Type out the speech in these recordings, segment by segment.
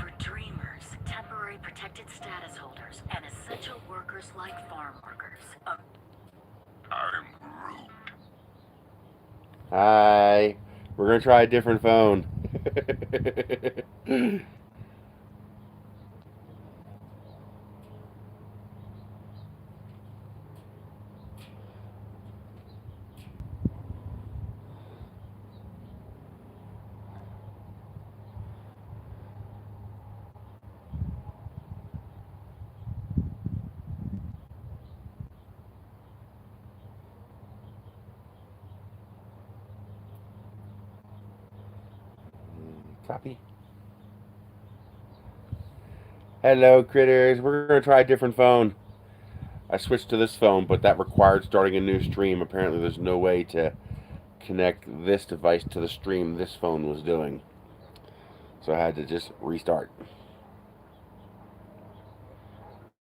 for dreamers, temporary protected status holders, and essential workers like farm workers. I'm Groot. Hi. We're going to try a different phone. Copy. Hello, critters. We're going to try a different phone. I switched to this phone, but that required starting a new stream. Apparently, there's no way to connect this device to the stream this phone was doing. So I had to just restart.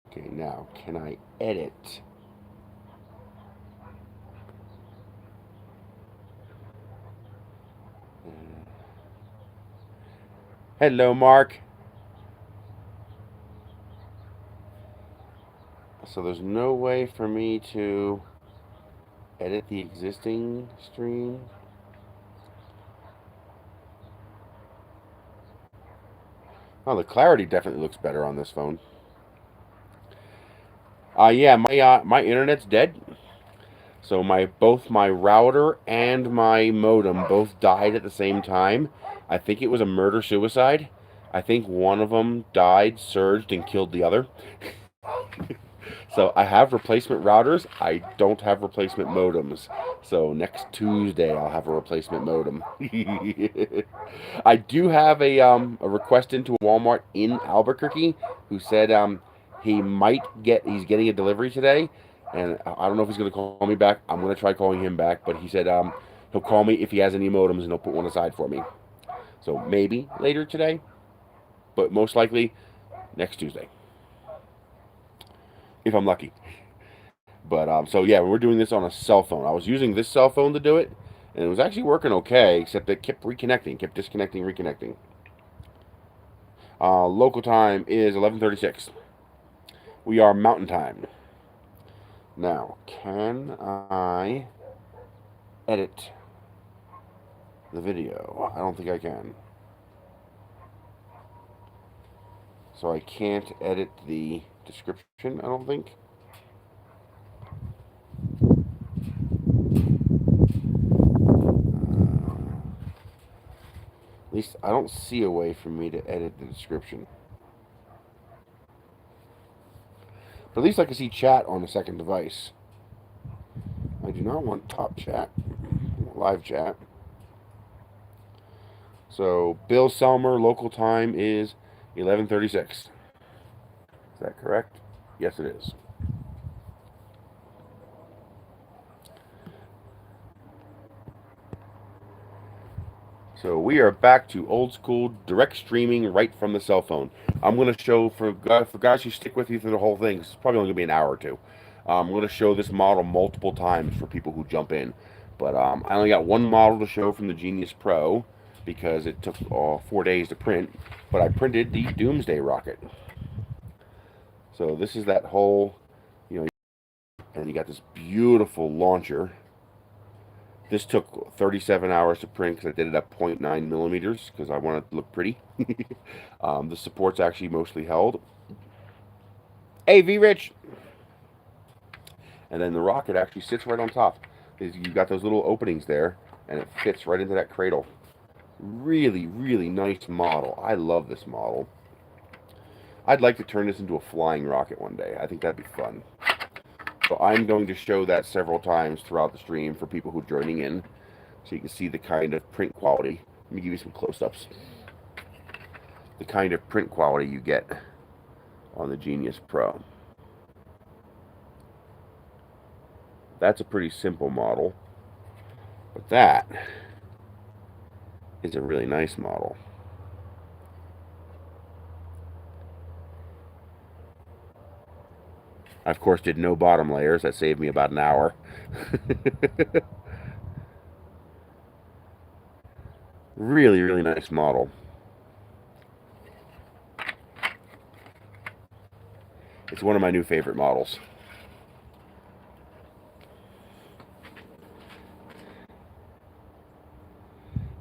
Okay, now, can I edit? Hello, Mark. So there's no way for me to edit the existing stream. Oh, the clarity definitely looks better on this phone. Yeah, my internet's dead. So both my router and my modem both died at the same time. I think it was a murder suicide. I think one of them died, surged, and killed the other. So I have replacement routers. I don't have replacement modems. So next Tuesday I'll have a replacement modem. I do have a request into Walmart in Albuquerque who said he's getting a delivery today, and I don't know if he's going to call me back. I'm going to try calling him back, but he said he'll call me if he has any modems and he'll put one aside for me. So maybe later today, but most likely next Tuesday if I'm lucky. But so yeah, we're doing this on a cell phone. I was using this cell phone to do it, and it was actually working okay, except it kept reconnecting, kept disconnecting, reconnecting. Local time is 11:36. We are Mountain Time. Now, can I edit the video? I don't think I can. So I can't edit the description, I don't think. At least I don't see a way for me to edit the description. But at least I can see chat on the second device. I do not want top chat, live chat. So Bill Selmer, local time is 11:36. Is that correct? Yes, it is. So we are back to old school direct streaming right from the cell phone. I'm going to show for guys who stick with you through the whole thing. It's probably only going to be an hour or two. I'm going to show this model multiple times for people who jump in. But I only got one model to show from the Genius Pro because it took 4 days to print. But I printed the Doomsday rocket. So this is that whole, and you got this beautiful launcher. This took 37 hours to print because I did it at 0.9 millimeters because I want it to look pretty. The support's actually mostly held. Hey, V-Rich! And then the rocket actually sits right on top. You've got those little openings there, and it fits right into that cradle. Really, really nice model. I love this model. I'd like to turn this into a flying rocket one day. I think that'd be fun. So I'm going to show that several times throughout the stream for people who are joining in, so you can see the kind of print quality. Let me give you some close-ups. The kind of print quality you get on the Genius Pro. That's a pretty simple model, but that is a really nice model. I, of course, did no bottom layers. That saved me about an hour. Really, really nice model. It's one of my new favorite models.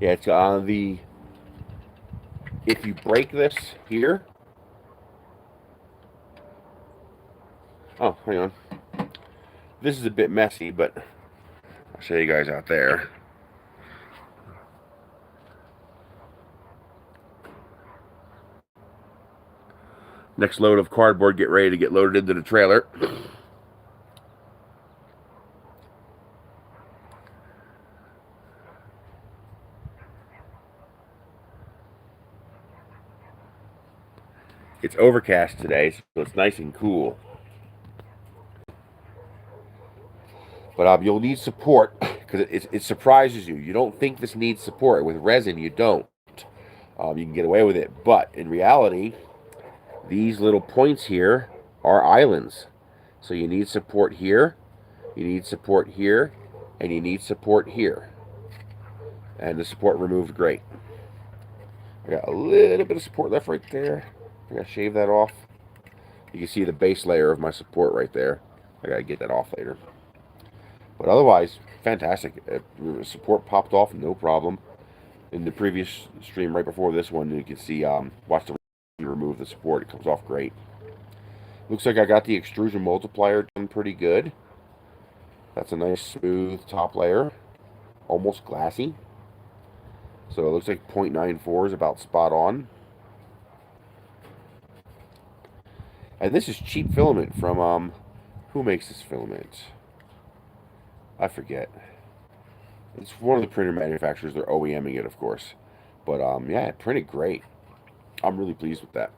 Yeah, it's on the... If you break this here... Oh, hang on. This is a bit messy, but I'll show you guys out there. Next load of cardboard, get ready to get loaded into the trailer. It's overcast today, so it's nice and cool. But you'll need support, because it surprises you. You don't think this needs support. With resin, you don't. You can get away with it. But in reality, these little points here are islands. So you need support here, you need support here, and you need support here. And the support removed great. I got a little bit of support left right there. I gotta shave that off. You can see the base layer of my support right there. I gotta get that off later. But otherwise, fantastic. Support popped off, no problem. In the previous stream right before this one, you can see, watch the remove the support. It comes off great. Looks like I got the extrusion multiplier done pretty good. That's a nice smooth top layer. Almost glassy. So it looks like 0.94 is about spot on. And this is cheap filament from, who makes this filament? I forget. It's one of the printer manufacturers. They're OEMing it, of course. But, yeah, it printed great. I'm really pleased with that.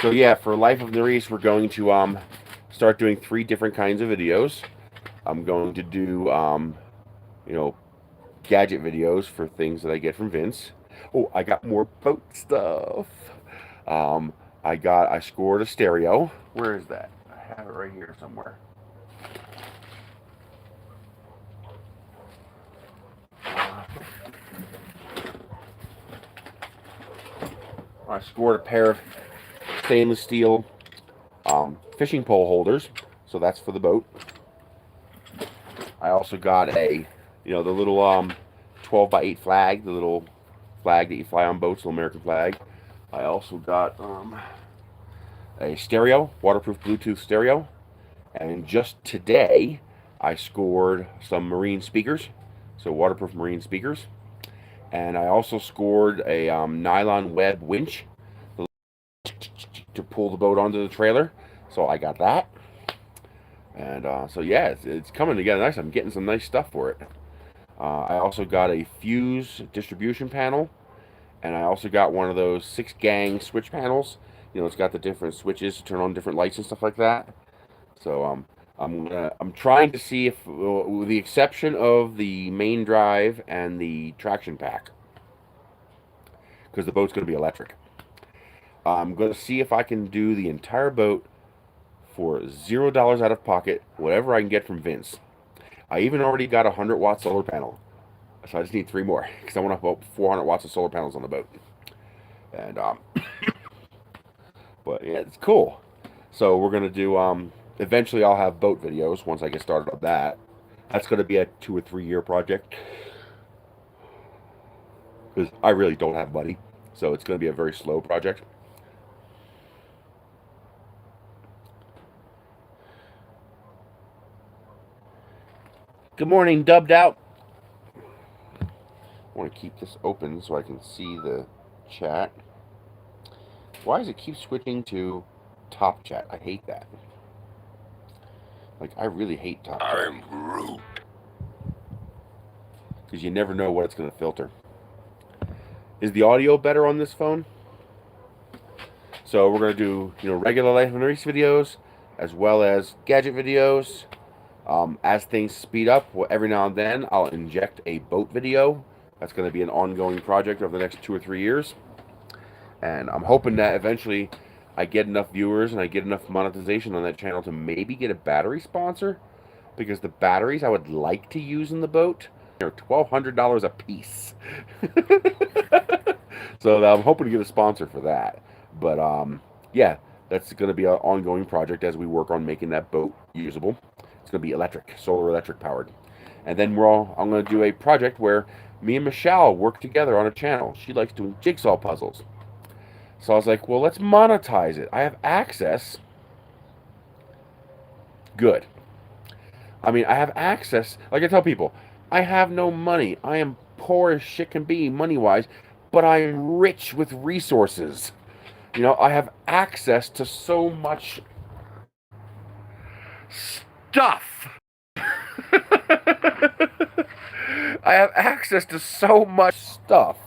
So, yeah, for Life of Nerys, we're going to start doing 3 different kinds of videos. I'm going to do, you know, gadget videos for things that I get from Vince. Oh, I got more boat stuff. I scored a stereo. Where is that? I have it right here somewhere. I scored a pair of stainless steel fishing pole holders, so that's for the boat. I also got a, you know, the little 12 by 8 flag, the little flag that you fly on boats, the American flag. I also got a stereo, waterproof Bluetooth stereo. And just today, I scored some marine speakers, so waterproof marine speakers. And I also scored a nylon web winch to pull the boat onto the trailer. So I got that. And so yeah, it's coming together nice. I'm getting some nice stuff for it. I also got a fuse distribution panel. And I also got one of those 6-gang switch panels. You know, it's got the different switches to turn on different lights and stuff like that. So I'm trying to see if, with the exception of the main drive and the traction pack, because the boat's going to be electric, I'm going to see if I can do the entire boat for $0 out of pocket, whatever I can get from Vince. I even already got a 100-watt solar panel. So I just need 3 more, because I want to put 400 watts of solar panels on the boat. And, but yeah, it's cool. So we're going to do, eventually I'll have boat videos once I get started on that. That's going to be a 2 or 3 year project. Because I really don't have money. So it's going to be a very slow project. Good morning, Dubbed Out. I want to keep this open so I can see the chat. Why does it keep switching to top chat? I hate that. Like, I really hate top chat. I'm Groot. Because you never know what it's going to filter. Is the audio better on this phone? So we're going to do, you know, regular Life of Nerys videos, as well as gadget videos. As things speed up, well, every now and then I'll inject a boat video. That's going to be an ongoing project over the next 2 or 3 years. And I'm hoping that eventually I get enough viewers and I get enough monetization on that channel to maybe get a battery sponsor. because the batteries I would like to use in the boat are $1,200 a piece. So I'm hoping to get a sponsor for that. But yeah, that's going to be an ongoing project as we work on making that boat usable. It's going to be electric, solar electric powered. And then I'm going to do a project where me and Michelle work together on a channel. She likes doing jigsaw puzzles. So I was like, well, let's monetize it. I have access. Good. I mean, I have access. Like I tell people, I have no money. I am poor as shit can be money-wise, but I am rich with resources. You know, I have access to so much stuff. I have access to so much stuff.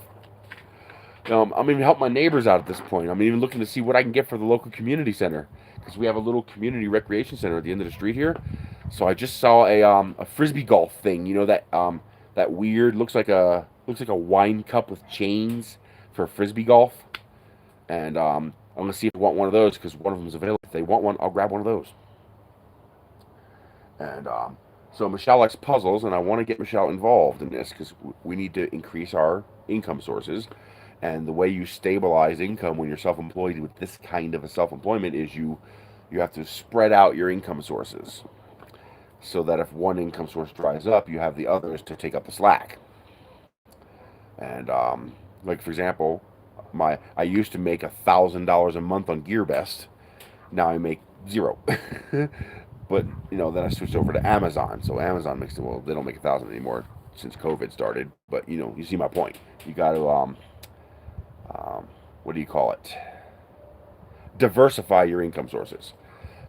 I'm even helping my neighbors out at this point. I'm even looking to see what I can get for the local community center, because we have a little community recreation center at the end of the street here. So I just saw a frisbee golf thing. You know that weird looks like a wine cup with chains for frisbee golf. And I'm gonna see if I want one of those, because one of them is available. If they want one, I'll grab one of those. And so Michelle likes puzzles, and I want to get Michelle involved in this because we need to increase our income sources. And the way you stabilize income when you're self-employed with this kind of a self-employment is you have to spread out your income sources, so that if one income source dries up, you have the others to take up the slack. And like for example, I used to make $1,000 a month on GearBest. Now I make zero. But you know, then I switched over to Amazon. So Amazon makes it, well, they don't make 1,000 anymore since COVID started. But you know, you see my point. You got to what do you call it? Diversify your income sources.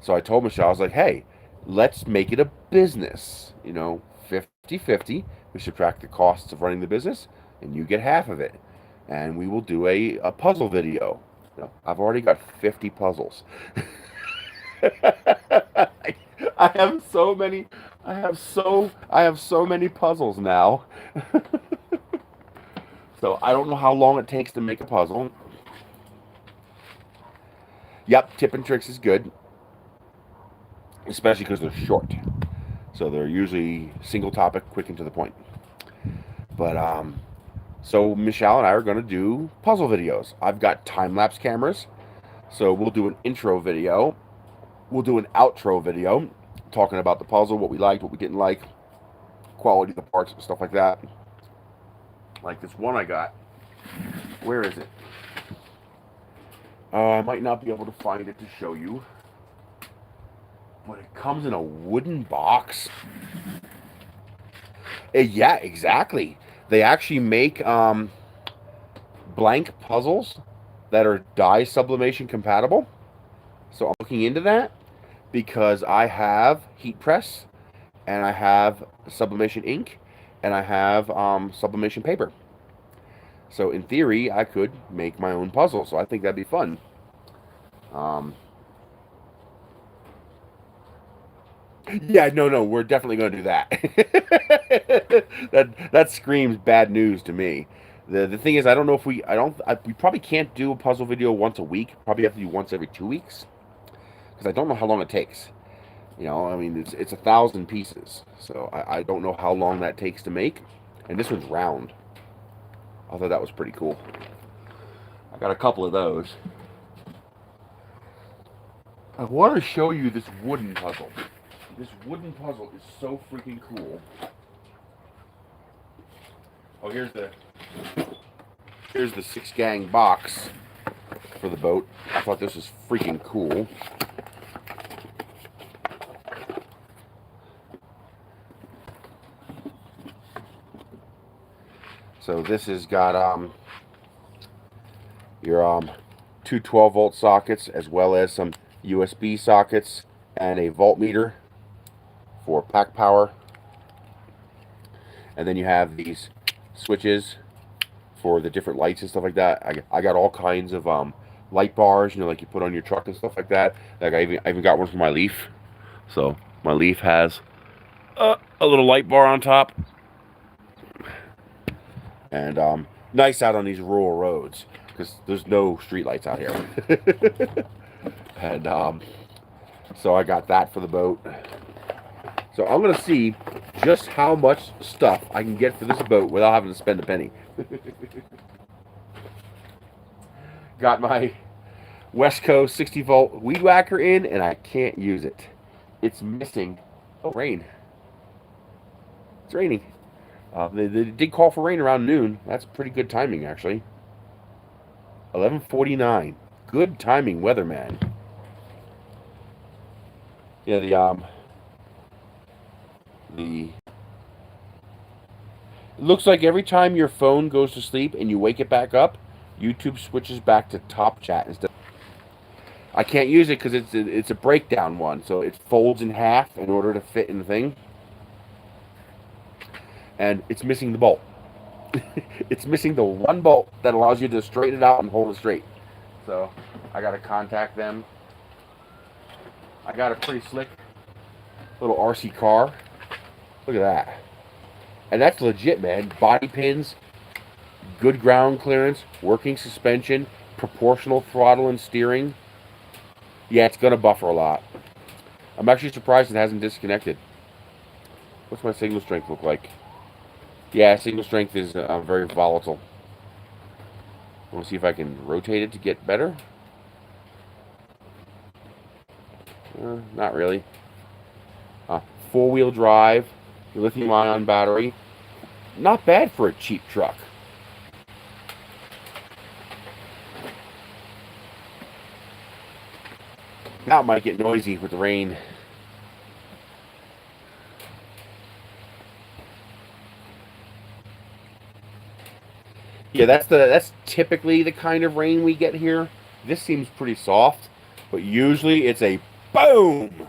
So I told Michelle, I was like, hey, let's make it a business. You know, 50-50. We subtract the costs of running the business, and you get half of it. And we will do a puzzle video. You know, I've already got 50 puzzles. I have so many. I have so many puzzles now. So I don't know how long it takes to make a puzzle. Yep, tip and tricks is good, especially because they're short. So they're usually single topic, quick and to the point. But so Michelle and I are going to do puzzle videos. I've got time-lapse cameras, so we'll do an intro video. We'll do an outro video talking about the puzzle, what we liked, what we didn't like, quality of the parts, stuff like that. Like this one I got. Where is it? I might not be able to find it to show you. But it comes in a wooden box. Yeah, exactly. They actually make blank puzzles that are dye sublimation compatible. So I'm looking into that because I have heat press, and I have sublimation ink, and I have sublimation paper. So in theory, I could make my own puzzle. So I think that'd be fun. Yeah, no, we're definitely going to do that. that screams bad news to me. The thing is, I don't know if we probably can't do a puzzle video once a week. Probably have to do once every 2 weeks, because I don't know how long it takes. You know, I mean, it's 1,000 pieces, so I don't know how long that takes to make. And this one's round. I thought that was pretty cool. I got a couple of those. I want to show you this wooden puzzle. This wooden puzzle is so freaking cool. Oh, here's the 6-gang box for the boat. I thought this was freaking cool. So this has got your two 12-volt sockets, as well as some USB sockets and a voltmeter for pack power. And then you have these switches for the different lights and stuff like that. I got all kinds of light bars, you know, like you put on your truck and stuff like that. Like I even got one for my Leaf. So my Leaf has a little light bar on top. And nice out on these rural roads, because there's no street lights out here. And so I got that for the boat. So I'm going to see just how much stuff I can get for this boat without having to spend a penny. Got my West Coast 60 volt weed whacker in, and I can't use it. It's missing. Oh, rain. It's raining. They did call for rain around noon. That's pretty good timing, actually. 11:49. Good timing, weatherman. Yeah, it looks like every time your phone goes to sleep and you wake it back up, YouTube switches back to top chat instead. I can't use it because it's a breakdown one, so it folds in half in order to fit in the thing, and it's missing the bolt. It's missing the one bolt that allows you to straighten it out and hold it straight. So I got to contact them. I got a pretty slick little RC car. Look at that. And that's legit, man. Body pins, good ground clearance, working suspension, proportional throttle and steering. Yeah, it's going to buffer a lot. I'm actually surprised it hasn't disconnected. What's my signal strength look like? Yeah, signal strength is very volatile. I want to see if I can rotate it to get better. Not really. Four-wheel drive, lithium-ion battery. Not bad for a cheap truck. Now it might get noisy with the rain. Yeah, that's typically the kind of rain we get here. This seems pretty soft, but usually it's a boom.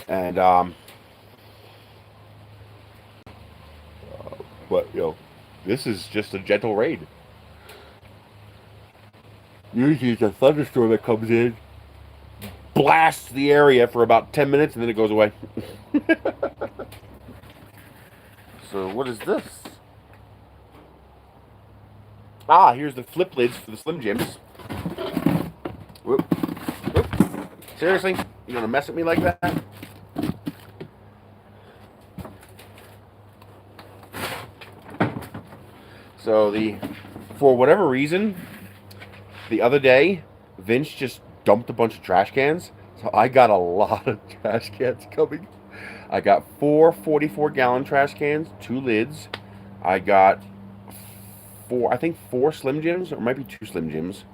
And but this is just a gentle rain. Usually it's a thunderstorm that comes in, blasts the area for about 10 minutes, and then it goes away. So what is this? Here's the flip lids for the Slim Jims. Whoop. Whoop. Seriously? You gonna mess with me like that? So for whatever reason, the other day, Vince just dumped a bunch of trash cans. So I got a lot of trash cans coming. I got 4 44-gallon trash cans, 2 lids. I got 4 Slim Jims, or it might be 2 Slim Jims.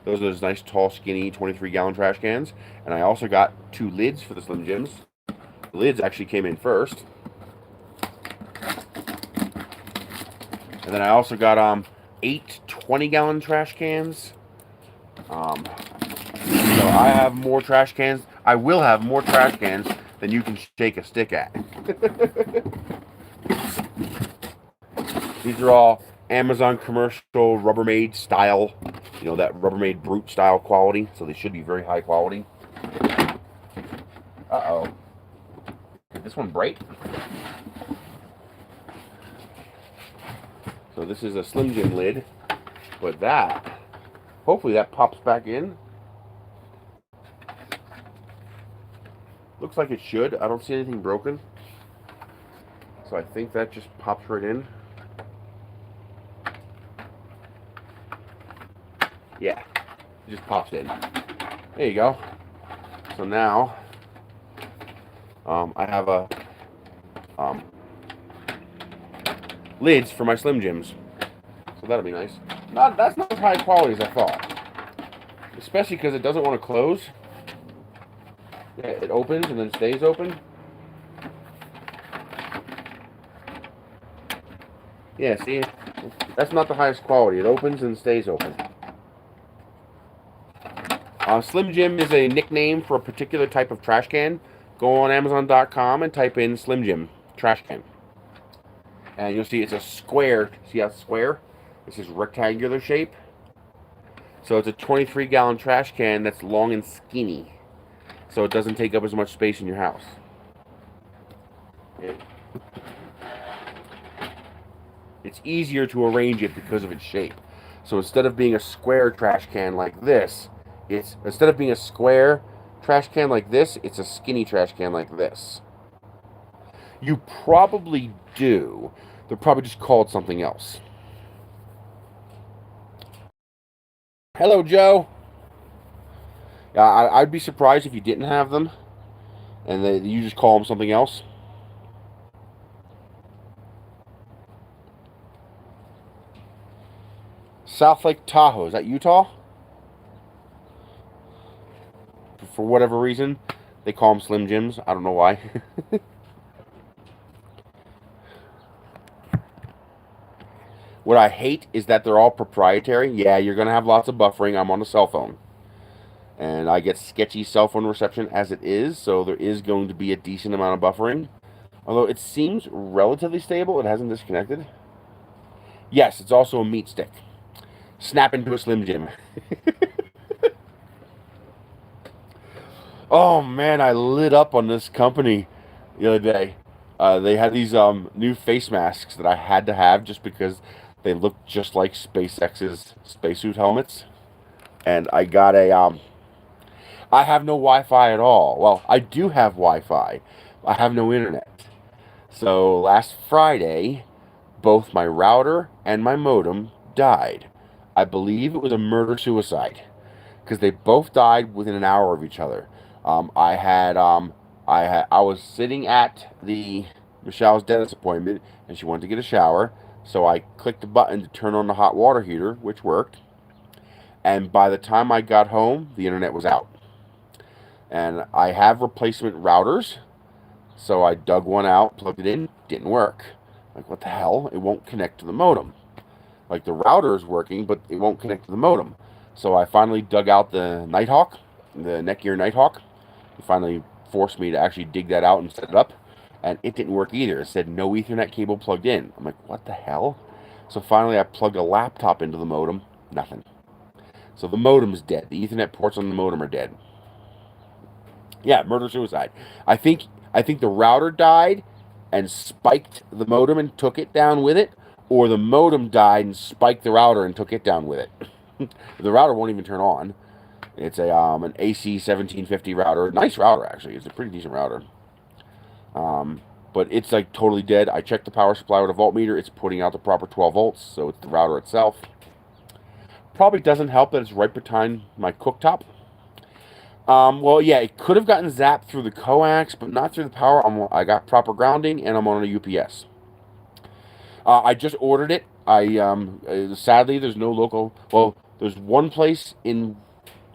Those are those nice, tall, skinny 23-gallon trash cans. And I also got 2 lids for the Slim Jims. The lids actually came in first. And then I also got 8 20-gallon trash cans. So I have more trash cans. I will have more trash cans than you can shake a stick at. These are all Amazon commercial Rubbermaid style. That Rubbermaid Brute style quality. So they should be very high quality. Uh-oh. Did this one break? So this is a Slim Jim lid. But hopefully that pops back in. Looks like it should. I don't see anything broken. So I think that just pops right in. Yeah, it just pops in. There you go. So now, I have lids for my Slim Jims. So that'll be nice. That's not as high quality as I thought. Especially because it doesn't want to close. Yeah, it opens and then stays open. Yeah, see? That's not the highest quality. It opens and stays open. Slim Jim is a nickname for a particular type of trash can. Go on Amazon.com and type in Slim Jim trash can. And you'll see it's a square. See how it's square? This is rectangular shape. So it's a 23-gallon trash can that's long and skinny. So it doesn't take up as much space in your house. It's easier to arrange it because of its shape. So instead of being a square trash can like this, It's, instead of being a square trash can like this, it's a skinny trash can like this. You probably do. They're probably just called something else. Hello, Joe. I'd be surprised if you didn't have them, and you just call them something else. South Lake Tahoe, is that Utah? For whatever reason, they call them Slim Jims. I don't know why. What I hate is that they're all proprietary. Yeah, you're going to have lots of buffering. I'm on a cell phone. And I get sketchy cell phone reception as it is, so there is going to be a decent amount of buffering. Although it seems relatively stable. It hasn't disconnected. Yes, it's also a meat stick. Snap into a Slim Jim. Oh, man, I lit up on this company the other day. They had these new face masks that I had to have just because they look just like SpaceX's spacesuit helmets. And I got a, I have no Wi-Fi at all. Well, I do have Wi-Fi. I have no internet. So last Friday, both my router and my modem died. I believe it was a murder-suicide because they both died within an hour of each other. I was sitting at Michelle's dentist appointment, and she wanted to get a shower. So I clicked the button to turn on the hot water heater, which worked. And by the time I got home, the internet was out. And I have replacement routers, so I dug one out, plugged it in, didn't work. Like, what the hell? It won't connect to the modem. Like, the router is working, but it won't connect to the modem. So I finally dug out the Nighthawk, the Netgear Nighthawk. It finally forced me to actually dig that out and set it up. And it didn't work either. It said no Ethernet cable plugged in. I'm like, what the hell? So finally I plugged a laptop into the modem. Nothing. So the modem's dead. The Ethernet ports on the modem are dead. Yeah, murder-suicide. I think the router died and spiked the modem and took it down with it, or the modem died and spiked the router and took it down with it. The router won't even turn on. It's an AC 1750 router. Nice router, actually. It's a pretty decent router. But it's like totally dead. I checked the power supply with a voltmeter. It's putting out the proper 12 volts, so it's the router itself. Probably doesn't help that it's right behind my cooktop. Well, yeah, it could have gotten zapped through the coax, but not through the power. I got proper grounding, and I'm on a UPS. I just ordered it. Sadly, there's no local. Well, there's one place in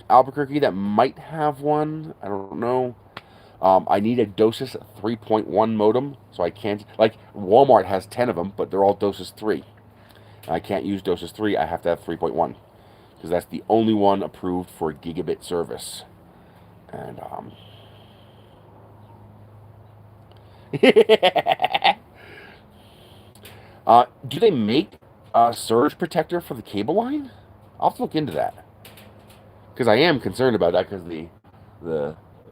Albuquerque that might have one. I don't know. I need a DOSIS 3.1 modem, so I can't. Like, Walmart has 10 of them, but they're all DOSIS 3. I can't use DOSIS 3. I have to have 3.1 because that's the only one approved for gigabit service. And do they make a surge protector for the cable line? I'll have to look into that because I am concerned about that because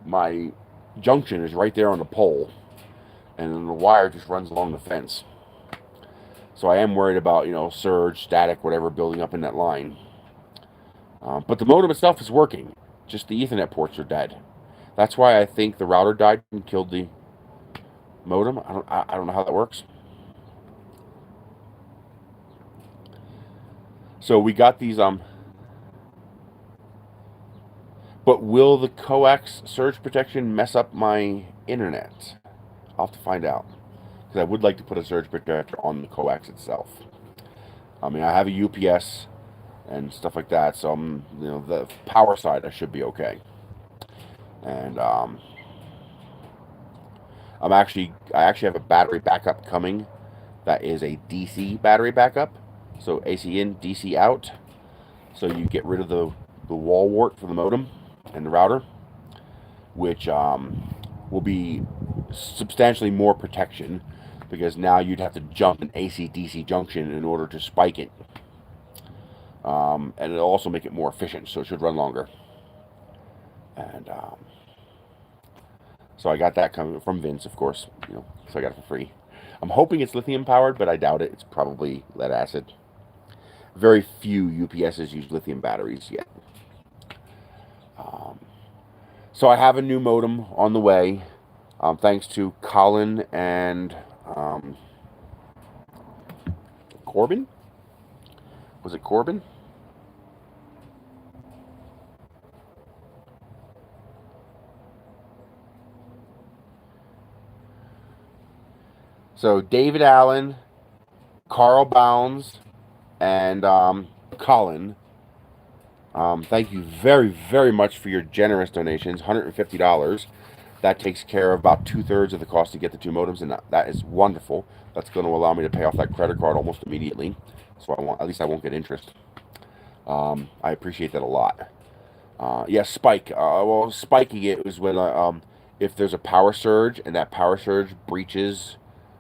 my junction is right there on the pole, and then the wire just runs along the fence. So I am worried about, surge, static, whatever building up in that line. But the modem itself is working. Just the Ethernet ports are dead. That's why I think the router died and killed the modem. I don't know how that works. So we got these but will the coax surge protection mess up my internet? I'll have to find out, because I would like to put a surge protector on the coax itself. I mean, I have a UPS and stuff like that, so the power side I should be okay. And I actually have a battery backup coming. That is a DC battery backup, so AC in, DC out. So you get rid of the wall wart for the modem and the router, which will be substantially more protection, because now you'd have to jump an AC-DC junction in order to spike it. And it'll also make it more efficient, so it should run longer. And so I got that coming from Vince, of course, so I got it for free. I'm hoping it's lithium powered, but I doubt it. It's probably lead acid. Very few UPSs use lithium batteries yet. So I have a new modem on the way, thanks to Colin and Corbin. Was it Corbin? So David Allen, Carl Bounds, and Colin. Thank you very, very much for your generous donations, $150. That takes care of about 2/3 of the cost to get the two modems, and that is wonderful. That's going to allow me to pay off that credit card almost immediately. So at least I won't get interest. I appreciate that a lot. Yeah, spike. Well, spiking it was when if there's a power surge and that power surge breaches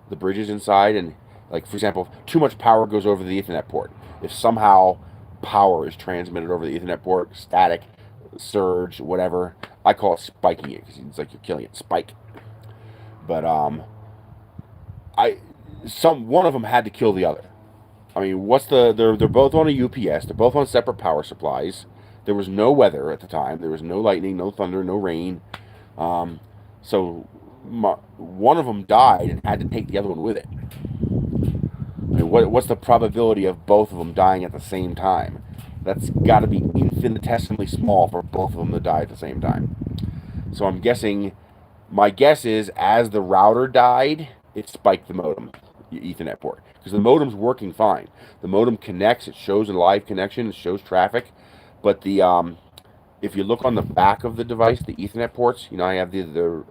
the bridges inside, and like for example, too much power goes over the Ethernet port. If somehow power is transmitted over the Ethernet port, static, surge, whatever, I call it spiking it because it's like you're killing it. Spike. But one of them had to kill the other. I mean, they're both on a UPS. They're both on separate power supplies. There was no weather at the time. There was no lightning, no thunder, no rain. So one of them died and had to take the other one with it. I mean, what's the probability of both of them dying at the same time? That's got to be infinitesimally small for both of them to die at the same time. So I'm guessing, my guess is as the router died, it spiked the modem, the Ethernet port. Because the modem's working fine. The modem connects, it shows a live connection, it shows traffic. But if you look on the back of the device, the Ethernet ports, you know, I have the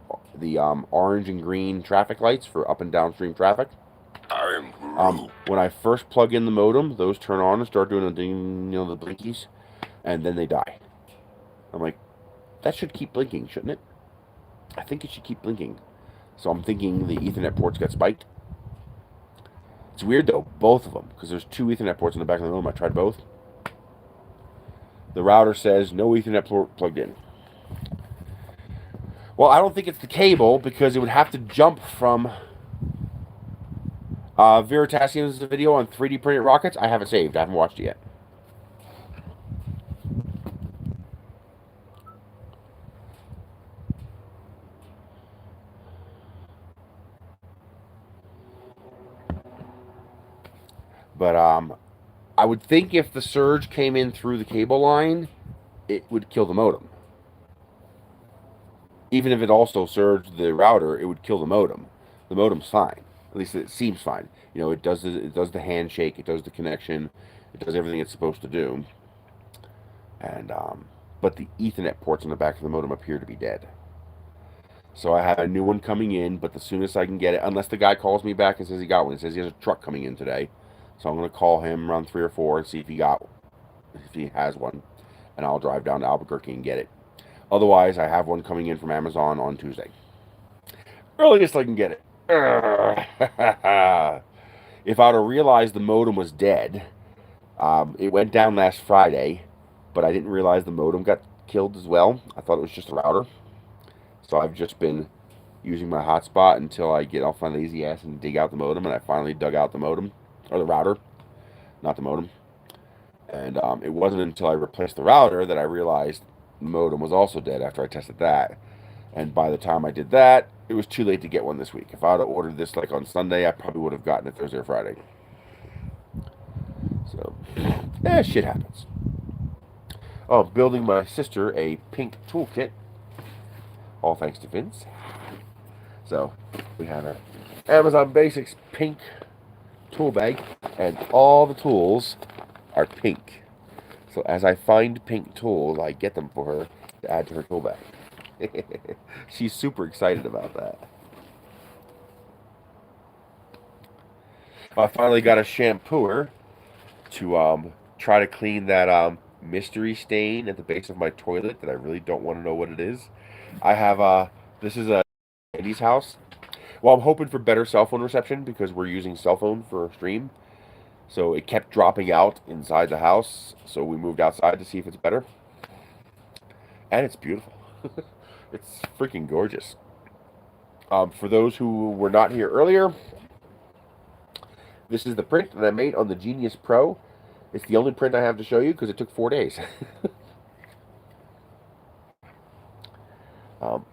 orange and green traffic lights for up and downstream traffic. When I first plug in the modem, those turn on and start doing the ding, the blinkies, and then they die. I'm like, that should keep blinking, shouldn't it? I think it should keep blinking. So I'm thinking the Ethernet ports got spiked. It's weird though, both of them, because there's two Ethernet ports in the back of the modem. I tried both. The router says no Ethernet port plugged in. Well, I don't think it's the cable, because it would have to jump from Veritasium's video on 3D printed rockets. I have it saved. I haven't watched it yet. But I would think if the surge came in through the cable line, it would kill the modem. Even if it also surged the router, it would kill the modem. The modem's fine. At least it seems fine. You know, it does the handshake, it does the connection, it does everything it's supposed to do. And but the Ethernet ports on the back of the modem appear to be dead. So I have a new one coming in, but the soonest I can get it, unless the guy calls me back and says he got one. He says he has a truck coming in today. So I'm going to call him around 3 or 4 and see if he has one. And I'll drive down to Albuquerque and get it. Otherwise, I have one coming in from Amazon on Tuesday. Earliest I can get it. If I'd have realized the modem was dead, it went down last Friday, but I didn't realize the modem got killed as well. I thought it was just a router. So I've just been using my hotspot until I get off my lazy ass and dig out the modem, and I finally dug out the modem, or the router, not the modem. And it wasn't until I replaced the router that I realized the modem was also dead after I tested that. And by the time I did that, it was too late to get one this week. If I would have ordered this like on Sunday, I probably would have gotten it Thursday or Friday. So, shit happens. Oh, building my sister a pink toolkit. All thanks to Vince. So, we have our Amazon Basics pink tool bag, and all the tools are pink. So as I find pink tools, I get them for her to add to her tool bag. She's super excited about that. I finally got a shampooer to try to clean that mystery stain at the base of my toilet that I really don't want to know what it is. I have this is a Andy's house. Well, I'm hoping for better cell phone reception because we're using cell phone for a stream. So it kept dropping out inside the house. So we moved outside to see if it's better. And it's beautiful. It's freaking gorgeous. For those who were not here earlier, this is the print that I made on the Genius Pro. It's the only print I have to show you because it took 4 days. Um,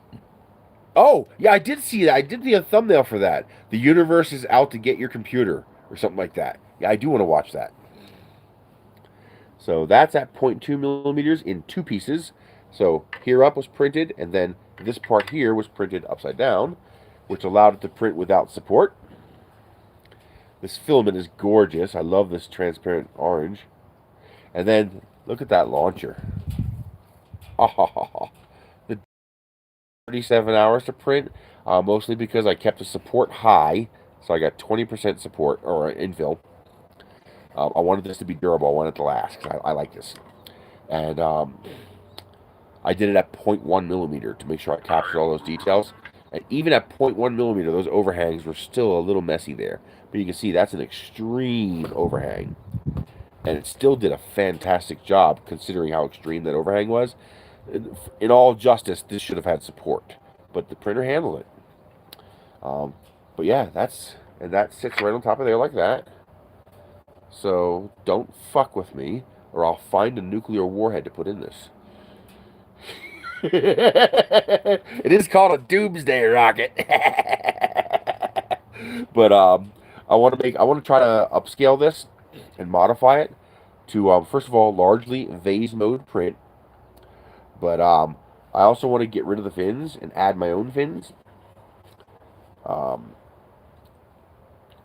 oh, yeah, I did see that. I did see a thumbnail for that. The universe is out to get your computer or something like that. Yeah, I do want to watch that. So that's at 0.2 millimeters in two pieces. So here up was printed, and then this part here was printed upside down, which allowed it to print without support. This filament is gorgeous. I love this transparent orange. And then look at that launcher. The 37 hours to print, mostly because I kept the support high, so I got 20% support or infill. I wanted this to be durable. I wanted it to last because I like this. And I did it at 0.1 millimeter to make sure I captured all those details. And even at 0.1 millimeter, those overhangs were still a little messy there. But you can see that's an extreme overhang. And it still did a fantastic job considering how extreme that overhang was. In all justice, this should have had support. But the printer handled it. But yeah, that sits right on top of there like that. So don't fuck with me, or I'll find a nuclear warhead to put in this. It is called a doomsday rocket. But I want to try to upscale this and modify it to first of all largely vase mode print. But I also want to get rid of the fins and add my own fins.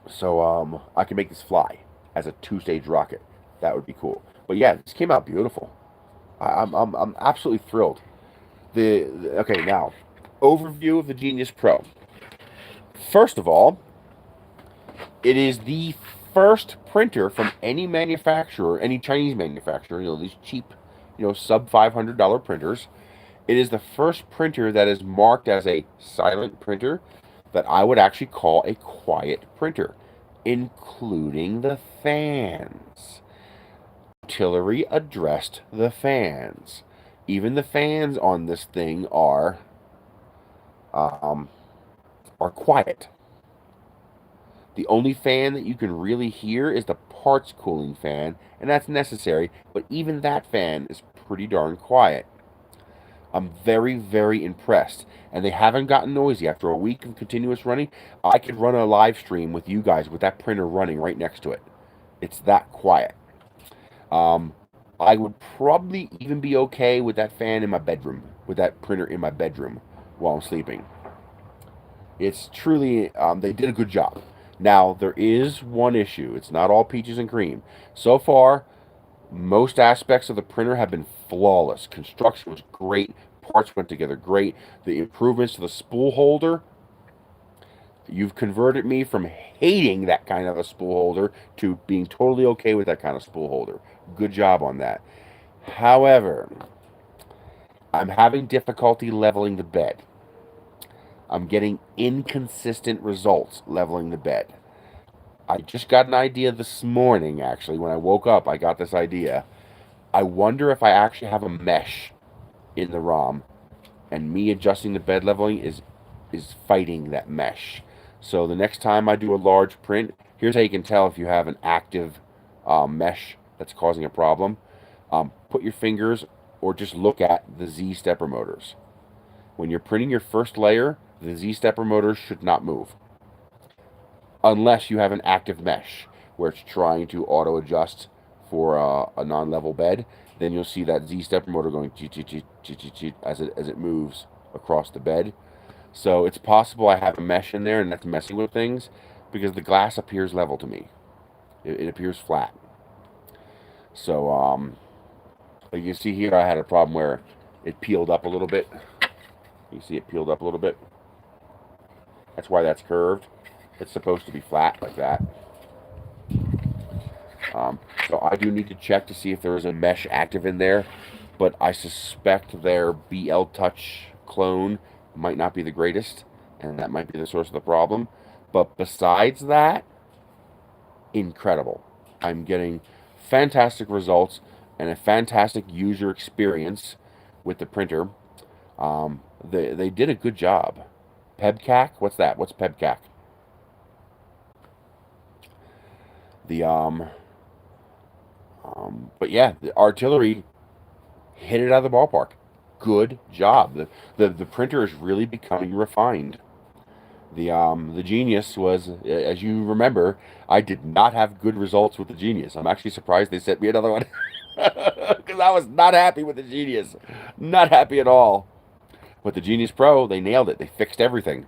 So I can make this fly as a two-stage rocket. That would be cool. But yeah, this came out beautiful. I'm absolutely thrilled. Okay, now overview of the Genius Pro. First of all, it is the first printer from any manufacturer, any Chinese manufacturer. These cheap, sub $500 printers. It is the first printer that is marked as a silent printer that I would actually call a quiet printer, including the fans. Artillery addressed the fans. Even the fans on this thing are quiet. The only fan that you can really hear is the parts cooling fan, and that's necessary, but even that fan is pretty darn quiet. I'm very, very impressed. And they haven't gotten noisy. After a week of continuous running, I could run a live stream with you guys with that printer running right next to it. It's that quiet. I would probably even be okay with that fan in my bedroom, with that printer in my bedroom while I'm sleeping. It's truly, they did a good job. Now, there is one issue. It's not all peaches and cream. So far, most aspects of the printer have been flawless. Construction was great. Parts went together great. The improvements to the spool holder, you've converted me from hating that kind of a spool holder to being totally okay with that kind of spool holder. Good job on that. However, I'm having difficulty leveling the bed. I'm getting inconsistent results leveling the bed. I just got an idea this morning, actually. When I woke up, I got this idea. I wonder if I actually have a mesh in the ROM, and me adjusting the bed leveling is fighting that mesh. So the next time I do a large print, here's how you can tell if you have an active mesh that's causing a problem. Put your fingers or just look at the Z stepper motors. When you're printing your first layer, the Z stepper motors should not move. Unless you have an active mesh where it's trying to auto adjust for a non-level bed, then you'll see that Z stepper motor going as it moves across the bed. So it's possible I have a mesh in there and that's messing with things because the glass appears level to me. It appears flat. So like you see here, I had a problem where it peeled up a little bit. You see it peeled up a little bit. That's why that's curved. It's supposed to be flat like that. So I do need to check to see if there is a mesh active in there, but I suspect their BL Touch clone might not be the greatest, and that might be the source of the problem. But besides that, incredible. I'm getting fantastic results and a fantastic user experience with the printer. They did a good job. PebCac? What's that? What's PebCac? But yeah, the artillery hit it out of the ballpark. good job. The printer is really becoming refined. The Genius was, as you remember, I did not have good results with the Genius. I'm actually surprised they sent me another one because I was not happy with the Genius, not happy at all. With the Genius Pro, they nailed it. They fixed everything.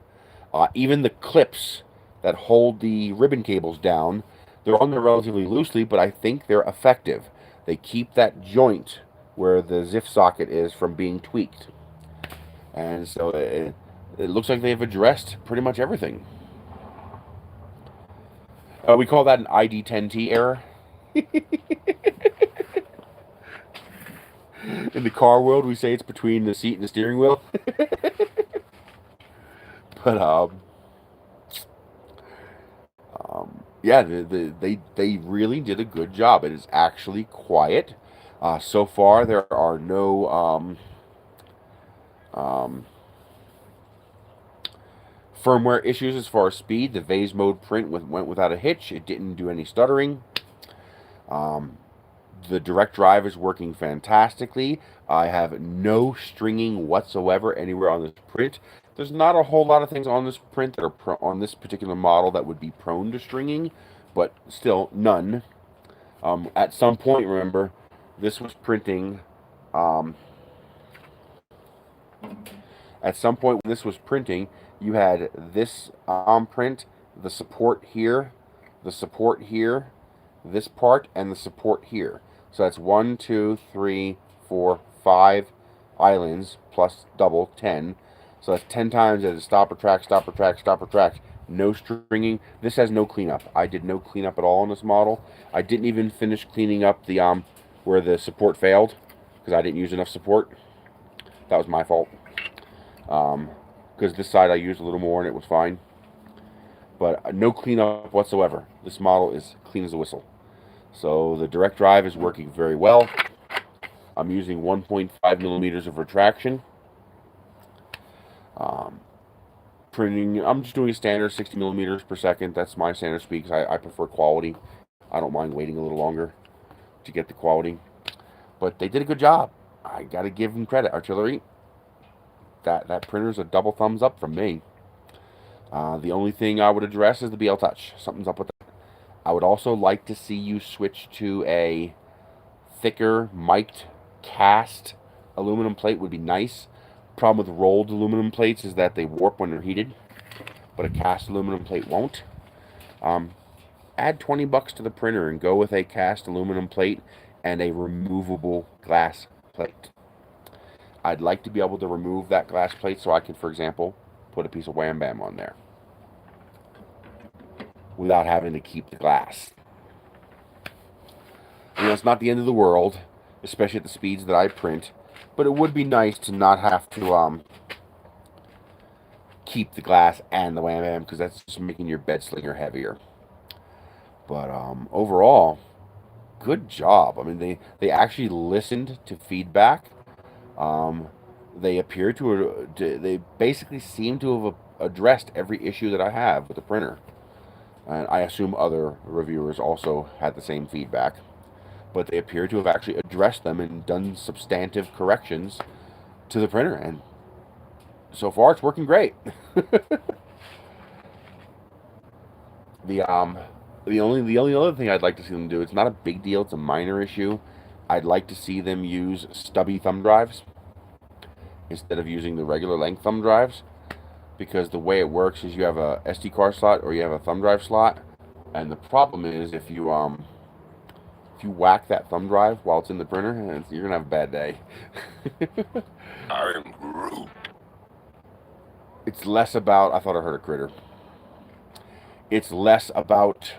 Even the clips that hold the ribbon cables down, they're on there relatively loosely, but I think they're effective. They keep that joint where the ZIF socket is from being tweaked. And so it looks like they've addressed pretty much everything. We call that an ID10T error. In the car world, we say it's between the seat and the steering wheel. But yeah, they really did a good job. It is actually quiet. So far, there are no firmware issues as far as speed. The Vase mode print went without a hitch. It didn't do any stuttering. The direct drive is working fantastically. I have no stringing whatsoever anywhere on this print. There's not a whole lot of things on this print that are on this particular model that would be prone to stringing, but still none. At some point, remember, this was printing. At some point when this was printing, you had this print, the support here, this part, and the support here. So that's 1, 2, 3, 4, 5 islands plus double 10. So that's 10 times as a stopper track. No stringing. This has no cleanup. I did no cleanup at all on this model. I didn't even finish cleaning up the where the support failed because I didn't use enough support. That was my fault. Because this side I used a little more and it was fine. But no cleanup whatsoever. This model is clean as a whistle. So the direct drive is working very well. I'm using 1.5 millimeters of retraction. Printing, I'm just doing a standard 60 millimeters per second. That's my standard speed because I prefer quality. I don't mind waiting a little longer to get the quality. But they did a good job. I got to give them credit, Artillery. That printer's a double thumbs up from me. The only thing I would address is the BL Touch. Something's up with that. I would also like to see you switch to a thicker mic'd cast aluminum plate would be nice. Problem with rolled aluminum plates is that they warp when they're heated, but a cast aluminum plate won't. Add $20 to the printer and go with a cast aluminum plate and a removable glass plate. I'd like to be able to remove that glass plate so I can, for example, put a piece of Wham Bam on there without having to keep the glass. You know, it's not the end of the world, especially at the speeds that I print, but it would be nice to not have to keep the glass and the Wham Bam because that's just making your bed slinger heavier. But overall, good job. I mean, they actually listened to feedback. They appear to they basically seem to have addressed every issue that I have with the printer. And I assume other reviewers also had the same feedback. But they appear to have actually addressed them and done substantive corrections to the printer. And so far, it's working great. The only other thing I'd like to see them do, it's not a big deal, it's a minor issue. I'd like to see them use stubby thumb drives instead of using the regular length thumb drives, because the way it works is you have a SD card slot or you have a thumb drive slot, and the problem is if you whack that thumb drive while it's in the printer, you're gonna have a bad day. I'm Groot. It's less about, I thought I heard a critter. It's less about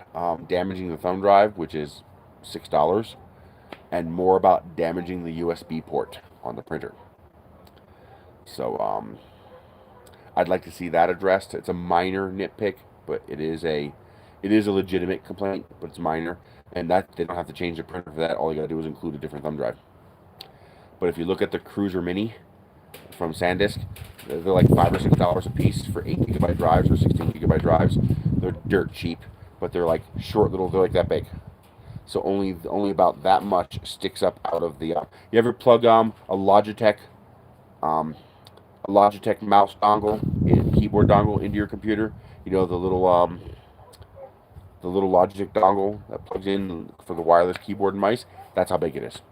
damaging the thumb drive, which is $6, and more about damaging the USB port on the printer. So I'd like to see that addressed. It's a minor nitpick, but it is a legitimate complaint, but it's minor, and that they don't have to change the printer for that. All you gotta do is include a different thumb drive. But if you look at the Cruiser Mini from SanDisk, they're like $5 or $6 a piece for 8GB drives or 16GB drives. They're dirt cheap, but they're like short little. They're like that big, so only about that much sticks up out of the. You ever plug a Logitech a Logitech mouse dongle and keyboard dongle into your computer. You know, the little Logitech dongle that plugs in for the wireless keyboard and mice. That's how big it is,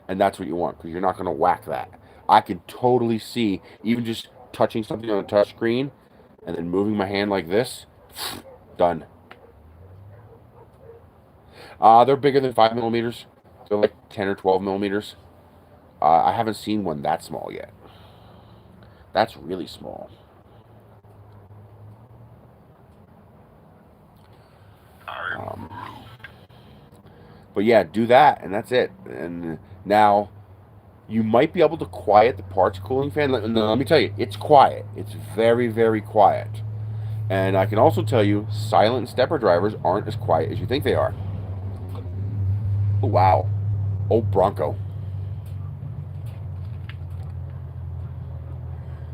and that's what you want because you're not going to whack that. I can totally see even just touching something on a touch screen and then moving my hand like this. Done. They're bigger than 5 millimeters. They're like 10 or 12 millimeters. I haven't seen one that small yet. That's really small. Um, but yeah, do that, and that's it. And now you might be able to quiet the parts cooling fan. Let me tell you, it's quiet. It's very, very quiet. And I can also tell you, silent stepper drivers aren't as quiet as you think they are. Oh, wow. Old Bronco.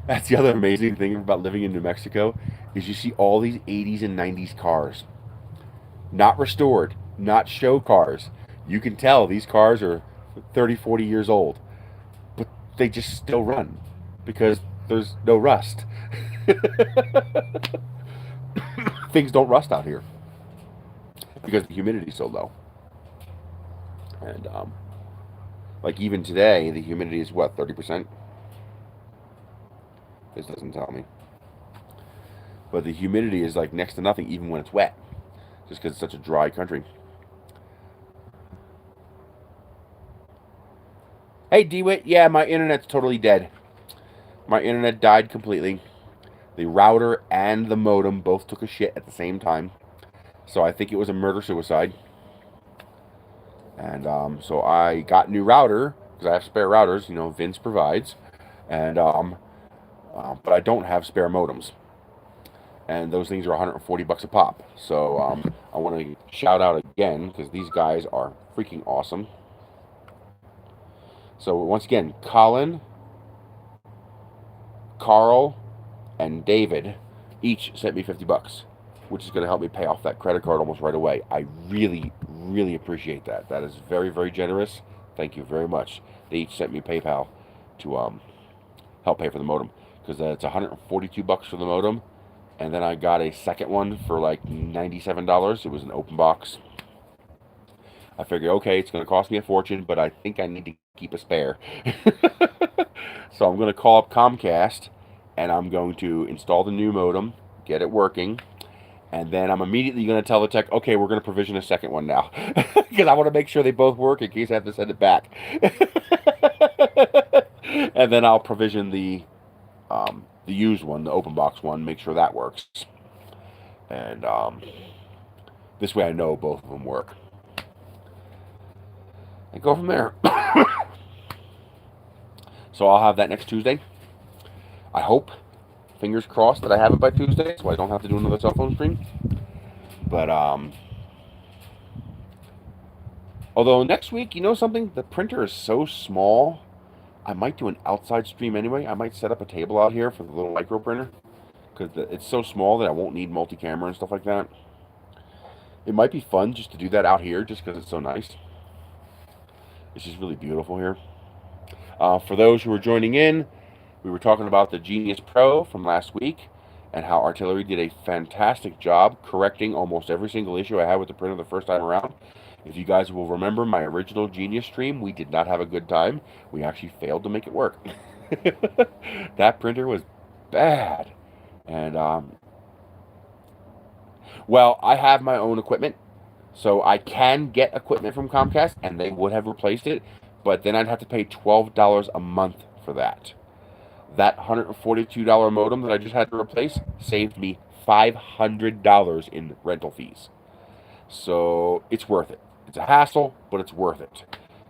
That's the other amazing thing about living in New Mexico is you see all these 80s and 90s cars. Not restored, not show cars. You can tell these cars are 30, 40 years old. But they just still run because there's no rust. Things don't rust out here because the humidity's so low. And like even today, the humidity is what, 30%? This doesn't tell me. But the humidity is like next to nothing even when it's wet, just because it's such a dry country. Hey, DeWitt, yeah, my internet's totally dead. My internet died completely. The router and the modem both took a shit at the same time. So I think it was a murder-suicide. And so I got a new router, because I have spare routers, you know, Vince provides. And but I don't have spare modems. And those things are 140 bucks a pop. So I want to shout out again, because these guys are freaking awesome. So once again, Colin, Carl, and David each sent me 50 bucks, which is going to help me pay off that credit card almost right away. I really, really appreciate that. That is very, very generous. Thank you very much. They each sent me PayPal to help pay for the modem, because it's 142 bucks for the modem, and then I got a second one for like $97. It was an open box. I figured, okay, it's going to cost me a fortune, but I think I need to keep a spare. So I'm going to call up Comcast, and I'm going to install the new modem, get it working, and then I'm immediately going to tell the tech, okay, we're going to provision a second one now, because I want to make sure they both work in case I have to send it back. And then I'll provision the used one, the open box one, make sure that works. And this way I know both of them work. And go from there. So I'll have that next Tuesday. I hope, fingers crossed, that I have it by Tuesday, so I don't have to do another cell phone stream. But although next week, you know something? The printer is so small, I might do an outside stream anyway. I might set up a table out here for the little micro printer, because it's so small that I won't need multi-camera and stuff like that. It might be fun just to do that out here, just because it's so nice. It's just really beautiful here. For those who are joining in, we were talking about the Genius Pro from last week and how Artillery did a fantastic job correcting almost every single issue I had with the printer the first time around. If you guys will remember my original Genius stream, we did not have a good time. We actually failed to make it work. That printer was bad. And, well, I have my own equipment, so I can get equipment from Comcast, and they would have replaced it, but then I'd have to pay $12 a month for that. That $142 modem that I just had to replace saved me $500 in rental fees. So it's worth it. It's a hassle, but it's worth it.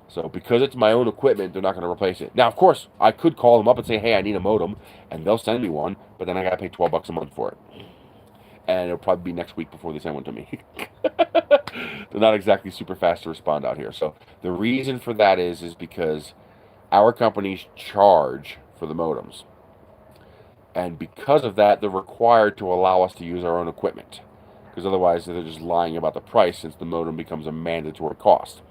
So because it's my own equipment, they're not going to replace it. Now, of course, I could call them up and say, hey, I need a modem, and they'll send me one, but then I got to pay $12 a month for it. And it'll probably be next week before they send one to me. They're not exactly super fast to respond out here. So the reason for that is because our companies charge for the modems. And because of that, they're required to allow us to use our own equipment. Because otherwise, they're just lying about the price, since the modem becomes a mandatory cost.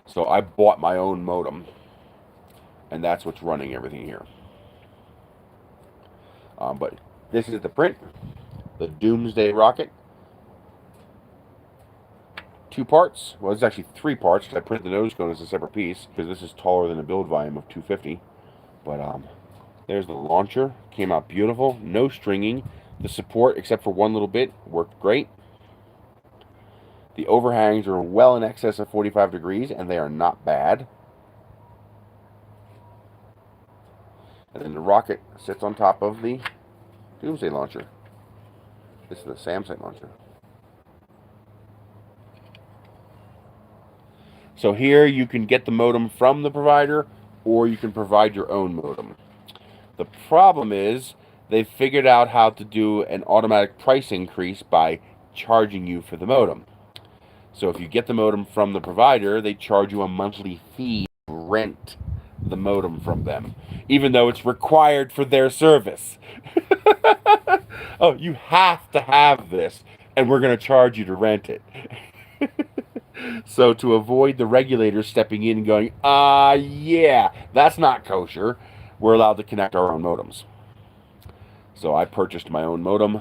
So I bought my own modem. and that's what's running everything here. But this is the print, the Doomsday Rocket. 2 parts. Well, it's actually 3 parts because I printed the nose cone as a separate piece because this is taller than a build volume of 250. But there's the launcher. Came out beautiful. No stringing. The support, except for one little bit, worked great. The overhangs are well in excess of 45 degrees, and they are not bad. And then the rocket sits on top of the Doomsday launcher. This is the Samsung launcher. So here you can get the modem from the provider, or you can provide your own modem. The problem is they figured out how to do an automatic price increase by charging you for the modem. So if you get the modem from the provider, they charge you a monthly fee to rent the modem from them, even though it's required for their service. Oh, you have to have this, and we're going to charge you to rent it. So to avoid the regulators stepping in and going, yeah, that's not kosher, we're allowed to connect our own modems. So I purchased my own modem,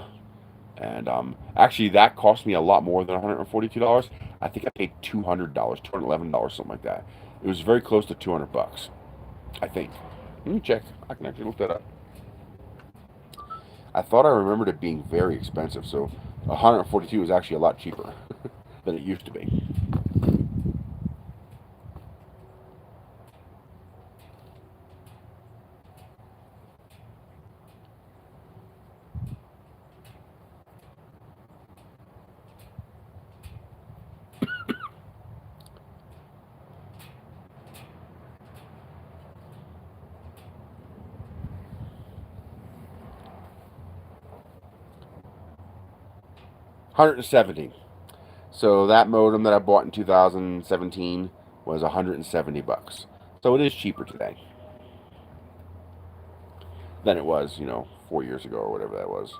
and actually that cost me a lot more than $142. I think I paid $200, $211, something like that. It was very close to $200, I think. Let me check. I can actually look that up. I thought I remembered it being very expensive, so $142 is actually a lot cheaper than it used to be. $170. So that modem that I bought in 2017 was $170. So it is cheaper today than it was, 4 years ago or whatever that was.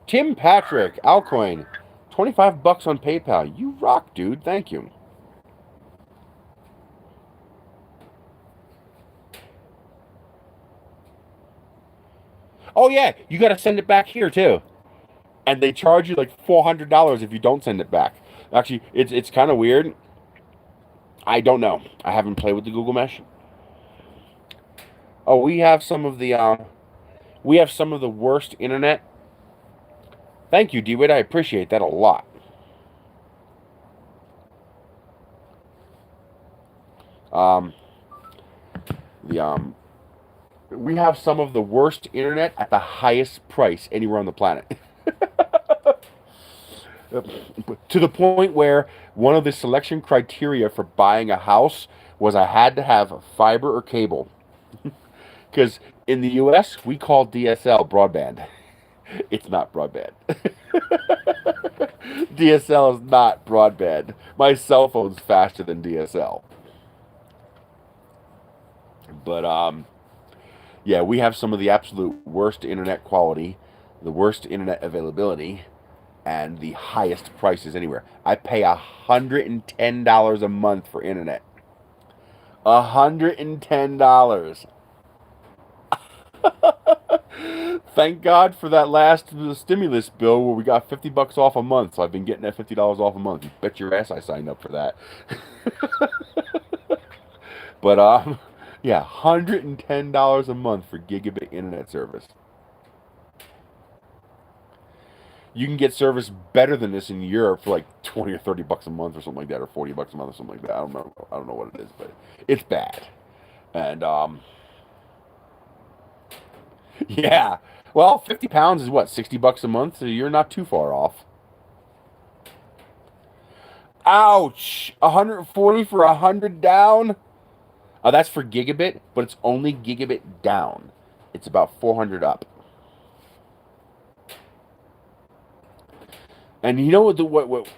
Tim Patrick, Alcoin, $25 on PayPal. You rock, dude. Thank you. Oh yeah, you got to send it back here too, and they charge you like $400 if you don't send it back. Actually, it's kind of weird. I don't know. I haven't played with the Google Mesh. Oh, we have some of the worst internet. Thank you, DeWitt. I appreciate that a lot. We have some of the worst internet at the highest price anywhere on the planet. To the point where one of the selection criteria for buying a house was I had to have fiber or cable. Because in the US, we call DSL broadband. It's not broadband. DSL is not broadband. My cell phone's faster than DSL. But yeah, we have some of the absolute worst internet quality, the worst internet availability, and the highest prices anywhere. I pay $110 a month for internet. $110. Thank God for that last stimulus bill where we got $50 off a month. So I've been getting that $50 off a month. You bet your ass I signed up for that. But yeah, $110 a month for gigabit internet service. You can get service better than this in Europe for like 20 or $30 a month or something like that, or $40 a month or something like that. I don't know. I don't know what it is, but it's bad. And yeah. Well, 50 pounds is what, $60 a month? So you're not too far off. Ouch! 140 for 100 down? Oh, that's for gigabit, but it's only gigabit down. It's about 400 up. And you know what?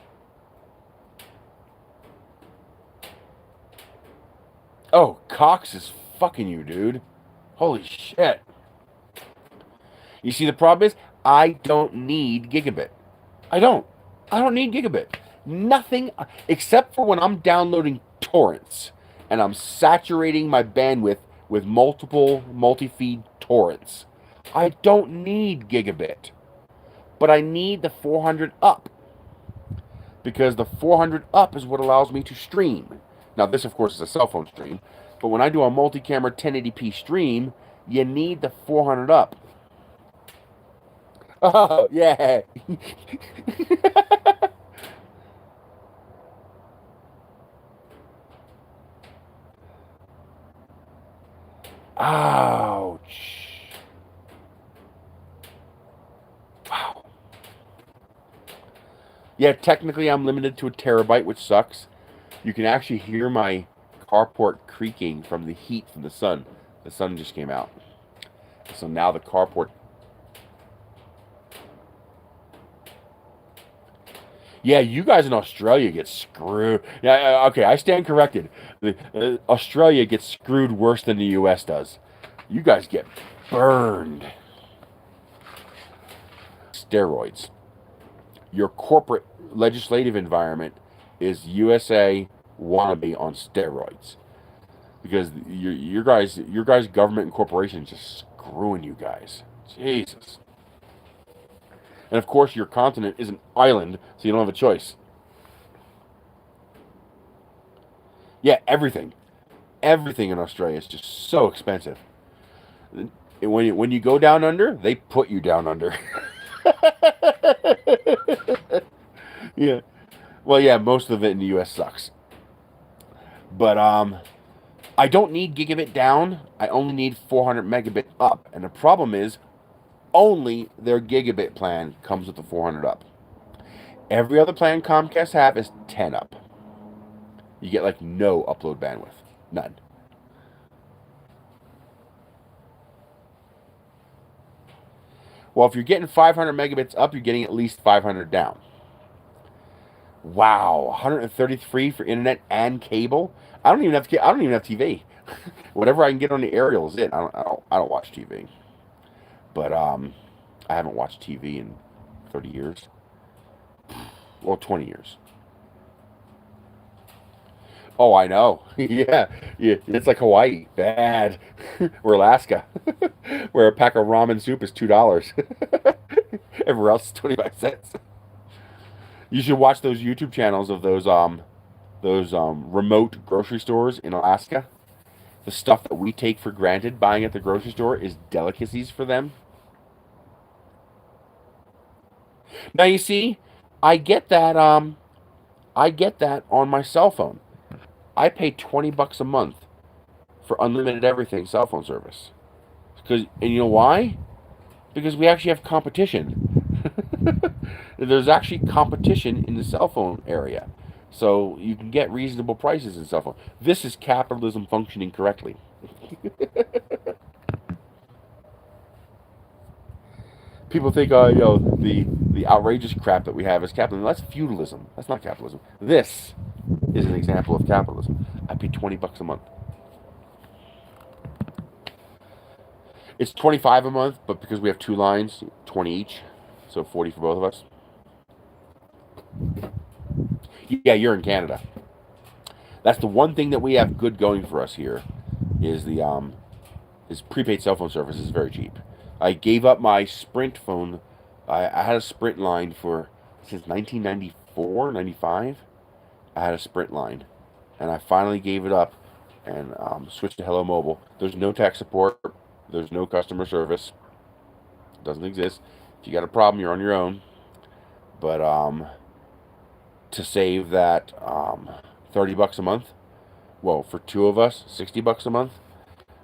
Oh, Cox is fucking you, dude. Holy shit. You see, the problem is I don't need gigabit. I don't. I don't need gigabit. Nothing except for when I'm downloading torrents and I'm saturating my bandwidth with multiple multi-feed torrents. I don't need gigabit, but I need the 400 up because the 400 up is what allows me to stream. Now, this, of course, is a cell phone stream, but when I do a multi-camera 1080p stream, you need the 400 up. Oh, yeah. Ouch. Wow. Yeah, technically I'm limited to a terabyte, which sucks. You can actually hear my carport creaking from the heat from the sun. The sun just came out. So now the carport... Yeah, you guys in Australia get screwed. Yeah, okay, I stand corrected. Australia gets screwed worse than the U.S. does. You guys get burned. Steroids. Your corporate legislative environment is USA wannabe on steroids. Because your guys' government and corporations just screwing you guys. Jesus. And of course, your continent is an island, so you don't have a choice. Yeah, everything. Everything in Australia is just so expensive. When you go down under, they put you down under. Yeah. Well, yeah, most of it in the U.S. sucks. But I don't need gigabit down. I only need 400 megabit up. And the problem is, only their gigabit plan comes with the 400 up. Every other plan Comcast have is 10 up. You get like no upload bandwidth. None. Well, if you're getting 500 megabits up, you're getting at least 500 down. Wow, 133 for internet and cable. I don't even have TV. Whatever I can get on the aerial is it. I don't watch TV. But I haven't watched TV in 30 years. Well, 20 years. Oh, I know. Yeah, it's like Hawaii. Bad. Or Alaska. Where a pack of ramen soup is $2. Everywhere else is 25 cents. You should watch those YouTube channels of those remote grocery stores in Alaska. The stuff that we take for granted buying at the grocery store is delicacies for them. Now you see, I get that on my cell phone. I pay $20 a month for unlimited everything cell phone service. And you know why? Because we actually have competition. There's actually competition in the cell phone area. So you can get reasonable prices in cell phone. This is capitalism functioning correctly. People think, the outrageous crap that we have is capitalism. That's feudalism. That's not capitalism. This is an example of capitalism. I pay $20 a month. It's 25 a month, but because we have 2 lines, 20 each, so 40 for both of us. Yeah, you're in Canada. That's the one thing that we have good going for us here, is is prepaid cell phone service is very cheap. I gave up my Sprint phone. I had a Sprint line since 1994, 95. I had a Sprint line, and I finally gave it up and switched to Hello Mobile. There's no tech support. There's no customer service. It doesn't exist. If you got a problem, you're on your own. But to save that $30 a month, well, for 2 of us, $60 a month.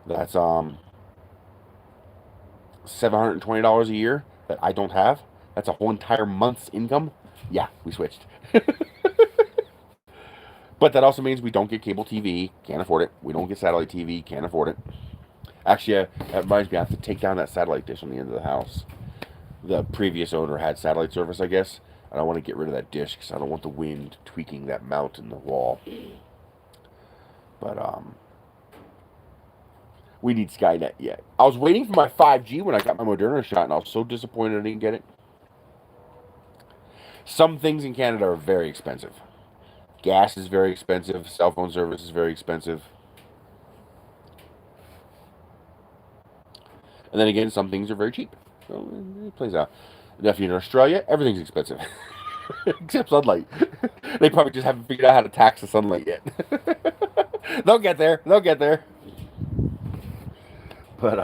That's $720 a year that I don't have. That's a whole entire month's income. Yeah, we switched. But that also means we don't get cable TV, can't afford it. We don't get satellite TV, can't afford it. Actually, that reminds me, I have to take down that satellite dish on the end of the house. The previous owner had satellite service, I guess. And I want to get rid of that dish because I don't want the wind tweaking that mount in the wall. But, We need Skynet yet. I was waiting for my 5G when I got my Moderna shot, and I was so disappointed I didn't get it. Some things in Canada are very expensive. Gas is very expensive. Cell phone service is very expensive. And then again, some things are very cheap. So it plays out. And if you're in Australia, everything's expensive. Except sunlight. They probably just haven't figured out how to tax the sunlight yet. They'll get there. They'll get there. But,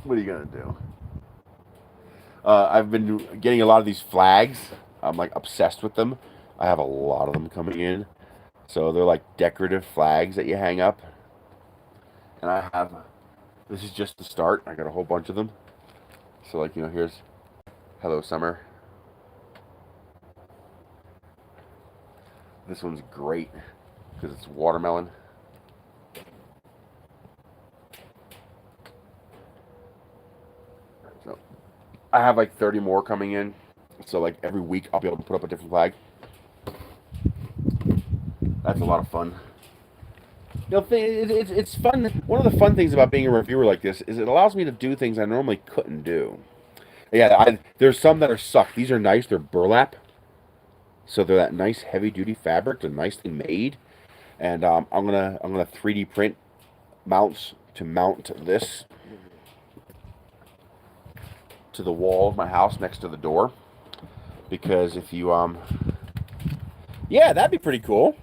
what are you going to do? I've been getting a lot of these flags. I'm, like, obsessed with them. I have a lot of them coming in. So they're, like, decorative flags that you hang up. And I have... This is just the start. I got a whole bunch of them. So, like, you know, here's Hello Summer. This one's great because it's watermelon. So, I have like 30 more coming in. So, like, every week I'll be able to put up a different flag. That's a lot of fun. You know, it's fun. One of the fun things about being a reviewer like this is it allows me to do things I normally couldn't do. Yeah, there's some that are sucked. These are nice. They're burlap. So they're that nice heavy-duty fabric. They're nicely made. And I'm gonna 3D print mounts to mount this to the wall of my house next to the door. Because if you yeah, that'd be pretty cool.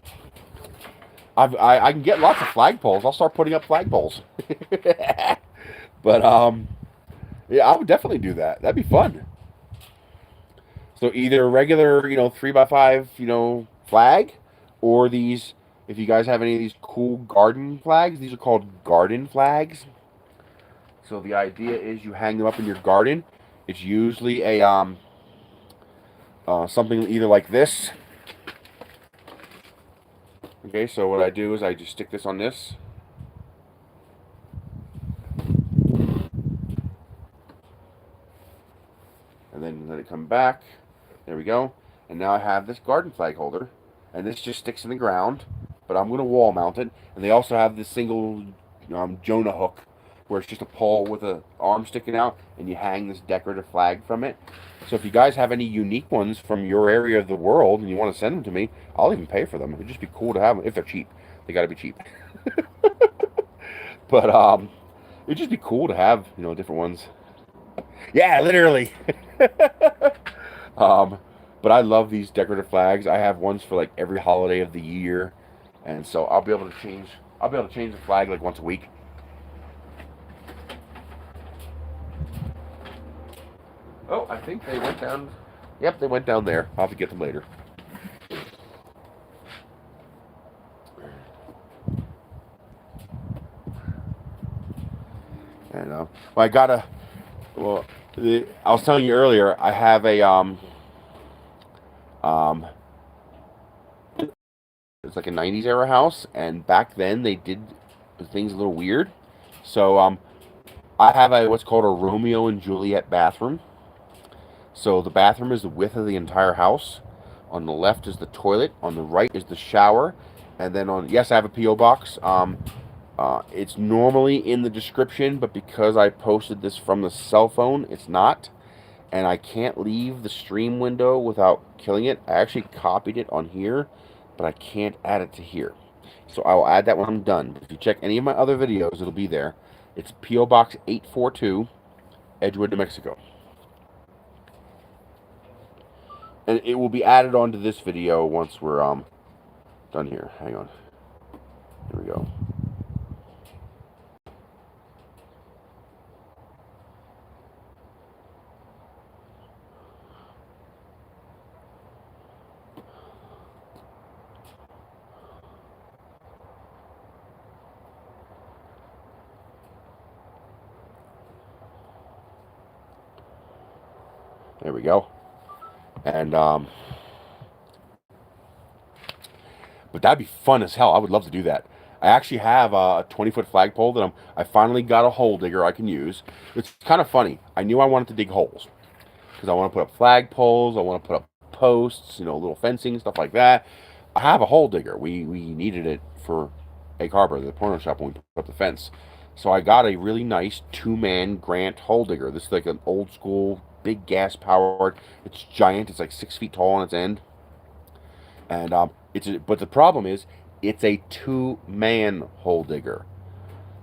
I can get lots of flagpoles. I'll start putting up flagpoles. But, yeah, I would definitely do that. That'd be fun. So either a regular, 3x5, flag, or these, if you guys have any of these cool garden flags, these are called garden flags. So the idea is you hang them up in your garden. It's usually a, something either like this. Okay, so what I do is I just stick this on this. And then let it come back. There we go. And now I have this garden flag holder. And this just sticks in the ground. But I'm going to wall mount it. And they also have this single Jonah hook, where it's just a pole with an arm sticking out. And you hang this decorative flag from it. So if you guys have any unique ones from your area of the world and you want to send them to me, I'll even pay for them. It'd just be cool to have them if they're cheap. They got to be cheap. But it'd just be cool to have, different ones. Yeah, literally. But I love these decorative flags. I have ones for like every holiday of the year, and so I'll be able to change the flag like once a week. Oh, I think they went down. Yep, they went down there. I'll have to get them later. And I was telling you earlier, I have a it's like a 90s era house, and back then they did things a little weird. So I have what's called a Romeo and Juliet bathroom. So the bathroom is the width of the entire house. On the left is the toilet. On the right is the shower. And then yes, I have a P.O. box. It's normally in the description, but because I posted this from the cell phone, it's not. And I can't leave the stream window without killing it. I actually copied it on here, but I can't add it to here. So I will add that when I'm done. If you check any of my other videos, it'll be there. It's P.O. Box 842, Edgewood, New Mexico. And it will be added onto this video once we're done here. Hang on. Here we go. There we go. And but that'd be fun as hell. I would love to do that. I actually have a 20-foot flagpole that I finally got a hole digger I can use. It's kind of funny. I knew I wanted to dig holes because I want to put up flagpoles. I want to put up posts, little fencing, stuff like that. I have a hole digger. We needed it for Egg Harbor, the porno shop, when we put up the fence. So I got a really nice 2-man Grant hole digger. This is like an old school, big gas powered. It's giant. It's like 6 feet tall on its end. And but the problem is, it's a 2-man hole digger.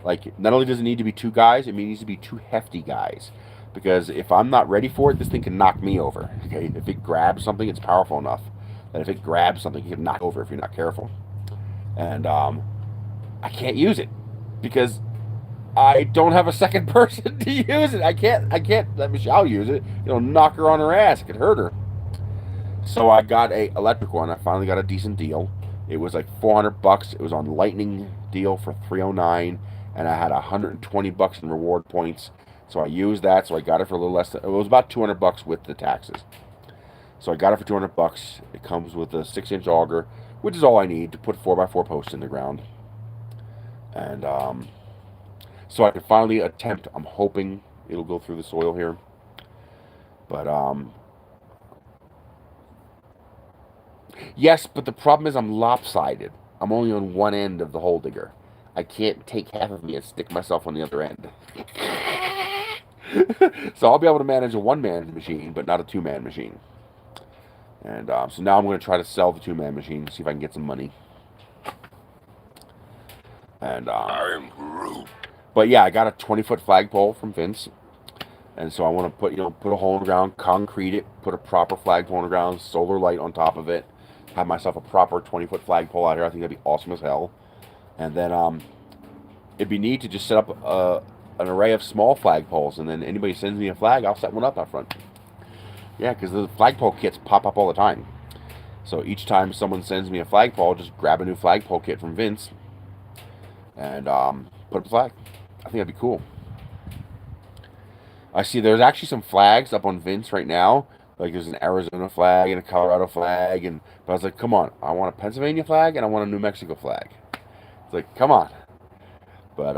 Like, not only does it need to be 2 guys, it needs to be 2 hefty guys. Because if I'm not ready for it, this thing can knock me over. Okay, if it grabs something, it's powerful enough that if it grabs something, it can knock over if you're not careful. And I can't use it because I don't have a second person to use it. I can't let Michelle use it. It'll knock her on her ass. It could hurt her. So I got a electric one. I finally got a decent deal. It was like $400. It was on Lightning deal for $309, and I had $120 in reward points. So I used that. So I got it for a little less. It was about $200 with the taxes. So I got it for $200. It comes with a 6-inch auger, which is all I need to put 4x4 posts in the ground. And so I can finally attempt. I'm hoping it'll go through the soil here. But yes, but the problem is I'm lopsided. I'm only on one end of the hole digger. I can't take half of me and stick myself on the other end. So I'll be able to manage a 1-man machine, but not a 2-man machine. And so now I'm going to try to sell the 2-man machine, see if I can get some money. And I'm Groot. but yeah, I got a 20-foot flagpole from Vince. And so I want to put a hole in the ground, concrete it, put a proper flagpole in the ground, solar light on top of it, have myself a proper 20-foot flagpole out here. I think that'd be awesome as hell. And then it'd be neat to just set up an array of small flagpoles, and then anybody sends me a flag, I'll set one up out front. Yeah, because the flagpole kits pop up all the time. So each time someone sends me a flagpole, I'll just grab a new flagpole kit from Vince and put up a flag. I think that'd be cool. I see there's actually some flags up on Vince right now. Like there's an Arizona flag and a Colorado flag, but I was like, come on, I want a Pennsylvania flag and I want a New Mexico flag. It's like, come on. But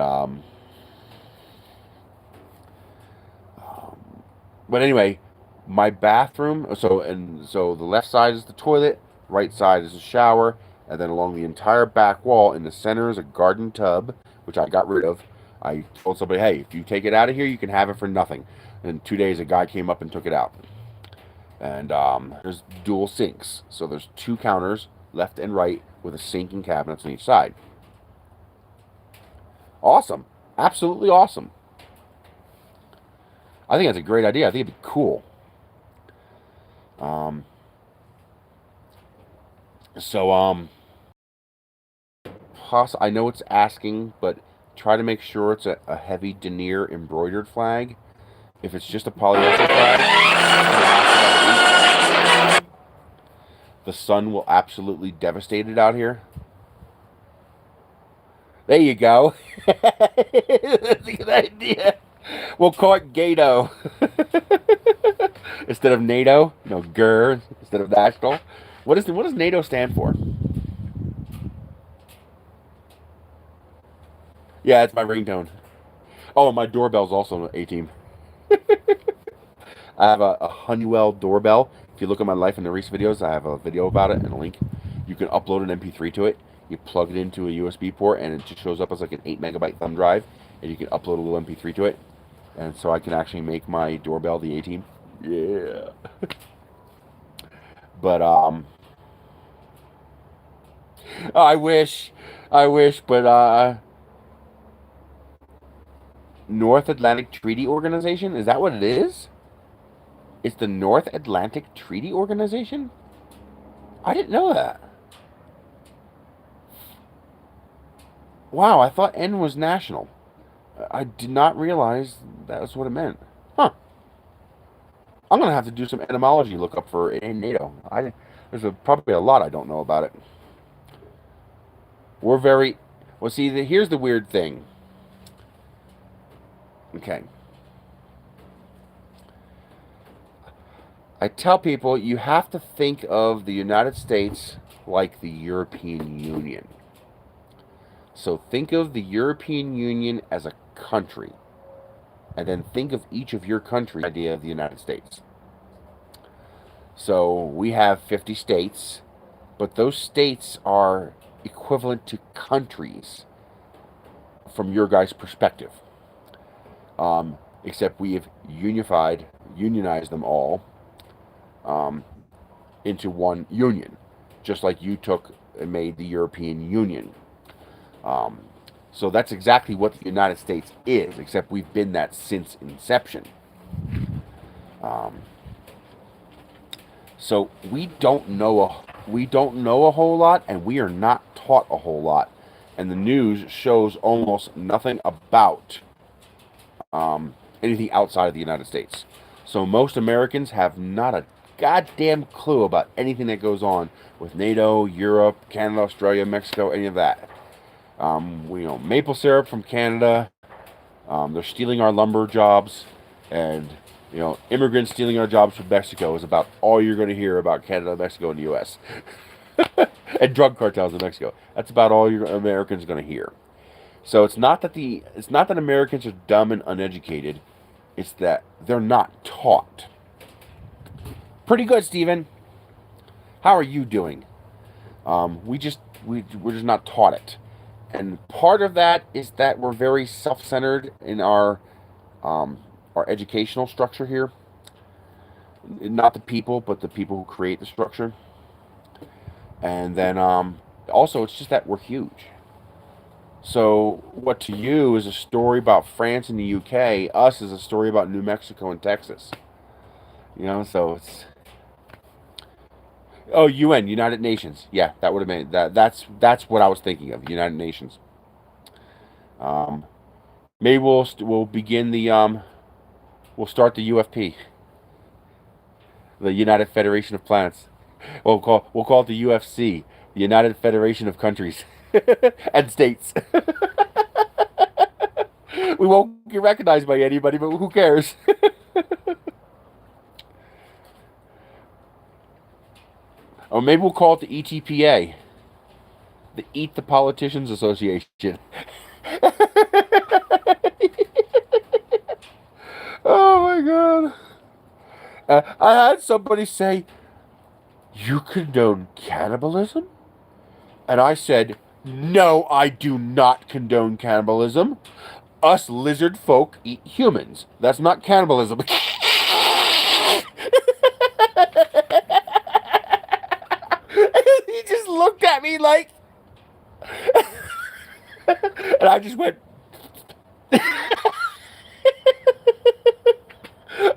anyway, my bathroom. So the left side is the toilet, right side is the shower, and then along the entire back wall in the center is a garden tub, which I got rid of. I told somebody, hey, if you take it out of here, you can have it for nothing. And in 2 days, a guy came up and took it out. And there's dual sinks. So there's 2 counters, left and right, with a sink and cabinets on each side. Awesome. Absolutely awesome. I think that's a great idea. I think it'd be cool. I know it's asking, but try to make sure it's a heavy denier embroidered flag. If it's just a polyester flag, the sun will absolutely devastate it out here. There you go. That's a good idea. We'll call it Gato. Instead of NATO, no, GER instead of national. What does NATO stand for? Yeah, it's my ringtone. Oh, and my doorbell's also A-Team. I have a Honeywell doorbell. If you look at my Life in the Reese videos, I have a video about it and a link. You can upload an MP3 to it. You plug it into a USB port, and it just shows up as like an 8-megabyte thumb drive, and you can upload a little MP3 to it. And so I can actually make my doorbell the A-Team. Yeah. But I wish, but North Atlantic Treaty Organization, is that what it is? It's the North Atlantic Treaty Organization? I didn't know that. Wow, I thought N was national. I did not realize that was what it meant. Huh. I'm going to have to do some etymology lookup for in NATO. There's probably a lot I don't know about it. We're very... Well, see, here's the weird thing. Okay. I tell people you have to think of the United States like the European Union. So think of the European Union as a country. And then think of each of your countries' idea of the United States. So we have 50 states, but those states are equivalent to countries from your guys' perspective. Except we have unionized them all into one union, just like you took and made the European Union. So that's exactly what the United States is, except we've been that since inception. So we don't know a whole lot, and we are not taught a whole lot, and the news shows almost nothing about anything outside of the United States. So most Americans have not a goddamn clue about anything that goes on with NATO, Europe, Canada, Australia, Mexico, any of that. Maple syrup from Canada. They're stealing our lumber jobs, and immigrants stealing our jobs from Mexico is about all you're going to hear about Canada, Mexico, and the U.S. and drug cartels in Mexico. That's about all your Americans are going to hear. So it's not that Americans are dumb and uneducated. It's that they're not taught. Pretty good, Steven. How are you doing? We're just not taught it. And part of that is that we're very self-centered in our educational structure here. Not the people, but the people who create the structure. And then also, it's just that we're huge. So what to you is a story about France and the UK, us is a story about New Mexico and Texas. So it's... Oh, UN, United Nations. Yeah, that would have been that's what I was thinking of, United Nations. Maybe we'll begin the we'll start the UFP, the United Federation of Planets. We'll call it the UFC, the United Federation of Countries and States. We won't get recognized by anybody, but who cares? Or maybe we'll call it the ETPA, the Eat the Politicians Association. Oh my God. I had somebody say, "You condone cannibalism?" And I said, "No, I do not condone cannibalism. Us lizard folk eat humans. That's not cannibalism." He just looked at me like... And I just went...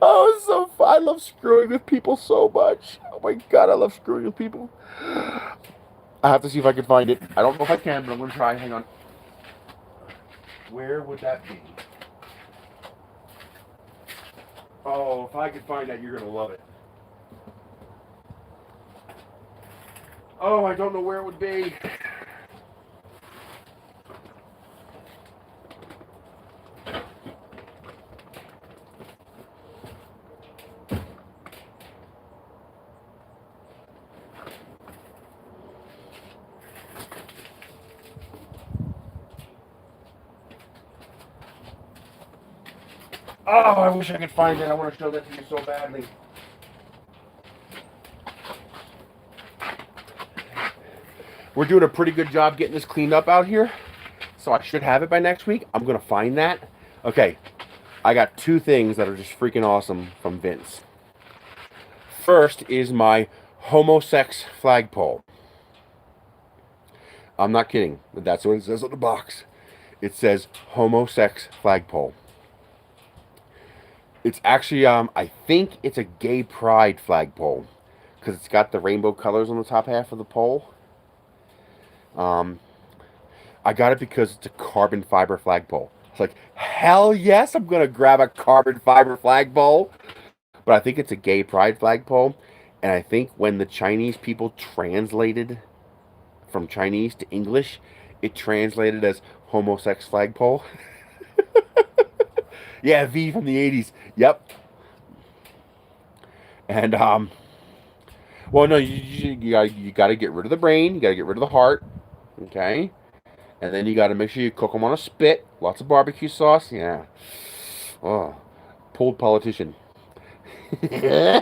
Oh, it's so fun. I love screwing with people so much. Oh my God, I love screwing with people. I have to see if I can find it. I don't know if I can, but I'm going to try. Hang on. Where would that be? Oh, if I could find that, you're going to love it. Oh, I don't know where it would be. Oh, I wish I could find it. I want to show that to you so badly. We're doing a pretty good job getting this cleaned up out here, so I should have it by next week. I'm going to find that. Okay, I got two things that are just freaking awesome from Vince. First is my homosex flagpole. I'm not kidding, but that's what it says on the box. It says homosex flagpole. It's actually, I think it's a gay pride flagpole, because it's got the rainbow colors on the top half of the pole. I got it because it's a carbon fiber flagpole. It's like, hell yes, I'm going to grab a carbon fiber flagpole. But I think it's a gay pride flagpole. And I think when the Chinese people translated from Chinese to English, it translated as homosex flagpole. Yeah, V from the 80s. Yep. And, well, no, you got to get rid of the brain. You got to get rid of the heart. Okay? And then you got to make sure you cook them on a spit. Lots of barbecue sauce. Yeah. Oh, pulled politician. I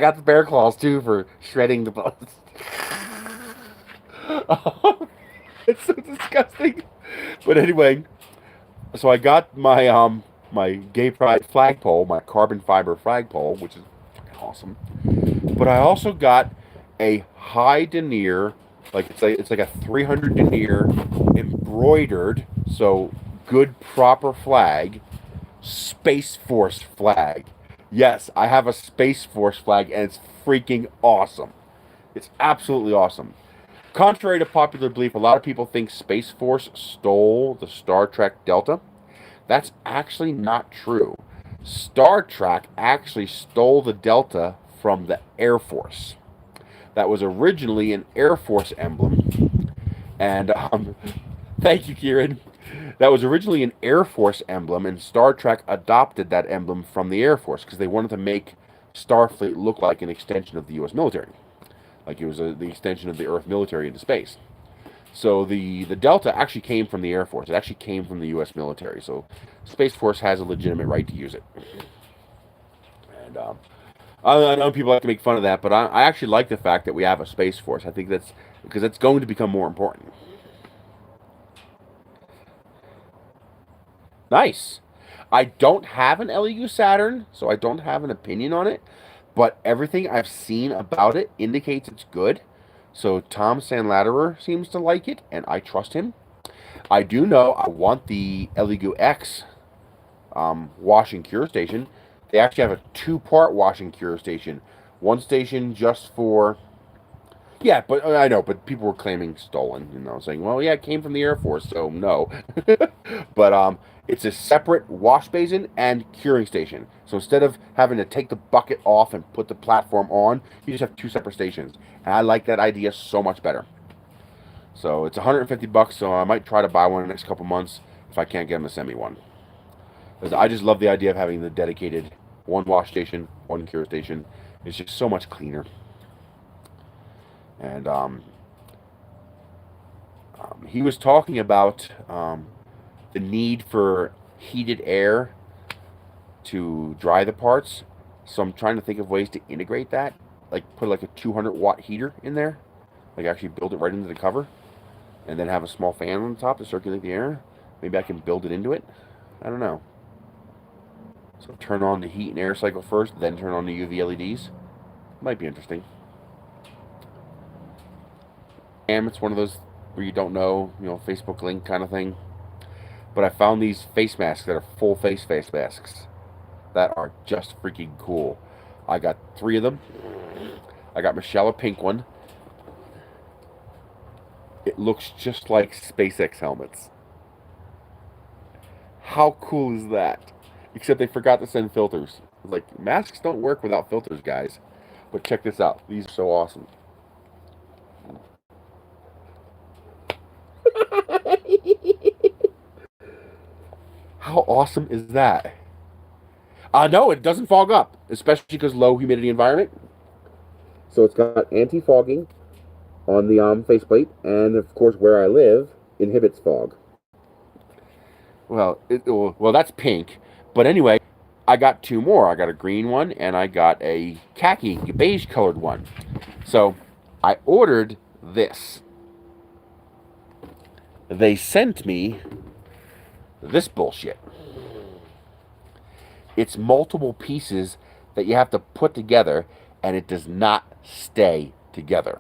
got the bear claws, too, for shredding the bones. Oh, it's so disgusting. But anyway, so I got my gay pride flagpole, my carbon fiber flagpole, which is awesome. But I also got a high denier, like it's like a 300 denier embroidered, so good proper flag, Space Force flag. Yes, I have a Space Force flag, and it's freaking awesome. It's absolutely awesome. Contrary to popular belief, a lot of people think Space Force stole the Star Trek Delta. That's actually not true. Star Trek actually stole the Delta from the Air Force. That was originally an Air Force emblem. And thank you, Kieran. That was originally an Air Force emblem, and Star Trek adopted that emblem from the Air Force because they wanted to make Starfleet look like an extension of the U.S. military. Like it was the extension of the Earth military into space. So the Delta actually came from the Air Force. It actually came from the U.S. military. So Space Force has a legitimate right to use it. And I know people like to make fun of that, but I actually like the fact that we have a Space Force. I think that's because it's going to become more important. Nice. I don't have an LEU Saturn, so I don't have an opinion on it. But everything I've seen about it indicates it's good. So Tom Sandlatterer seems to like it, and I trust him. I do know I want the LEU X wash and cure station. They actually have a two-part wash and cure station. One station just for... Yeah, but I know, but people were claiming stolen, saying, well, yeah, it came from the Air Force, so no. But it's a separate wash basin and curing station. So instead of having to take the bucket off and put the platform on, you just have two separate stations. And I like that idea so much better. So it's $150, so I might try to buy one in the next couple months if I can't get them to send me one. Because I just love the idea of having the dedicated one wash station, one cure station. It's just so much cleaner. And he was talking about the need for heated air to dry the parts. So I'm trying to think of ways to integrate that. Like put like a 200 watt heater in there. Like actually build it right into the cover. And then have a small fan on the top to circulate the air. Maybe I can build it into it. I don't know. So turn on the heat and air cycle first, then turn on the UV LEDs. Might be interesting. It's one of those where you don't know, Facebook link kind of thing. But I found these face masks that are full face masks that are just freaking cool. I got 3 of them. I got Michelle a pink one. It looks just like SpaceX helmets. How cool is that? Except they forgot to send filters. Like, masks don't work without filters, guys. But check this out. These are so awesome. How awesome is that? No, it doesn't fog up, especially because low humidity environment. So it's got anti-fogging on the faceplate, and of course where I live inhibits fog. Well, that's pink. But anyway, I got 2 more. I got a green one, and I got a khaki, beige colored one. So I ordered this. They sent me this bullshit. It's multiple pieces that you have to put together, and it does not stay together.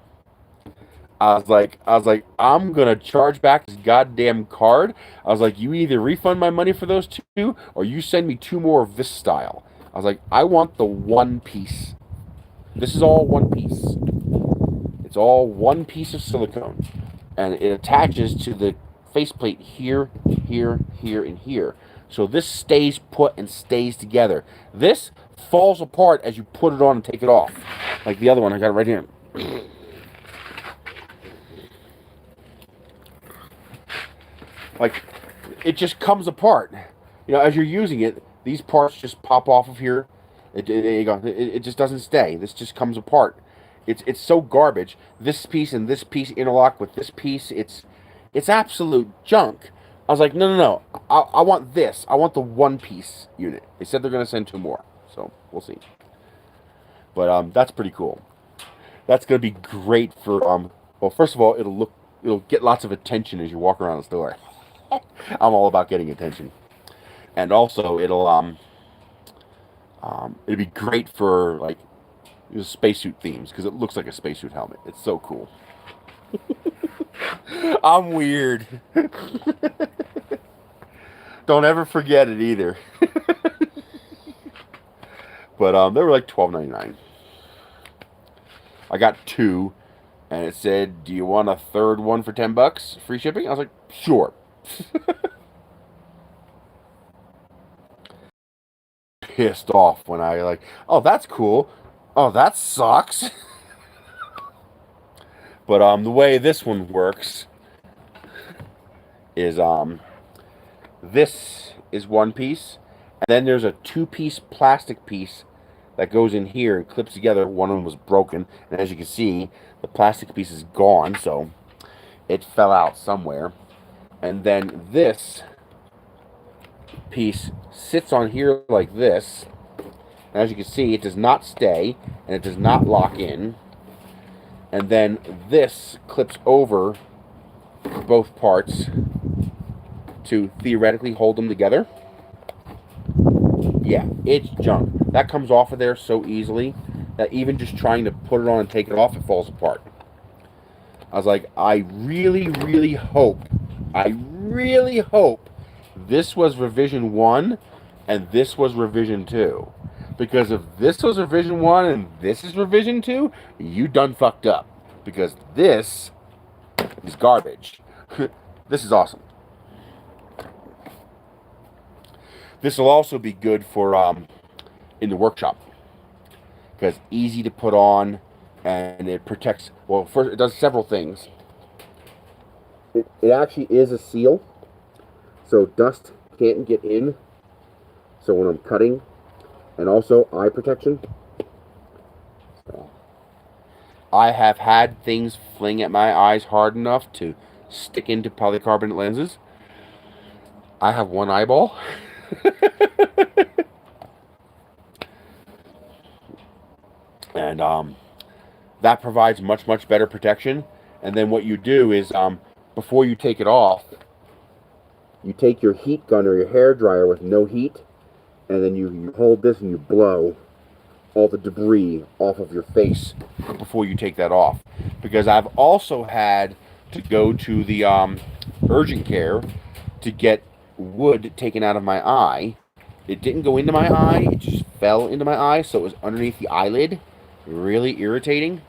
I was like, I'm gonna charge back this goddamn card. I was like, you either refund my money for those 2, or you send me 2 more of this style. I was like, I want the one piece. This is all one piece. It's all one piece of silicone, and it attaches to the faceplate here, here, here, and here. So this stays put and stays together. This falls apart as you put it on and take it off. Like the other one, I got it right here. Like, it just comes apart. As you're using it, these parts just pop off of here. It just doesn't stay. This just comes apart. It's so garbage. This piece and this piece interlock with this piece. It's absolute junk. I was like, no. I want this. I want the one piece unit. They said they're going to send 2 more. So, we'll see. But that's pretty cool. That's going to be great for, well, first of all, it'll get lots of attention as you walk around the store. I'm all about getting attention. And also, it'll be great for like spacesuit themes because it looks like a spacesuit helmet. It's so cool. I'm weird. Don't ever forget it either. But they were like $12.99. I got 2, and it said, "Do you want a third one for $10? Free shipping?" I was like, "Sure." Pissed off when I like, "Oh, that's cool. Oh, that sucks." But the way this one works is this is one piece, and then there's a 2-piece plastic piece that goes in here and clips together. One of them was broken, and as you can see, the plastic piece is gone, so it fell out somewhere. And then this piece sits on here like this, and as you can see, it does not stay, and it does not lock in. And then this clips over both parts to theoretically hold them together. Yeah, it's junk. That comes off of there so easily that even just trying to put it on and take it off, it falls apart. I was like, I really hope this was revision 1 and this was revision 2. Because if this was revision 1 and this is revision 2, you done fucked up. Because this is garbage. This is awesome. This will also be good for in the workshop. Because easy to put on, and it protects, well, first it does several things. It actually is a seal, so dust can't get in. So when I'm cutting, and also eye protection. So, I have had things fling at my eyes hard enough to stick into polycarbonate lenses. I have one eyeball. And that provides much better protection. And then what you do is before you take it off, you take your heat gun or your hair dryer with no heat, and then you hold this and you blow all the debris off of your face before you take that off. Because I've also had to go to the urgent care to get wood taken out of my eye. It didn't go into my eye, it just fell into my eye, so it was underneath the eyelid. Really irritating.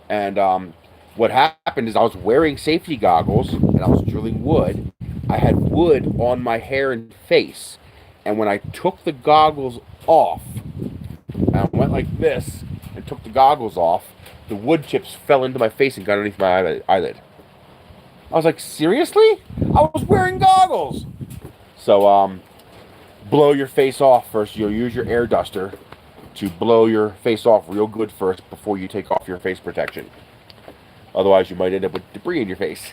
And what happened is I was wearing safety goggles and I was drilling wood. I had wood on my hair and face, and when I took the goggles off, and I went like this and took the goggles off, the wood chips fell into my face and got underneath my eyelid. I was like, seriously? I was wearing goggles! So, blow your face off first. You'll use your air duster to blow your face off real good first before you take off your face protection. Otherwise, you might end up with debris in your face.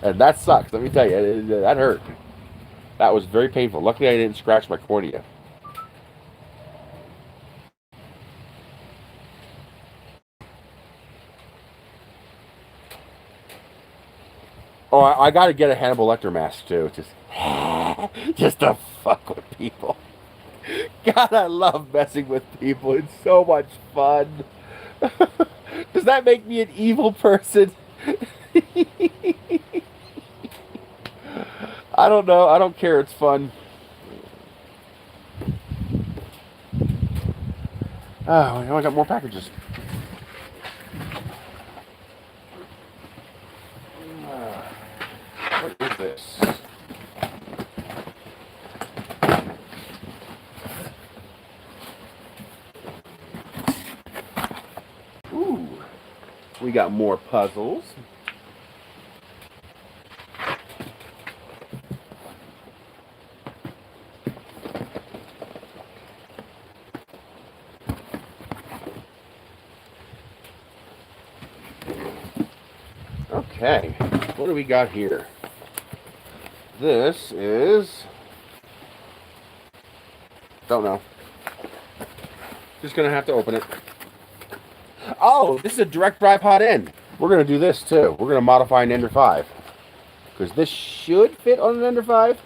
And that sucks, let me tell you. That hurt. That was very painful. Luckily, I didn't scratch my cornea. Oh, I got to get a Hannibal Lecter mask, too. Just to fuck with people. God, I love messing with people. It's so much fun. Does that make me an evil person? I don't know. I don't care. It's fun. Oh, I got more packages. What is this? Ooh, we got more puzzles. Okay, what do we got here? This is... don't know. Just gonna have to open it. Oh, this is a direct dry pot end. We're gonna do this too. We're gonna modify an Ender 5. because this should fit on an Ender 5.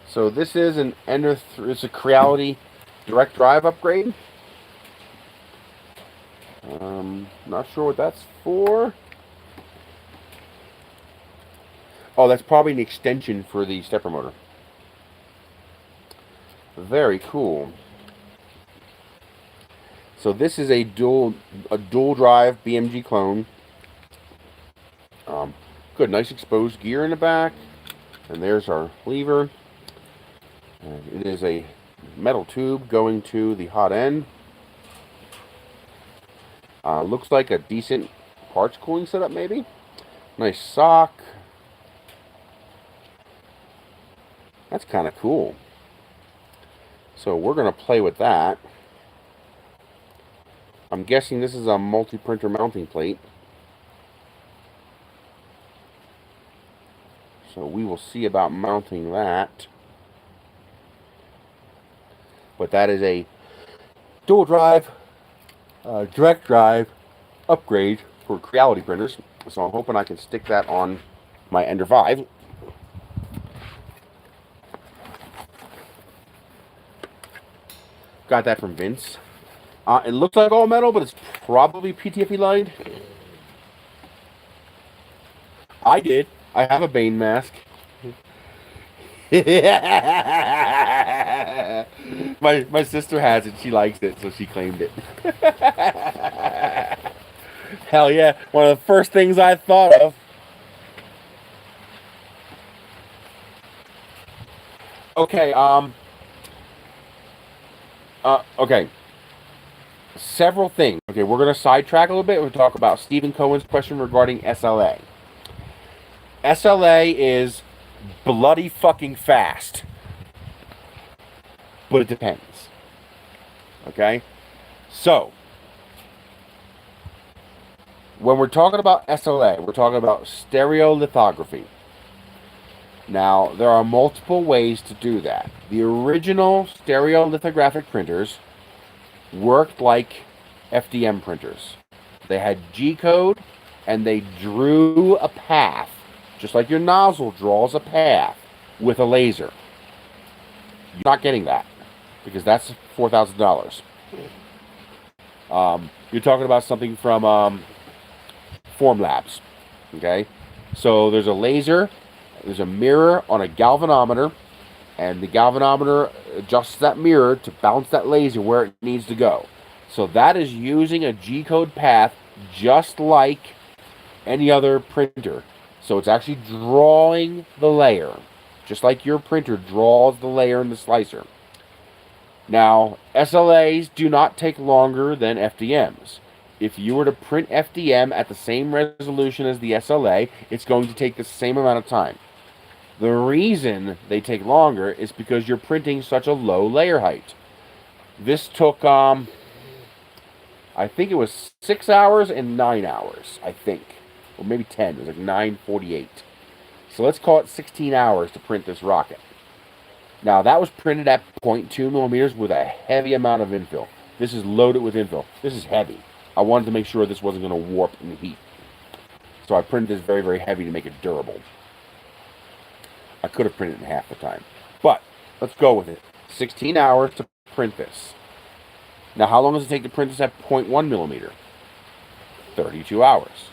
So this is an Ender. It's a Creality direct drive upgrade. Not sure what that's for. Oh, that's probably an extension for the stepper motor. Very cool. So this is a dual drive BMG clone. Good, nice exposed gear in the back, and there's our lever. And it is a metal tube going to the hot end. Looks like a decent parts cooling setup, maybe. Nice sock. That's kind of cool. So we're going to play with that. I'm guessing this is a multi-printer mounting plate. So we will see about mounting that. But that is a dual drive, direct drive upgrade for Creality printers. So I'm hoping I can stick that on my Ender 5. Got that from Vince. It looks like all metal, but it's probably PTFE lined. I did. I have a Bane mask. my sister has it. She likes it, so she claimed it. Hell yeah. One of the first things I thought of. Okay, okay. Several things. Okay, we're going to sidetrack a little bit. We'll talk about Stephen Cohen's question regarding SLA. SLA is bloody fucking fast. But it depends. Okay? So, when we're talking about SLA, we're talking about stereolithography. Now, there are multiple ways to do that. The original stereolithographic printers worked like FDM printers. They had G-code, and they drew a path, just like your nozzle draws a path, with a laser. You're not getting that, because that's $4,000. You're talking about something from Formlabs, okay? So there's a laser, there's a mirror on a galvanometer, and the galvanometer adjusts that mirror to bounce that laser where it needs to go. So that is using a G-code path just like any other printer. So it's actually drawing the layer, just like your printer draws the layer in the slicer. Now, SLAs do not take longer than FDMs. If you were to print FDM at the same resolution as the SLA, it's going to take the same amount of time. The reason they take longer is because you're printing such a low layer height. This took, I think it was 6 hours and 9 hours, I think. Or maybe 10. It was like 9:48. So let's call it 16 hours to print this rocket. Now, that was printed at 0.2 millimeters with a heavy amount of infill. This is loaded with infill. This is heavy. I wanted to make sure this wasn't going to warp in the heat. So I printed this very, very heavy to make it durable. I could have printed it in half the time. But, let's go with it. 16 hours to print this. Now, how long does it take to print this at 0.1 millimeter? 32 hours.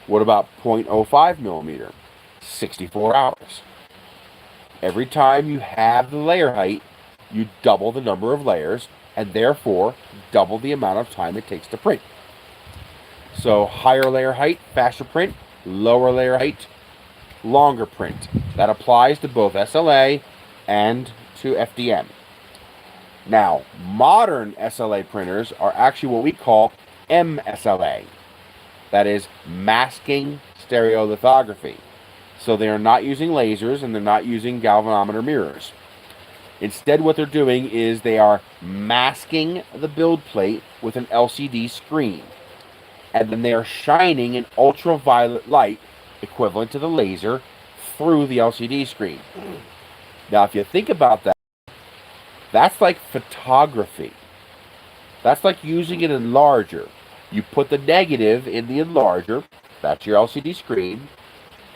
What about 0.05 millimeter? 64 hours. Every time you have the layer height, you double the number of layers, and therefore double the amount of time it takes to print. So higher layer height, faster print. Lower layer height, longer print. That applies to both SLA and to FDM. Now, modern SLA printers are actually what we call MSLA. That is masking stereolithography. So they are not using lasers and they're not using galvanometer mirrors. Instead, what they're doing is they are masking the build plate with an LCD screen. And then they are shining an ultraviolet light, equivalent to the laser, through the LCD screen. Now, if you think about that, that's like photography. That's like using an enlarger. You put the negative in the enlarger, that's your LCD screen,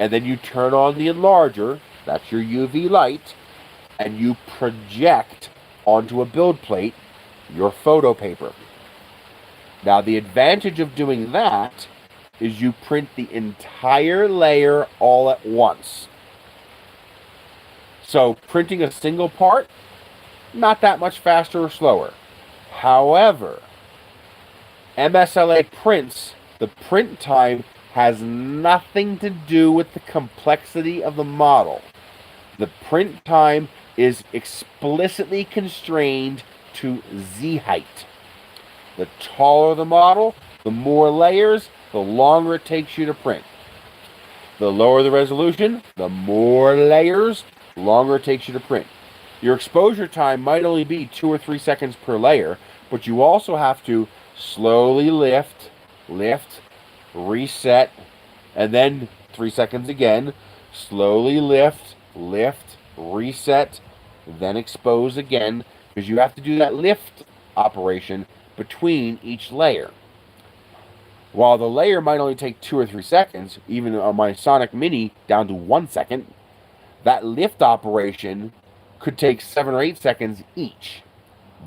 and then you turn on the enlarger, that's your UV light, and you project onto a build plate your photo paper. Now, the advantage of doing that is you print the entire layer all at once. So, printing a single part, not that much faster or slower. However, MSLA prints, the print time has nothing to do with the complexity of the model. The print time is explicitly constrained to Z height. The taller the model, the more layers, the longer it takes you to print. The lower the resolution, the more layers, the longer it takes you to print. Your exposure time might only be 2 or 3 seconds per layer, but you also have to slowly lift, reset, and then 3 seconds again. Slowly lift, reset, then expose again, because you have to do that lift operation between each layer. While the layer might only take 2 or 3 seconds, even on my Sonic Mini down to 1 second, that lift operation could take 7 or 8 seconds each.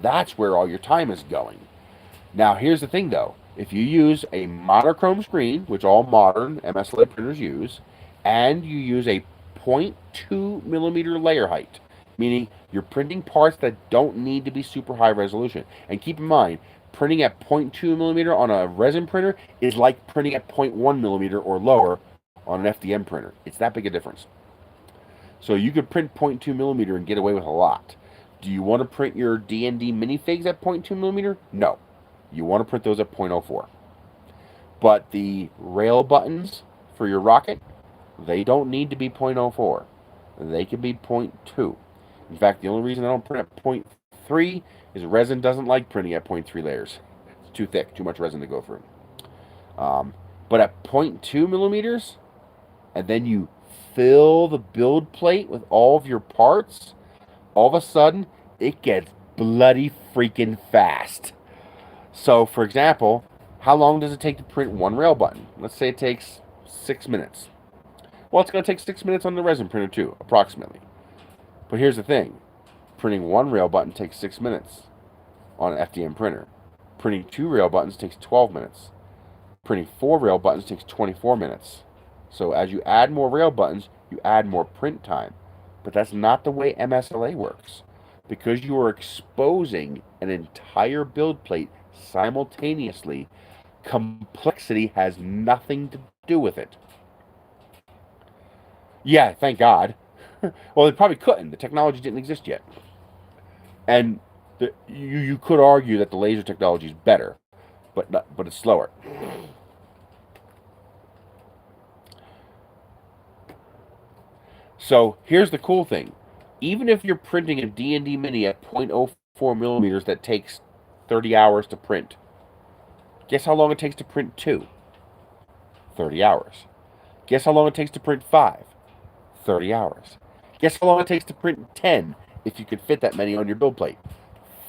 That's where all your time is going. Now, here's the thing though. If you use a monochrome screen, which all modern MSLA printers use, and you use a 0.2 millimeter layer height, meaning you're printing parts that don't need to be super high resolution. And keep in mind, printing at 0.2 millimeter on a resin printer is like printing at 0.1 millimeter or lower on an FDM printer. It's that big a difference. So you could print 0.2 millimeter and get away with a lot. Do you want to print your D&D minifigs at 0.2 millimeter? No. You want to print those at 0.04. But the rail buttons for your rocket, they don't need to be 0.04. They can be 0.2. In fact, the only reason I don't print at 0.3 is resin doesn't like printing at 0.3 layers. It's too thick, too much resin to go through. But at 0.2 millimeters, and then you fill the build plate with all of your parts, all of a sudden, it gets bloody freaking fast. So, for example, how long does it take to print one rail button? Let's say it takes 6 minutes. Well, it's going to take 6 minutes on the resin printer too, approximately. But here's the thing. Printing one rail button takes 6 minutes on an FDM printer. Printing 2 rail buttons takes 12 minutes. Printing 4 rail buttons takes 24 minutes. So as you add more rail buttons, you add more print time. But that's not the way MSLA works. Because you are exposing an entire build plate simultaneously, complexity has nothing to do with it. Yeah, thank God. Well, it probably couldn't. The technology didn't exist yet. And you could argue that the laser technology is better, but it's slower. So here's the cool thing. Even if you're printing a D&D Mini at 0.04 millimeters that takes 30 hours to print, guess how long it takes to print 2? 30 hours. Guess how long it takes to print 5? 30 hours. Guess how long it takes to print 10, if you could fit that many on your build plate?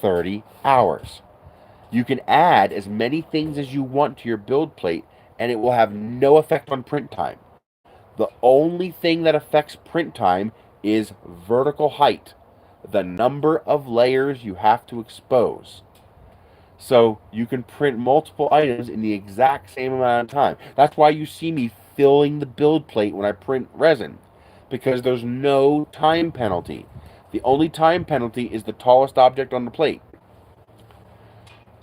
30 hours. You can add as many things as you want to your build plate, and it will have no effect on print time. The only thing that affects print time is vertical height, the number of layers you have to expose. So you can print multiple items in the exact same amount of time. That's why you see me filling the build plate when I print resin, because there's no time penalty. The only time penalty is the tallest object on the plate.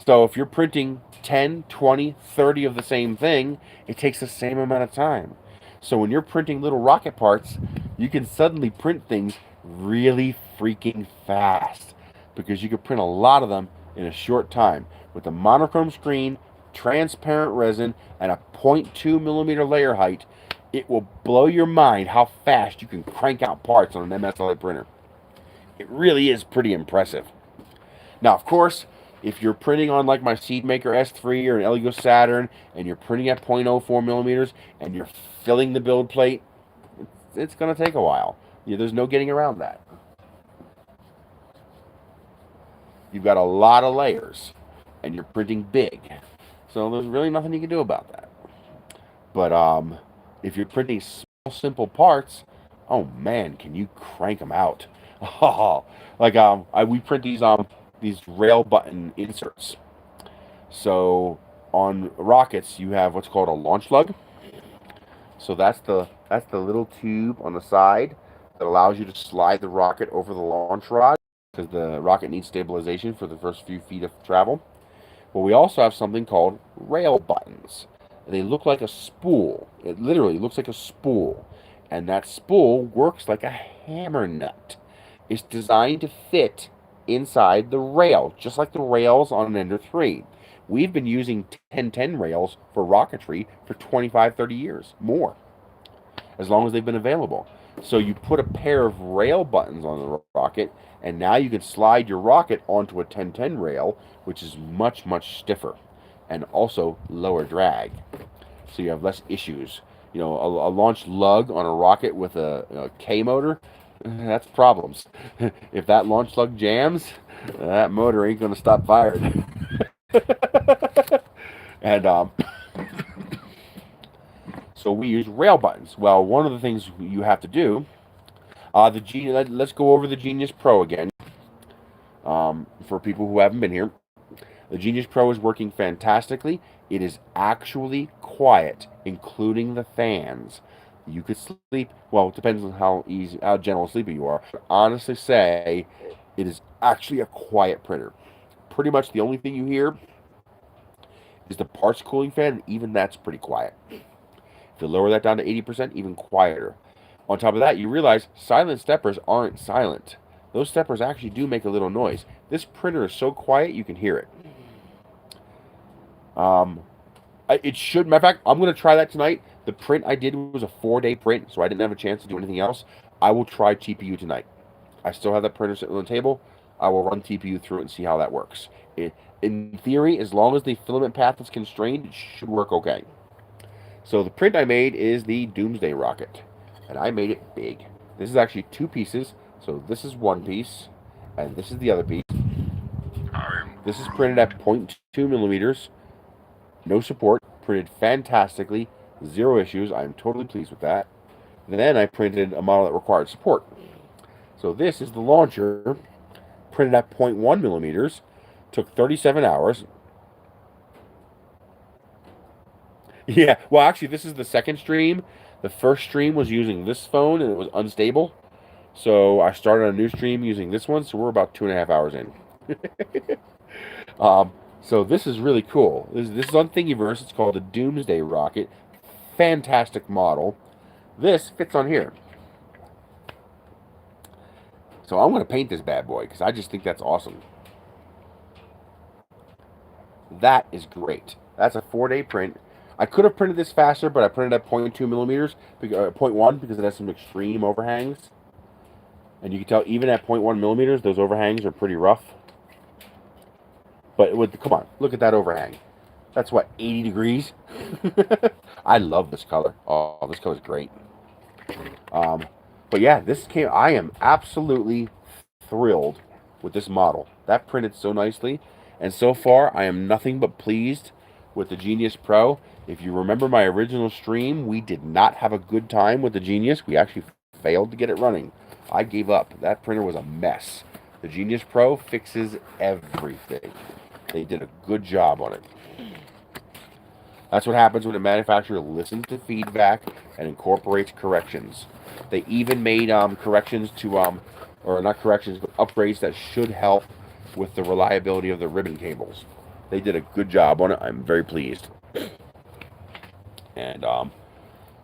So if you're printing 10, 20, 30 of the same thing, it takes the same amount of time. So when you're printing little rocket parts, you can suddenly print things really freaking fast, because you can print a lot of them in a short time. With a monochrome screen, transparent resin, and a 0.2 millimeter layer height, it will blow your mind how fast you can crank out parts on an MSLA printer. It really is pretty impressive. Now, of course, if you're printing on like my Seedmaker S3 or an Elegos Saturn, and you're printing at 0.04 millimeters, and you're filling the build plate, it's going to take a while. There's no getting around that. You've got a lot of layers, and you're printing big. So there's really nothing you can do about that. But if you're printing simple parts, oh man, can you crank them out? Oh, like we print these rail button inserts. So on rockets, you have what's called a launch lug. So that's the little tube on the side that allows you to slide the rocket over the launch rod because the rocket needs stabilization for the first few feet of travel. But we also have something called rail buttons. They look like a spool. It literally looks like a spool. And that spool works like a hammer nut. It's designed to fit inside the rail, just like the rails on an Ender 3. We've been using 1010 rails for rocketry for 25, 30 years, more, as long as they've been available. So you put a pair of rail buttons on the rocket, and now you can slide your rocket onto a 1010 rail, which is much, much stiffer and also lower drag. So you have less issues. You know, a launch lug on a rocket with a K motor, that's problems. If that launch lug jams, that motor ain't going to stop firing. And so we use rail buttons. Well, one of the things you have to do, let's go over the Genius Pro again. For people who haven't been here, the Genius Pro is working fantastically. It is actually quiet, including the fans. You could sleep. Well, it depends on how gentle a sleeper you are. But honestly, say it is actually a quiet printer. Pretty much the only thing you hear is the parts cooling fan, and even that's pretty quiet. If you lower that down to 80%, even quieter. On top of that, you realize silent steppers aren't silent. Those steppers actually do make a little noise. This printer is so quiet you can hear it. It should, matter of fact, I'm going to try that tonight. The print I did was a 4-day print, so I didn't have a chance to do anything else. I will try TPU tonight. I still have that printer sitting on the table. I will run TPU through it and see how that works. In theory, as long as the filament path is constrained, it should work okay. So the print I made is the Doomsday rocket, and I made it big. This is actually 2 pieces, so this is 1 piece, and this is the other piece. This is printed at 0.2 millimeters, no support, printed fantastically, 0 issues. I'm totally pleased with that. And then I printed a model that required support. So this is the launcher, printed at 0.1 millimeters, took 37 hours. Yeah, well, actually, this is the second stream. The first stream was using this phone, and it was unstable. So I started a new stream using this one, so we're about 2.5 hours in. So this is really cool. This is on Thingiverse. It's called the Doomsday Rocket. Fantastic model. This fits on here. So I'm going to paint this bad boy, because I just think that's awesome. That is great. That's a 4-day print. I could have printed this faster, but I printed at 0.2 millimeters, 0.1, because it has some extreme overhangs. And you can tell even at 0.1 millimeters, those overhangs are pretty rough. But come on, look at that overhang. That's what, 80 degrees? I love this color. Oh, this color is great. But yeah, I am absolutely thrilled with this model. That printed so nicely. And so far, I am nothing but pleased with the Genius Pro. If you remember my original stream, we did not have a good time with the Genius. We actually failed to get it running. I gave up. That printer was a mess. The Genius Pro fixes everything. They did a good job on it. That's what happens when a manufacturer listens to feedback and incorporates corrections. They even made corrections to, or not corrections, but upgrades that should help with the reliability of the ribbon cables. They did a good job on it. I'm very pleased. And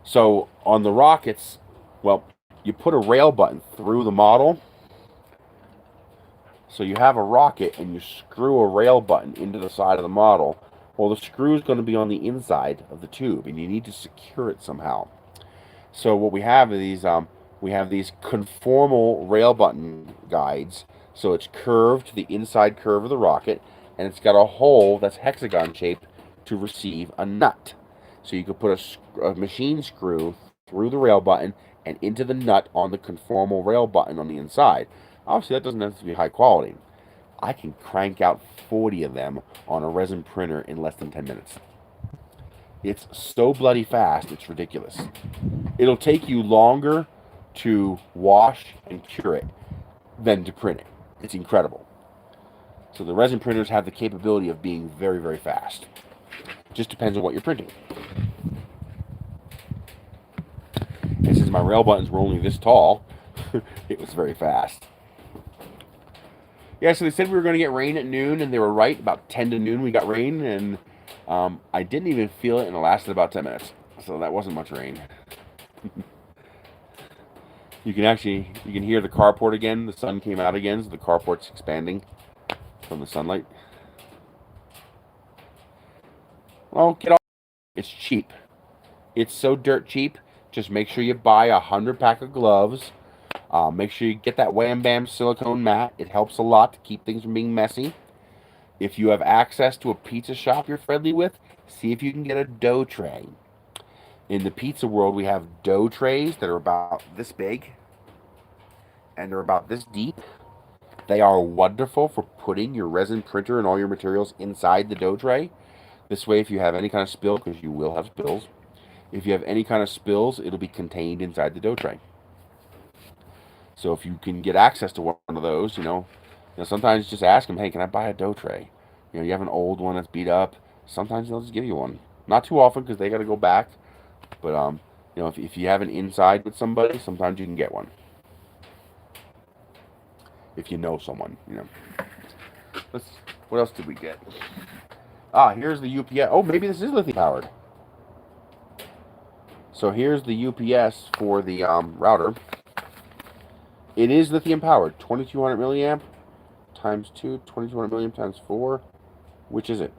so on the rockets, well, you put a rail button through the model. So you have a rocket and you screw a rail button into the side of the model. Well, the screw is going to be on the inside of the tube, and you need to secure it somehow. So what we have is these conformal rail button guides. So it's curved to the inside curve of the rocket, and it's got a hole that's hexagon shaped to receive a nut. So you could put a machine screw through the rail button and into the nut on the conformal rail button on the inside. Obviously, that doesn't have to be high quality. I can crank out 40 of them on a resin printer in less than 10 minutes. It's so bloody fast, it's ridiculous. It'll take you longer to wash and cure it than to print it. It's incredible. So the resin printers have the capability of being very, very fast. Just depends on what you're printing. And since my rail buttons were only this tall, it was very fast. Yeah, so they said we were going to get rain at noon, and they were right. About 10 to noon we got rain, and I didn't even feel it, and it lasted about 10 minutes. So that wasn't much rain. You can hear the carport again. The sun came out again, so the carport's expanding from the sunlight. Well, get off. It's cheap. It's so dirt cheap. Just make sure you buy 100 pack of gloves. Make sure you get that Wham Bam silicone mat. It helps a lot to keep things from being messy. If you have access to a pizza shop you're friendly with, see if you can get a dough tray. In the pizza world, we have dough trays that are about this big, and they're about this deep. They are wonderful for putting your resin printer and all your materials inside the dough tray. This way, if you have any kind of spill, because you will have spills, if you have any kind of spills, it'll be contained inside the dough tray. So if you can get access to one of those, sometimes just ask them, hey, can I buy a dough tray? You have an old one that's beat up. Sometimes they'll just give you one. Not too often because they got to go back. But, if you have an inside with somebody, sometimes you can get one. If you know someone, What else did we get? Here's the UPS. Oh, maybe this is lithium powered. So here's the UPS for the router. It is lithium powered. 2200 milliamp times 2, 2200 milliamp times 4. Which is it?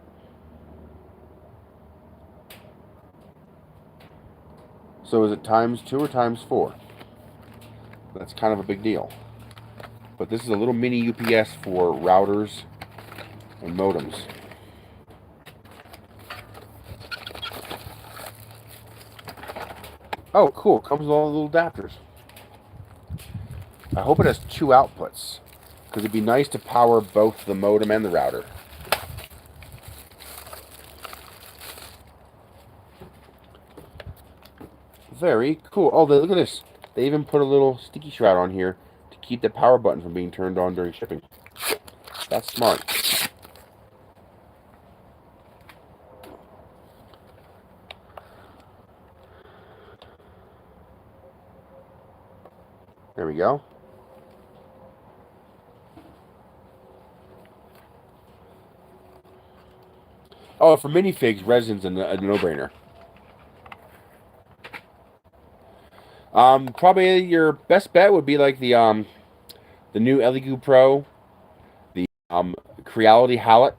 So is it times 2 or times 4? That's kind of a big deal. But this is a little mini UPS for routers and modems. Oh, cool. Comes with all the little adapters. I hope it has 2 outputs, because it'd be nice to power both the modem and the router. Very cool. Oh, look at this. They even put a little sticky shroud on here to keep the power button from being turned on during shipping. That's smart. There we go. Oh, for minifigs, resin's a no-brainer. Probably your best bet would be like the new Eryone Pro, the Creality Hallet.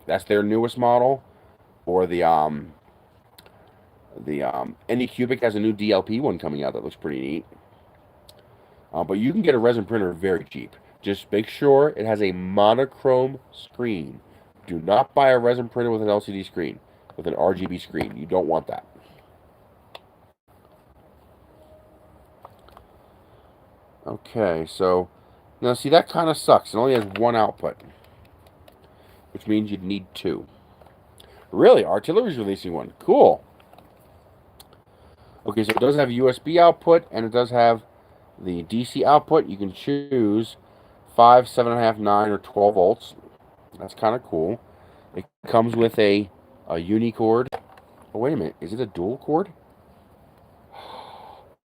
That's their newest model, or the Anycubic has a new DLP one coming out that looks pretty neat. But you can get a resin printer very cheap. Just make sure it has a monochrome screen. Do not buy a resin printer with an LCD screen, with an RGB screen. You don't want that. Okay, so now see, that kind of sucks. It only has 1 output, which means you'd need 2. Really, Artillery's releasing one. Cool. Okay, so it does have a USB output, and it does have the DC output. You can choose 5, 7.5, 9, or 12 volts. That's kind of cool. It comes with a unicord. Oh, wait a minute. Is it a dual cord?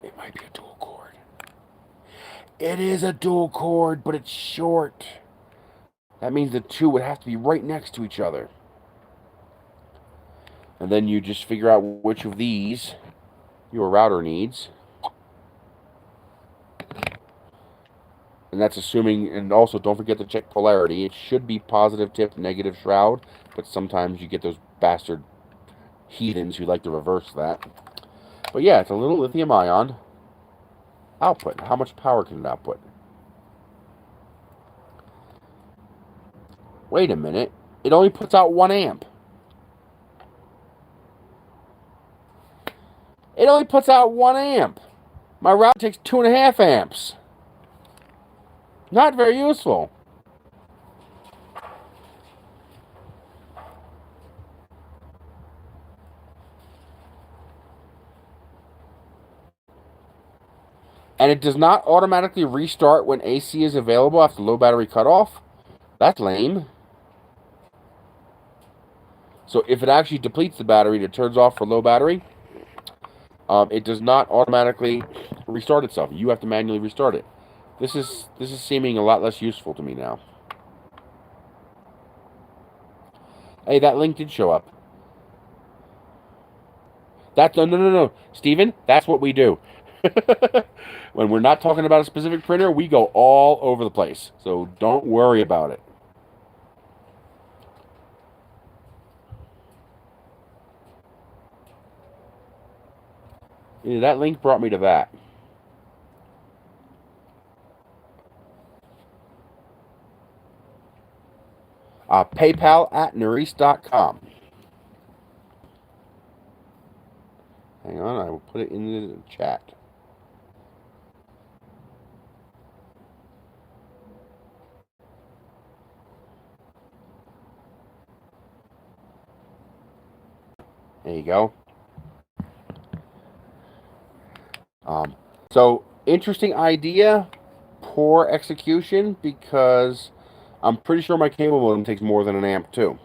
It might be a dual cord. It is a dual cord, but it's short. That means the 2 would have to be right next to each other. And then you just figure out which of these your router needs. And that's assuming, and also don't forget to check polarity. It should be positive tip, negative shroud, but sometimes you get those bastard heathens who like to reverse that. But yeah, it's a little lithium ion output. How much power can it output? Wait a minute. It only puts out 1 amp. It only puts out 1 amp. My router takes 2.5 amps. Not very useful. And it does not automatically restart when AC is available after low battery cutoff. That's lame. So if it actually depletes the battery and it turns off for low battery, it does not automatically restart itself. You have to manually restart it. This is seeming a lot less useful to me now. Hey, that link did show up. No, Steven, that's what we do. When we're not talking about a specific printer, we go all over the place. So don't worry about it. Yeah, that link brought me to that. PayPal@Nerisse.com. Hang on, I will put it in the chat. There you go. So, interesting idea, poor execution, because I'm pretty sure my cable modem takes more than an amp too.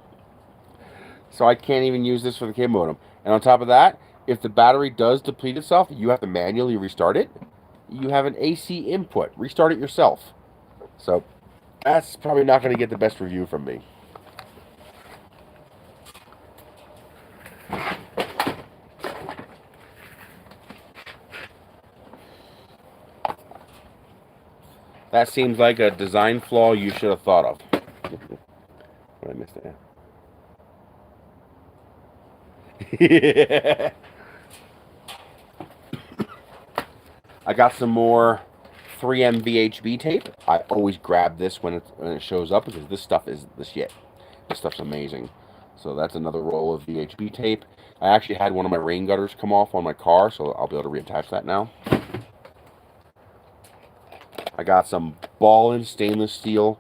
So I can't even use this for the cable modem. And on top of that, if the battery does deplete itself, you have to manually restart it. You have an AC input. Restart it yourself. So that's probably not going to get the best review from me. That seems like a design flaw you should have thought of. What I missed there. I got some more 3M VHB tape. I always grab this when it shows up because this stuff is the shit. This stuff's amazing. So that's another roll of VHB tape. I actually had one of my rain gutters come off on my car, so I'll be able to reattach that now. I got some Ballin stainless steel,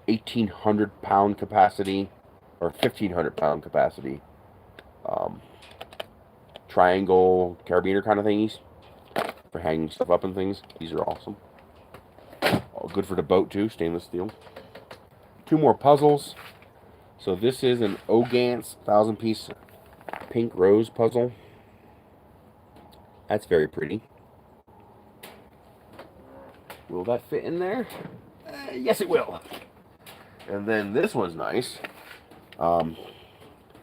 1,800 pound capacity, or 1,500 pound capacity, triangle carabiner kind of thingies for hanging stuff up and things. These are awesome. Oh, good for the boat too, stainless steel. 2 more puzzles. So this is an Ogance 1,000-piece pink rose puzzle. That's very pretty. Will that fit in there? Yes, it will. And then this one's nice.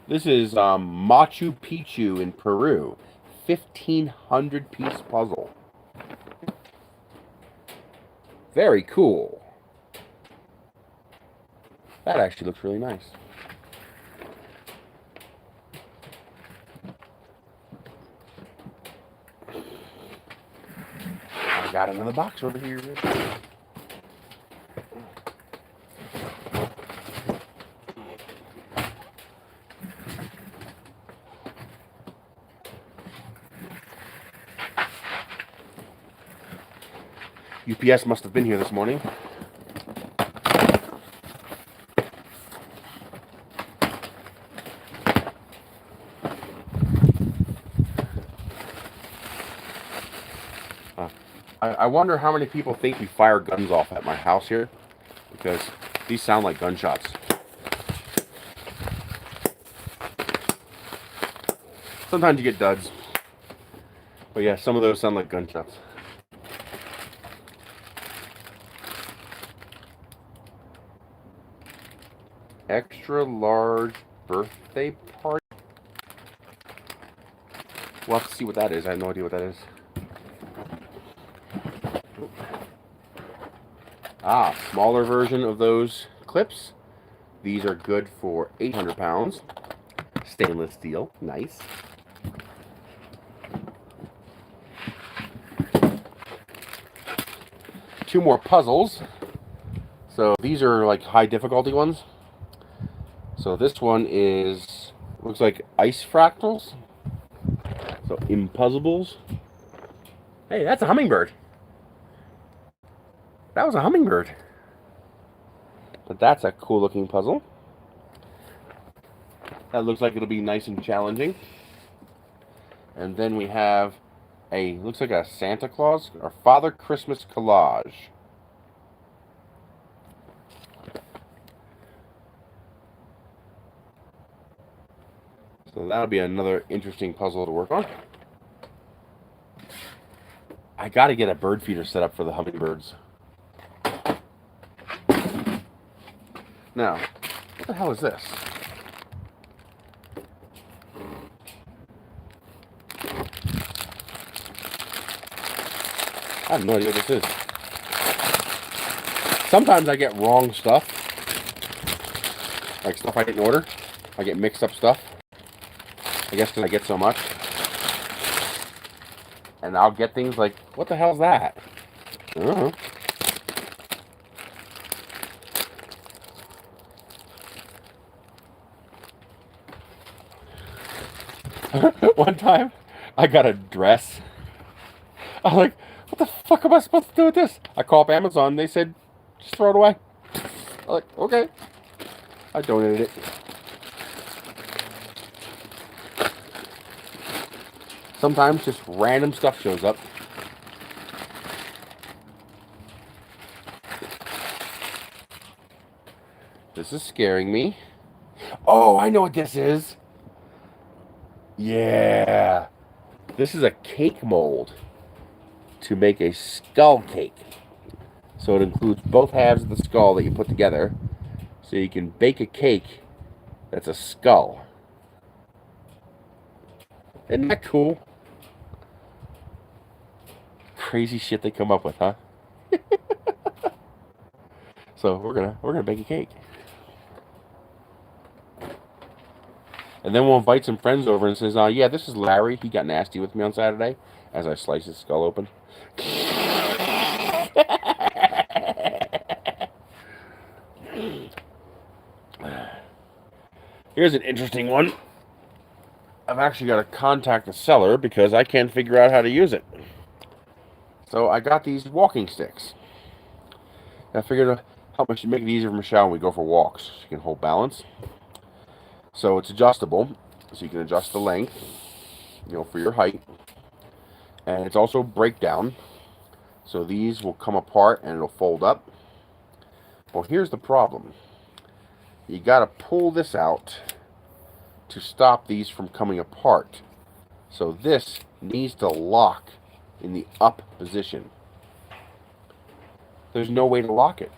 This is Machu Picchu in Peru. 1,500-piece puzzle. Very cool. That actually looks really nice. I got another box over here. UPS must have been here this morning. I wonder how many people think we fire guns off at my house here, because these sound like gunshots. Sometimes you get duds, but yeah, some of those sound like gunshots. Extra large birthday party. We'll have to see what that is. I have no idea what that is. Smaller version of those clips. These are good for 800 pounds. Stainless steel. Nice. Two more puzzles. So these are like high difficulty ones. So this one is, looks like ice fractals. So impuzzles. Hey, that's a hummingbird. That was a hummingbird. But that's a cool looking puzzle. That looks like it'll be nice and challenging. And then we have looks like a Santa Claus or Father Christmas collage. So that'll be another interesting puzzle to work on. I got to get a bird feeder set up for the hummingbirds. Now, what the hell is this? I have no idea what this is. Sometimes I get wrong stuff. Like stuff I didn't order. I get mixed up stuff. I guess because I get so much. And I'll get things like, what the hell's that? I don't know. One time, I got a dress. I'm like, what the fuck am I supposed to do with this? I call up Amazon. They said, just throw it away. I'm like, okay. I donated it. Sometimes just random stuff shows up. This is scaring me. Oh, I know what this is. Yeah. This is a cake mold to make a skull cake. So it includes both halves of the skull that you put together. So you can bake a cake that's a skull. Isn't that cool? Crazy shit they come up with, huh? So we're gonna bake a cake. And then we'll invite some friends over and says, yeah, this is Larry. He got nasty with me on Saturday as I slice his skull open. Here's an interesting one. I've actually got to contact the seller because I can't figure out how to use it. So I got these walking sticks. I figured how much to make it easier for Michelle when we go for walks. She can hold balance. So it's adjustable, so you can adjust the length, for your height. And it's also breakdown, so these will come apart and it'll fold up. Well, here's the problem. You got to pull this out to stop these from coming apart. So this needs to lock in the up position. There's no way to lock it.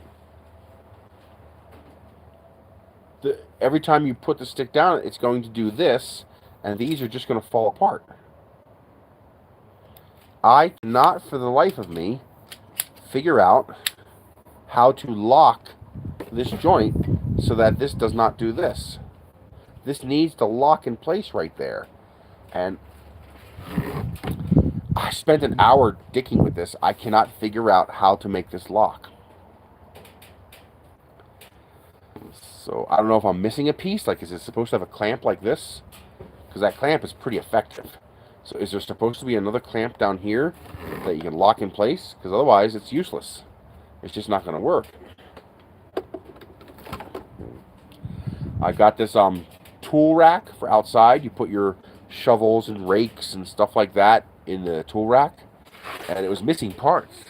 Every time you put the stick down, it's going to do this, and these are just going to fall apart. I cannot, for the life of me, figure out how to lock this joint so that this does not do this. This needs to lock in place right there. And I spent an hour dicking with this. I cannot figure out how to make this lock. So I don't know if I'm missing a piece. Like, is it supposed to have a clamp like this? Because that clamp is pretty effective. So is there supposed to be another clamp down here that you can lock in place? Because otherwise it's useless. It's just not going to work. I got this tool rack for outside. You put your shovels and rakes and stuff like that in the tool rack. And it was missing parts.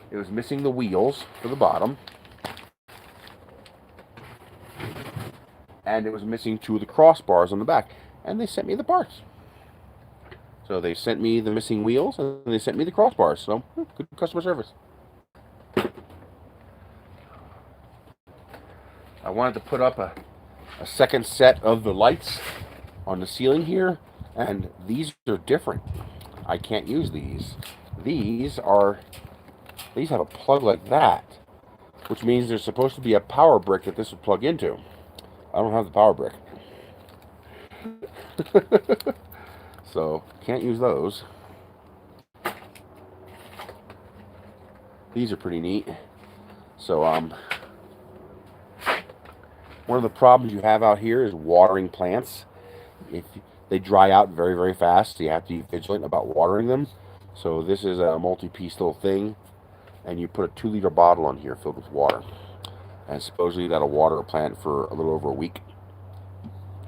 It was missing the wheels for the bottom. And it was missing 2 of the crossbars on the back. And they sent me the parts. So they sent me the missing wheels and they sent me the crossbars. So, good customer service. I wanted to put up a second set of the lights on the ceiling here. And these are different. I can't use these. These have a plug like that. Which means there's supposed to be a power brick that this would plug into. I don't have the power brick. So, can't use those. These are pretty neat. So, one of the problems you have out here is watering plants. If they dry out very, very fast, so you have to be vigilant about watering them. So, this is a multi-piece little thing. And you put a 2-liter bottle on here filled with water. And supposedly that'll water a plant for a little over a week.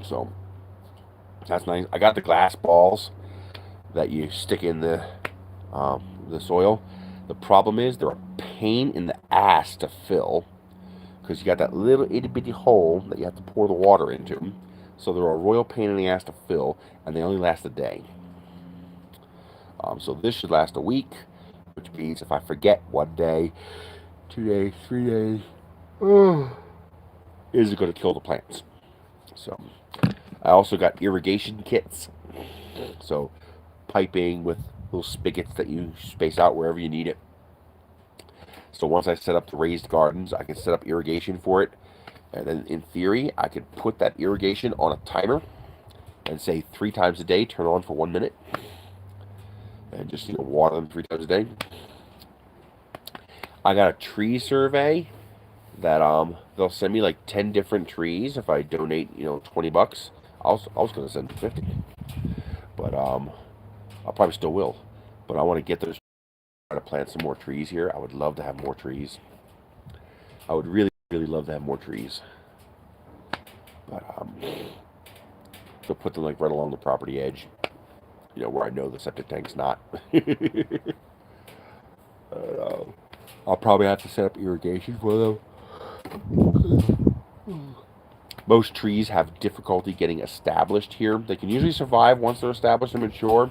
So, that's nice. I got the glass balls that you stick in the the soil. The problem is they're a pain in the ass to fill because you got that little itty bitty hole that you have to pour the water into. So they're a royal pain in the ass to fill, and they only last a day. So this should last a week, which means if I forget 1 day, 2 days, 3 days, is it going to kill the plants? So I also got irrigation kits. So piping with little spigots that you space out wherever you need it. So once I set up the raised gardens, I can set up irrigation for it. And then in theory, I could put that irrigation on a timer and say 3 times a day, turn on for 1 minute. And just, water them 3 times a day. I got a tree survey that they'll send me like 10 different trees if I donate, $20. I was going to send 50. But I probably still will. But I want to get those, try to plant some more trees here. I would love to have more trees. I would really, really love to have more trees. But so put them like right along the property edge, where I know the septic tank's not. I'll probably have to set up irrigation for them. Most trees have difficulty getting established here. They can usually survive once they're established and mature,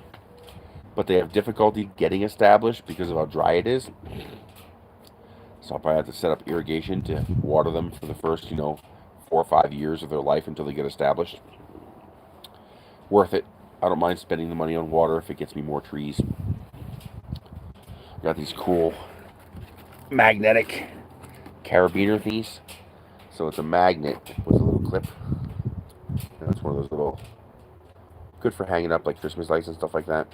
but they have difficulty getting established because of how dry it is. So I'll probably have to set up irrigation to water them for the first, 4 or 5 years of their life until they get established. Worth it. I don't mind spending the money on water if it gets me more trees. Got these cool magnetic carabiner thingies. So it's a magnet with a little clip. It's one of those little, good for hanging up like Christmas lights and stuff like that.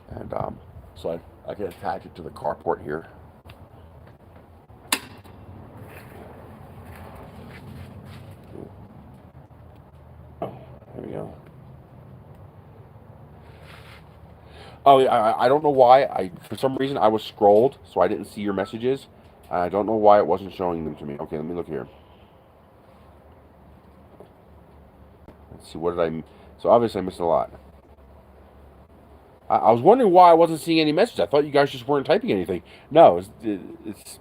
And so I can attach it to the carport here. Oh, there we go. Oh, I don't know why. For some reason, I was scrolled, so I didn't see your messages. I don't know why it wasn't showing them to me. Okay, let me look here. Let's see, what did I... So, obviously, I missed a lot. I was wondering why I wasn't seeing any messages. I thought you guys just weren't typing anything. No, it's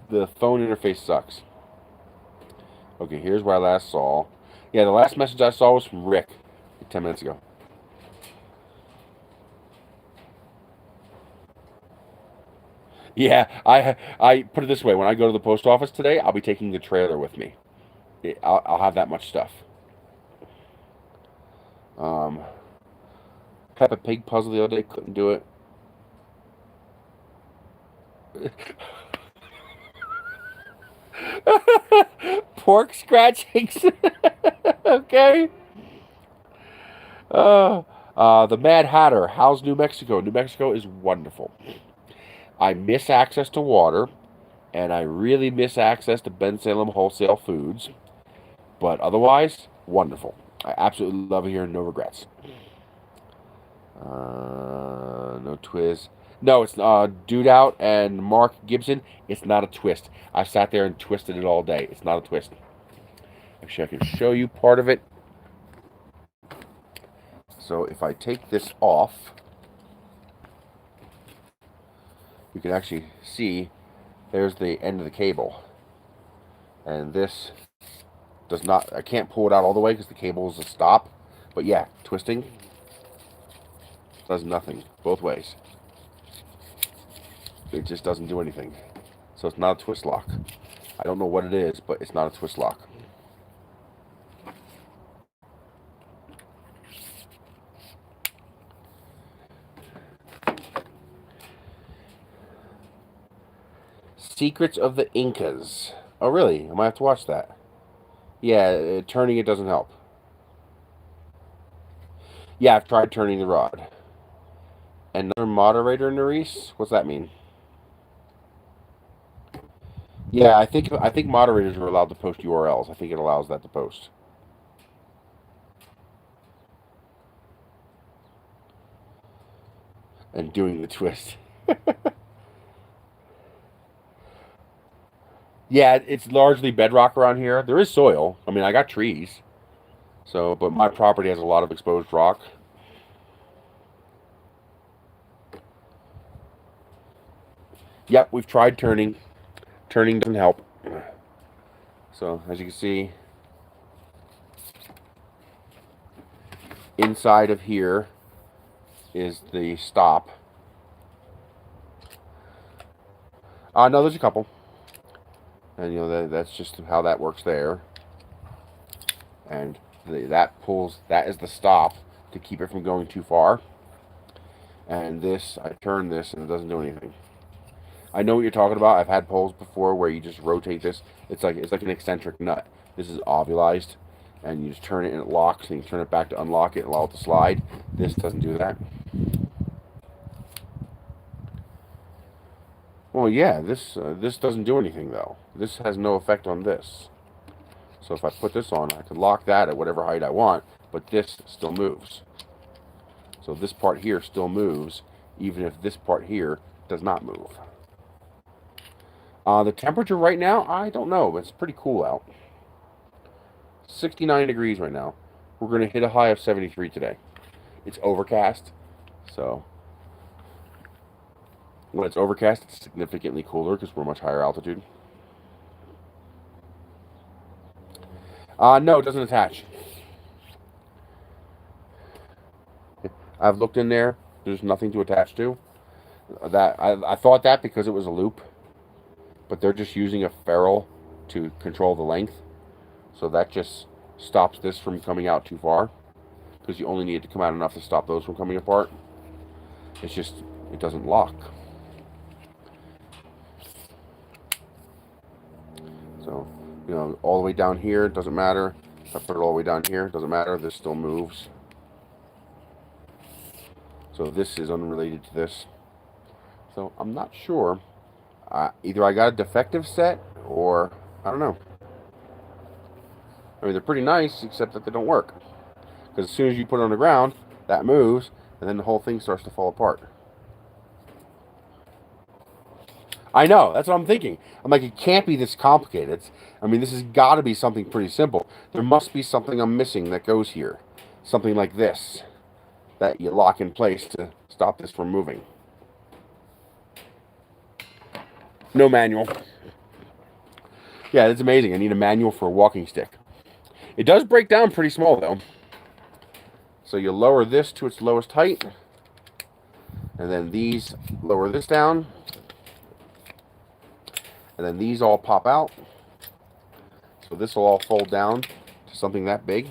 the phone interface sucks. Okay, here's what I last saw. Yeah, the last message I saw was from Rick 10 minutes ago. Yeah, I put it this way. When I go to the post office today, I'll be taking the trailer with me. I'll have that much stuff. Peppa Pig puzzle the other day, couldn't do it. Pork scratchings. Okay. The Mad Hatter. How's New Mexico? New Mexico is wonderful. I miss access to water, and I really miss access to Ben Salem Wholesale Foods. But otherwise, wonderful. I absolutely love it here, no regrets. No twist. No, it's Dude Out and Mark Gibson. It's not a twist. I sat there and twisted it all day. It's not a twist. Actually, I can show you part of it. So if I take this off, you can actually see there's the end of the cable. And this does not, I can't pull it out all the way because the cable is a stop. But yeah, twisting does nothing both ways. It just doesn't do anything. So it's not a twist lock. I don't know what it is, but it's not a twist lock. Secrets of the Incas. Oh, really? I might have to watch that. Yeah, turning it doesn't help. Yeah, I've tried turning the rod. Another moderator, Nerys? What's that mean? Yeah, I think moderators are allowed to post URLs. I think it allows that to post. And doing the twist. Yeah, it's largely bedrock around here. There is soil. I mean, I got trees. So, but my property has a lot of exposed rock. Yep, we've tried turning. Turning doesn't help. So, as you can see, inside of here is the stop. No, there's a couple. And, you know, that's just how that works there. And that is the stop to keep it from going too far. And this, I turn this and it doesn't do anything. I know what you're talking about. I've had poles before where you just rotate this. It's like an eccentric nut. This is ovulized, and you just turn it and it locks, and you turn it back to unlock it and allow it to slide. This doesn't do that. Well, yeah, this doesn't do anything though. This has no effect on this. So if I put this on, I can lock that at whatever height I want, but this still moves. So this part here still moves, even if this part here does not move. The temperature right now, I don't know. It's pretty cool out. 69 degrees right now. We're going to hit a high of 73 today. It's overcast, so when it's overcast, it's significantly cooler because we're much higher altitude. No, it doesn't attach. I've looked in there. There's nothing to attach to. I thought that because it was a loop, but they're just using a ferrule to control the length. So that just stops this from coming out too far, because you only need it to come out enough to stop those from coming apart. It's just, it doesn't lock. So, you know, all the way down here, it doesn't matter. If I put it all the way down here, it doesn't matter. This still moves. So this is unrelated to this. So I'm not sure. Either I got a defective set, or I don't know. I mean, they're pretty nice, except that they don't work. Because as soon as you put it on the ground, that moves, and then the whole thing starts to fall apart. I know, that's what I'm thinking. I'm like, it can't be this complicated. I mean, this has got to be something pretty simple. There must be something I'm missing that goes here. Something like this, that you lock in place to stop this from moving. No manual. Yeah, that's amazing. I need a manual for a walking stick. It does break down pretty small, though. So you lower this to its lowest height, and then these lower this down, and then these all pop out. So this will all fold down to something that big.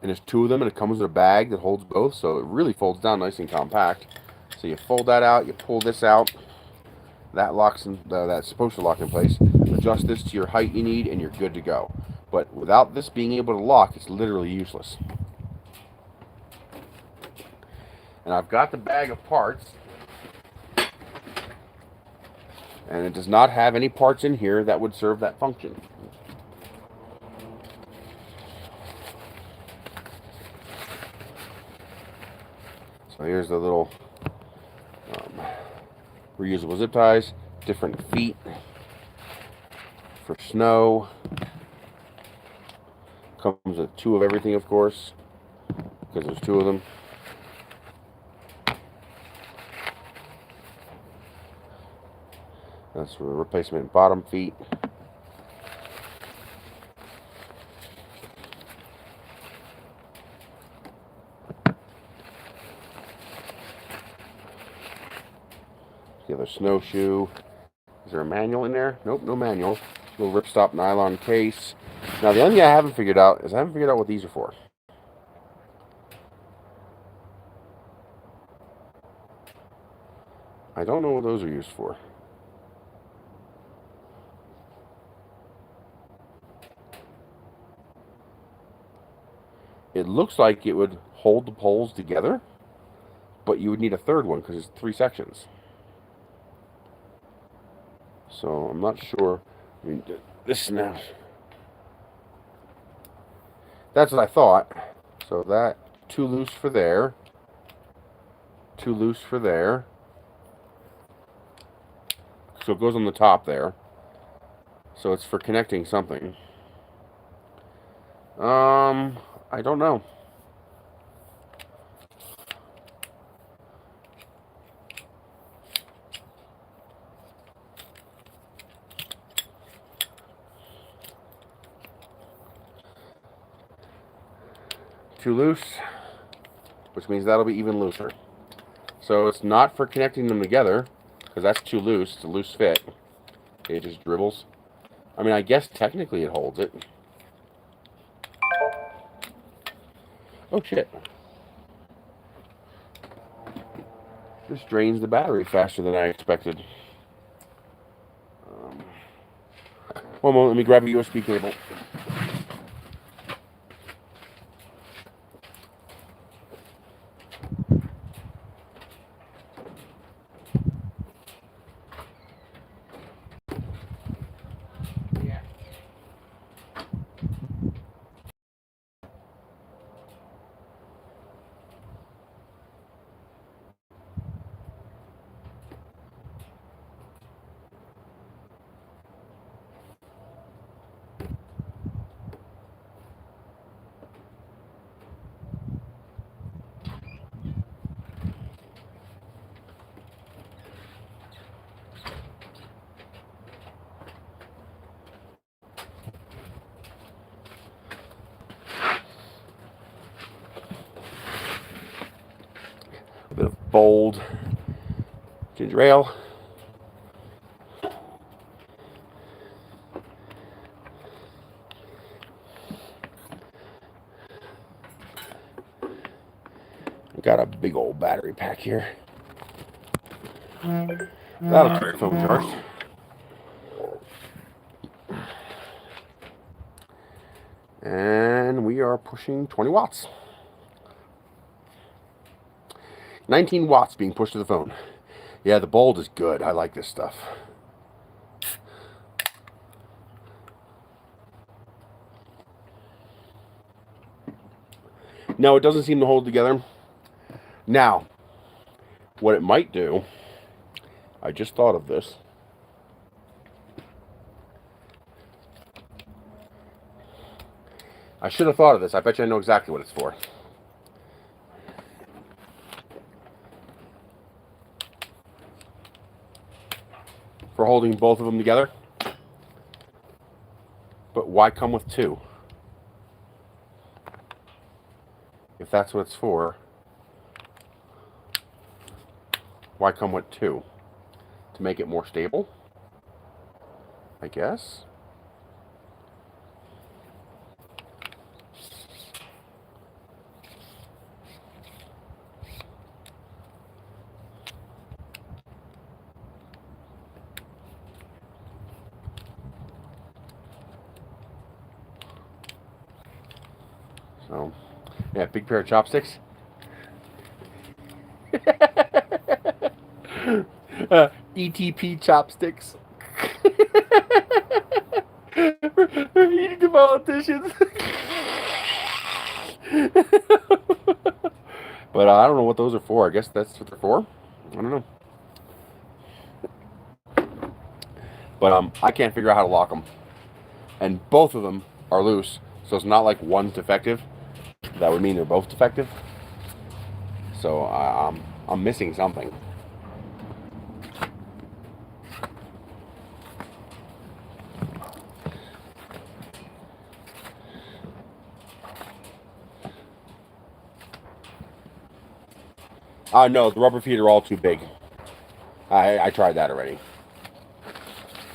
And there's two of them, and it comes with a bag that holds both, so it really folds down nice and compact. So you fold that out, you pull this out. That locks in, that's supposed to lock in place. Adjust this to your height you need, and you're good to go. But without this being able to lock, it's literally useless. And I've got the bag of parts, and it does not have any parts in here that would serve that function. So here's the little reusable zip ties, different feet for snow. Comes with two of everything, of course, because there's two of them. That's for the replacement bottom feet. The other snowshoe. Is there a manual in there? Nope, no manual. Little ripstop nylon case. Now the only thing I haven't figured out is I haven't figured out what these are for. I don't know what those are used for. It looks like it would hold the poles together, but you would need a third one because it's 3 sections. So I'm not sure. I mean, this now. That's what I thought. So that, too loose for there. Too loose for there. So it goes on the top there. So it's for connecting something. I don't know. too loose, which means that'll be even looser. So it's not for connecting them together, because that's too loose. It's a loose fit. It just dribbles. I mean, I guess technically it holds it. Oh, shit. This drains the battery faster than I expected. One moment, let me grab a USB cable. A bit of bold ginger ale. Got a big old battery pack here. That'll keep the phone charged. And we are pushing 20 watts. 19 watts being pushed to the phone. Yeah, the bold is good. I like this stuff. No, it doesn't seem to hold together. Now, what it might do, I just thought of this. I should have thought of this. I bet you I know exactly what it's for. For holding both of them together. But why come with two? If that's what it's for, why come with two? To make it more stable? I guess. So, yeah, big pair of chopsticks. ETP chopsticks. Eating the politicians. But I don't know what those are for. I guess that's what they're for. I don't know. But I can't figure out how to lock them. And both of them are loose. So it's not like one's defective. That would mean they're both defective. So I'm missing something. No, the rubber feet are all too big. I tried that already.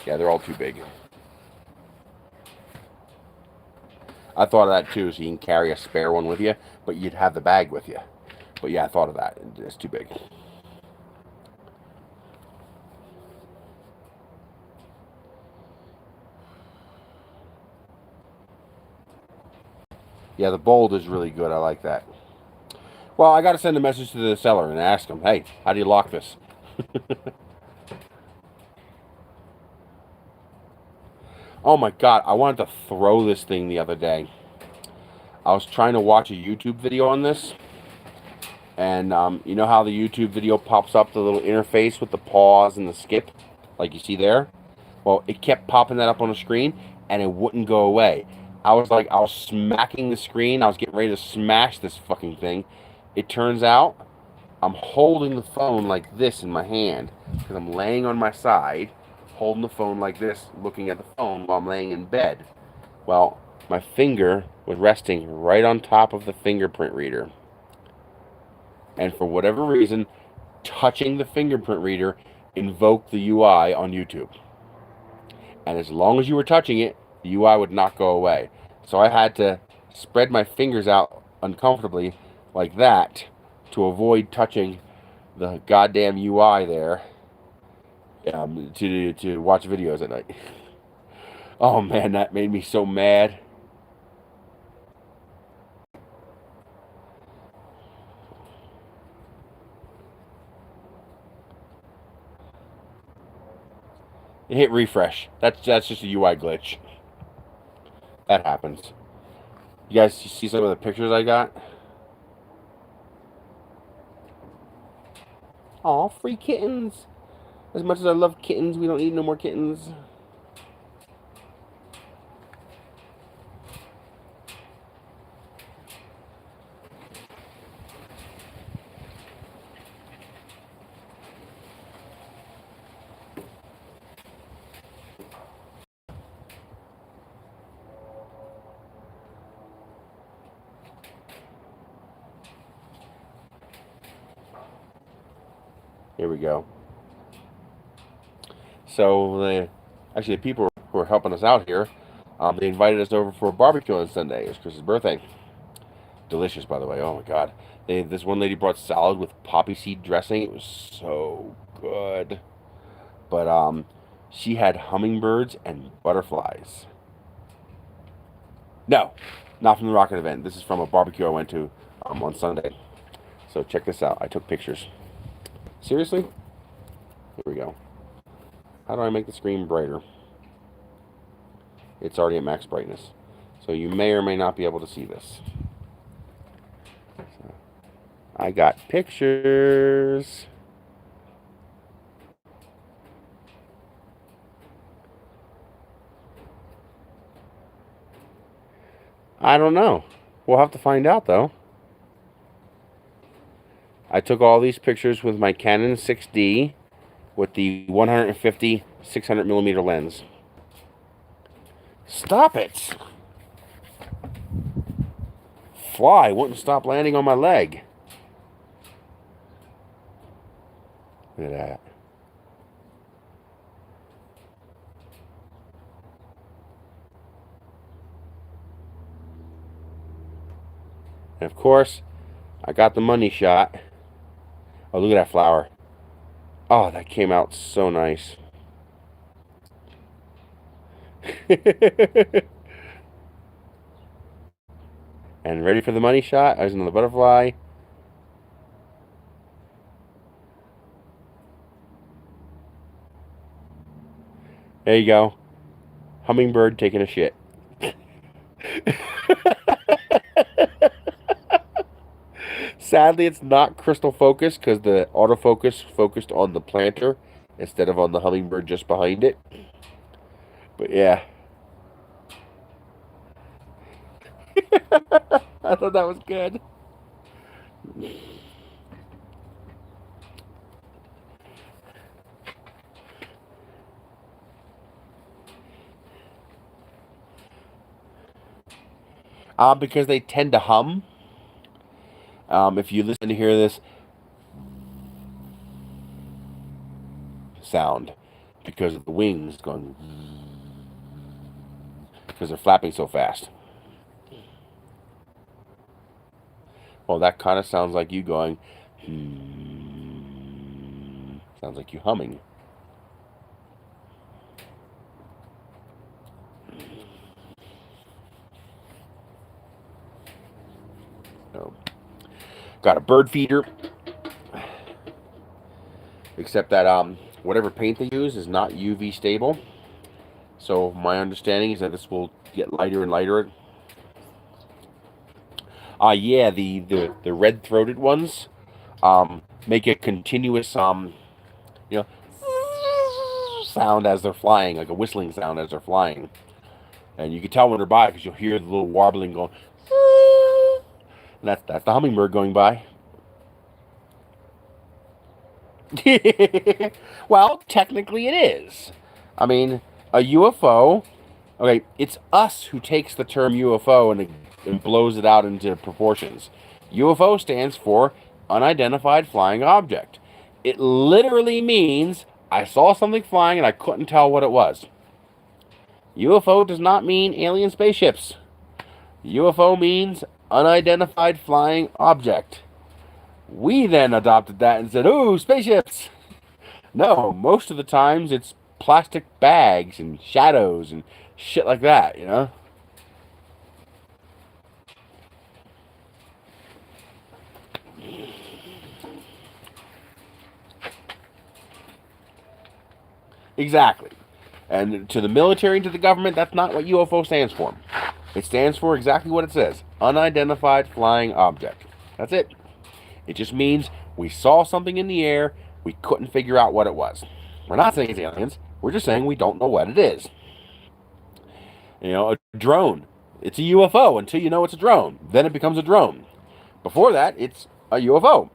Yeah, they're all too big. I thought of that too, so you can carry a spare one with you, but you'd have the bag with you. But yeah, I thought of that. It's too big. Yeah, the bold is really good. I like that. Well, I got to send a message to the seller and ask him, hey, how do you lock this? Oh my God, I wanted to throw this thing the other day. I was trying to watch a YouTube video on this. And you know how the YouTube video pops up the little interface with the pause and the skip? Like you see there? Well, it kept popping that up on the screen and it wouldn't go away. I was smacking the screen. I was getting ready to smash this fucking thing. It turns out I'm holding the phone like this in my hand because I'm laying on my side, holding the phone like this, looking at the phone while I'm laying in bed. Well, my finger was resting right on top of the fingerprint reader. And for whatever reason, touching the fingerprint reader invoked the UI on YouTube. And as long as you were touching it, the UI would not go away. So I had to spread my fingers out uncomfortably like that to avoid touching the goddamn UI there to watch videos at night. Oh man, that made me so mad. Hit refresh. That's just a UI glitch. That happens. You guys see some of the pictures I got? Aw, free kittens. As much as I love kittens, we don't need no more kittens. Here we go. So, actually, the people who are helping us out here, they invited us over for a barbecue on Sunday. It was Chris's birthday. Delicious, by the way. Oh my god. This one lady brought salad with poppy seed dressing. It was so good. But she had hummingbirds and butterflies. No, not from the rocket event. This is from a barbecue I went to on Sunday. So check this out. I took pictures. Seriously? Here we go. How do I make the screen brighter? It's already at max brightness. So you may or may not be able to see this. So, I got pictures. I don't know. We'll have to find out, though. I took all these pictures with my Canon 6D with the 150 600mm lens. Stop it! Fly wouldn't stop landing on my leg. Look at that. And of course, I got the money shot. Oh, look at that flower. Oh, that came out so nice. And ready for the money shot? I was in the butterfly. There you go. Hummingbird taking a shit. Sadly, it's not crystal focused because the autofocus focused on the planter instead of on the hummingbird just behind it. But yeah. I thought that was good. Because they tend to hum. If you listen to hear this sound, because of the wings going, because they're flapping so fast. Well, that kind of sounds like you going, sounds like you humming. So, got a bird feeder, except that whatever paint they use is not UV stable. So my understanding is that this will get lighter and lighter. Yeah, the red-throated ones make a continuous you know, sound as they're flying, like a whistling sound as they're flying. And you can tell when they're by because you'll hear the little warbling going. And that's the hummingbird going by. Well, technically it is. I mean, a UFO, Okay, it's us who takes the term UFO and blows it out into proportions. UFO stands for unidentified flying object. It literally means I saw something flying and I couldn't tell what it was. UFO does not mean alien spaceships. UFO means unidentified flying object. We then adopted that and said, ooh, spaceships. No, most of the times it's plastic bags and shadows and shit like that, you know? Exactly. And to the military and to the government, that's not what UFO stands for. It stands for exactly what it says. Unidentified flying object. That's it. It just means we saw something in the air, we couldn't figure out what it was. We're not saying it's aliens, we're just saying we don't know what it is. You know, a drone. It's a UFO until you know it's a drone. Then it becomes a drone. Before that, it's a UFO.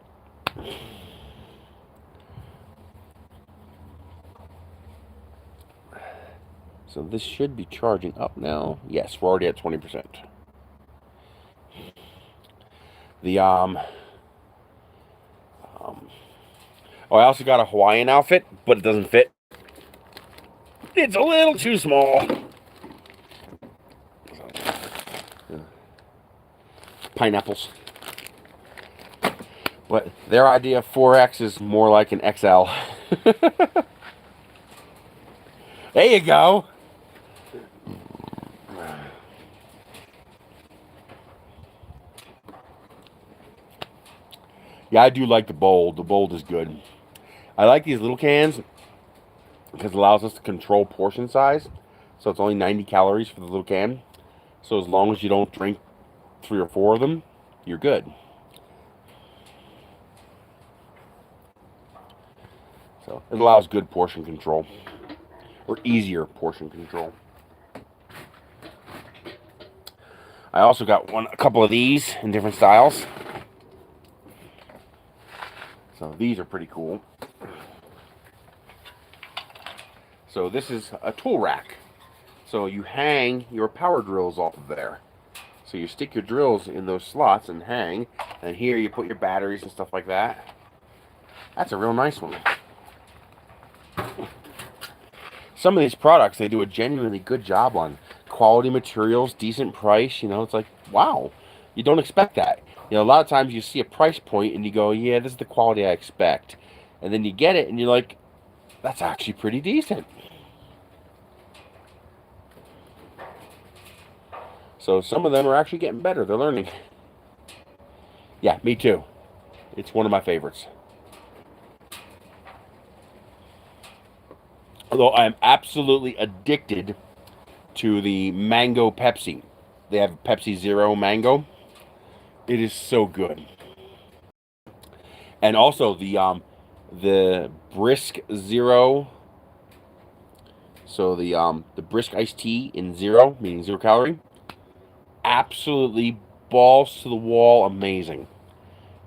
So this should be charging up now. Yes, we're already at 20%. The oh, I also got a Hawaiian outfit, but it doesn't fit. It's a little too small. Pineapples. But their idea of 4X is more like an XL. There you go. Yeah, I do like the bold. The bold is good. I like these little cans because it allows us to control portion size. So it's only 90 calories for the little can. So as long as you don't drink 3 or 4 of them, you're good. So it allows good portion control. Or easier portion control. I also got a couple of these in different styles. So these are pretty cool. So this is a tool rack. So you hang your power drills off of there. So you stick your drills in those slots and hang. And here you put your batteries and stuff like that. That's a real nice one. Some of these products, they do a genuinely good job on. Quality materials, decent price. You know, it's like, wow. You don't expect that. You know, a lot of times you see a price point and you go, yeah, this is the quality I expect. And then you get it and you're like, that's actually pretty decent. So some of them are actually getting better. They're learning. Yeah, me too. It's one of my favorites. Although I am absolutely addicted to the mango Pepsi. They have Pepsi Zero mango. It is so good. And also the Brisk Zero. So the Brisk iced tea in zero, meaning 0 calorie. Absolutely balls to the wall amazing.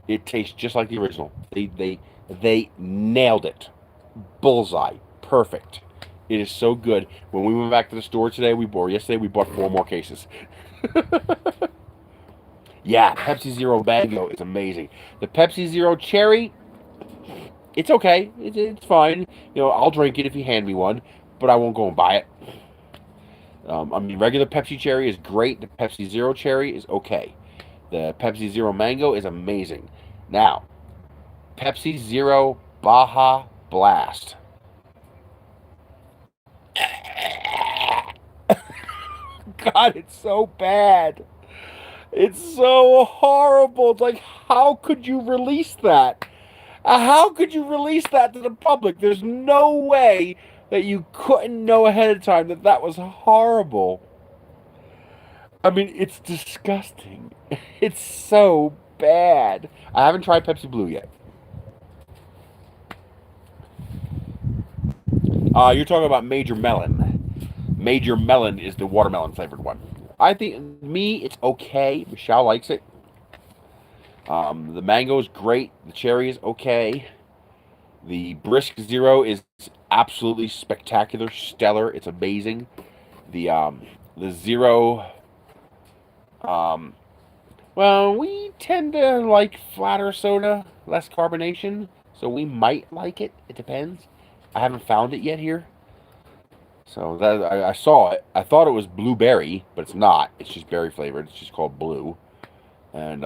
It tastes just like the original. They nailed it. Bullseye. Perfect. It is so good. When we went back to the store today, yesterday we bought 4 more cases. Yeah, Pepsi Zero Mango is amazing. The Pepsi Zero Cherry, it's okay. It's fine. You know, I'll drink it if you hand me one, but I won't go and buy it. I mean, regular Pepsi Cherry is great. The Pepsi Zero Cherry is okay. The Pepsi Zero Mango is amazing. Now, Pepsi Zero Baja Blast. God, it's so bad. It's so horrible. It's like, how could you release that? How could you release that to the public? There's no way that you couldn't know ahead of time that that was horrible. I mean, it's disgusting. It's so bad. I haven't tried Pepsi Blue yet. You're talking about Major Melon. Major Melon is the watermelon flavored one. I think, it's okay. Michelle likes it. The mango is great. The cherry is okay. The Brisk Zero is absolutely spectacular, stellar. It's amazing. the zero. Well, we tend to like flatter soda, less carbonation, so we might like it. It depends. I haven't found it yet here. So that I saw it. I thought it was blueberry, but it's not. It's just berry flavored. It's just called Blue. And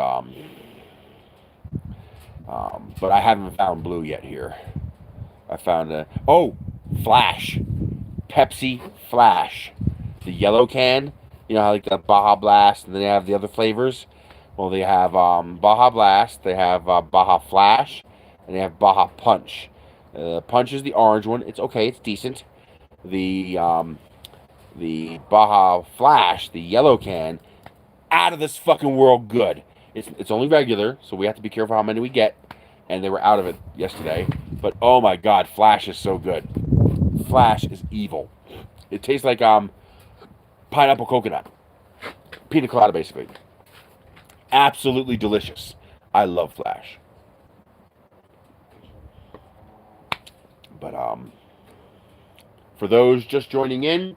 but I haven't found Blue yet here. I found Flash, Pepsi Flash, the yellow can. You know how like the Baja Blast, and then they have the other flavors. Well, they have Baja Blast, they have Baja Flash, and they have Baja Punch. Punch is the orange one. It's okay. It's decent. The Baja Flash, the yellow can, out of this fucking world good. It's only regular, so we have to be careful how many we get. And they were out of it yesterday. But oh my god, Flash is so good. Flash is evil. It tastes like pineapple coconut. Pina colada, basically. Absolutely delicious. I love Flash. But for those just joining in,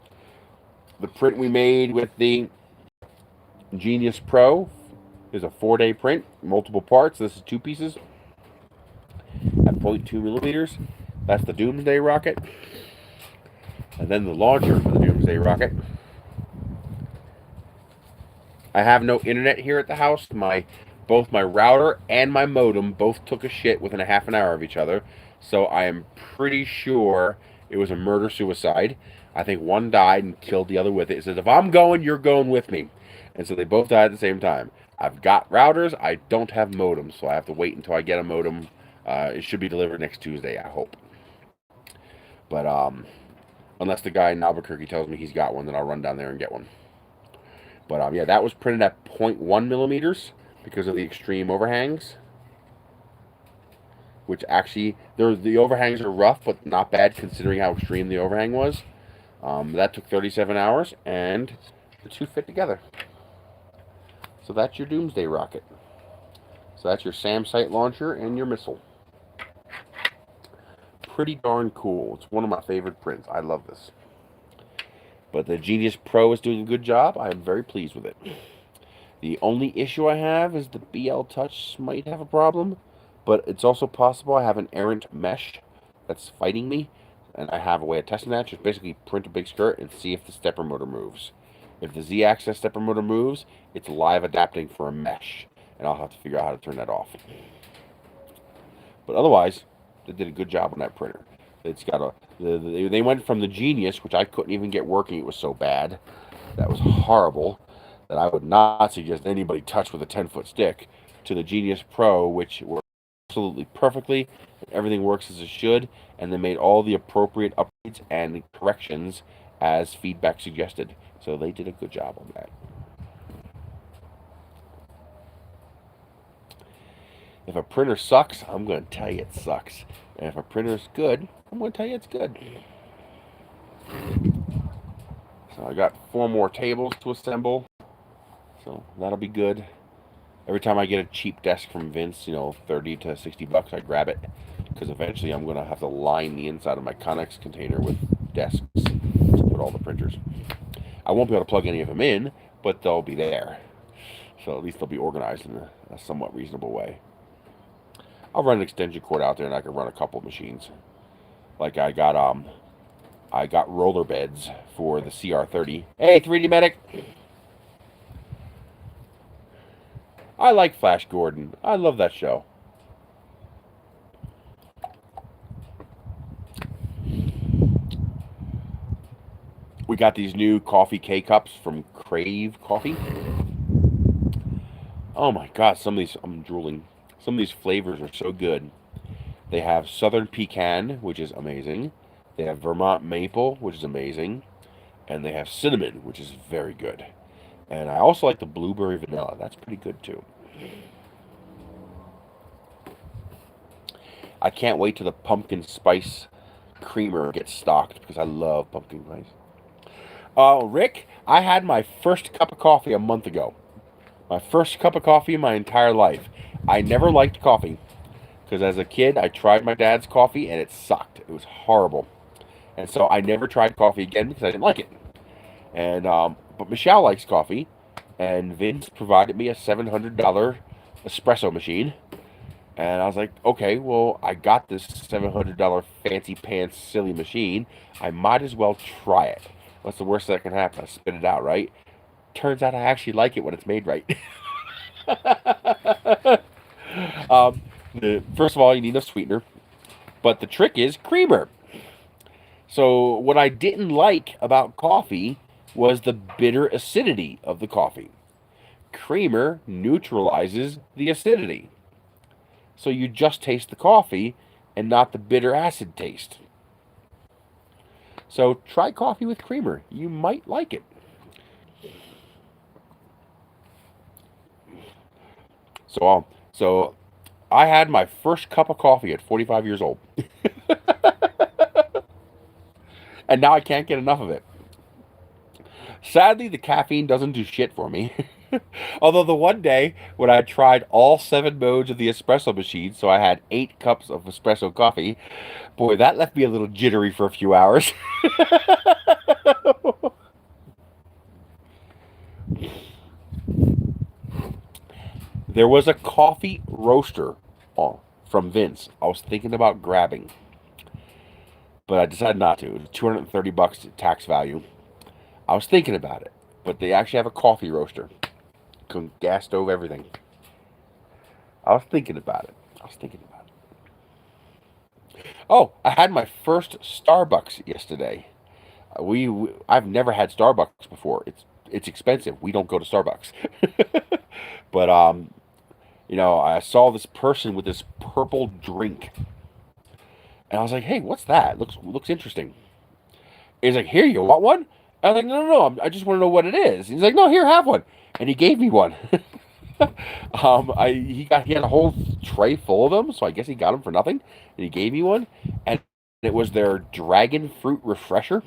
the print we made with the Genius Pro is a 4-day print, multiple parts. This is 2 pieces at 0.2 millimeters. That's the Doomsday rocket. And then the launcher for the Doomsday rocket. I have no internet here at the house. Both my router and my modem both took a shit within a half an hour of each other. So I am pretty sure it was a murder-suicide. I think one died and killed the other with it. It says, if I'm going, you're going with me. And so they both died at the same time. I've got routers. I don't have modems, so I have to wait until I get a modem. It should be delivered next Tuesday, I hope. But unless the guy in Albuquerque tells me he's got one, then I'll run down there and get one. But yeah, that was printed at 0.1 millimeters because of the extreme overhangs. Which actually, the overhangs are rough, but not bad considering how extreme the overhang was. That took 37 hours, and the two fit together. So that's your Doomsday rocket. So that's your SAM site launcher and your missile. Pretty darn cool. It's one of my favorite prints. I love this. But the Genius Pro is doing a good job. I am very pleased with it. The only issue I have is the BL Touch might have a problem. But it's also possible I have an errant mesh that's fighting me. And I have a way of testing that. Just basically print a big skirt and see if the stepper motor moves. If the Z-axis stepper motor moves, it's live adapting for a mesh. And I'll have to figure out how to turn that off. But otherwise, they did a good job on that printer. It's got they went from the Genius, which I couldn't even get working. It was so bad. That was horrible. That I would not suggest anybody touch with a 10-foot stick. To the Genius Pro, which works absolutely perfectly. Everything works as it should. And they made all the appropriate upgrades and corrections as feedback suggested. So they did a good job on that. If a printer sucks, I'm going to tell you it sucks. And if a printer's good, I'm going to tell you it's good. So I got 4 more tables to assemble. So that'll be good. Every time I get a cheap desk from Vince, you know, 30 to 60 bucks, I grab it. Because eventually I'm going to have to line the inside of my Connex container with desks to put all the printers. I won't be able to plug any of them in, but they'll be there. So at least they'll be organized in a somewhat reasonable way. I'll run an extension cord out there and I can run a couple of machines. Like I got roller beds for the CR30. Hey, 3D Medic! I like Flash Gordon. I love that show. We got these new coffee K-Cups from Crave Coffee. Oh my god, some of these, I'm drooling. Some of these flavors are so good. They have Southern Pecan, which is amazing. They have Vermont Maple, which is amazing. And they have Cinnamon, which is very good. And I also like the Blueberry Vanilla. That's pretty good too. I can't wait till the Pumpkin Spice Creamer gets stocked because I love pumpkin spice. Rick, I had my first cup of coffee a month ago. My first cup of coffee in my entire life. I never liked coffee because as a kid I tried my dad's coffee and it sucked. It was horrible. And so I never tried coffee again because I didn't like it. And but Michelle likes coffee, and Vince provided me a $700 espresso machine. And I was like, okay, well, I got this $700 fancy pants silly machine. I might as well try it. What's the worst that can happen? I spit it out, right? Turns out I actually like it when it's made right. um, First of all, you need a sweetener, but the trick is creamer. So what I didn't like about coffee was the bitter acidity of the coffee. Creamer neutralizes the acidity. So you just taste the coffee and not the bitter acid taste. So try coffee with creamer. You might like it. So I had my first cup of coffee at 45 years old. And now I can't get enough of it. Sadly, the caffeine doesn't do shit for me. Although the one day when I tried all 7 modes of the espresso machine, so I had 8 cups of espresso coffee, boy, that left me a little jittery for a few hours. There was a coffee roaster from Vince I was thinking about grabbing, but I decided not to. It was $230 tax value. I was thinking about it, but they actually have a coffee roaster. Gas stove, everything. I was thinking about it. Oh, I had my first Starbucks yesterday. I've never had Starbucks before. It's expensive. We don't go to Starbucks. But I saw this person with this purple drink, and I was like, "Hey, what's that? Looks interesting." He's like, "Here, you want one?" I was like, "No, no, no. I just want to know what it is." He's like, "No, here, have one," and he gave me one. He had a whole tray full of them, so I guess he got them for nothing, and he gave me one, and it was their dragon fruit refresher.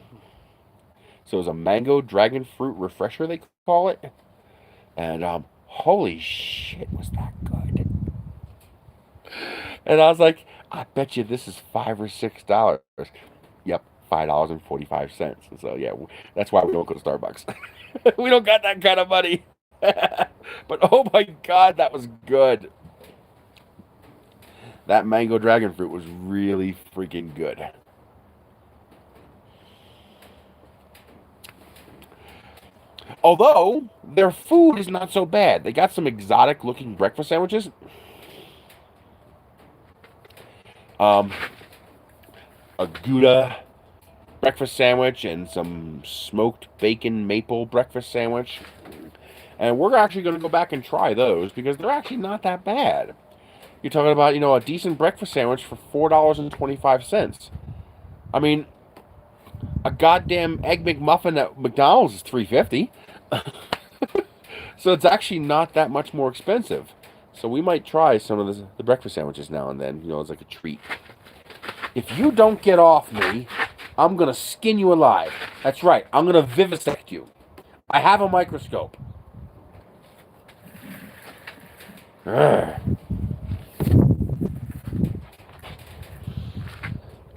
So it was a mango dragon fruit refresher, they call it, and holy shit, was that good! And I was like, I bet you this is $5 or $6. Yep, $5.45. So yeah, that's why we don't go to Starbucks. We don't got that kind of money. But oh my god, that was good. That mango dragon fruit was really freaking good. Although their food is not so bad. They got some exotic looking breakfast sandwiches. Um, a Gouda breakfast sandwich and some smoked bacon maple breakfast sandwich. And we're actually going to go back and try those because they're actually not that bad. You're talking about, a decent breakfast sandwich for $4.25. I mean, a goddamn egg McMuffin at McDonald's is $3.50. So it's actually not that much more expensive. So we might try some of the breakfast sandwiches now and then. It's like a treat. If you don't get off me, I'm going to skin you alive. That's right. I'm going to vivisect you. I have a microscope. Urgh.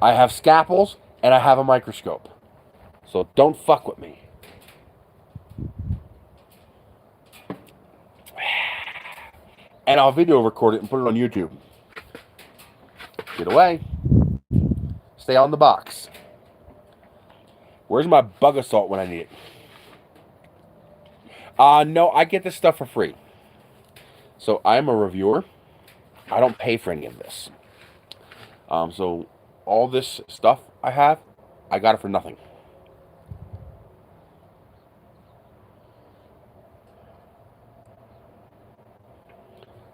I have scalpels and I have a microscope. So don't fuck with me. And I'll video record it and put it on YouTube. Get away. Stay on the box. Where's my bug assault when I need it? No, I get this stuff for free. So I'm a reviewer. I don't pay for any of this. So all this stuff I have, I got it for nothing.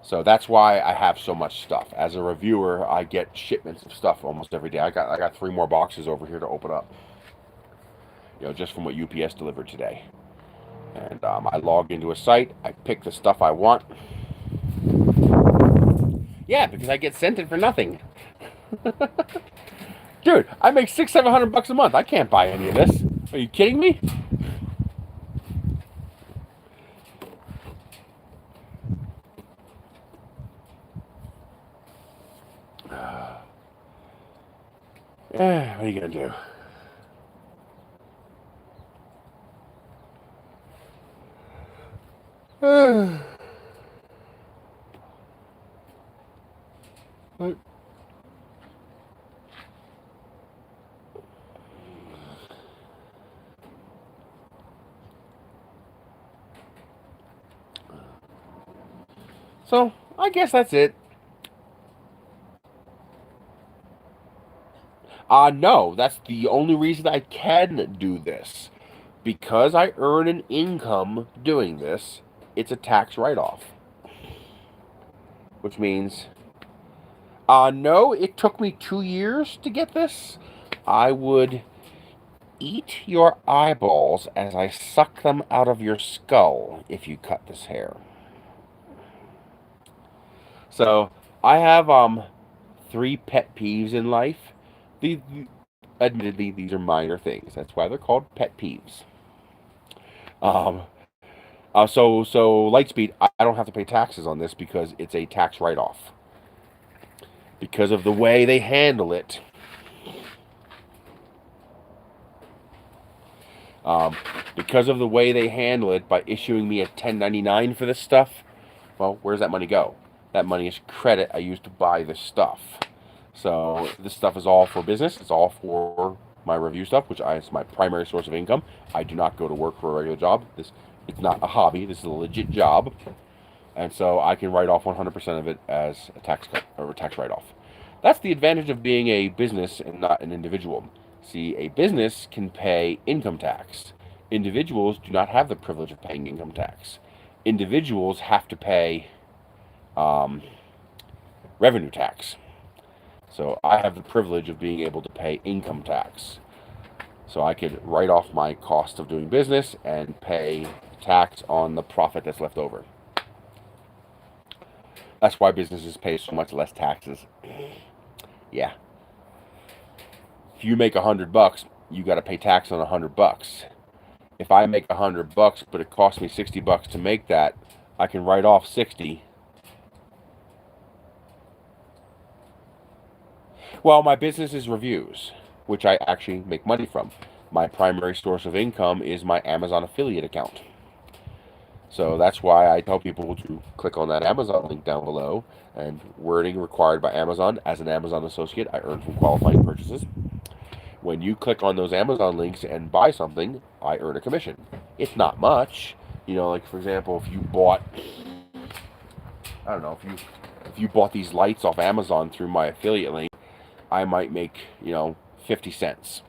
So that's why I have so much stuff. As a reviewer, I get shipments of stuff almost every day. I got 3 more boxes over here to open up. Just from what UPS delivered today. And I log into a site. I pick the stuff I want. Yeah, because I get sent it for nothing. Dude, I make $600-700 a month. I can't buy any of this. Are you kidding me? What are you gonna do? But so I guess that's it. No, that's the only reason I can do this. Because I earn an income doing this, it's a tax write-off. Which means, no, it took me 2 years to get this. I would eat your eyeballs as I suck them out of your skull if you cut this hair. So, I have, 3 pet peeves in life. Admittedly, these are minor things. That's why they're called pet peeves. So Lightspeed, I don't have to pay taxes on this because it's a tax write-off. Because of the way they handle it. Because of the way they handle it by issuing me a 1099 for this stuff, well, where's that money go? That money is credit I used to buy this stuff. So this stuff is all for business. It's all for my review stuff, which is my primary source of income. I do not go to work for a regular job. It's not a hobby. This is a legit job. And so I can write off 100% of it as a tax cut or a tax write-off. That's the advantage of being a business and not an individual. See, a business can pay income tax. Individuals do not have the privilege of paying income tax. Individuals have to pay revenue tax. So I have the privilege of being able to pay income tax. So I could write off my cost of doing business and pay tax on the profit that's left over. That's why businesses pay so much less taxes. Yeah. If you make $100, you got to pay tax on $100. If I make $100, but it costs me $60 to make that, I can write off 60. Well, my business is reviews, which I actually make money from. My primary source of income is my Amazon affiliate account. So that's why I tell people to click on that Amazon link down below, and wording required by Amazon. As an Amazon associate, I earn from qualifying purchases. When you click on those Amazon links and buy something, I earn a commission. It's not much. You know, like for example, if you bought, I don't know, if you bought these lights off Amazon through my affiliate link, I might make, 50 cents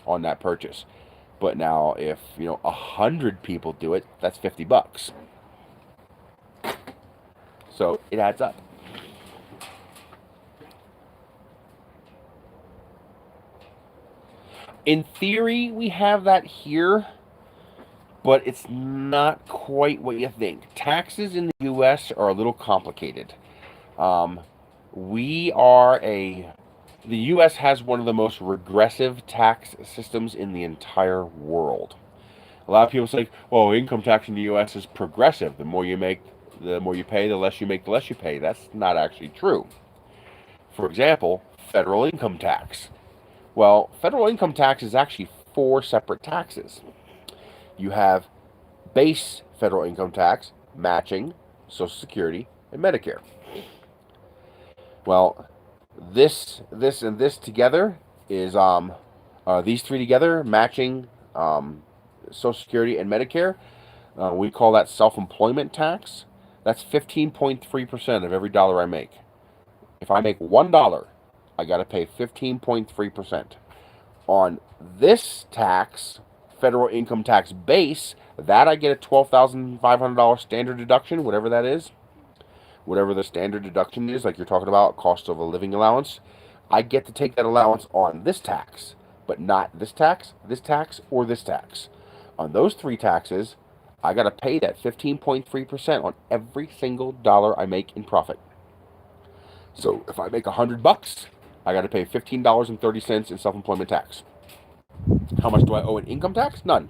on that purchase. But now if, 100 people do it, that's $50. So it adds up. In theory, we have that here, but it's not quite what you think. Taxes in the U.S. are a little complicated. The U.S. has one of the most regressive tax systems in the entire world. A lot of people say, well, income tax in the U.S. is progressive. The more you make, the more you pay. The less you make, the less you pay. That's not actually true. For example, federal income tax. Well, federal income tax is actually 4 separate taxes. You have base federal income tax, matching, Social Security, and Medicare. Well, this and this together is these 3 together, matching, Social Security and Medicare. We call that self-employment tax. That's 15.3% of every dollar I make. If I make $1, I got to pay 15.3%. On this tax, federal income tax base, that I get a $12,500 standard deduction, whatever that is. Whatever the standard deduction is, like you're talking about, cost of a living allowance, I get to take that allowance on this tax, but not this tax, or this tax. On those 3 taxes, I got to pay that 15.3% on every single dollar I make in profit. So if I make $100, I got to pay $15.30 in self-employment tax. How much do I owe in income tax? None,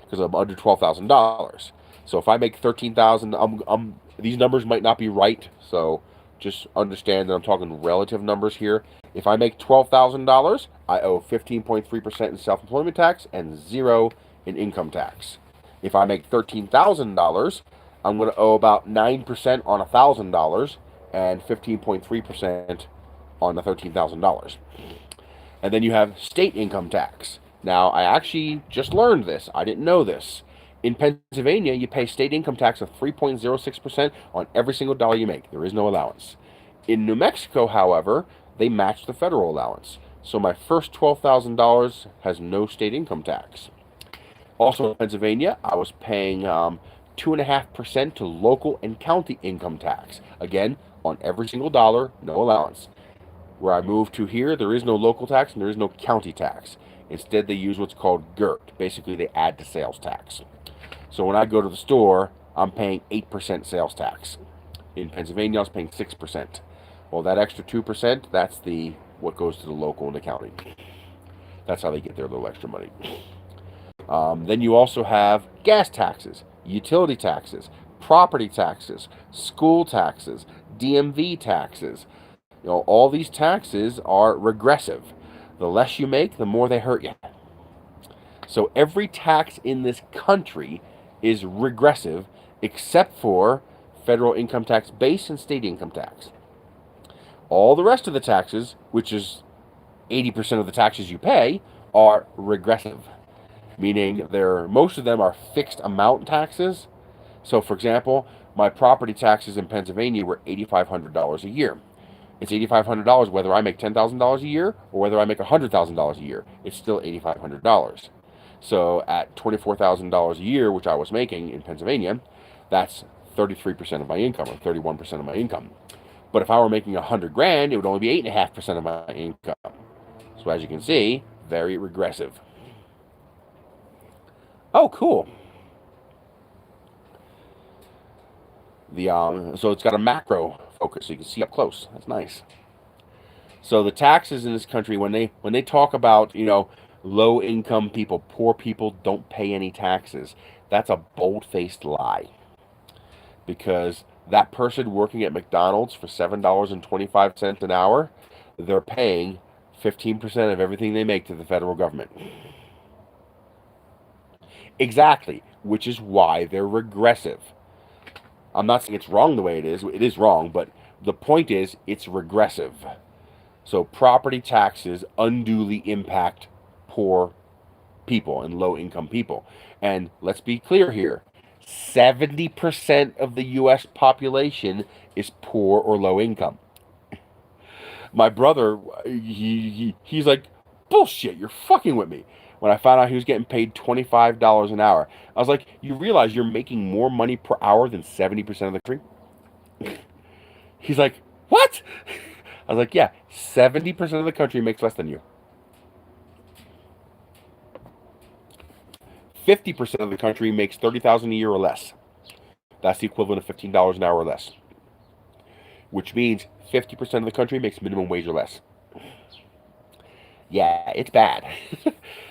because I'm under $12,000. So if I make $13,000, these numbers might not be right, so just understand that I'm talking relative numbers here. If I make $12,000, I owe 15.3% in self-employment tax and 0 in income tax. If I make $13,000, I'm going to owe about 9% on $1,000 and 15.3% on the $13,000. And then you have state income tax. Now, I actually just learned this. I didn't know this. In Pennsylvania, you pay state income tax of 3.06% on every single dollar you make. There is no allowance. In New Mexico, however, they match the federal allowance. So my first $12,000 has no state income tax. Also in Pennsylvania, I was paying 2.5% to local and county income tax. Again, on every single dollar, no allowance. Where I moved to here, there is no local tax and there is no county tax. Instead, they use what's called GIRT. Basically, they add to sales tax. So when I go to the store, I'm paying 8% sales tax. In Pennsylvania, I was paying 6%. Well, that extra 2%, that's what goes to the local and the county. That's how they get their little extra money. Then you also have gas taxes, utility taxes, property taxes, school taxes, DMV taxes. You know, all these taxes are regressive. The less you make, the more they hurt you. So every tax in this country is regressive except for federal income tax base and state income tax. All the rest of the taxes, which is 80% of the taxes you pay, are regressive. Meaning most of them are fixed amount taxes. So for example, my property taxes in Pennsylvania were $8,500 a year. It's $8,500 whether I make $10,000 a year or whether I make $100,000 a year. It's still $8,500. So at $24,000 a year, which I was making in Pennsylvania, that's 33% of my income or 31% of my income. But if I were making $100,000, it would only be 8.5% of my income. So as you can see, very regressive. Oh, cool. So it's got a macro focus, so you can see up close. That's nice. So the taxes in this country, when they talk about, low income people, poor people don't pay any taxes, that's a bold-faced lie. Because that person working at McDonald's for $7.25 an hour, they're paying 15% of everything they make to the federal government. Exactly, which is why they're regressive. I'm not saying it's wrong the way it is wrong, but the point is it's regressive. So property taxes unduly impact poor people and low-income people. And let's be clear here, 70% of the U.S. population is poor or low income. My brother, he's like, bullshit, you're fucking with me. When I found out he was getting paid $25 an hour, I was like, you realize you're making more money per hour than 70% of the country? He's like, what? I was like, yeah, 70% of the country makes less than you. 50% of the country makes $30,000 a year or less. That's the equivalent of $15 an hour or less. Which means 50% of the country makes minimum wage or less. Yeah, it's bad.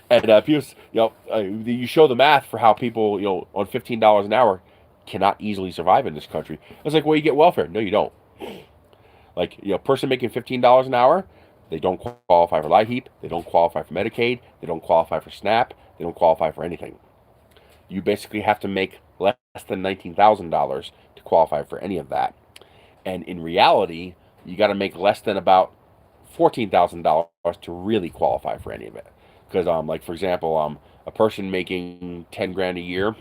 And people, you show the math for how people, on $15 an hour cannot easily survive in this country. It's like, well, you get welfare. No, you don't. Like, person making $15 an hour, they don't qualify for LIHEAP, they don't qualify for Medicaid, they don't qualify for SNAP, they don't qualify for anything. You basically have to make less than $19,000 to qualify for any of that. And in reality, you got to make less than about $14,000 to really qualify for any of it. Because, like, for example, a person making $10,000 a year,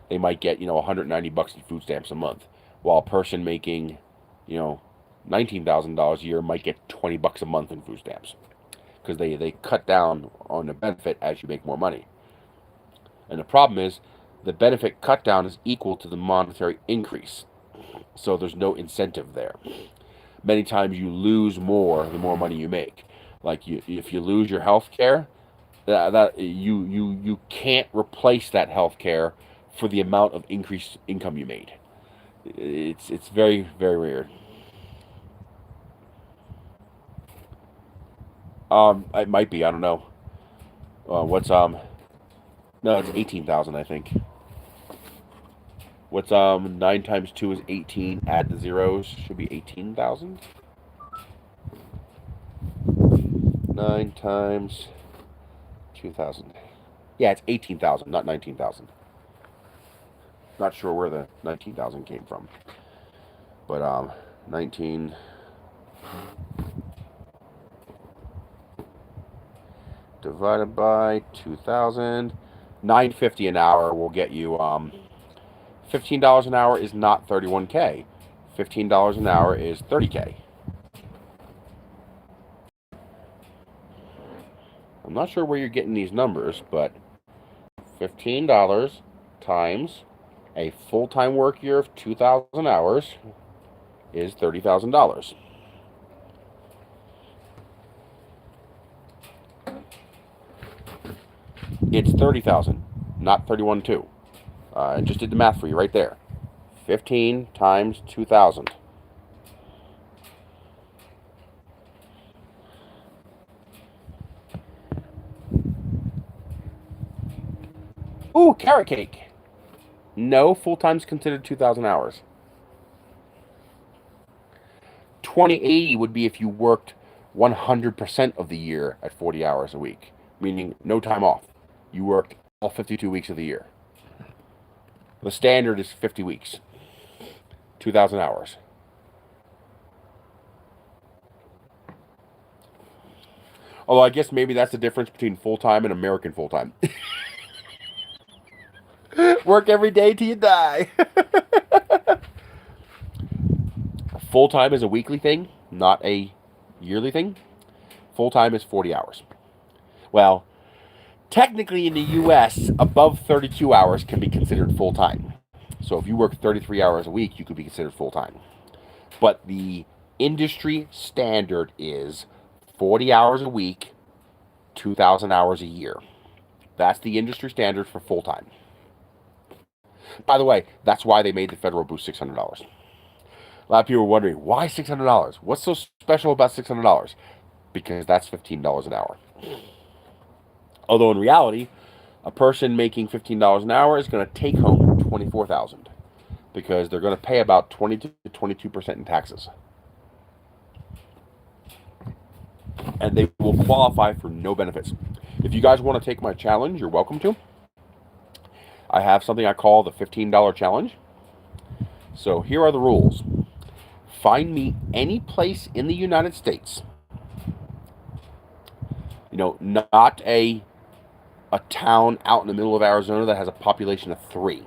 they might get, $190 in food stamps a month. While a person making, $19,000 a year might get $20 a month in food stamps. Because they cut down on the benefit as you make more money. And the problem is, the benefit cut down is equal to the monetary increase. So there's no incentive there. Many times you lose more the more money you make. Like if you lose your health care, you can't replace that health care for the amount of increased income you made. It's very, very weird. It might be, I don't know. No, it's 18,000, I think. What's 9 times 2 is 18. Add the zeros, should be 18,000. 9 times 2,000. Yeah, it's 18,000, not 19,000. Not sure where the 19,000 came from. But 19 divided by 2,000. $9.50 an hour will get you, $15 an hour is not $31K. $15 an hour is $30K. I'm not sure where you're getting these numbers, but $15 times a full-time work year of 2,000 hours is $30,000. It's 30,000, not 31.2. I just did the math for you right there. 15 times 2,000. Ooh, carrot cake. No, full-time's considered 2,000 hours. 2080 would be if you worked 100% of the year at 40 hours a week, meaning no time off. You worked all 52 weeks of the year. The standard is 50 weeks, 2,000 hours. Although I guess maybe that's the difference between full-time and American full-time. Work every day till you die. Full-time is a weekly thing, not a yearly thing. Full-time is 40 hours. Well, technically in the U.S., above 32 hours can be considered full-time. So if you work 33 hours a week, you could be considered full-time. But the industry standard is 40 hours a week, 2,000 hours a year. That's the industry standard for full-time. By the way, that's why they made the federal boost $600. A lot of people are wondering, why $600? What's so special about $600? Because that's $15 an hour. Although in reality, a person making $15 an hour is going to take home $24,000 because they're going to pay about 20 to 22% in taxes. And they will qualify for no benefits. If you guys want to take my challenge, you're welcome to. I have something I call the $15 challenge. So here are the rules. Find me any place in the United States, not a town out in the middle of Arizona that has a population of 3.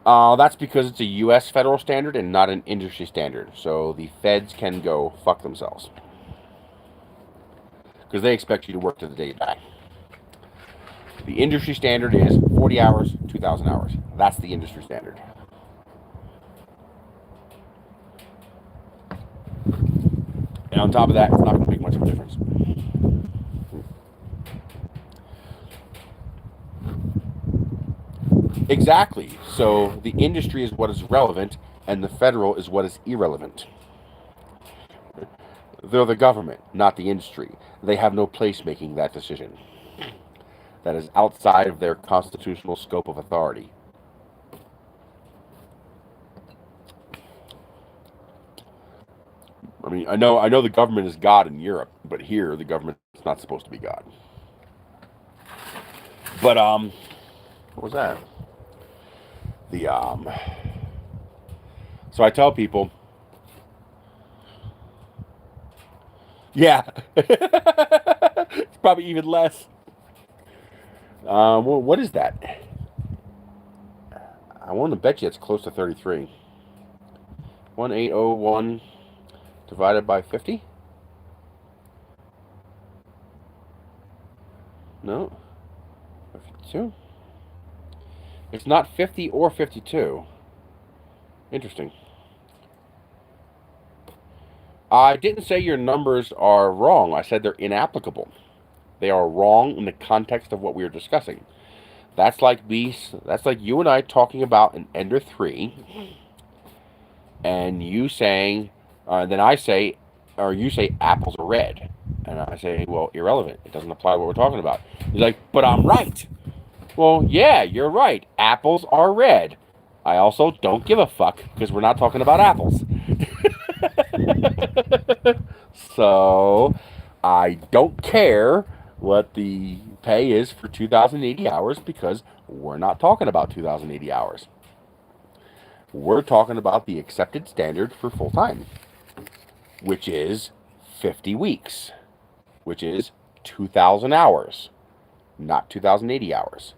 That's because it's a U.S. federal standard and not an industry standard. So the feds can go fuck themselves. Because they expect you to work to the day you die. The industry standard is 40 hours, 2,000 hours. That's the industry standard. And on top of that, it's not going to make much of a difference. Exactly. So the industry is what is relevant, and the federal is what is irrelevant. They're the government, not the industry. They have no place making that decision. That is outside of their constitutional scope of authority. I mean, I know the government is God in Europe, but here the government is not supposed to be God. But what was that? So I tell people, yeah, it's probably even less. What is that? I want to bet you it's close to 33. 1801 divided by 50? No. 52? It's not 50 or 52. Interesting. I didn't say your numbers are wrong. I said they're inapplicable. They are wrong in the context of what we are discussing. That's like you and I talking about an Ender 3, and you saying, then I say, or you say apples are red, and I say, well, irrelevant. It doesn't apply to what we're talking about. He's like, but I'm right. Well, yeah, you're right. Apples are red. I also don't give a fuck because we're not talking about apples. So I don't care what the pay is for 2,080 hours because we're not talking about 2,080 hours. We're talking about the accepted standard for full-time, which is 50 weeks. which is 2,000 hours, not 2,080 hours.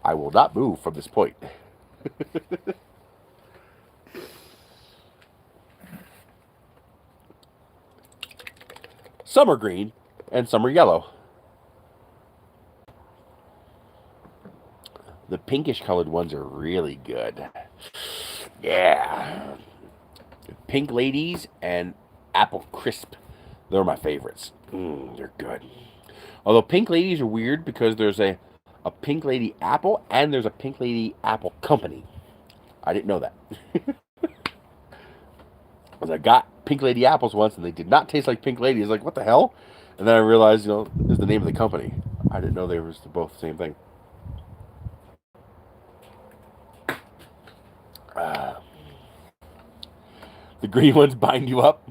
I will not move from this point. Some are green and some are yellow. The pinkish colored ones are really good. Yeah. Pink Ladies and Apple Crisp. They're my favorites. They're good. Although Pink Ladies are weird because there's a Pink Lady Apple and there's a Pink Lady Apple Company. I didn't know that. Because I got Pink Lady apples once and they did not taste like Pink Lady. It's like, what the hell? And then I realized, is the name of the company. I didn't know they were both the same thing. The green ones bind you up.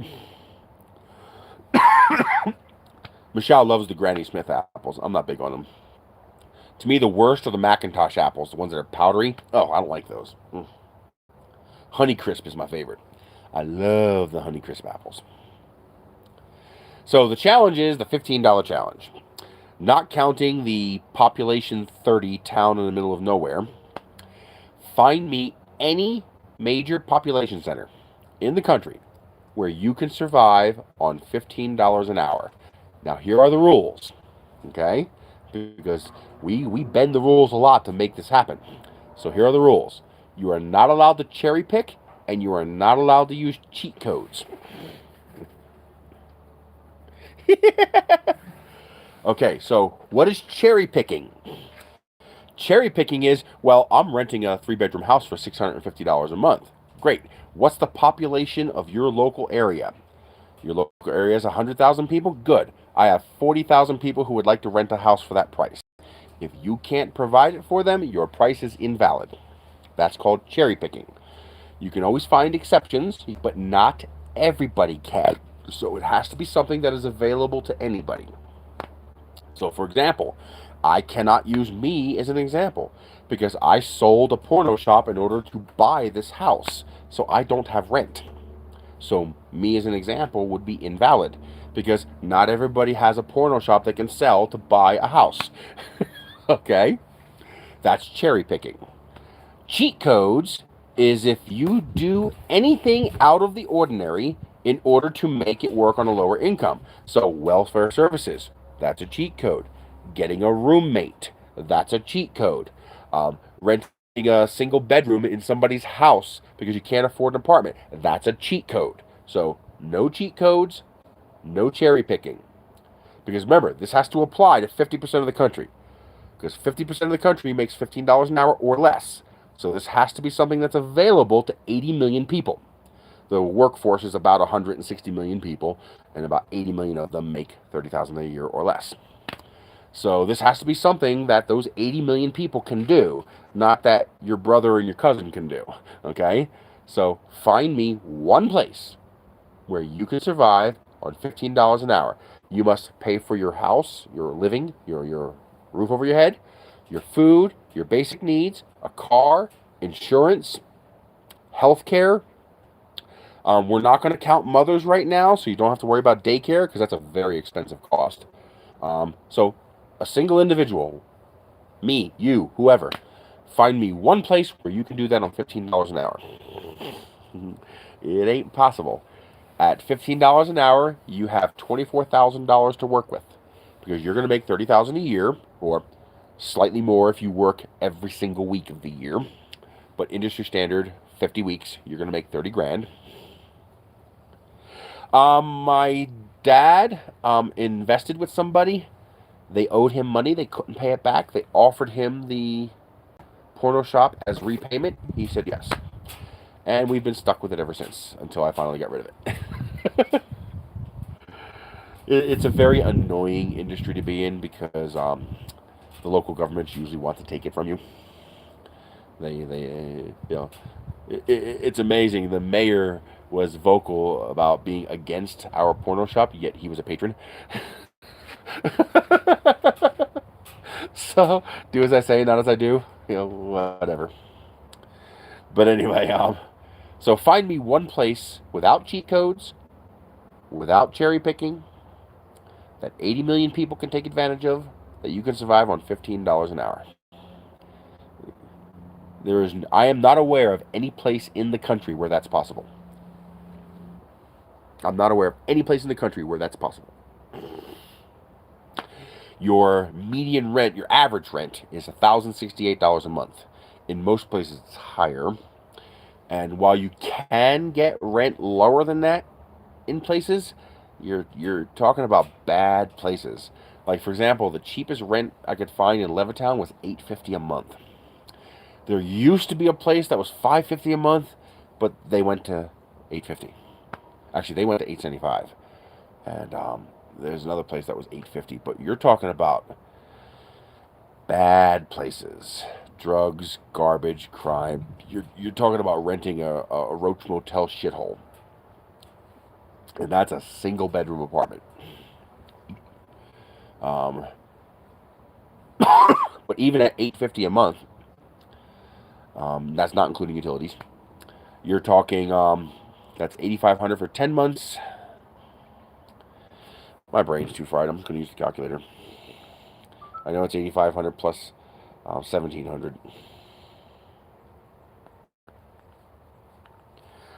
Michelle loves the Granny Smith apples. I'm not big on them. To me, the worst are the Macintosh apples, the ones that are powdery. Oh, I don't like those. Honeycrisp is my favorite. I love the Honeycrisp apples. So the challenge is the $15 challenge. Not counting the population 30 town in the middle of nowhere. Find me any major population center in the country where you can survive on $15 an hour. Now, here are the rules, okay? Because we bend the rules a lot to make this happen. So here are the rules. You are not allowed to cherry pick, and you are not allowed to use cheat codes. Okay, so what is cherry picking? Cherry picking is, well, I'm renting a 3-bedroom house for $650 a month. Great. What's the population of your local area? Your local area is 100,000 people? Good. I have 40,000 people who would like to rent a house for that price. If you can't provide it for them, your price is invalid. That's called cherry picking. You can always find exceptions, but not everybody can. So it has to be something that is available to anybody. So, for example, I cannot use me as an example because I sold a porno shop in order to buy this house. So I don't have rent. So me as an example would be invalid because not everybody has a porno shop they can sell to buy a house. Okay? That's cherry picking. Cheat codes is if you do anything out of the ordinary in order to make it work on a lower income. So welfare services, that's a cheat code. Getting a roommate, that's a cheat code. Renting a single bedroom in somebody's house because you can't afford an apartment, that's a cheat code. So no cheat codes, no cherry picking. Because remember, this has to apply to 50% of the country. Because 50% of the country makes $15 an hour or less. So this has to be something that's available to 80 million people. The workforce is about 160 million people, and about 80 million of them make $30,000 a year or less. So this has to be something that those 80 million people can do, not that your brother and your cousin can do, okay? So find me one place where you can survive on $15 an hour. You must pay for your house, your living, your roof over your head, your food, your basic needs, a car, insurance, health care. We're not going to count mothers right now, so you don't have to worry about daycare because that's a very expensive cost. So a single individual, me, you, whoever, find me one place where you can do that on $15 an hour. It ain't possible. At $15 an hour, you have $24,000 to work with because you're going to make $30,000 a year, or slightly more if you work every single week of the year. But industry standard, 50 weeks, you're going to make 30 grand. My dad invested with somebody. They owed him money. They couldn't pay it back. They offered him the porno shop as repayment. He said yes. And we've been stuck with it ever since until I finally got rid of it. It's a very annoying industry to be in because the local governments usually want to take it from you. It's amazing. The mayor was vocal about being against our porno shop, yet he was a patron. So, do as I say, not as I do. Whatever. But anyway, so find me one place without cheat codes, without cherry picking, that 80 million people can take advantage of, that you can survive on $15 an hour. I am not aware of any place in the country where that's possible. I'm not aware of any place in the country where that's possible. Your median rent, your average rent, is $1,068 a month. In most places, it's higher. And while you can get rent lower than that in places, you're talking about bad places. Like, for example, the cheapest rent I could find in Levittown was $850 a month. There used to be a place that was $550 a month, but they went to $850. Actually, they went to $875. And there's another place that was $850. But you're talking about bad places. Drugs, garbage, crime. You're talking about renting a Roach Motel shithole. And that's a single bedroom apartment. But even at $850 a month, that's not including utilities. You're talking that's $8,500 for 10 months. My brain's too fried. I'm just going to use the calculator. I know it's $8,500 plus $1,700.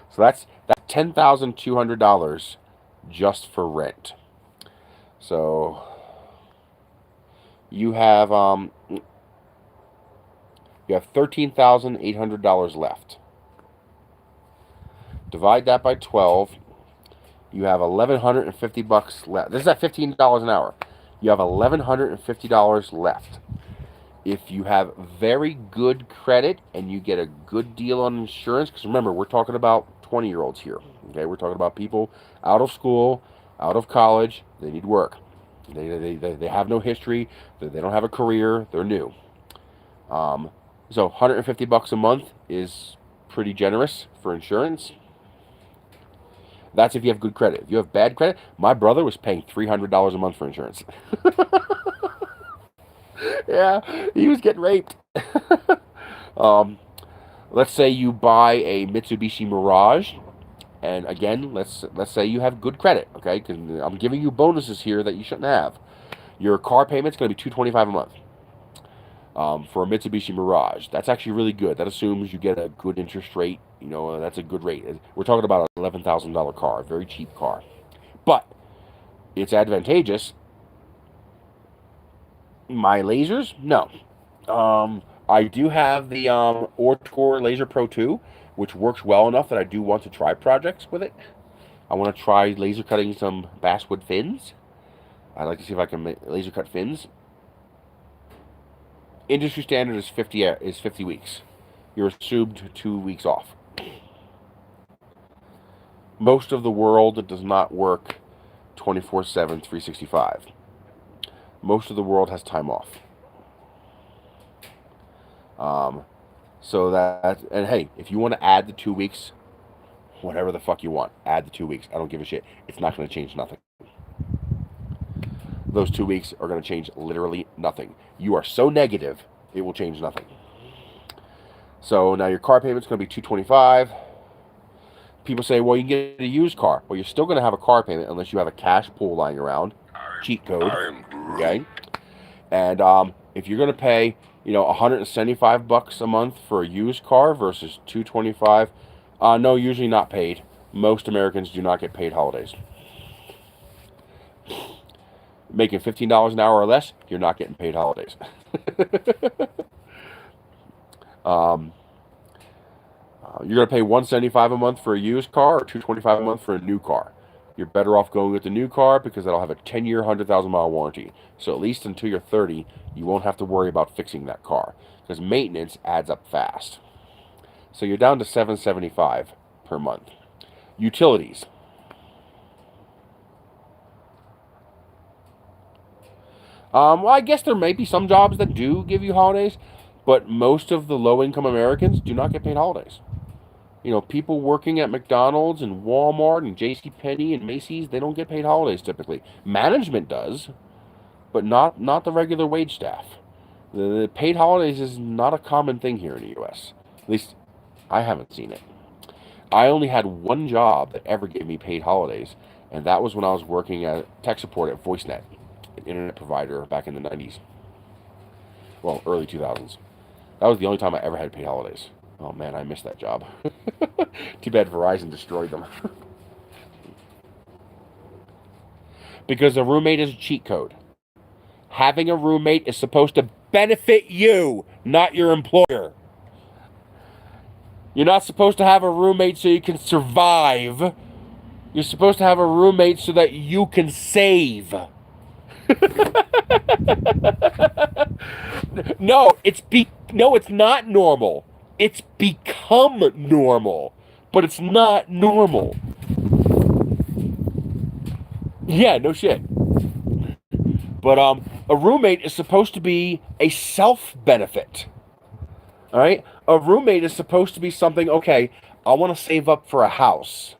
So that's $10,200 just for rent. So you have $13,800 left. Divide that by 12. You have $1,150 left. This is at $15 an hour. You have $1,150 left. If you have very good credit and you get a good deal on insurance, because remember, we're talking about 20-year-olds here. Okay, we're talking about people out of school, out of college. They need work. They have no history. They don't have a career. They're new. So $150 a month is pretty generous for insurance. That's if you have good credit. If you have bad credit, my brother was paying $300 a month for insurance. Yeah, he was getting raped. Let's say you buy a Mitsubishi Mirage, and again, let's say you have good credit, okay? Because I'm giving you bonuses here that you shouldn't have. Your car payment's going to be $225 a month for a Mitsubishi Mirage. That's actually really good. That assumes you get a good interest rate. You know, that's a good rate. We're talking about an $11,000 car, a very cheap car, but it's advantageous. My lasers? No. I do have the Ortcore Laser Pro 2, which works well enough that I do want to try projects with it. I want to try laser cutting some basswood fins. I'd like to see if I can make laser cut fins. Industry standard is 50 weeks. You're assumed 2 weeks off. Most of the world, it does not work 24/7, 365. Most of the world has time off. So that, and hey, if you want to add the 2 weeks, whatever the fuck you want, add the 2 weeks. I don't give a shit. It's not going to change nothing. Those 2 weeks are going to change literally nothing. You are so negative, it will change nothing. So now your car payment's going to be $225. People say, well, you can get a used car. Well, you're still going to have a car payment unless you have a cash pool lying around. Cheat code. Okay? And if you're going to pay, $175 a month for a used car versus $225, no, usually not paid. Most Americans do not get paid holidays. Making $15 an hour or less, you're not getting paid holidays. You're going to pay $175 a month for a used car or $225 a month for a new car. You're better off going with the new car because that'll have a 10-year, 100,000-mile warranty. So at least until you're 30, you won't have to worry about fixing that car because maintenance adds up fast. So you're down to $775 per month. Utilities. Well, I guess there may be some jobs that do give you holidays, but most of the low-income Americans do not get paid holidays. People working at McDonald's and Walmart and JCPenney and Macy's, they don't get paid holidays typically. Management does, but not the regular wage staff. The paid holidays is not a common thing here in the U.S. At least, I haven't seen it. I only had one job that ever gave me paid holidays, and that was when I was working at tech support at VoiceNet. an internet provider back in the 90s. Well, early 2000s. That was the only time I ever had paid holidays. Oh man, I missed that job. Too bad Verizon destroyed them. Because a roommate is a cheat code. Having a roommate is supposed to benefit you, not your employer. You're not supposed to have a roommate so you can survive. You're supposed to have a roommate so that you can save. No, it's not normal. It's become normal, but it's not normal. Yeah, no shit. But a roommate is supposed to be a self-benefit. All right? A roommate is supposed to be something, okay, I want to save up for a house.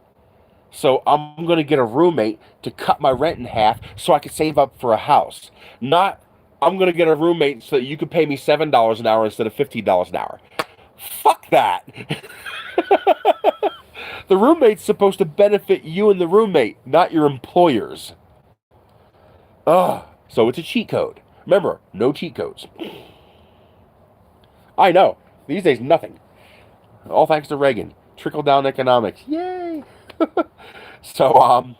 So I'm going to get a roommate to cut my rent in half so I can save up for a house. Not, I'm going to get a roommate so that you can pay me $7 an hour instead of $15 an hour. Fuck that. The roommate's supposed to benefit you and the roommate, not your employers. Ugh. So it's a cheat code. Remember, no cheat codes. I know. These days, nothing. All thanks to Reagan. Trickle-down economics. Yay! So,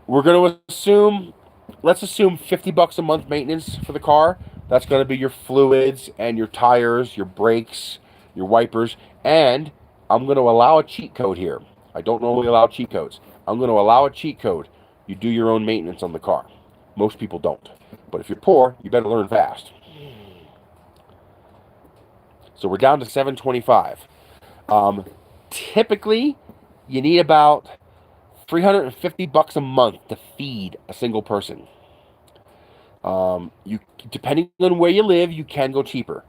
we're going to assume, let's assume $50 a month maintenance for the car. That's going to be your fluids and your tires, your brakes, your wipers, and I'm going to allow a cheat code here. I don't normally allow cheat codes. I'm going to allow a cheat code. You do your own maintenance on the car. Most people don't. But if you're poor, you better learn fast. So we're down to $725. Typically, you need about $350 a month to feed a single person. Depending on where you live, you can go cheaper.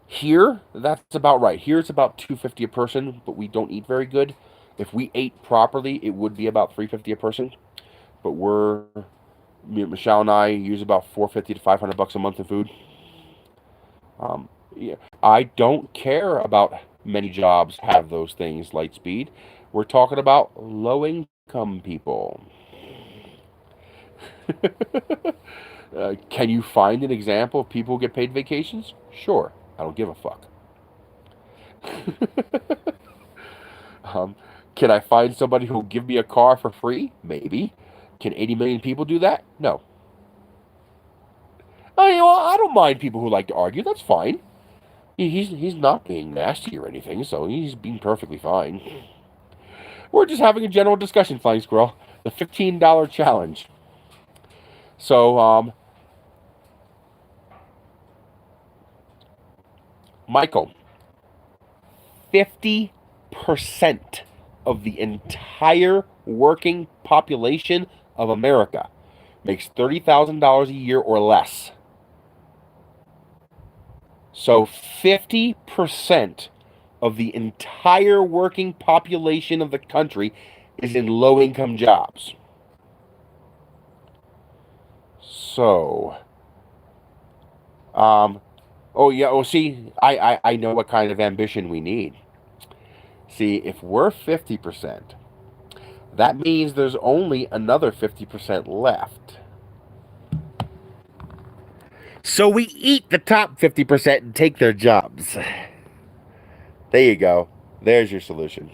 Here, that's about right. Here it's about $250 a person, but we don't eat very good. If we ate properly, it would be about $350 a person. But Michelle and I use about $450 to $500 a month in food. Yeah, I don't care about many jobs have those things, Lightspeed. We're talking about low-income people. Can you find an example of people who get paid vacations? Sure. I don't give a fuck. Can I find somebody who will give me a car for free? Maybe. Can 80 million people do that? No. I don't mind people who like to argue. That's fine. He's not being nasty or anything, so he's being perfectly fine. We're just having a general discussion, Flying Squirrel. The $15 challenge. So, Michael, 50% of the entire working population of America makes $30,000 a year or less. So 50% of the entire working population of the country is in low-income jobs. So, see, I know what kind of ambition we need. See, if we're 50%, that means there's only another 50% left. So we eat the top 50% and take their jobs. There you go. There's your solution.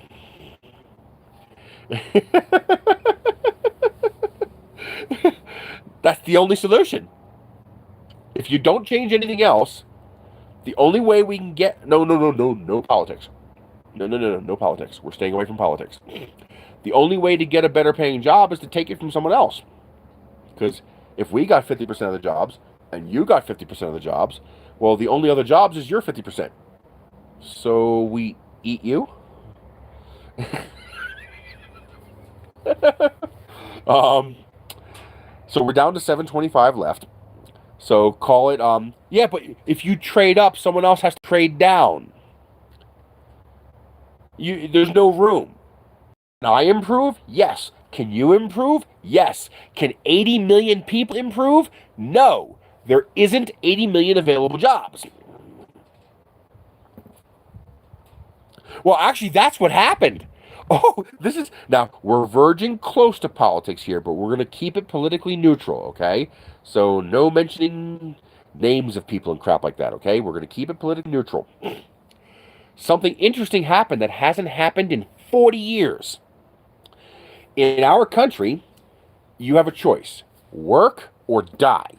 That's the only solution. If you don't change anything else, the only way we can get... No politics. No politics. We're staying away from politics. The only way to get a better paying job is to take it from someone else. Because if we got 50% of the jobs, and you got 50% of the jobs, well, the only other jobs is your 50%. So we eat you? So we're down to 725 left. So call it, yeah, but if you trade up, someone else has to trade down. There's no room. Can I improve? Yes. Can you improve? Yes. Can 80 million people improve? No. There isn't 80 million available jobs. Well, actually, that's what happened. Oh, this is now we're verging close to politics here, but we're going to keep it politically neutral, okay? So no mentioning names of people and crap like that, okay? We're going to keep it politically neutral. Something interesting happened that hasn't happened in 40 years. In our country, you have a choice: work or die.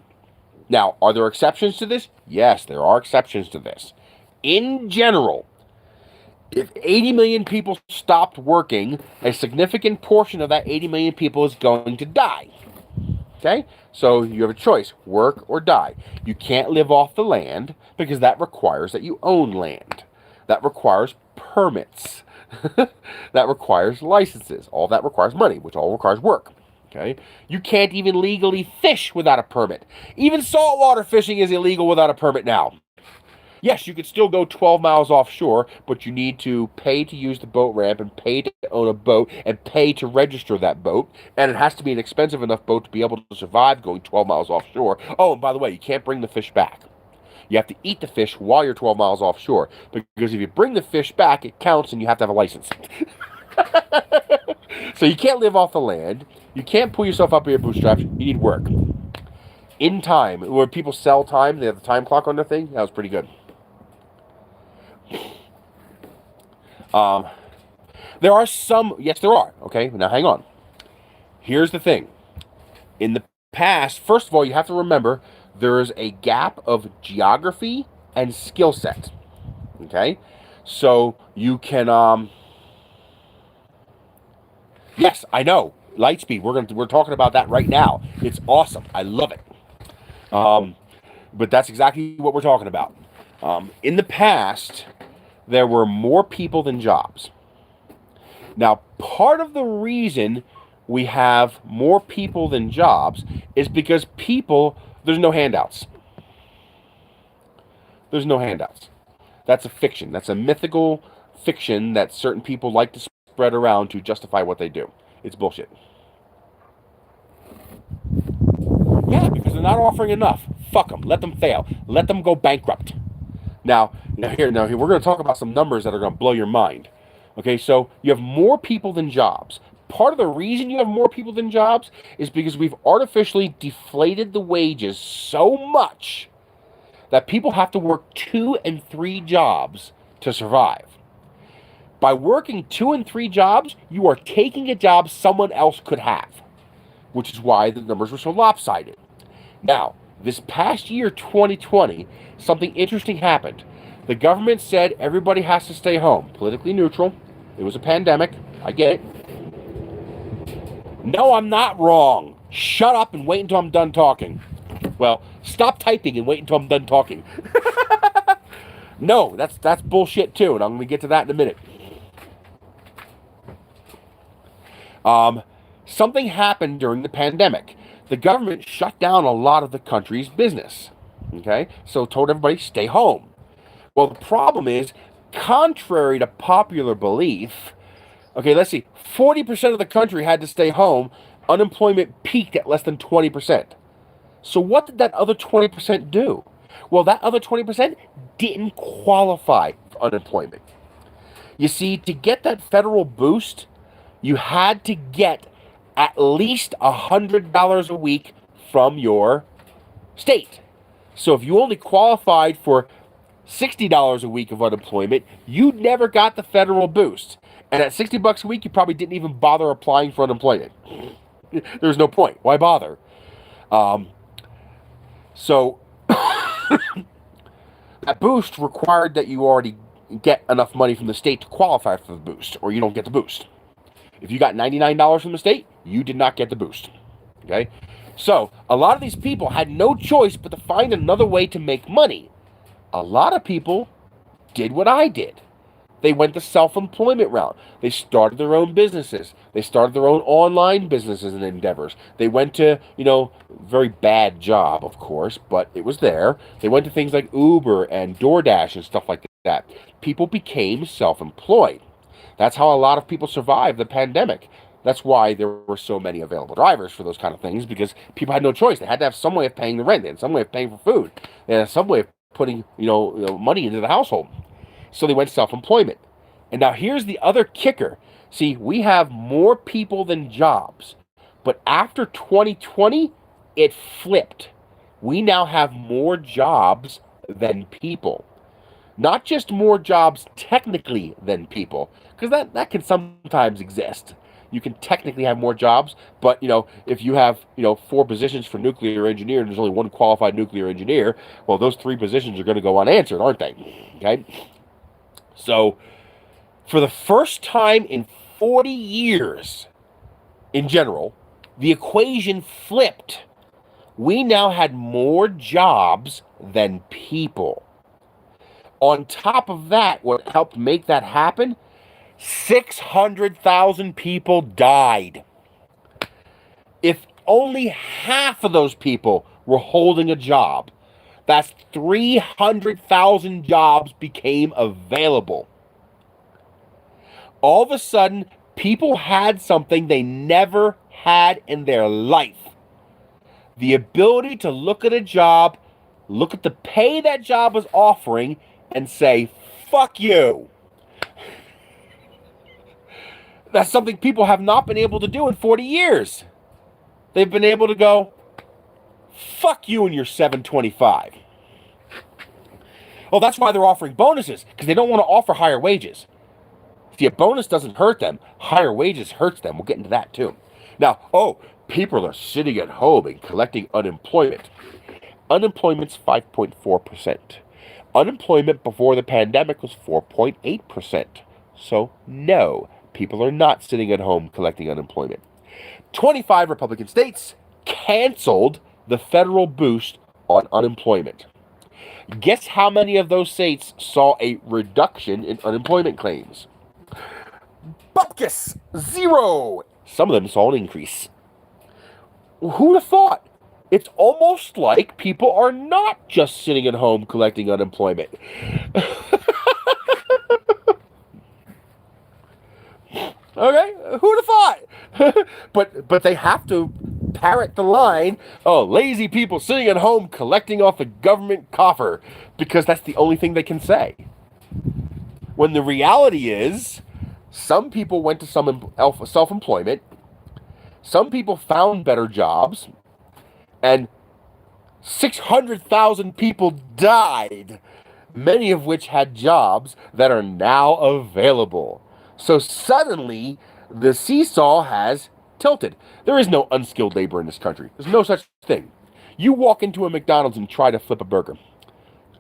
Now, are there exceptions to this? Yes, there are exceptions to this. In general, if 80 million people stopped working, a significant portion of that 80 million people is going to die. Okay? So you have a choice: work or die. You can't live off the land because that requires that you own land. That requires permits. That requires licenses. All that requires money, which all requires work. Okay? You can't even legally fish without a permit. Even saltwater fishing is illegal without a permit now. Yes, you can still go 12 miles offshore, but you need to pay to use the boat ramp and pay to own a boat and pay to register that boat. And it has to be an expensive enough boat to be able to survive going 12 miles offshore. Oh, and by the way, you can't bring the fish back. You have to eat the fish while you're 12 miles offshore, because if you bring the fish back, it counts and you have to have a license. So you can't live off the land. You can't pull yourself up by your bootstraps. You need work. In time, where people sell time, they have the time clock on their thing. That was pretty good. There are some, yes, there are. Okay, now hang on. Here's the thing. In the past, first of all, you have to remember there is a gap of geography and skill set. Okay, so you can, yes, I know, Lightspeed. We're talking about that right now. It's awesome. I love it. But that's exactly what we're talking about. In the past, there were more people than jobs. Now, part of the reason we have more people than jobs is because there's no handouts. There's no handouts. That's a fiction. That's a mythical fiction that certain people like to spread around to justify what they do. It's bullshit. Yeah, because they're not offering enough. Fuck them. Let them fail. Let them go bankrupt. Now here, we're going to talk about some numbers that are going to blow your mind. Okay, so you have more people than jobs. Part of the reason you have more people than jobs is because we've artificially deflated the wages so much that people have to work 2 and 3 jobs to survive. By working 2 and 3 jobs, you are taking a job someone else could have, which is why the numbers were so lopsided. Now, this past year, 2020, something interesting happened. The government said everybody has to stay home. Politically neutral. It was a pandemic. I get it. No, I'm not wrong. Shut up and wait until I'm done talking. Well, stop typing and wait until I'm done talking. No, that's bullshit too, and I'm going to get to that in a minute. Something happened during the pandemic. The government shut down a lot of the country's business. Okay? So told everybody, stay home. Well, the problem is, contrary to popular belief, okay, let's see, 40% of the country had to stay home. Unemployment peaked at less than 20%. So what did that other 20% do? Well, that other 20% didn't qualify for unemployment. You see, to get that federal boost, you had to get at least $100 a week from your state. So if you only qualified for $60 a week of unemployment, you never got the federal boost. And at $60 a week, you probably didn't even bother applying for unemployment. There's no point. Why bother? So that boost required that you already get enough money from the state to qualify for the boost, or you don't get the boost. If you got $99 from the state, you did not get the boost. Okay? So a lot of these people had no choice but to find another way to make money. A lot of people did what I did. They went the self-employment route. They started their own businesses. They started their own online businesses and endeavors. They went to, very bad job, of course, but it was there. They went to things like Uber and DoorDash and stuff like that. People became self-employed. That's how a lot of people survived the pandemic. That's why there were so many available drivers for those kind of things, because people had no choice. They had to have some way of paying the rent. They had some way of paying for food. They had some way of putting, money into the household. So they went self-employment. And now here's the other kicker. See, we have more people than jobs. But after 2020, it flipped. We now have more jobs than people. Not just more jobs technically than people, because that can sometimes exist. You can technically have more jobs, but if you have 4 positions for nuclear engineer and there's only 1 qualified nuclear engineer, well, those 3 positions are going to go unanswered, aren't they? Okay. So, for the first time in 40 years, in general, the equation flipped. We now had more jobs than people. On top of that, what helped make that happen, 600,000 people died. If only half of those people were holding a job, that's 300,000 jobs became available. All of a sudden, people had something they never had in their life. The ability to look at a job, look at the pay that job was offering, and say, fuck you. That's something people have not been able to do in 40 years. They've been able to go, fuck you and your 725. Oh, that's why they're offering bonuses, because they don't want to offer higher wages. See, a bonus doesn't hurt them. Higher wages hurts them. We'll get into that too. Now, people are sitting at home and collecting unemployment. Unemployment's 5.4%. Unemployment before the pandemic was 4.8%. So, no, people are not sitting at home collecting unemployment. 25 Republican states canceled the federal boost on unemployment. Guess how many of those states saw a reduction in unemployment claims? Bupkis! 0! Some of them saw an increase. Who would have thought? It's almost like people are not just sitting at home collecting unemployment. Okay, who would have thought? but they have to parrot the line, lazy people sitting at home collecting off the government coffer, because that's the only thing they can say. When the reality is, some people went to some self-employment, some people found better jobs, and 600,000 people died, many of which had jobs that are now available. So suddenly, the seesaw has tilted. There is no unskilled labor in this country. There's no such thing. You walk into a McDonald's and try to flip a burger.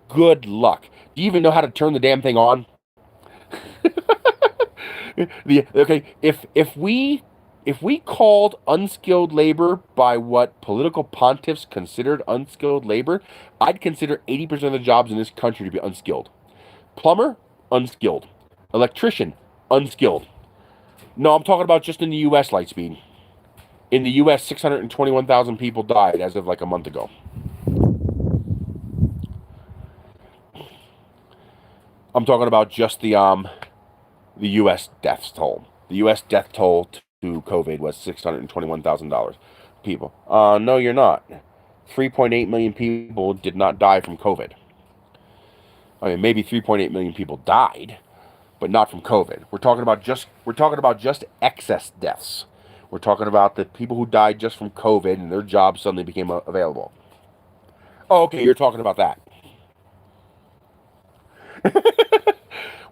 Good luck. Do you even know how to turn the damn thing on? If we called unskilled labor by what political pontiffs considered unskilled labor, I'd consider 80% of the jobs in this country to be unskilled. Plumber, unskilled. Electrician, unskilled. No, I'm talking about just in the U.S. Lightspeed. In the U.S., 621,000 people died as of like a month ago. I'm talking about just the U.S. death toll. The U.S. death toll to COVID was $621,000 people. No, you're not. 3.8 million people did not die from COVID. I mean, maybe 3.8 million people died, but not from COVID. We're talking about just excess deaths. We're talking about the people who died just from COVID and their jobs suddenly became available. Oh, okay, you're talking about that.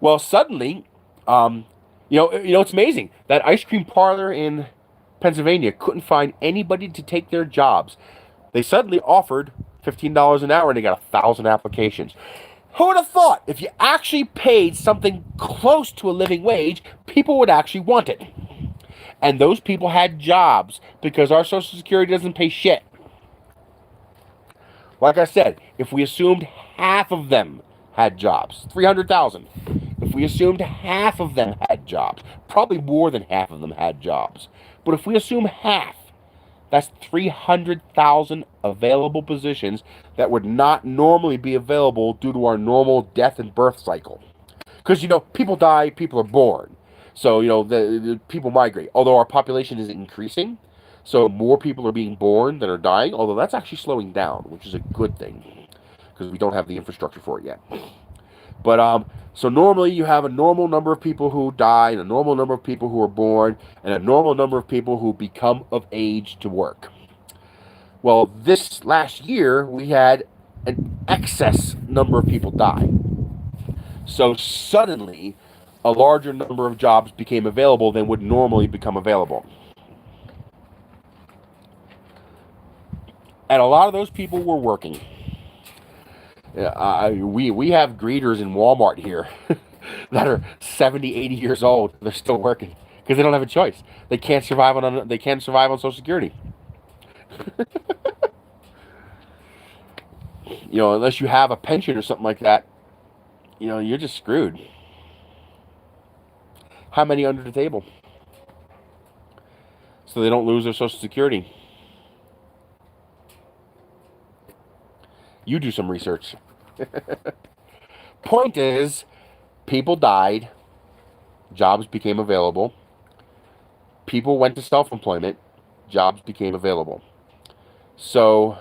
Well, suddenly, it's amazing. That ice cream parlor in Pennsylvania couldn't find anybody to take their jobs. They suddenly offered $15 an hour and they got 1,000 applications. Who would have thought if you actually paid something close to a living wage, people would actually want it? And those people had jobs because our Social Security doesn't pay shit. Like I said, if we assumed half of them had jobs, 300,000. If we assumed half of them had jobs, probably more than half of them had jobs. But if we assume half, that's 300,000 available positions that would not normally be available due to our normal death and birth cycle. Because, people die, people are born. So, the people migrate. Although our population is increasing, so more people are being born than are dying, although that's actually slowing down, which is a good thing, because we don't have the infrastructure for it yet. But so normally you have a normal number of people who die, and a normal number of people who are born, and a normal number of people who become of age to work. Well, this last year we had an excess number of people die. So suddenly, a larger number of jobs became available than would normally become available. And a lot of those people were working. We have greeters in Walmart here that are 70, 80 years old. They're still working because they don't have a choice. They can't survive on Social Security. Unless you have a pension or something like that, you're just screwed. How many under the table? So they don't lose their Social Security. You do some research. Point is, people died, jobs became available. People went to self-employment, jobs became available. So,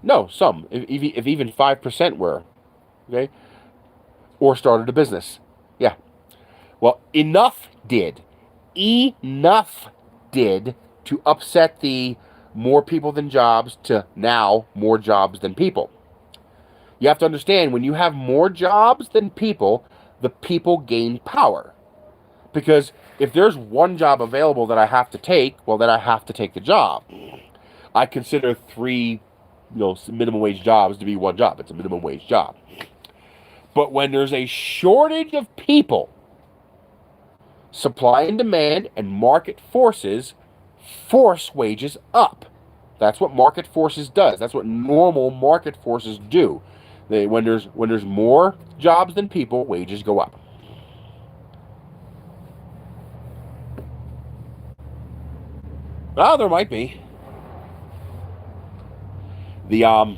no, some, if even 5% were, okay, or started a business. Yeah. Well, enough did to upset the more people than jobs to now more jobs than people. You have to understand, when you have more jobs than people, the people gain power. Because if there's one job available that I have to take, well, then I have to take the job. I consider 3, minimum wage jobs to be one job. It's a minimum wage job. But when there's a shortage of people, supply and demand and market forces force wages up. That's what market forces does. That's what normal market forces do. When there's more jobs than people, wages go up. Well, there might be. Well,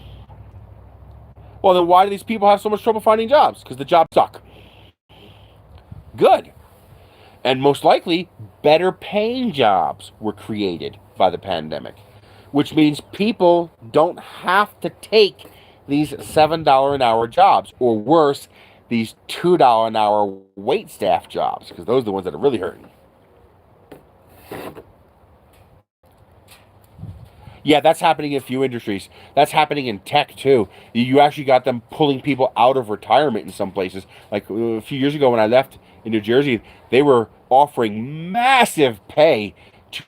then why do these people have so much trouble finding jobs? Because the jobs suck. Good. And most likely, better paying jobs were created by the pandemic, which means people don't have to take these $7 an hour jobs, or worse, these $2 an hour wait staff jobs, because those are the ones that are really hurting. Yeah, that's happening in a few industries. That's happening in tech, too. You actually got them pulling people out of retirement in some places. Like a few years ago when I left in New Jersey, they were offering massive pay to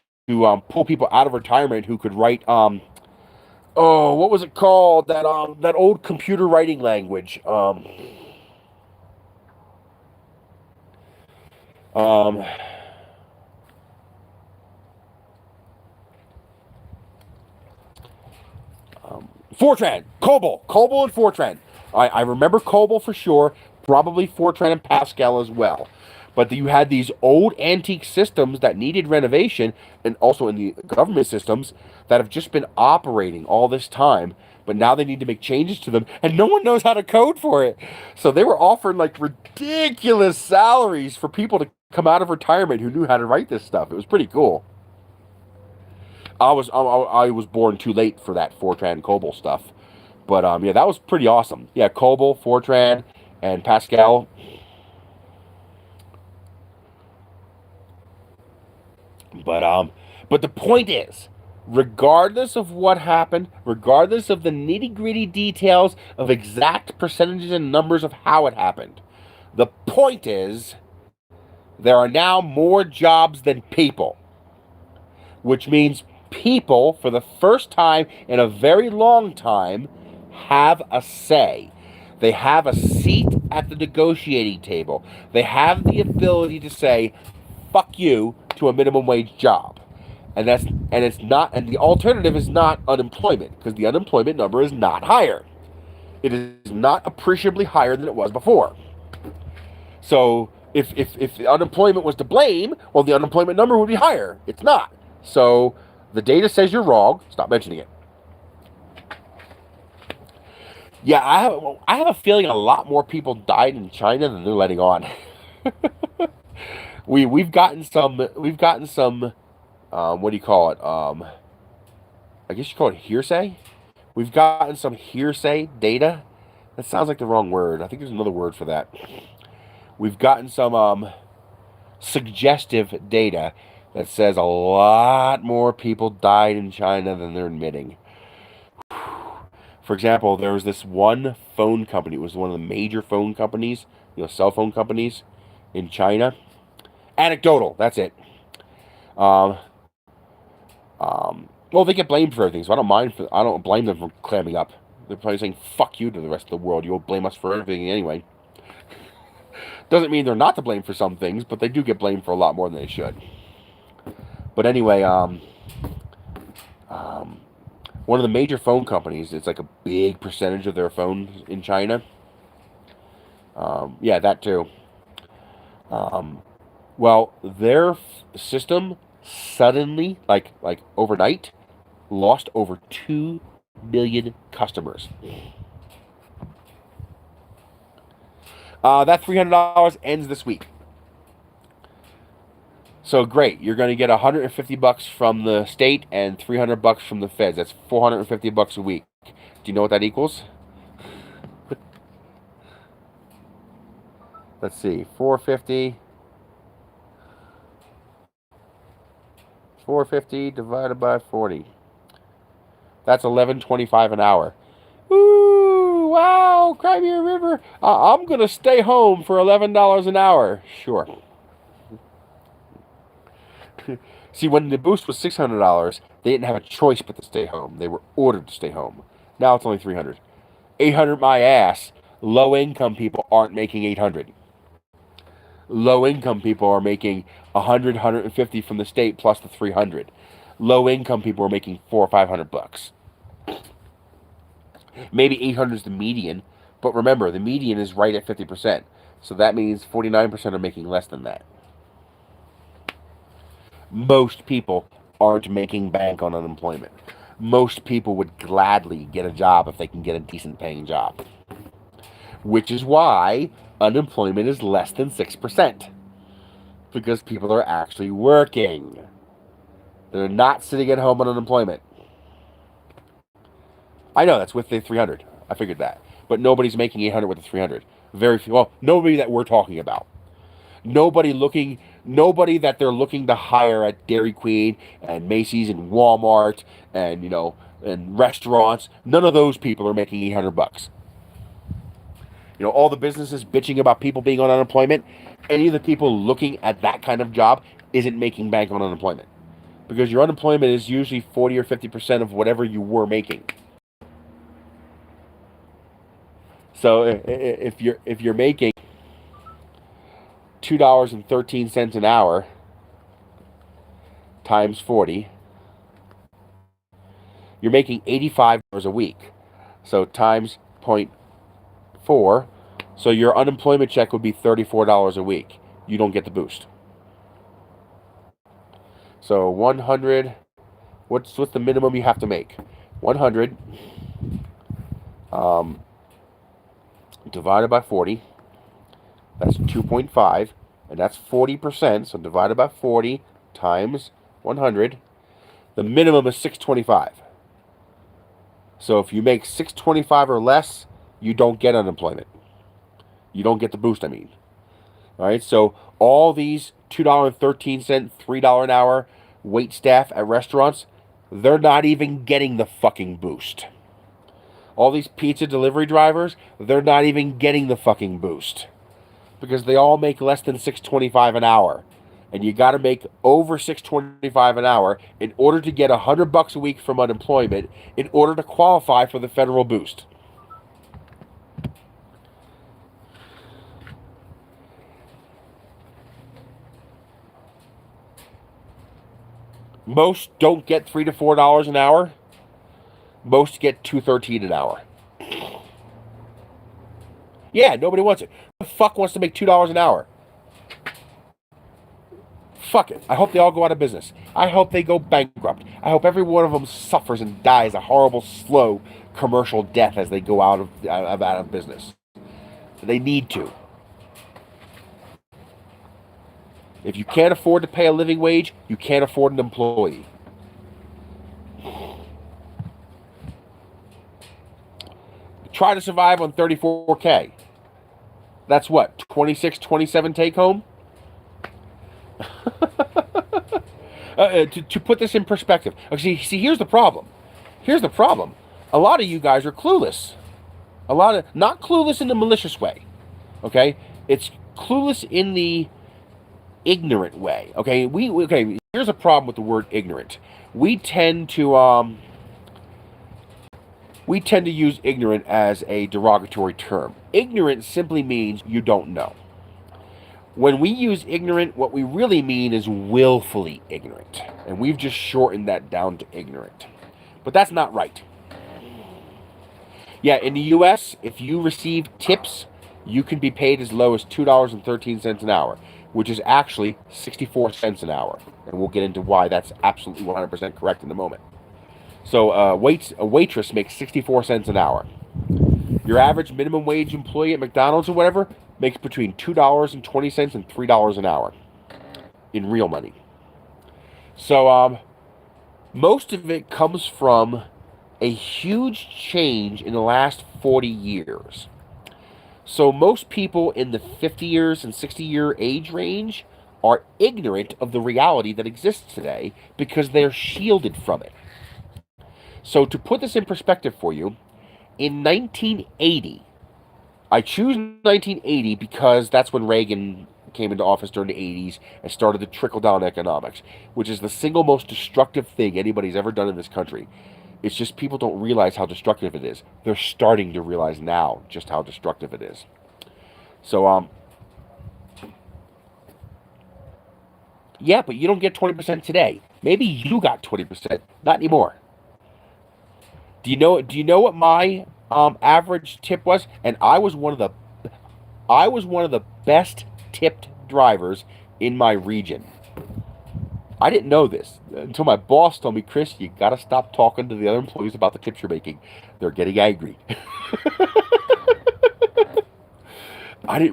pull people out of retirement who could write, what was it called? That old computer writing language. Fortran, COBOL and Fortran. I remember COBOL for sure, probably Fortran and Pascal as well. But you had these old antique systems that needed renovation, and also in the government systems that have just been operating all this time, but now they need to make changes to them, and no one knows how to code for it. So they were offering like ridiculous salaries for people to come out of retirement who knew how to write this stuff. It was pretty cool. I was born too late for that Fortran COBOL stuff, but yeah, that was pretty awesome. Yeah, COBOL, Fortran, and Pascal. But the point is, regardless of what happened, regardless of the nitty-gritty details of exact percentages and numbers of how it happened, the point is, there are now more jobs than people, which means people, for the first time in a very long time, have a say. They have a seat at the negotiating table. They have the ability to say, fuck you to a minimum wage job. And the alternative is not unemployment, because the unemployment number is not higher. It is not appreciably higher than it was before. So if the unemployment was to blame, well, the unemployment number would be higher. It's not. So the data says you're wrong. Stop mentioning it. Yeah, I have a feeling a lot more people died in China than they're letting on. We've gotten some what do you call it? I guess you call it hearsay. We've gotten some hearsay data That sounds like the wrong word. I think there's another word for that. We've gotten some suggestive data that says a lot more people died in China than they're admitting. For example, there was this one phone company. It was one of the major phone companies, cell phone companies in China. Anecdotal, that's it. Well, they get blamed for everything, so I don't blame them for clamming up. They're probably saying "fuck you" to the rest of the world. You'll blame us for everything anyway. Doesn't mean they're not to blame for some things, but they do get blamed for a lot more than they should. But anyway, one of the major phone companies, it's like a big percentage of their phones in China. Yeah, that too. Well, their system suddenly, like overnight, lost over 2 million customers. That $300 ends this week. So great, you're going to get $150 from the state and $300 from the feds. That's $450 a week. Do you know what that equals? Let's see, 450 divided by 40. That's $11.25 an hour. Ooh, wow, cry me a river. I'm going to stay home for $11 an hour. Sure. See, when the boost was $600, they didn't have a choice but to stay home. They were ordered to stay home. Now it's only $300. $800 my ass. Low-income people aren't making $800. Low-income people are making $100, $150 from the state plus the $300. Low-income people are making $400 or $500. Maybe $800 is the median, but remember, the median is right at 50%. So that means 49% are making less than that. Most people aren't making bank on unemployment. Most people would gladly get a job if they can get a decent paying job. Which is why unemployment is less than 6%. Because people are actually working. They're not sitting at home on unemployment. I know, that's with the 300. I figured that. But nobody's making 800 with the 300. Very few. Well, nobody that we're talking about. Nobody that they're looking to hire at Dairy Queen and Macy's and Walmart and, and restaurants. None of those people are making $800. All the businesses bitching about people being on unemployment, any of the people looking at that kind of job isn't making bank on unemployment. Because your unemployment is usually 40 or 50% of whatever you were making. So if you're making $2.13 an hour times 40, you're making $85 a week. So times 0.4, so your unemployment check would be $34 a week. You don't get the boost. So 100, what's the minimum you have to make? 100 divided by 40. That's 2.5, and that's 40%. So divided by 40 times 100. The minimum is $625. So if you make $625 or less, you don't get unemployment. You don't get the boost, I mean. All right, so all these $2.13, $3 an hour wait staff at restaurants, they're not even getting the fucking boost. All these pizza delivery drivers, they're not even getting the fucking boost. Because they all make less than $625 an hour. And you got to make over $625 an hour in order to get $100 a week from unemployment in order to qualify for the federal boost. Most don't get $3 to $4 an hour. Most get $2.13 an hour. Yeah, nobody wants it. Who the fuck wants to make $2 an hour? Fuck it. I hope they all go out of business. I hope they go bankrupt. I hope every one of them suffers and dies a horrible, slow commercial death as they go out of business. They need to. If you can't afford to pay a living wage, you can't afford an employee. The try to survive on 34K. That's what, 26, 27 take home? To put this in perspective. See, here's the problem. Here's the problem. A lot of you guys are clueless. Not clueless in the malicious way. Okay? It's clueless in the ignorant way. Okay? Okay, here's a problem with the word ignorant. We tend to use ignorant as a derogatory term. Ignorant simply means you don't know. When we use ignorant, what we really mean is willfully ignorant. And we've just shortened that down to ignorant. But that's not right. Yeah, in the U.S., if you receive tips, you can be paid as low as $2.13 an hour, which is actually 64 cents an hour. And we'll get into why that's absolutely 100% correct in a moment. So a waitress makes 64 cents an hour. Your average minimum wage employee at McDonald's or whatever makes between $2.20 and $3 an hour in real money. So most of it comes from a huge change in the last 40 years. So most people in the 50 years and 60-year age range are ignorant of the reality that exists today because they're shielded from it. So to put this in perspective for you, in 1980, I choose 1980 because that's when Reagan came into office during the 80s and started the trickle-down economics, which is the single most destructive thing anybody's ever done in this country. It's just people don't realize how destructive it is. They're starting to realize now just how destructive it is. So, yeah, but you don't get 20% today. Maybe you got 20%. Not anymore. Do you know what my average tip was? And I was one of the best tipped drivers in my region. I didn't know this until my boss told me, Chris, you got to stop talking to the other employees about the tips you're making. They're getting angry. I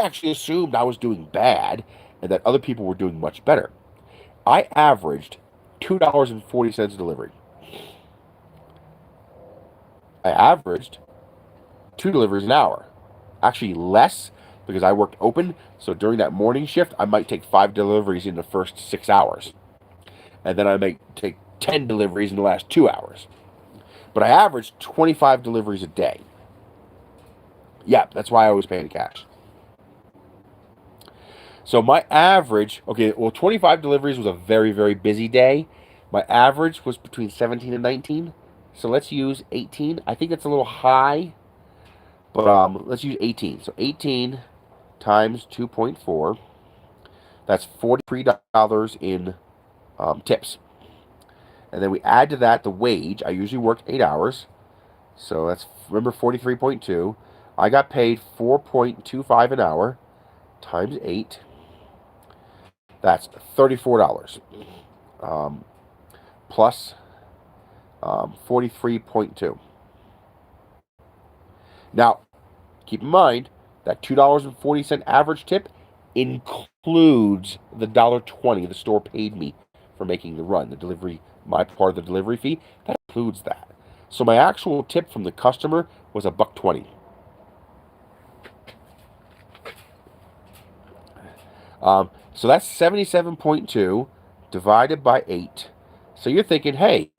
actually assumed I was doing bad and that other people were doing much better. I averaged $2.40 a delivery. I averaged 2 deliveries an hour. Actually less because I worked open. So during that morning shift, I might take 5 deliveries in the first 6 hours. And then I might take 10 deliveries in the last 2 hours. But I averaged 25 deliveries a day. Yeah, that's why I was paying cash. So my average, 25 deliveries was a very, very busy day. My average was between 17 and 19. So let's use 18. I think that's a little high, but let's use 18. So 18 times 2.4, that's $43 in tips. And then we add to that the wage. I usually worked 8 hours. So that's, remember, 43.2. I got paid $4.25 an hour times 8. That's $34. Plus 43.2. Now, keep in mind that $2.40 average tip includes the $1.20 the store paid me for making the run, the delivery, my part of the delivery fee. That includes that. So my actual tip from the customer was $1.20. So that's 77.2 divided by 8. So you're thinking, hey,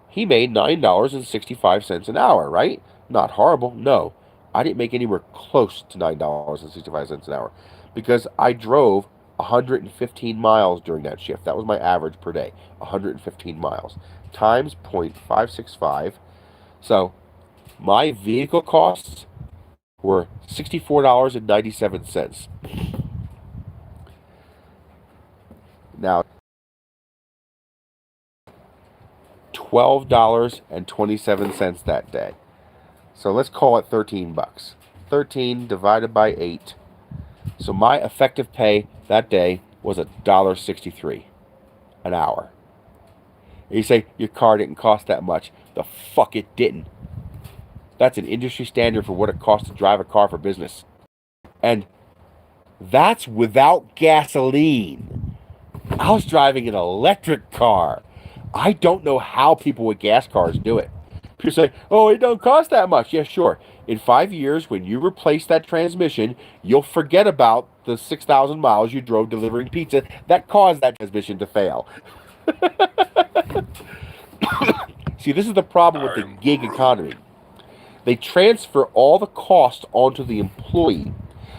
he made $9.65 an hour, right? Not horrible. No, I didn't make anywhere close to $9.65 an hour because I drove 115 miles during that shift. That was my average per day, 115 miles times 0.565. So my vehicle costs were $64.97. Now, $12.27 that day. So let's call it 13 bucks. 13 divided by 8. So my effective pay that day was $1.63 an hour. And you say, your car didn't cost that much. The fuck it didn't. That's an industry standard for what it costs to drive a car for business. And that's without gasoline. I was driving an electric car. I don't know how people with gas cars do it. People say, oh, it don't cost that much. Yeah, sure. In 5 years, when you replace that transmission, you'll forget about the 6,000 miles you drove delivering pizza that caused that transmission to fail. See, this is the problem with the gig economy. They transfer all the cost onto the employee.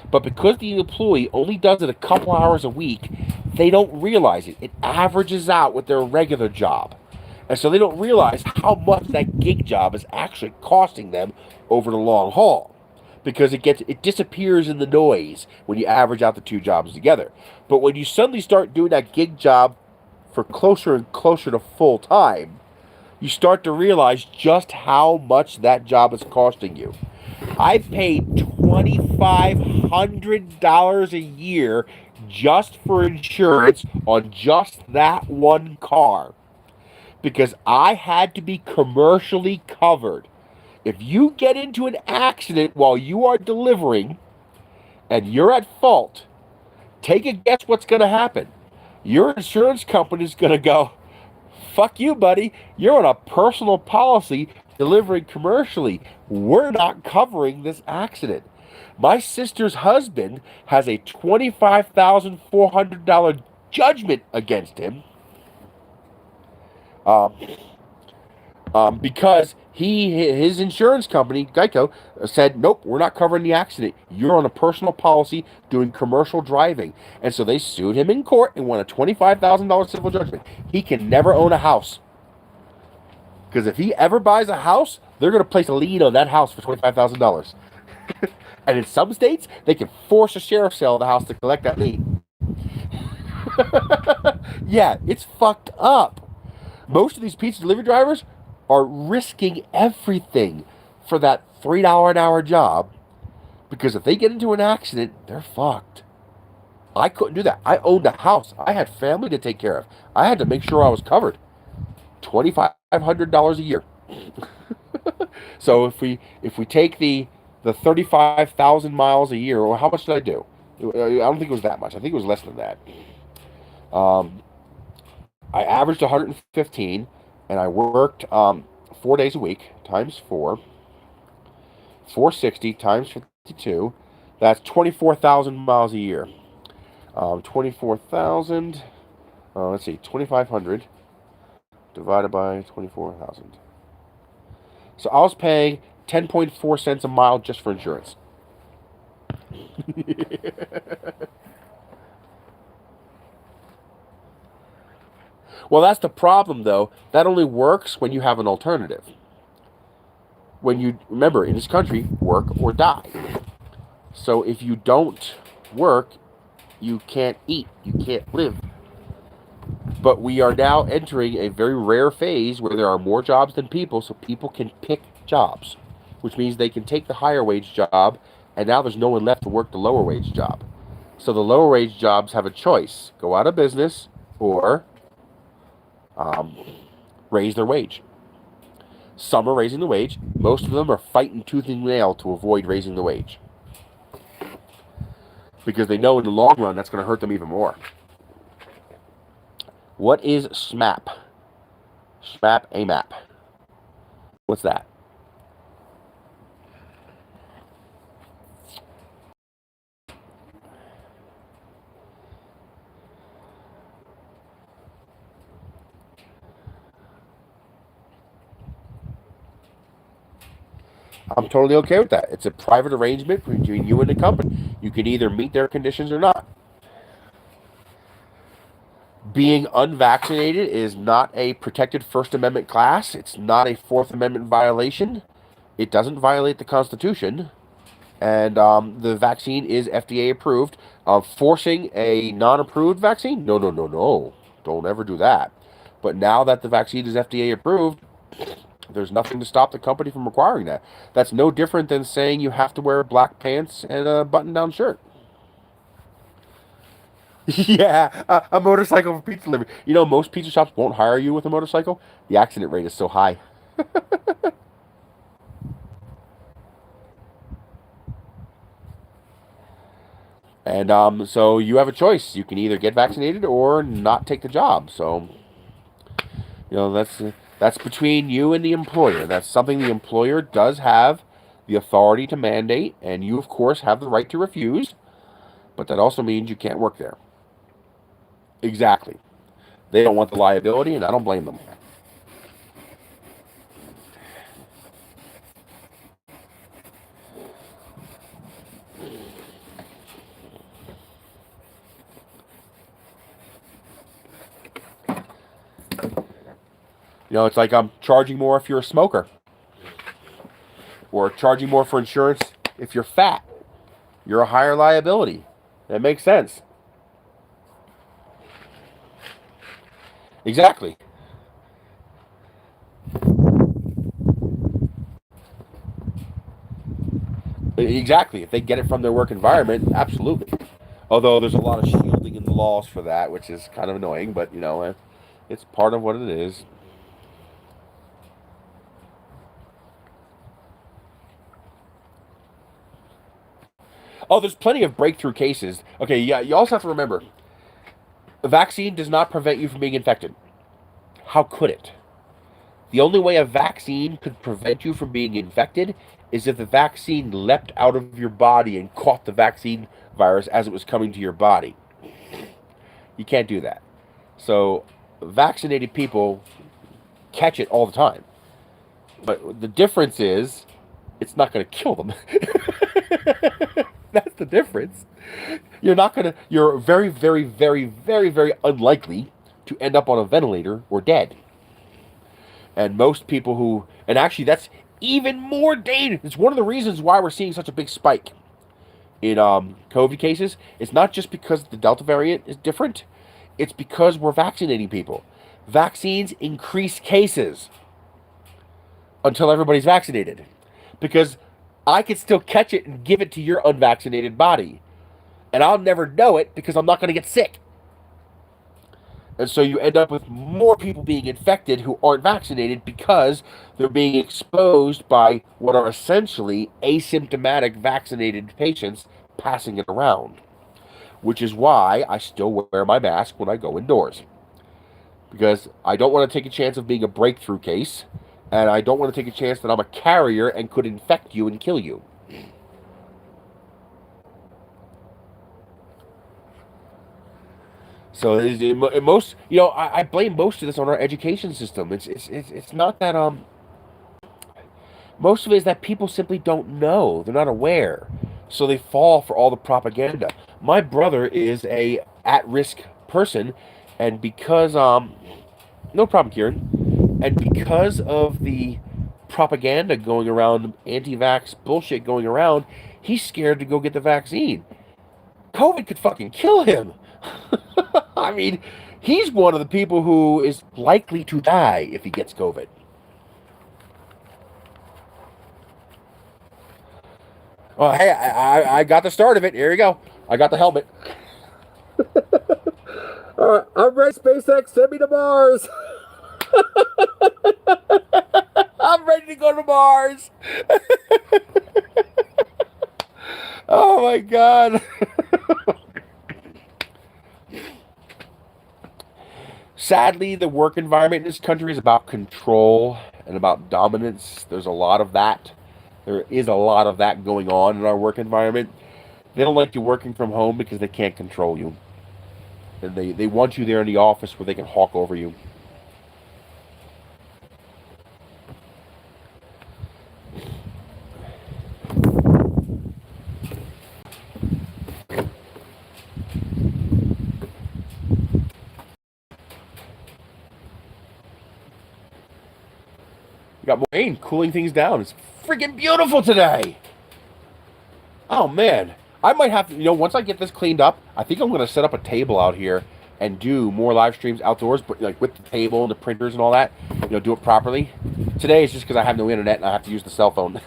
But because the employee only does it a couple hours a week, they don't realize it. It averages out with their regular job. And so they don't realize how much that gig job is actually costing them over the long haul. Because it disappears in the noise when you average out the two jobs together. But when you suddenly start doing that gig job for closer and closer to full time, you start to realize just how much that job is costing you. I paid $2,500 a year just for insurance on just that one car. Because I had to be commercially covered. If you get into an accident while you are delivering and you're at fault, take a guess what's going to happen. Your insurance company is going to go, fuck you, buddy. You're on a personal policy delivering commercially. We're not covering this accident. My sister's husband has a $25,400 judgment against him because his insurance company, Geico, said, nope, we're not covering the accident. You're on a personal policy doing commercial driving. And so they sued him in court and won a $25,000 civil judgment. He can never own a house. Because if he ever buys a house, they're going to place a lien on that house for $25,000. And in some states, they can force a sheriff's sale of the house to collect that lien. Yeah, it's fucked up. Most of these pizza delivery drivers are risking everything for that $3 an hour job, because if they get into an accident, they're fucked. I couldn't do that. I owned a house. I had family to take care of. I had to make sure I was covered. $2,500 a year. So if we take the 35,000 miles a year, or how much did I do? I don't think it was that much. I think it was less than that. I averaged 115, and I worked 4 days a week, times 4. 460 times 52. That's 24,000 miles a year. 24,000, let's see, 2,500 divided by 24,000. So I was paying 10.4 cents a mile just for insurance. Well, that's the problem, though. That only works when you have an alternative. When you, remember, in this country, work or die. So if you don't work, you can't eat, you can't live. But we are now entering a very rare phase where there are more jobs than people, so people can pick jobs, which means they can take the higher wage job, and now there's no one left to work the lower wage job. So the lower wage jobs have a choice: go out of business or raise their wage. Some are raising the wage. Most of them are fighting tooth and nail to avoid raising the wage, because they know in the long run that's going to hurt them even more. What is SMAP? SMAP, AMAP. What's that? I'm totally okay with that. It's a private arrangement between you and the company. You can either meet their conditions or not. Being unvaccinated is not a protected First Amendment class. It's not a Fourth Amendment violation. It doesn't violate the Constitution. And the vaccine is FDA approved. Forcing a non-approved vaccine? No. Don't ever do that. But now that the vaccine is FDA approved, there's nothing to stop the company from requiring that. That's no different than saying you have to wear black pants and a button-down shirt. Yeah, a motorcycle for pizza delivery. You know, most pizza shops won't hire you with a motorcycle. The accident rate is so high. And so you have a choice. You can either get vaccinated or not take the job. So, you know, That's between you and the employer. That's something the employer does have the authority to mandate, and you, of course, have the right to refuse, but that also means you can't work there. Exactly. They don't want the liability, and I don't blame them. You know, it's like I'm charging more if you're a smoker, or charging more for insurance if you're fat. You're a higher liability. That makes sense. Exactly. Exactly. If they get it from their work environment, absolutely. Although there's a lot of shielding in the laws for that, which is kind of annoying, but, you know, it's part of what it is. Oh, there's plenty of breakthrough cases. Okay, yeah, you also have to remember, the vaccine does not prevent you from being infected. How could it? The only way a vaccine could prevent you from being infected is if the vaccine leapt out of your body and caught the vaccine virus as it was coming to your body. You can't do that. So, vaccinated people catch it all the time. But the difference is, it's not going to kill them. That's the difference. You're very, very, very, very, very unlikely to end up on a ventilator or dead. And most people and actually that's even more dangerous. It's one of the reasons why we're seeing such a big spike in COVID cases. It's not just because the Delta variant is different. It's because we're vaccinating people. Vaccines increase cases until everybody's vaccinated. Because I could still catch it and give it to your unvaccinated body. And I'll never know it because I'm not going to get sick. And so you end up with more people being infected who aren't vaccinated because they're being exposed by what are essentially asymptomatic vaccinated patients passing it around. Which is why I still wear my mask when I go indoors. Because I don't want to take a chance of being a breakthrough case. And I don't want to take a chance that I'm a carrier and could infect you and kill you. So most, you know, I blame most of this on our education system. It's not that most of it is that people simply don't know. They're not aware, so they fall for all the propaganda. My brother is a at-risk person, and because no problem, Kieran, and because of the propaganda going around, anti-vax bullshit going around, he's scared to go get the vaccine. COVID could fucking kill him. I mean, he's one of the people who is likely to die if he gets COVID. Oh, hey, I got the start of it. Here you go. I got the helmet. All right, I'm ready, SpaceX. Send me to Mars. I'm ready to go to Mars. Oh, my God. Sadly, the work environment in this country is about control and about dominance. There's a lot of that. There is a lot of that going on in our work environment. They don't like you working from home because they can't control you. And they want you there in the office where they can hawk over you. We got more rain cooling things down. It's freaking beautiful today. Oh, man. I might have to, you know, once I get this cleaned up, I think I'm going to set up a table out here and do more live streams outdoors, but like with the table and the printers and all that, you know, do it properly. Today is just because I have no internet and I have to use the cell phone.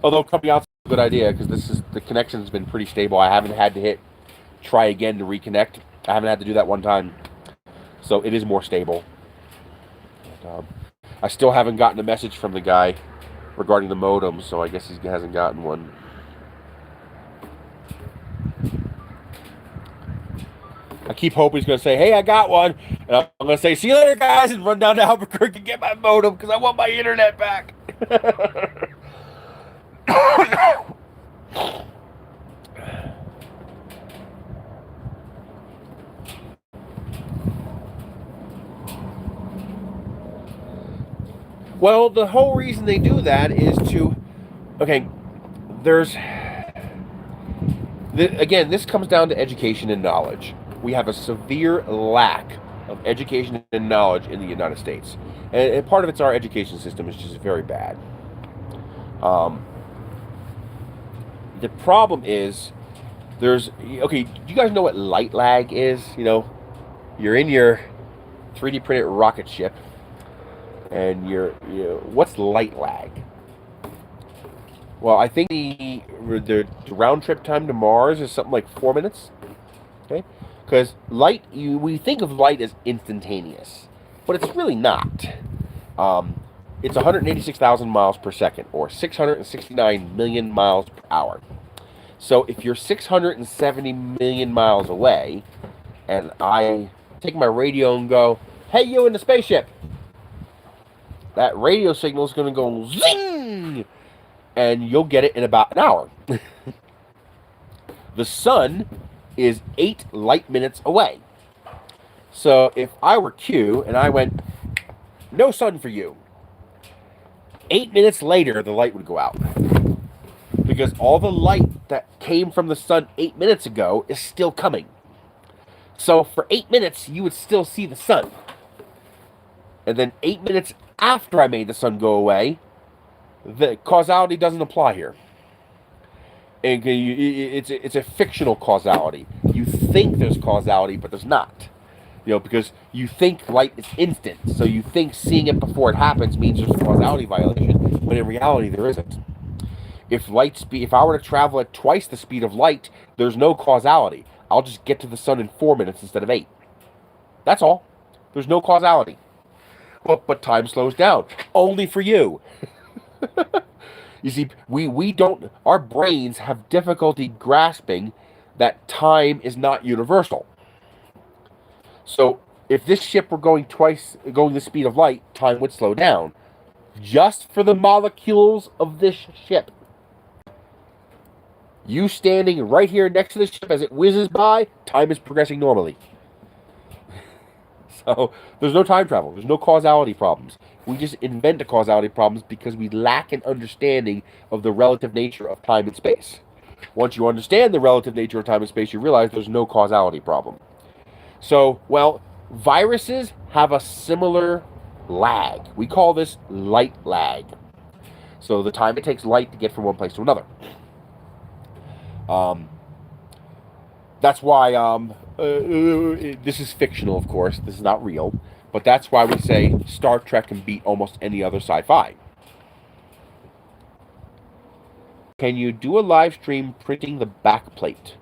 Although coming out's a good idea because the connection's been pretty stable. I haven't had to try again to reconnect. I haven't had to do that one time. So it is more stable. I still haven't gotten a message from the guy regarding the modem, so I guess he hasn't gotten one. I keep hoping he's going to say, hey, I got one. And I'm going to say, see you later, guys, and run down to Albuquerque and get my modem because I want my internet back. Well, the whole reason they do that is to, okay, again, this comes down to education and knowledge. We have a severe lack of education and knowledge in the United States. And part of it's our education system is just very bad. The problem is, okay, do you guys know what light lag is? You know, you're in your 3D printed rocket ship, and what's light lag? Well, I think the round trip time to Mars is something like 4 minutes. Okay, because light, we think of light as instantaneous, but it's really not. It's 186,000 miles per second, or 669 million miles per hour. So if you're 670 million miles away, and I take my radio and go, hey, you in the spaceship, that radio signal is going to go zing, and you'll get it in about an hour. The sun is 8 light minutes away. So if I were Q and I went, no sun for you, 8 minutes later, the light would go out. Because all the light that came from the sun 8 minutes ago is still coming. So for 8 minutes, you would still see the sun. And then 8 minutes after I made the sun go away, the causality doesn't apply here. And it's a fictional causality. You think there's causality, but there's not. You know, because you think light is instant, so you think seeing it before it happens means there's a causality violation, but in reality there isn't. If I were to travel at twice the speed of light, there's no causality. I'll just get to the sun in 4 minutes instead of 8. That's all. There's no causality. Well, but time slows down. Only for you. You see, we don't, our brains have difficulty grasping that time is not universal. So if this ship were going the speed of light, time would slow down. Just for the molecules of this ship. You standing right here next to the ship as it whizzes by, time is progressing normally. So there's no time travel. There's no causality problems. We just invent the causality problems because we lack an understanding of the relative nature of time and space. Once you understand the relative nature of time and space, you realize there's no causality problem. So, well, viruses have a similar lag. We call this light lag. So the time it takes light to get from one place to another. That's why, this is fictional, of course. This is not real. But that's why we say Star Trek can beat almost any other sci-fi. Can you do a live stream printing the backplate?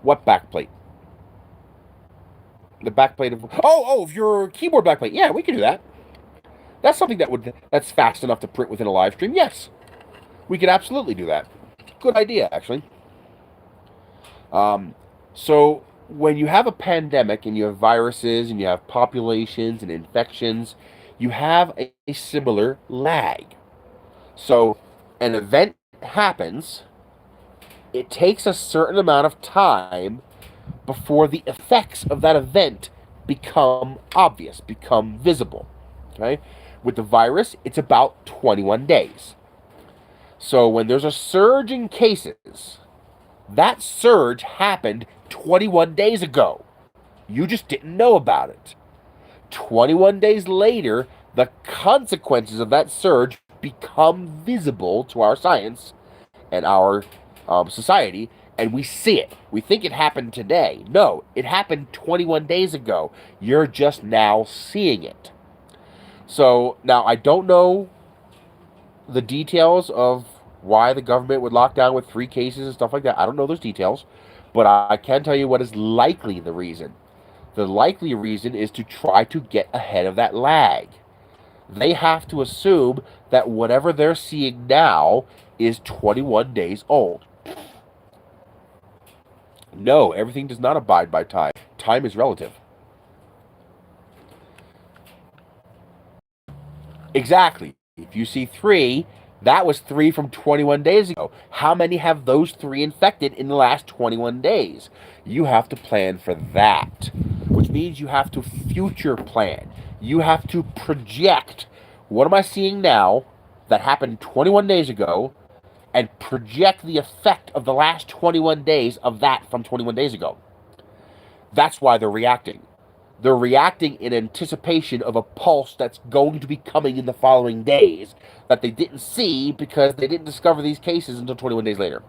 What backplate? The backplate of... Oh, if your keyboard backplate. Yeah, we can do that. That's something that's fast enough to print within a live stream. Yes. We could absolutely do that. Good idea, actually. So when you have a pandemic and you have viruses and you have populations and infections, you have a similar lag. So an event happens, it takes a certain amount of time before the effects of that event become obvious, become visible. Okay? With the virus, it's about 21 days. So when there's a surge in cases, that surge happened 21 days ago. You just didn't know about it. 21 days later, the consequences of that surge become visible to our science and our society, and we see it. We think it happened today. No, it happened 21 days ago. You're just now seeing it. So, now, I don't know the details of why the government would lock down with 3 cases and stuff like that. I don't know those details. But I can tell you what is likely the reason. The likely reason is to try to get ahead of that lag. They have to assume that whatever they're seeing now is 21 days old. No, everything does not abide by time. Time is relative. Exactly. If you see 3, that was 3 from 21 days ago. How many have those 3 infected in the last 21 days? You have to plan for that, which means you have to future plan. You have to project, what am I seeing now that happened 21 days ago, and project the effect of the last 21 days of that from 21 days ago. That's why they're reacting. They're reacting in anticipation of a pulse that's going to be coming in the following days that they didn't see because they didn't discover these cases until 21 days later.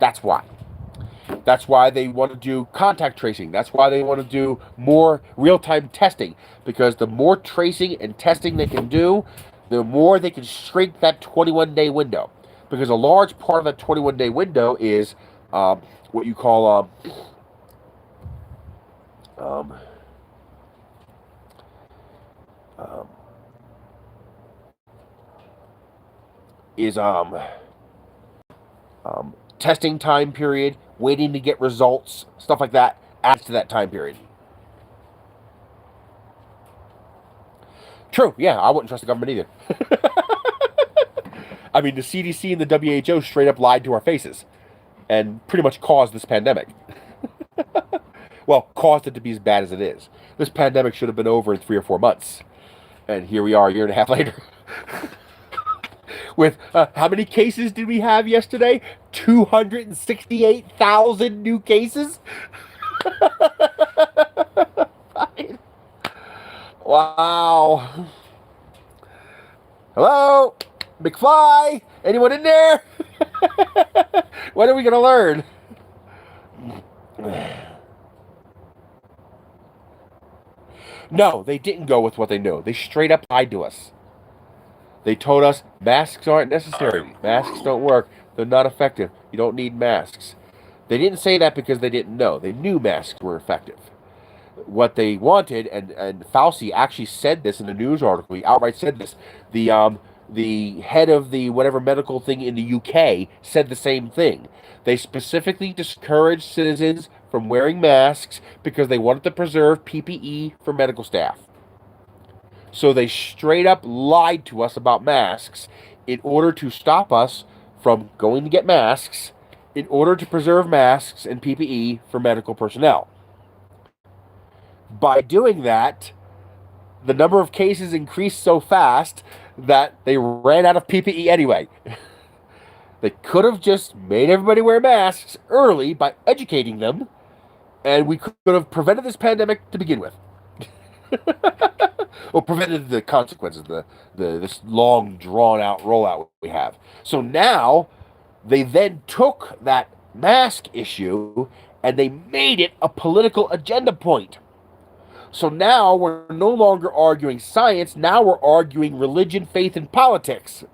That's why. That's why they want to do contact tracing. That's why they want to do more real-time testing, because the more tracing and testing they can do, the more they can shrink that 21-day window. Because a large part of that 21-day window is what you call testing time period, waiting to get results, stuff like that adds to that time period. True, yeah, I wouldn't trust the government either. I mean, the CDC and the WHO straight up lied to our faces and pretty much caused this pandemic. Well, caused it to be as bad as it is. This pandemic should have been over in 3 or 4 months. And here we are a year and a half later. With, how many cases did we have yesterday? 268,000 new cases? Wow. Hello? McFly? Anyone in there? When are we going to learn? No, they didn't go with what they knew. They straight up lied to us. They told us masks aren't necessary. Masks don't work. They're not effective. You don't need masks. They didn't say that because they didn't know. They knew masks were effective. What they wanted, and Fauci actually said this in the news article. He outright said this. The head of the whatever medical thing in the UK said the same thing. They specifically discouraged citizens from wearing masks because they wanted to preserve PPE for medical staff. So they straight up lied to us about masks in order to stop us from going to get masks, in order to preserve masks and PPE for medical personnel. By doing that, the number of cases increased so fast that they ran out of PPE anyway. They could have just made everybody wear masks early by educating them, and we could have prevented this pandemic to begin with. Or prevented the consequences, this long, drawn-out rollout we have. So now, they then took that mask issue, and they made it a political agenda point. So now, we're no longer arguing science, now we're arguing religion, faith, and politics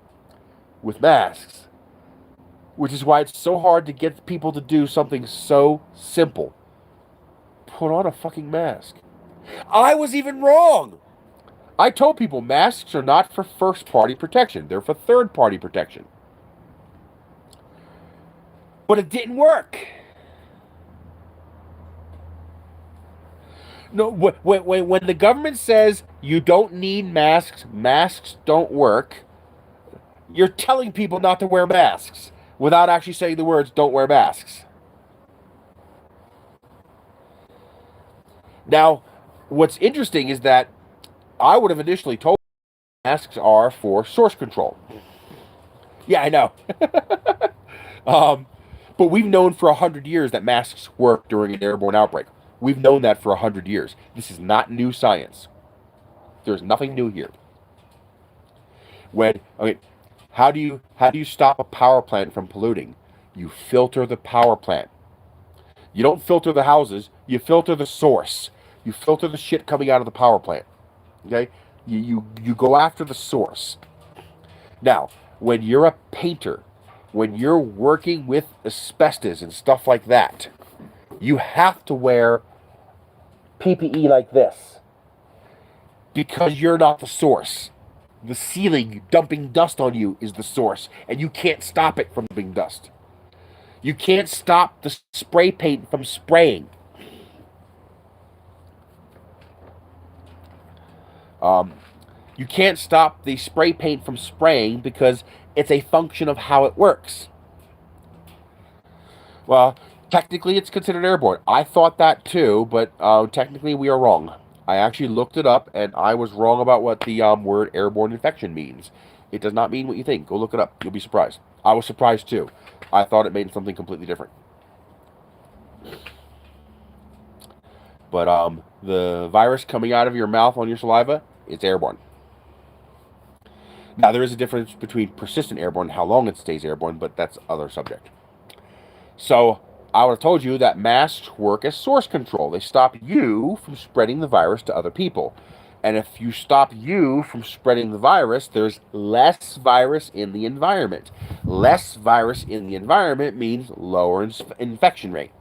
with masks. Which is why it's so hard to get people to do something so simple. Put on a fucking mask. I was even wrong! I told people masks are not for first-party protection. They're for third-party protection. But it didn't work. No, when the government says you don't need masks, masks don't work, you're telling people not to wear masks without actually saying the words, don't wear masks. Now, what's interesting is that I would have initially told masks are for source control. Yeah, I know. But we've known for 100 years that masks work during an airborne outbreak. We've known that for 100 years. This is not new science. There's nothing new here. How do you stop a power plant from polluting? You filter the power plant. You don't filter the houses. You filter the source. You filter the shit coming out of the power plant. Okay? You go after the source. Now, when you're a painter, when you're working with asbestos and stuff like that, you have to wear PPE like this because you're not the source. The ceiling dumping dust on you is the source, and you can't stop it from dumping dust. You can't stop the spray paint from spraying. You can't stop the spray paint from spraying because it's a function of how it works. Well, technically it's considered airborne. I thought that too, but technically we are wrong. I actually looked it up, and I was wrong about what the word airborne infection means. It does not mean what you think. Go look it up. You'll be surprised. I was surprised too. I thought it meant something completely different. But the virus coming out of your mouth on your saliva, it's airborne. Now, there is a difference between persistent airborne and how long it stays airborne, but that's other subject. So, I would have told you that masks work as source control. They stop you from spreading the virus to other people. And if you stop you from spreading the virus, there's less virus in the environment. Less virus in the environment means lower infection rate.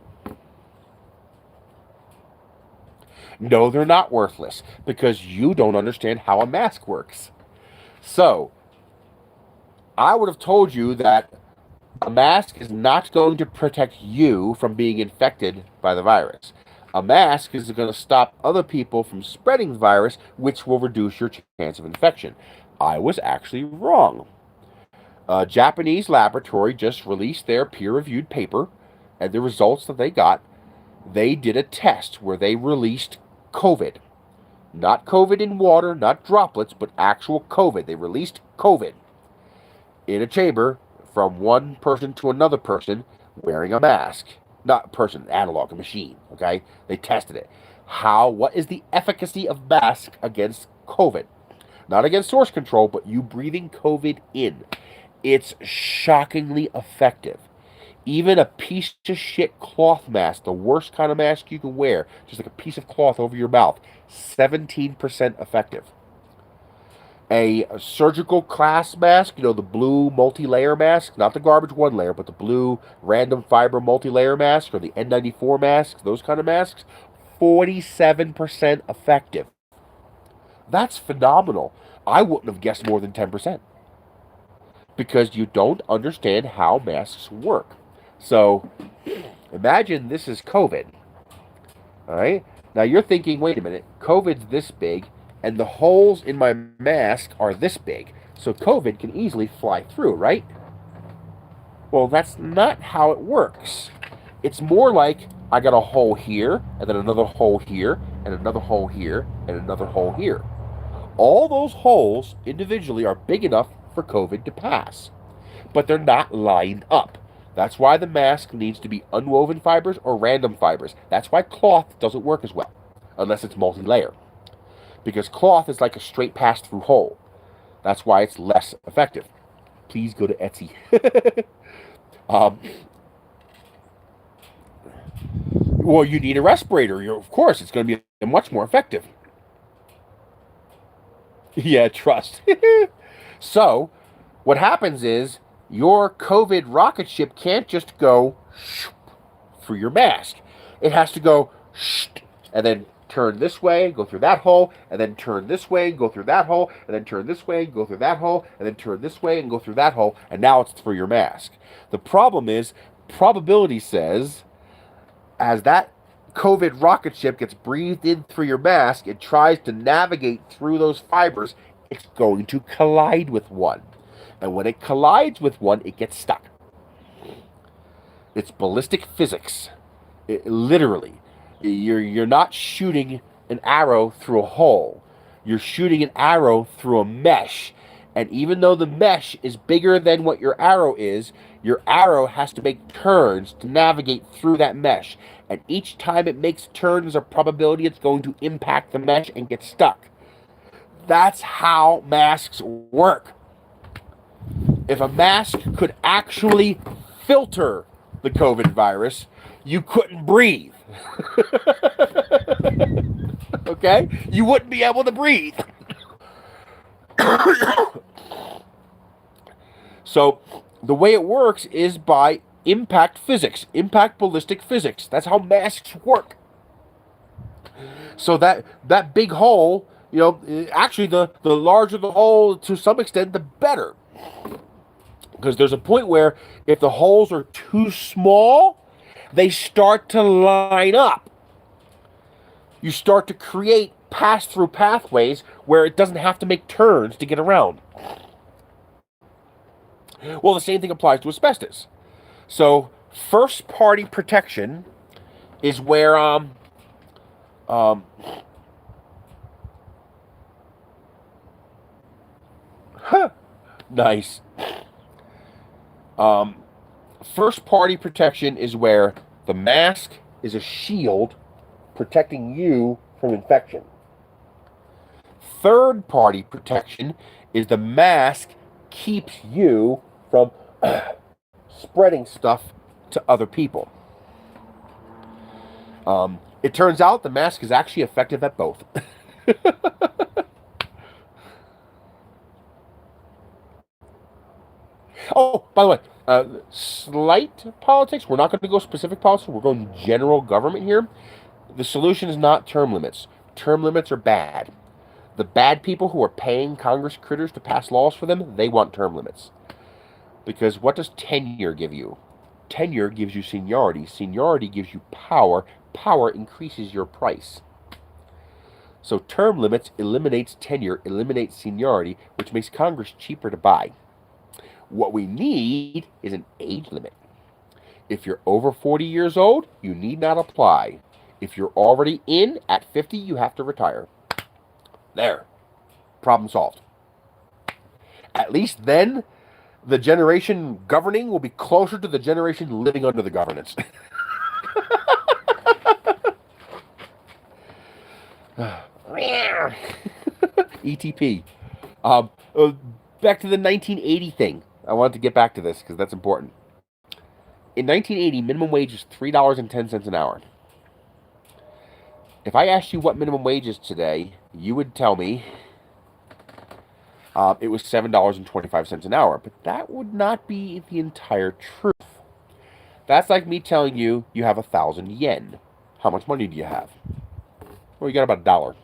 No, they're not worthless, because you don't understand how a mask works. So, I would have told you that a mask is not going to protect you from being infected by the virus. A mask is going to stop other people from spreading the virus, which will reduce your chance of infection. I was actually wrong. A Japanese laboratory just released their peer-reviewed paper, and the results that they got, they did a test where they released COVID. Not COVID in water, not droplets, but actual COVID. They released COVID in a chamber from one person to another person wearing a mask. Not person, analog, a machine, okay? They tested it. What is the efficacy of mask against COVID? Not against source control, but you breathing COVID in. It's shockingly effective. Even a piece of shit cloth mask, the worst kind of mask you can wear, just like a piece of cloth over your mouth, 17% effective. A surgical class mask, the blue multi-layer mask, not the garbage one layer, but the blue random fiber multi-layer mask, or the N94 masks, those kind of masks, 47% effective. That's phenomenal. I wouldn't have guessed more than 10%. Because you don't understand how masks work. So, imagine this is COVID. Alright? Now you're thinking, wait a minute, COVID's this big, and the holes in my mask are this big. So COVID can easily fly through, right? Well, that's not how it works. It's more like I got a hole here, and then another hole here, and another hole here, and another hole here. All those holes individually are big enough for COVID to pass. But they're not lined up. That's why the mask needs to be unwoven fibers or random fibers. That's why cloth doesn't work as well, unless it's multi-layer. Because cloth is like a straight pass-through hole. That's why it's less effective. Please go to Etsy. Well, you need a respirator. Of course, it's going to be much more effective. Yeah, trust. So, what happens is, your COVID rocket ship can't just go through your mask. It has to go and then turn this way, go through that hole, and then turn this way, go through that hole, and then turn this way, go through that hole, and then turn this way and go through that hole, and now it's through your mask. The problem is, probability says, as that COVID rocket ship gets breathed in through your mask, it tries to navigate through those fibers, it's going to collide with one. And when it collides with one, it gets stuck. It's ballistic physics. Literally. You're not shooting an arrow through a hole. You're shooting an arrow through a mesh. And even though the mesh is bigger than what your arrow has to make turns to navigate through that mesh. And each time it makes turns, there's a probability it's going to impact the mesh and get stuck. That's how masks work. If a mask could actually filter the COVID virus, you couldn't breathe. Okay? You wouldn't be able to breathe. So, the way it works is by impact physics, impact ballistic physics. That's how masks work. So that big hole, actually the larger the hole, to some extent, the better. Because there's a point where if the holes are too small, they start to line up. You start to create pass-through pathways where it doesn't have to make turns to get around. Well, the same thing applies to asbestos. So, first-party protection is where nice. First-party protection is where the mask is a shield protecting you from infection. Third-party protection is the mask keeps you from spreading stuff to other people. It turns out the mask is actually effective at both. Oh, by the way, slight politics. We're not going to go specific politics. We're going general government here. The solution is not term limits. Term limits are bad. The bad people who are paying Congress critters to pass laws for them, they want term limits. Because what does tenure give you? Tenure gives you seniority. Seniority gives you power. Power increases your price. So term limits eliminates tenure, eliminates seniority, which makes Congress cheaper to buy. What we need is an age limit. If you're over 40 years old, you need not apply. If you're already in at 50, you have to retire. There. Problem solved. At least then, the generation governing will be closer to the generation living under the governance. ETP. Back to the 1980 thing. I wanted to get back to this because that's important. In 1980, minimum wage is $3.10 an hour. If I asked you what minimum wage is today, you would tell me it was $7.25 an hour. But that would not be the entire truth. That's like me telling you you have 1,000 yen. How much money do you have? Well, you got about $1.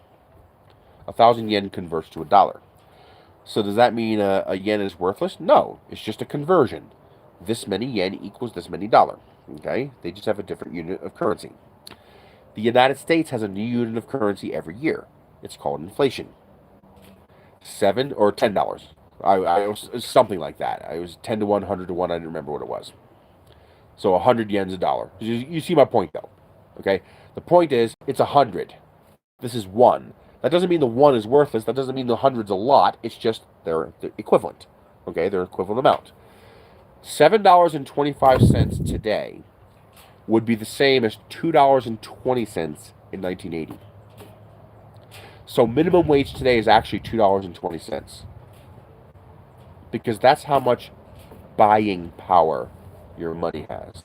1,000 yen converts to $1. So does that mean a yen is worthless? No, it's just a conversion. This many yen equals this many $. Okay? They just have a different unit of currency. The United States has a new unit of currency every year. It's called inflation. $7 or $10. I was something like that. I was 10 to 1, 100 to 1. I didn't remember what it was. So 100 yen's $1. You see my point, though. Okay? The point is, it's 100. This is 1. That doesn't mean the 1 is worthless. That doesn't mean the 100's a lot. It's just they're equivalent. Okay? They're equivalent amount. $7.25 today would be the same as $2.20 in 1980. So minimum wage today is actually $2.20. Because that's how much buying power your money has.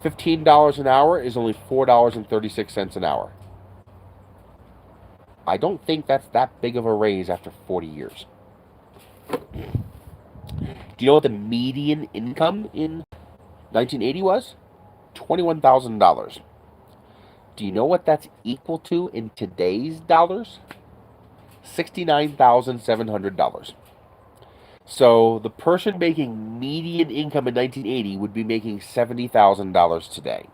$15 an hour is only $4.36 an hour. I don't think that's that big of a raise after 40 years. Do you know what the median income in 1980 was? $21,000. Do you know what that's equal to in today's dollars? $69,700. So the person making median income in 1980 would be making $70,000 today.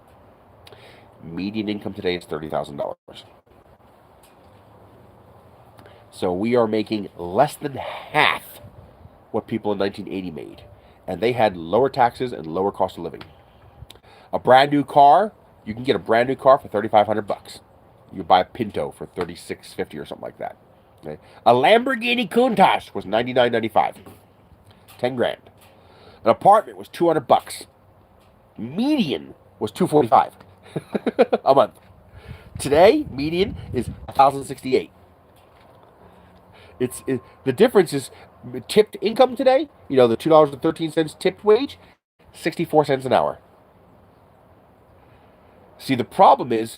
Median income today is $30,000. So we are making less than half what people in 1980 made. And they had lower taxes and lower cost of living. A brand new car, you can get a brand new car for $3,500. You buy a Pinto for $3,650 or something like that. Okay? A Lamborghini Countach was $99.95. 10 grand. An apartment was $200. Median was $245 a month. Today, median is $1,068. The difference is tipped income today. You know, the $2.13 tipped wage, 64 cents an hour. See, the problem is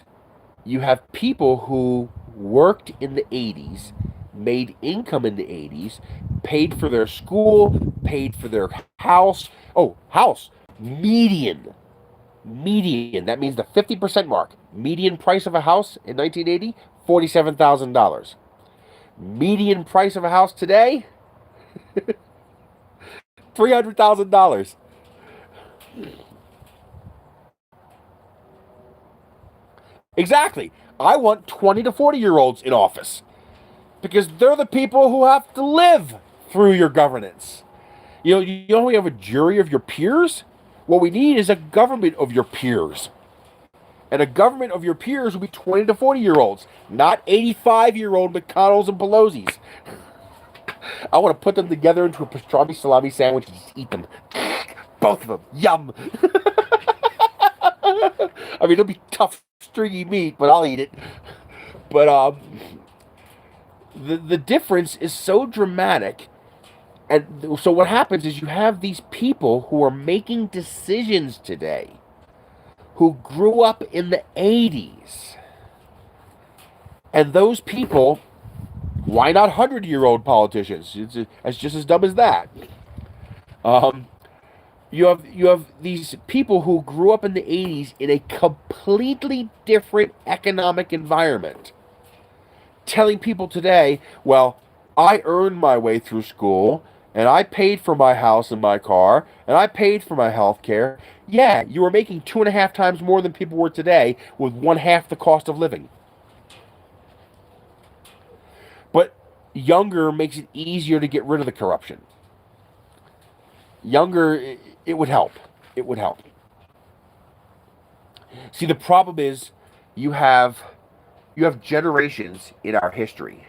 you have people who worked in the 80s, made income in the 80s, paid for their school, paid for their house. Oh, house. Median. That means the 50% mark. Median price of a house in 1980, $47,000. Median price of a house today, $300,000. Exactly. I want 20 to 40-year-olds in office because they're the people who have to live through your governance. You know, we have a jury of your peers. What we need is a government of your peers. And a government of your peers will be 20 to 40-year-olds, not 85-year-old McConnells and Pelosi's. I want to put them together into a pastrami salami sandwich and just eat them. Both of them. Yum. I mean, it'll be tough, stringy meat, but I'll eat it. But the difference is so dramatic. And so what happens is you have these people who are making decisions today who grew up in the 80s. And those people, why not 100-year-old politicians? It's just as dumb as that. You have these people who grew up in the 80s in a completely different economic environment, telling people today, well, I earned my way through school, and I paid for my house and my car, and I paid for my health care. Yeah, you were making 2.5 times more than people were today with 1/2 the cost of living. But younger makes it easier to get rid of the corruption. Younger, it would help. It would help. See, the problem is you have generations in our history.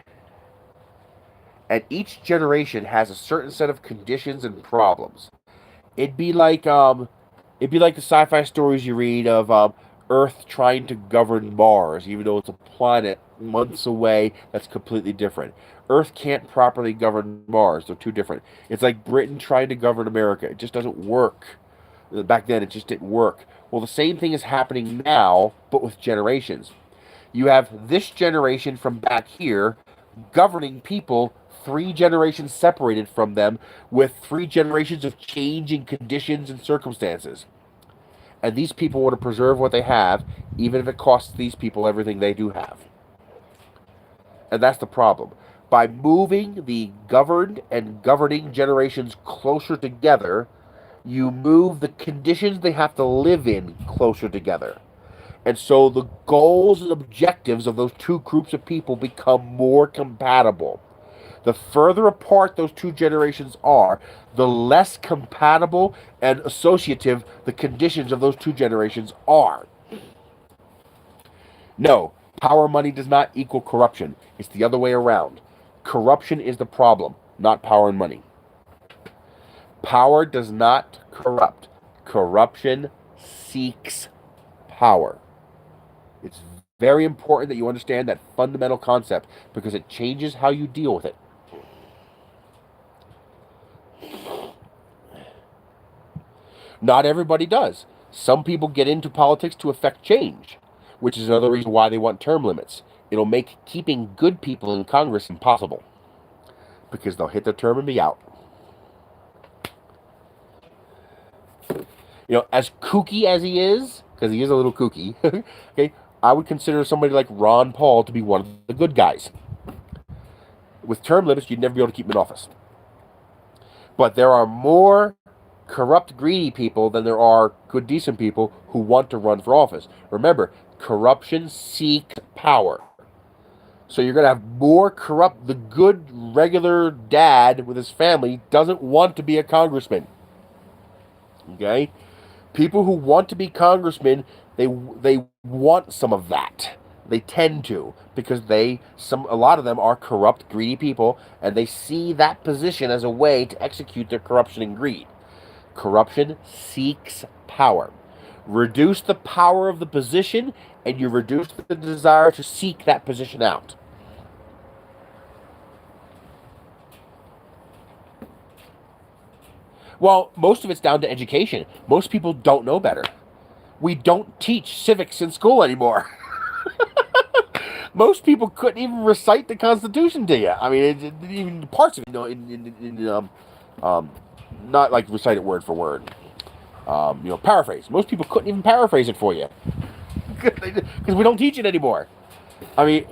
And each generation has a certain set of conditions and problems. It'd be like the sci-fi stories you read of Earth trying to govern Mars, even though it's a planet months away that's completely different. Earth can't properly govern Mars. They're too different. It's like Britain trying to govern America. It just doesn't work. Back then, it just didn't work. Well, the same thing is happening now, but with generations. You have this generation from back here governing people 3 generations separated from them with 3 generations of changing conditions and circumstances. And these people want to preserve what they have, even if it costs these people everything they do have. And that's the problem. By moving the governed and governing generations closer together, you move the conditions they have to live in closer together. And so the goals and objectives of those 2 groups of people become more compatible. The further apart those 2 generations are, the less compatible and associative the conditions of those 2 generations are. No, power money does not equal corruption. It's the other way around. Corruption is the problem, not power and money. Power does not corrupt. Corruption seeks power. It's very important that you understand that fundamental concept because it changes how you deal with it. Not everybody does. Some people get into politics to affect change, which is another reason why they want term limits. It'll make keeping good people in Congress impossible because they'll hit their term and be out. You know, as kooky as he is, because he is a little kooky, okay, I would consider somebody like Ron Paul to be one of the good guys. With term limits, you'd never be able to keep him in office. But there are more corrupt, greedy people than there are good, decent people who want to run for office. Remember, corruption seeks power. So you're going to have more corrupt. The good, regular dad with his family doesn't want to be a congressman. Okay? People who want to be congressmen, they want some of that. They tend to, because a lot of them are corrupt, greedy people, and they see that position as a way to execute their corruption and greed. Corruption seeks power. Reduce the power of the position, and you reduce the desire to seek that position out. Well, most of it's down to education. Most people don't know better. We don't teach civics in school anymore. Most people couldn't even recite the Constitution to you. I mean, even parts of it, not like recite it word for word. Paraphrase. Most people couldn't even paraphrase it for you because we don't teach it anymore. I mean,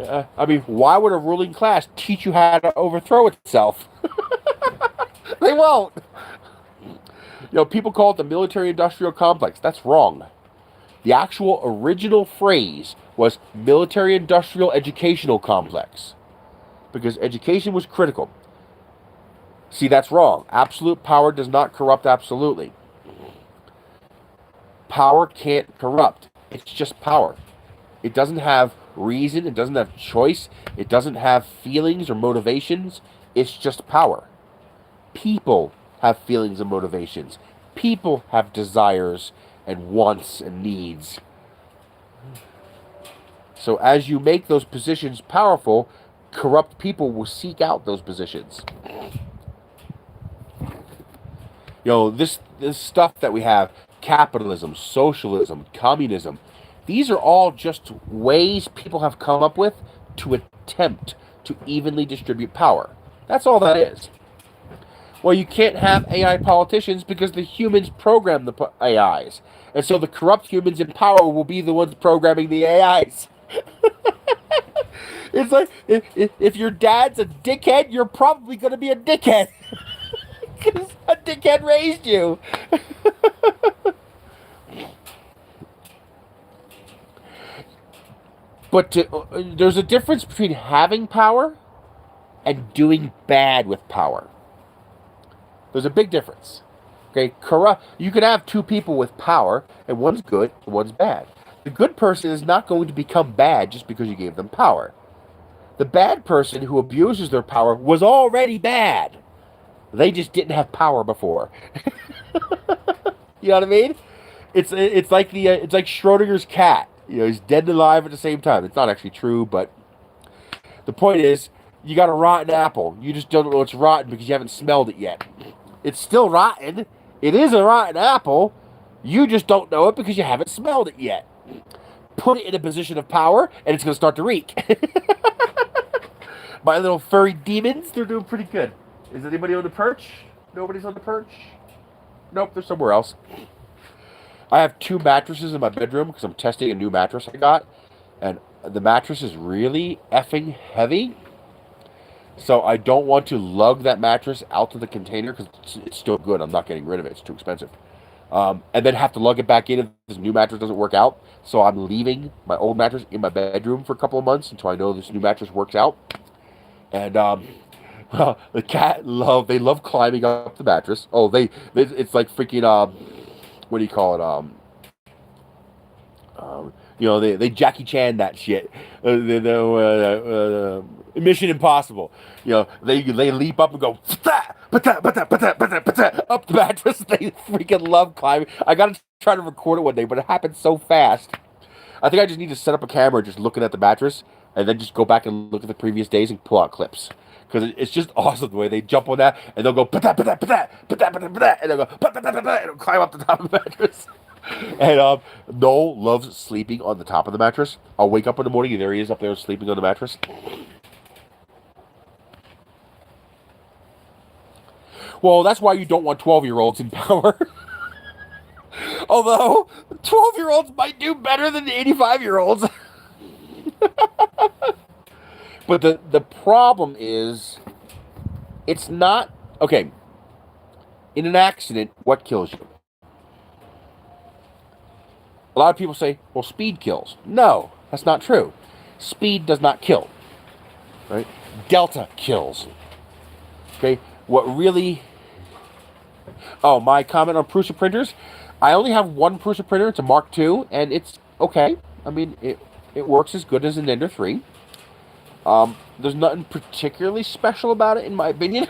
why would a ruling class teach you how to overthrow itself? They won't. People call it the military-industrial complex. That's wrong. The actual original phrase was military-industrial educational complex, because education was critical. See, that's wrong. Absolute power does not corrupt absolutely. Power can't corrupt. It's just power. It doesn't have reason. It doesn't have choice. It doesn't have feelings or motivations. It's just power. People have feelings and motivations. People have desires and wants and needs. So as you make those positions powerful, corrupt people will seek out those positions. This stuff that we have, capitalism, socialism, communism, these are all just ways people have come up with to attempt to evenly distribute power. That's all that is. Well, you can't have AI politicians because the humans program the AIs. And so the corrupt humans in power will be the ones programming the AIs. It's like, if your dad's a dickhead, you're probably going to be a dickhead. Because a dickhead raised you. But there's a difference between having power and doing bad with power. There's a big difference. Okay, you can have two people with power, and one's good and one's bad. The good person is not going to become bad just because you gave them power. The bad person who abuses their power was already bad. They just didn't have power before. You know what I mean? It's like Schrodinger's cat. He's dead and alive at the same time. It's not actually true, but the point is, you got a rotten apple. You just don't know it's rotten because you haven't smelled it yet. It's still rotten. It is a rotten apple. You just don't know it because you haven't smelled it yet. Put it in a position of power, and it's going to start to reek. My little furry demons, they're doing pretty good. Is anybody on the perch? Nobody's on the perch? Nope, they're somewhere else. I have 2 mattresses in my bedroom because I'm testing a new mattress I got. And the mattress is really effing heavy. So I don't want to lug that mattress out to the container because it's still good. I'm not getting rid of it. It's too expensive. And then have to lug it back in if this new mattress doesn't work out. So I'm leaving my old mattress in my bedroom for a couple of months until I know this new mattress works out. And well, the cat they love climbing up the mattress. Oh, it's like freaking what do you call it? They Jackie Chan that shit. Mission Impossible. They leap up and go up the mattress. They freaking love climbing. I gotta try to record it one day, but it happens so fast. I think I just need to set up a camera just looking at the mattress and then just go back and look at the previous days and pull out clips. Because it's just awesome the way they jump on that and they'll go and they'll go and they'll climb up the top of the mattress. And Noel loves sleeping on the top of the mattress. I'll wake up in the morning and there he is up there sleeping on the mattress. Well, that's why you don't want 12-year-olds in power. Although 12-year-olds might do better than the 85-year-olds. But the problem is, it's not... Okay, in an accident, what kills you? A lot of people say, well, speed kills. No, that's not true. Speed does not kill. Right? Delta kills. Okay, what really... Oh, my comment on Prusa printers? I only have one Prusa printer. It's a Mark II, and it's okay. I mean, it works as good as an Ender 3. There's nothing particularly special about it, in my opinion.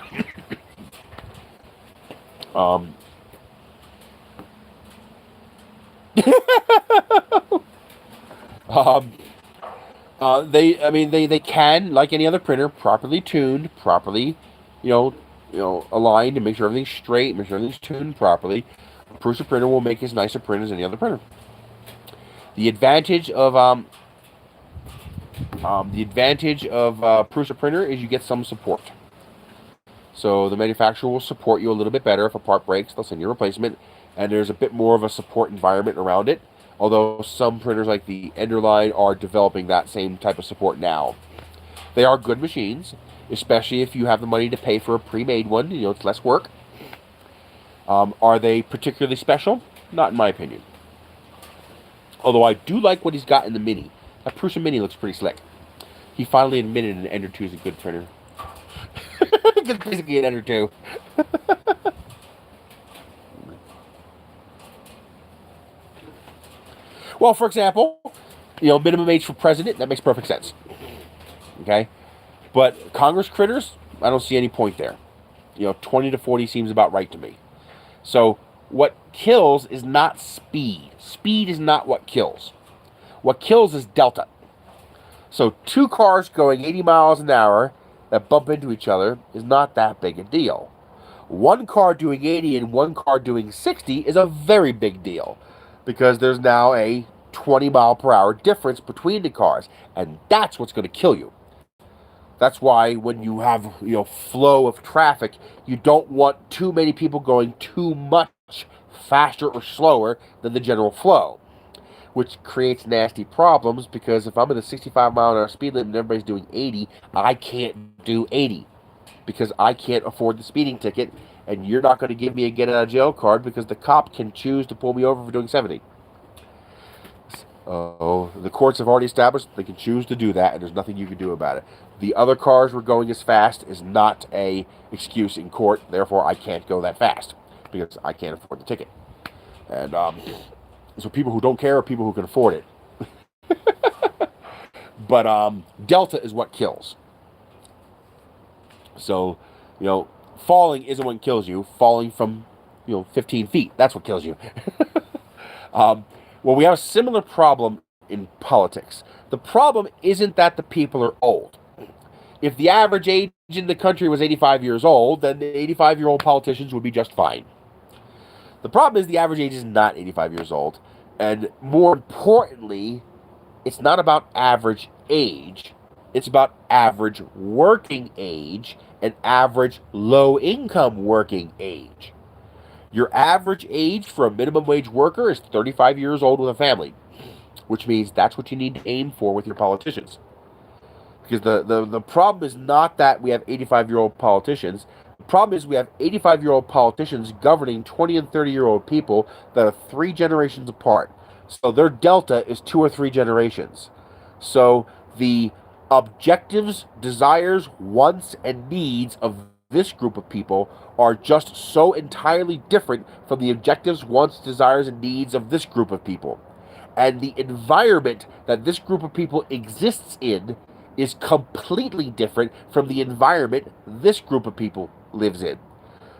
They can, like any other printer, properly tuned, properly, aligned, and make sure everything's straight, make sure everything's tuned properly. A Prusa printer will make as nice a print as any other printer. The advantage of Prusa printer is you get some support. So the manufacturer will support you a little bit better. If a part breaks, they'll send you a replacement, and there's a bit more of a support environment around it. Although some printers like the Enderline are developing that same type of support now. They are good machines, especially if you have the money to pay for a pre-made one. It's less work. Are they particularly special? Not in my opinion. Although I do like what he's got in the Mini. That Prusa Mini looks pretty slick. He finally admitted an Ender 2 is a good printer. It's basically an Ender 2. Well, for example, minimum age for president, that makes perfect sense. Okay? But Congress critters, I don't see any point there. 20 to 40 seems about right to me. So, what kills is not speed. Speed is not what kills. What kills is delta. So, two cars going 80 miles an hour that bump into each other is not that big a deal. One car doing 80 and one car doing 60 is a very big deal, because there's now a 20 mile per hour difference between the cars, and that's what's going to kill you. That's why when you have flow of traffic, you don't want too many people going too much faster or slower than the general flow, which creates nasty problems, because if I'm at a 65 mile an hour speed limit and everybody's doing 80, I can't do 80 because I can't afford the speeding ticket, and you're not going to give me a get out of jail card because the cop can choose to pull me over for doing 70. The courts have already established they can choose to do that, and there's nothing you can do about it. The other cars were going as fast is not a excuse in court. Therefore, I can't go that fast because I can't afford the ticket. And so people who don't care are people who can afford it. But delta is what kills. So, falling isn't what kills you. Falling from 15 feet, that's what kills you. Well, we have a similar problem in politics. The problem isn't that the people are old. If the average age in the country was 85 years old, then the 85-year-old politicians would be just fine. The problem is the average age is not 85 years old. And more importantly, it's not about average age. It's about average working age and average low-income working age. Your average age for a minimum wage worker is 35 years old with a family, which means that's what you need to aim for with your politicians. Because the problem is not that we have 85-year-old politicians. The problem is we have 85-year-old politicians governing 20 and 30-year-old people that are 3 generations apart. So their delta is 2 or 3 generations. So the objectives, desires, wants, and needs of this group of people are just so entirely different from the objectives, wants, desires, and needs of this group of people. And the environment that this group of people exists in is completely different from the environment this group of people lives in.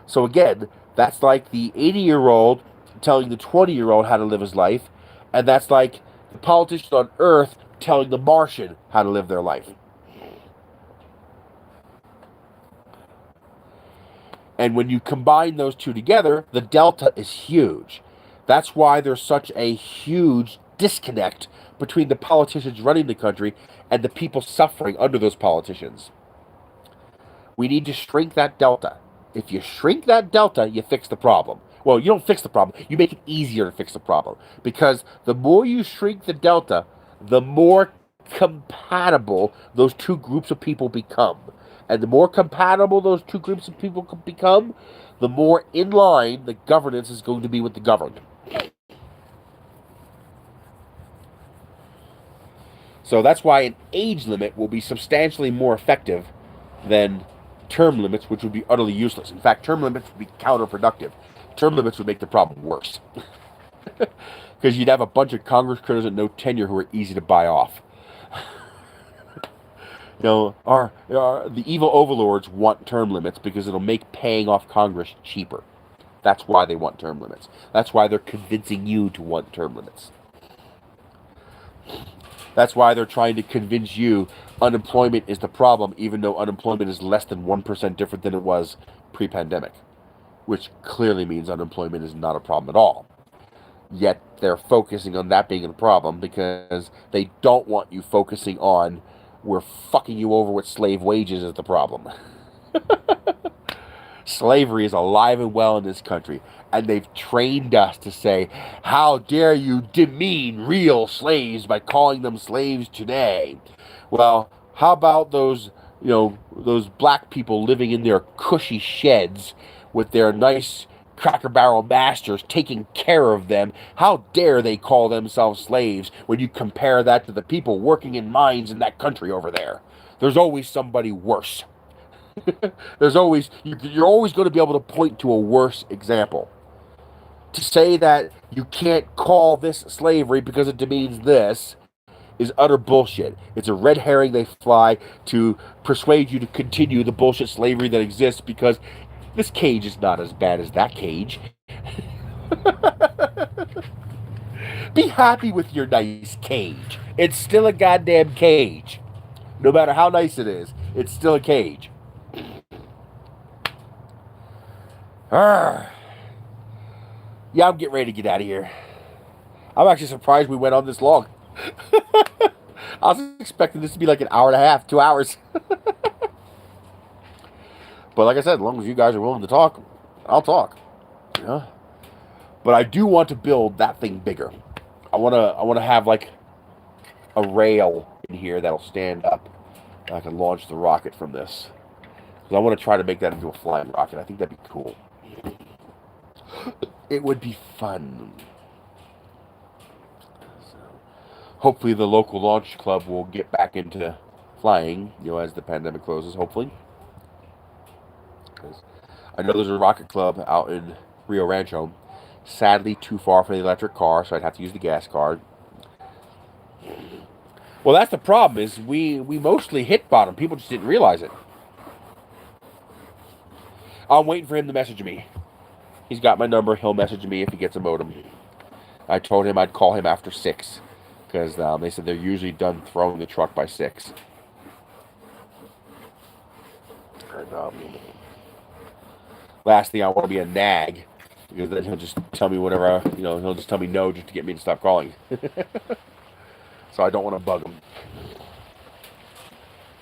So again, that's like the 80-year-old telling the 20-year-old how to live his life, and that's like the politician on Earth telling the Martian how to live their life. And when you combine those two together, the delta is huge. That's why there's such a huge disconnect between the politicians running the country and the people suffering under those politicians. We need to shrink that delta. If you shrink that delta, you fix the problem. Well, you don't fix the problem. You make it easier to fix the problem. Because the more you shrink the delta, the more compatible those two groups of people become. And the more compatible those two groups of people become, the more in line the governance is going to be with the governed. So that's why an age limit will be substantially more effective than term limits, which would be utterly useless. In fact, term limits would be counterproductive. Term limits would make the problem worse. Because you'd have a bunch of Congress critters with no tenure who are easy to buy off. The evil overlords want term limits because it'll make paying off Congress cheaper. That's why they want term limits. That's why they're convincing you to want term limits. That's why they're trying to convince you unemployment is the problem, even though unemployment is less than 1% different than it was pre-pandemic, which clearly means unemployment is not a problem at all. Yet they're focusing on that being a problem because they don't want you focusing on we're fucking you over with slave wages as the problem. Slavery is alive and well in this country, and they've trained us to say, how dare you demean real slaves by calling them slaves today? Well, how about those black people living in their cushy sheds with their nice Cracker Barrel masters taking care of them. How dare they call themselves slaves when you compare that to the people working in mines in that country over there? There's always somebody worse. There's always, you're always going to be able to point to a worse example. To say that you can't call this slavery because it demeans this is utter bullshit. It's a red herring they fly to persuade you to continue the bullshit slavery that exists, because this cage is not as bad as that cage. Be happy with your nice cage. It's still a goddamn cage. No matter how nice it is, it's still a cage. Yeah, I'm getting ready to get out of here. I'm actually surprised we went on this long. I was expecting this to be like an hour and a half, 2 hours. But like I said, as long as you guys are willing to talk, I'll talk. Yeah. But I do want to build that thing bigger. I want to have like a rail in here that'll stand up, and I can launch the rocket from this. Because I want to try to make that into a flying rocket. I think that'd be cool. It would be fun. So, hopefully the local launch club will get back into flying, as the pandemic closes, hopefully. Because I know there's a rocket club out in Rio Rancho. Sadly, too far for the electric car, so I'd have to use the gas card. Well, that's the problem, is we mostly hit bottom. People just didn't realize it. I'm waiting for him to message me. He's got my number. He'll message me if he gets a modem. I told him I'd call him after 6. Because they said they're usually done throwing the truck by 6. And, last thing, I want to be a nag. Because then he'll just tell me whatever, he'll just tell me no just to get me to stop calling. So I don't want to bug him.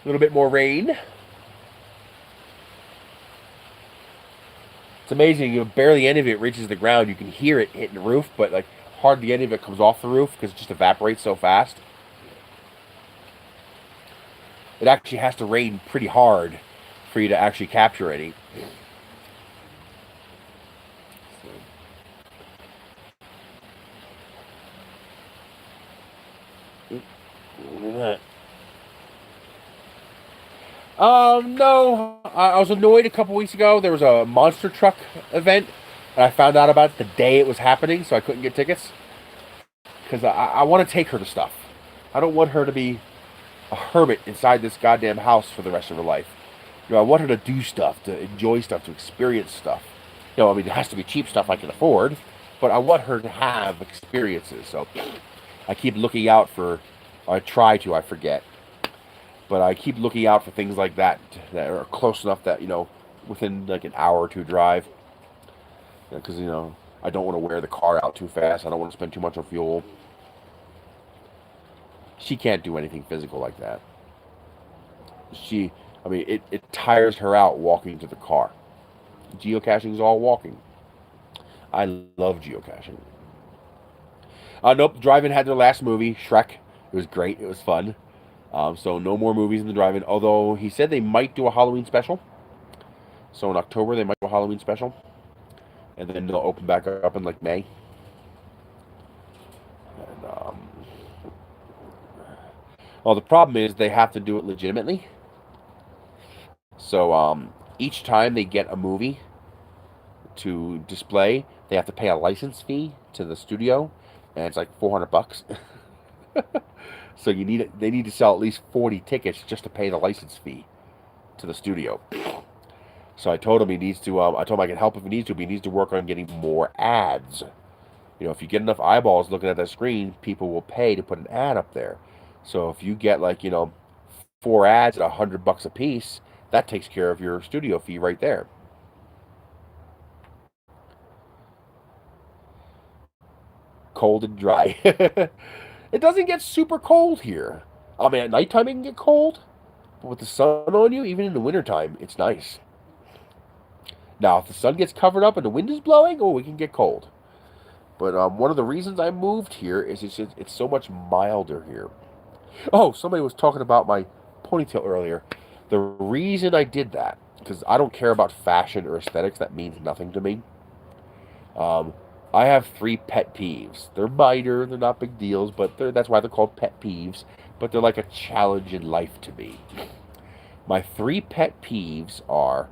A little bit more rain. It's amazing, barely any of it reaches the ground. You can hear it hitting the roof, but like hardly any of it comes off the roof because it just evaporates so fast. It actually has to rain pretty hard for you to actually capture any. No. I was annoyed a couple weeks ago. There was a monster truck event, and I found out about it the day it was happening, so I couldn't get tickets. Because I want to take her to stuff. I don't want her to be a hermit inside this goddamn house for the rest of her life. I want her to do stuff, to enjoy stuff, to experience stuff. It has to be cheap stuff I can afford, but I want her to have experiences. So I keep looking out for, I forget. But I keep looking out for things like that are close enough that, within like an hour or two drive. Because, I don't want to wear the car out too fast. I don't want to spend too much on fuel. She can't do anything physical like that. It tires her out walking to the car. Geocaching is all walking. I love geocaching. Nope, drive-in had their last movie, Shrek. It was great. It was fun. So no more movies in the drive-in. Although he said they might do a Halloween special. So in October they might do a Halloween special. And then they'll open back up in like May. And, well, the problem is they have to do it legitimately. So each time they get a movie to display, they have to pay a license fee to the studio. And it's like $400. So they need to sell at least 40 tickets just to pay the license fee to the studio. So I told him he needs to, I told him I can help if he needs to, but he needs to work on getting more ads. If you get enough eyeballs looking at that screen, people will pay to put an ad up there. So if you get like, 4 ads at $100 a piece, that takes care of your studio fee right there. Cold and dry. It doesn't get super cold here. At nighttime it can get cold. But with the sun on you, even in the wintertime, it's nice. Now, if the sun gets covered up and the wind is blowing, it can get cold. But one of the reasons I moved here is it's so much milder here. Oh, somebody was talking about my ponytail earlier. The reason I did that, because I don't care about fashion or aesthetics, that means nothing to me. I have 3 pet peeves. They're minor, they're not big deals, but that's why they're called pet peeves. But they're like a challenge in life to me. My 3 pet peeves are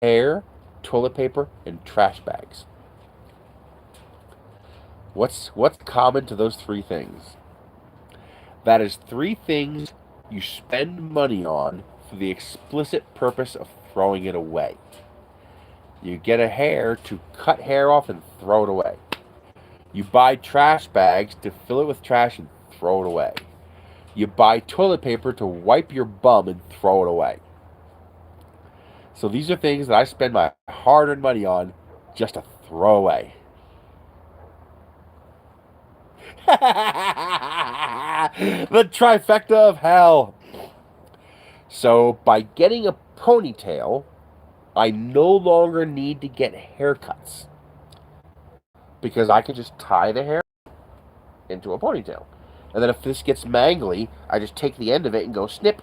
hair, toilet paper, and trash bags. What's common to those 3 things? That is 3 things you spend money on for the explicit purpose of throwing it away. You get a hair to cut hair off and throw it away. You buy trash bags to fill it with trash and throw it away. You buy toilet paper to wipe your bum and throw it away. So these are things that I spend my hard-earned money on just to throw away. The trifecta of hell. So by getting a ponytail, I no longer need to get haircuts, because I can just tie the hair into a ponytail. And then if this gets mangly, I just take the end of it and go snip.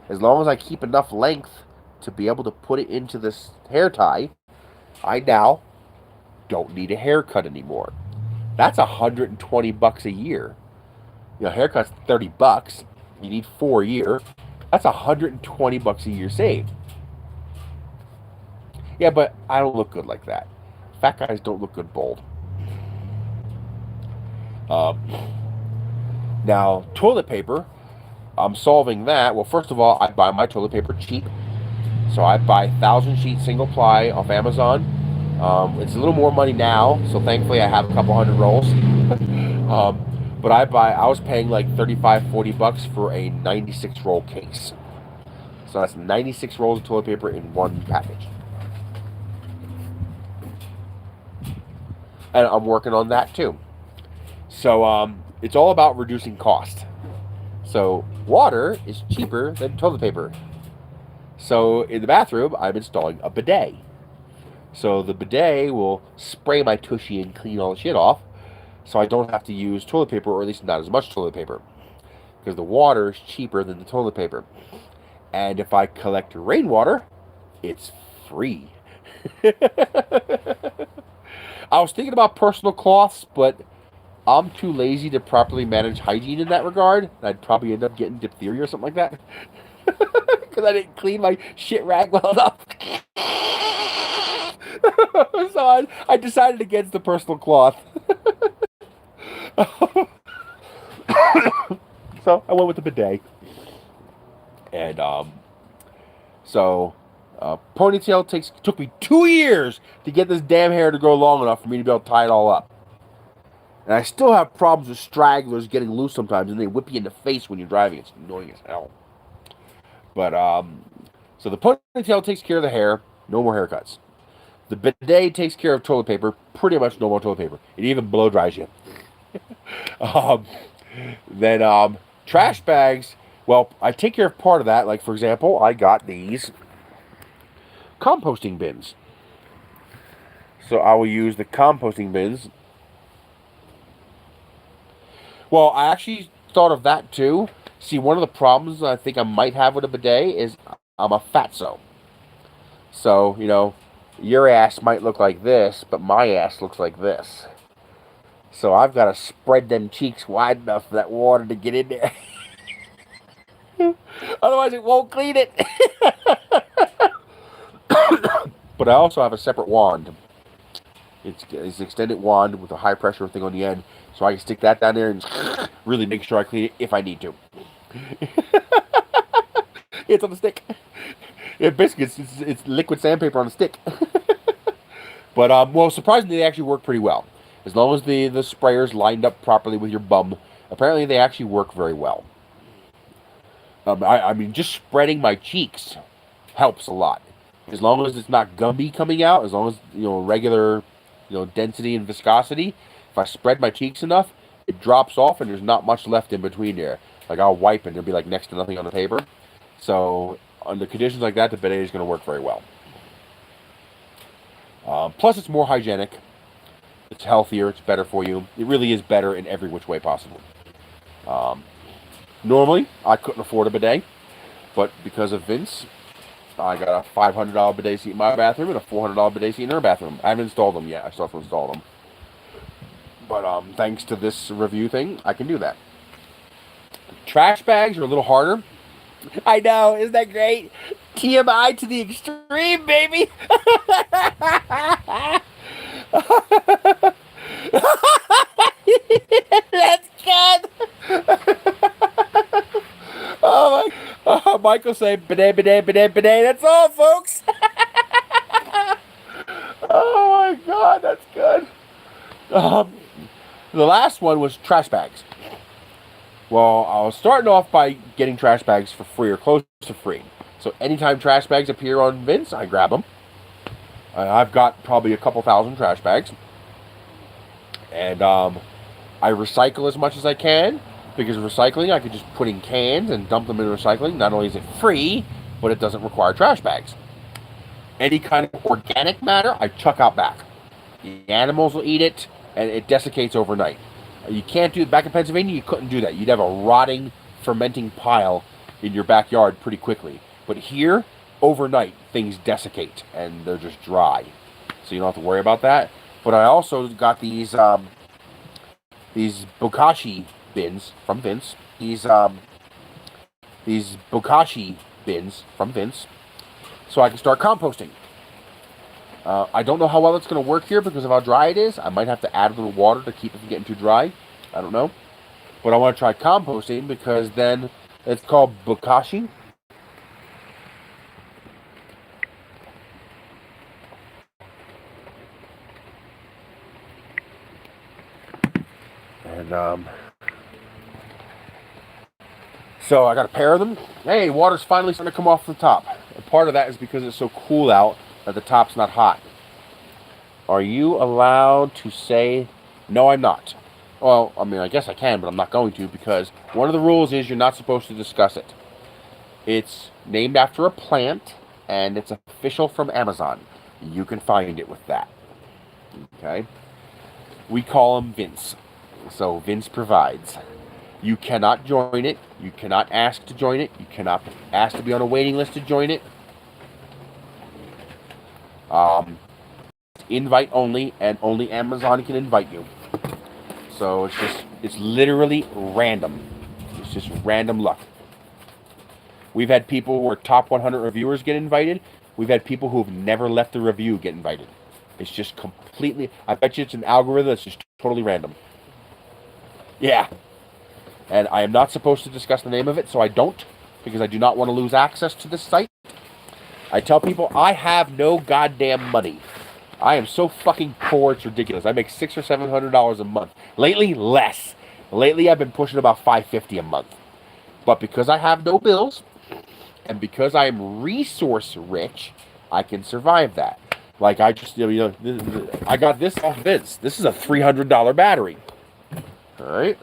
As long as I keep enough length to be able to put it into this hair tie, I now don't need a haircut anymore. That's $120 a year. You know, haircut's $30. You need 4 a year. That's $120 a year saved. Yeah, but I don't look good like that. Fat guys don't look good bald. Now, toilet paper, I'm solving that. Well, first of all, I buy my toilet paper cheap. So I buy 1,000 sheet single ply off Amazon. It's a little more money now, so thankfully I have a couple hundred rolls. But I was paying like $35-40 for a 96 roll case. So that's 96 rolls of toilet paper in one package. And I'm working on that too. So it's all about reducing cost. So water is cheaper than toilet paper. So in the bathroom, I'm installing a bidet. So the bidet will spray my tushy and clean all the shit off, so I don't have to use toilet paper, or at least not as much toilet paper, because the water is cheaper than the toilet paper. And if I collect rainwater, it's free. I was thinking about personal cloths, but I'm too lazy to properly manage hygiene in that regard. I'd probably end up getting diphtheria or something like that. Because I didn't clean my shit rag well enough. So I decided against the personal cloth. So I went with the bidet. And ponytail took me 2 years to get this damn hair to grow long enough for me to be able to tie it all up. And I still have problems with stragglers getting loose sometimes, and they whip you in the face when you're driving. It's annoying as hell. But so the ponytail takes care of the hair. No more haircuts. The bidet takes care of toilet paper. Pretty much no more toilet paper. It even blow dries you. Then trash bags. Well, I take care of part of that. Like, for example, I got these composting bins. So I will use the composting bins. Well, I actually thought of that too. See, one of the problems I think I might have with a bidet is I'm a fatso. So, you know, your ass might look like this, but my ass looks like this. So I've got to spread them cheeks wide enough for that water to get in there. Otherwise it won't clean it. But I also have a separate wand. It's an extended wand with a high pressure thing on the end. So I can stick that down there and really make sure I clean it if I need to. It's on the stick. Basically, it's liquid sandpaper on a stick. But, well, surprisingly, they actually work pretty well. As long as the sprayer's lined up properly with your bum, apparently they actually work very well. I mean, just spreading my cheeks helps a lot. As long as it's not gummy coming out, as long as, you know, regular, you know, density and viscosity, if I spread my cheeks enough, it drops off and there's not much left in between there. Like, I'll wipe and there'll be like next to nothing on the paper. So under conditions like that, the bidet is going to work very well. Plus, it's more hygienic. It's healthier. It's better for you. It really is better in every which way possible. Normally, I couldn't afford a bidet, but because of Vince, I got a $500 bidet seat in my bathroom and a $400 bidet seat in her bathroom. I haven't installed them yet. I still have to install them. But thanks to this review thing, I can do that. Trash bags are a little harder. I know, isn't that great? TMI to the extreme, baby. That's good. Oh my! Michael say bidet, bidet, bidet, bidet. That's all, folks. Oh my God, that's good. The last one was trash bags. Well, I was starting off by getting trash bags for free or close to free. So anytime trash bags appear on Vince, I grab them. I've got probably a couple thousand trash bags. And I recycle as much as I can. Because recycling, I could just put in cans and dump them in recycling. Not only is it free, but it doesn't require trash bags. Any kind of organic matter, I chuck out back. The animals will eat it, and it desiccates overnight. You can't do it back in Pennsylvania. You couldn't do that. You'd have a rotting, fermenting pile in your backyard pretty quickly. But here, overnight, things desiccate, and they're just dry. So you don't have to worry about that. But I also got these bokashi bins from Vince. These bokashi bins from Vince, so I can start composting. I don't know how well it's going to work here because of how dry it is. I might have to add a little water to keep it from getting too dry. I don't know. But I want to try composting because then it's called bokashi. And so I got a pair of them. Hey, water's finally starting to come off the top. And part of that is because it's so cool out that the top's not hot. Are you allowed to say, no, I'm not? Well, I mean, I guess I can, but I'm not going to because one of the rules is you're not supposed to discuss it. It's named after a plant, and it's official from Amazon. You can find it with that. Okay? We call him Vince. So Vince provides. You cannot join it. You cannot ask to join it. You cannot ask to be on a waiting list to join it. Invite only, and only Amazon can invite you. So it's literally random. It's just random luck. We've had people who are top 100 reviewers get invited. We've had people who have never left a review get invited. It's just completely, I bet you it's an algorithm that's just totally random. Yeah. And I am not supposed to discuss the name of it, so I don't, because I do not want to lose access to this site. I tell people I have no goddamn money. I am so fucking poor, it's ridiculous. I make $600 or $700 a month. Lately, less. Lately, I've been pushing about $550 a month. But because I have no bills, and because I am resource rich, I can survive that. Like I just, I got this off Vince. This is a $300 battery. All right,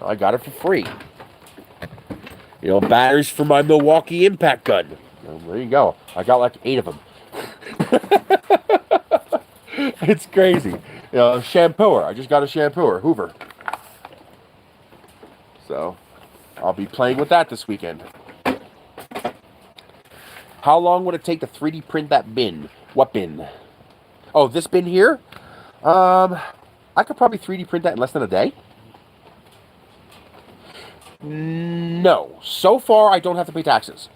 I got it for free. Batteries for my Milwaukee impact gun. There you go. I got like 8 of them. It's crazy. Shampooer. I just got a shampooer, Hoover. So, I'll be playing with that this weekend. How long would it take to 3D print that bin? What bin? Oh, this bin here? I could probably 3D print that in less than a day. No. So far, I don't have to pay taxes.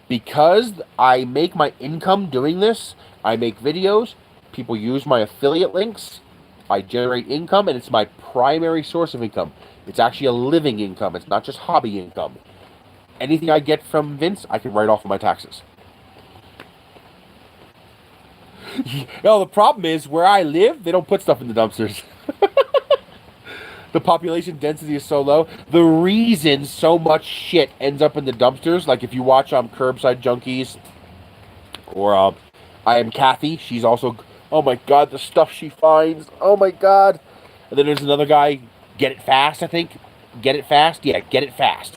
Because I make my income doing this, I make videos, people use my affiliate links, I generate income, and it's my primary source of income. It's actually a living income. It's not just hobby income. Anything I get from Vince, I can write off of my taxes. The problem is, where I live, they don't put stuff in the dumpsters. The population density is so low. The reason so much shit ends up in the dumpsters, like if you watch Curbside Junkies, or I Am Kathy, she's also, oh my god, the stuff she finds, oh my god. And then there's another guy, Get It Fast, I think. Get It Fast? Yeah, Get It Fast.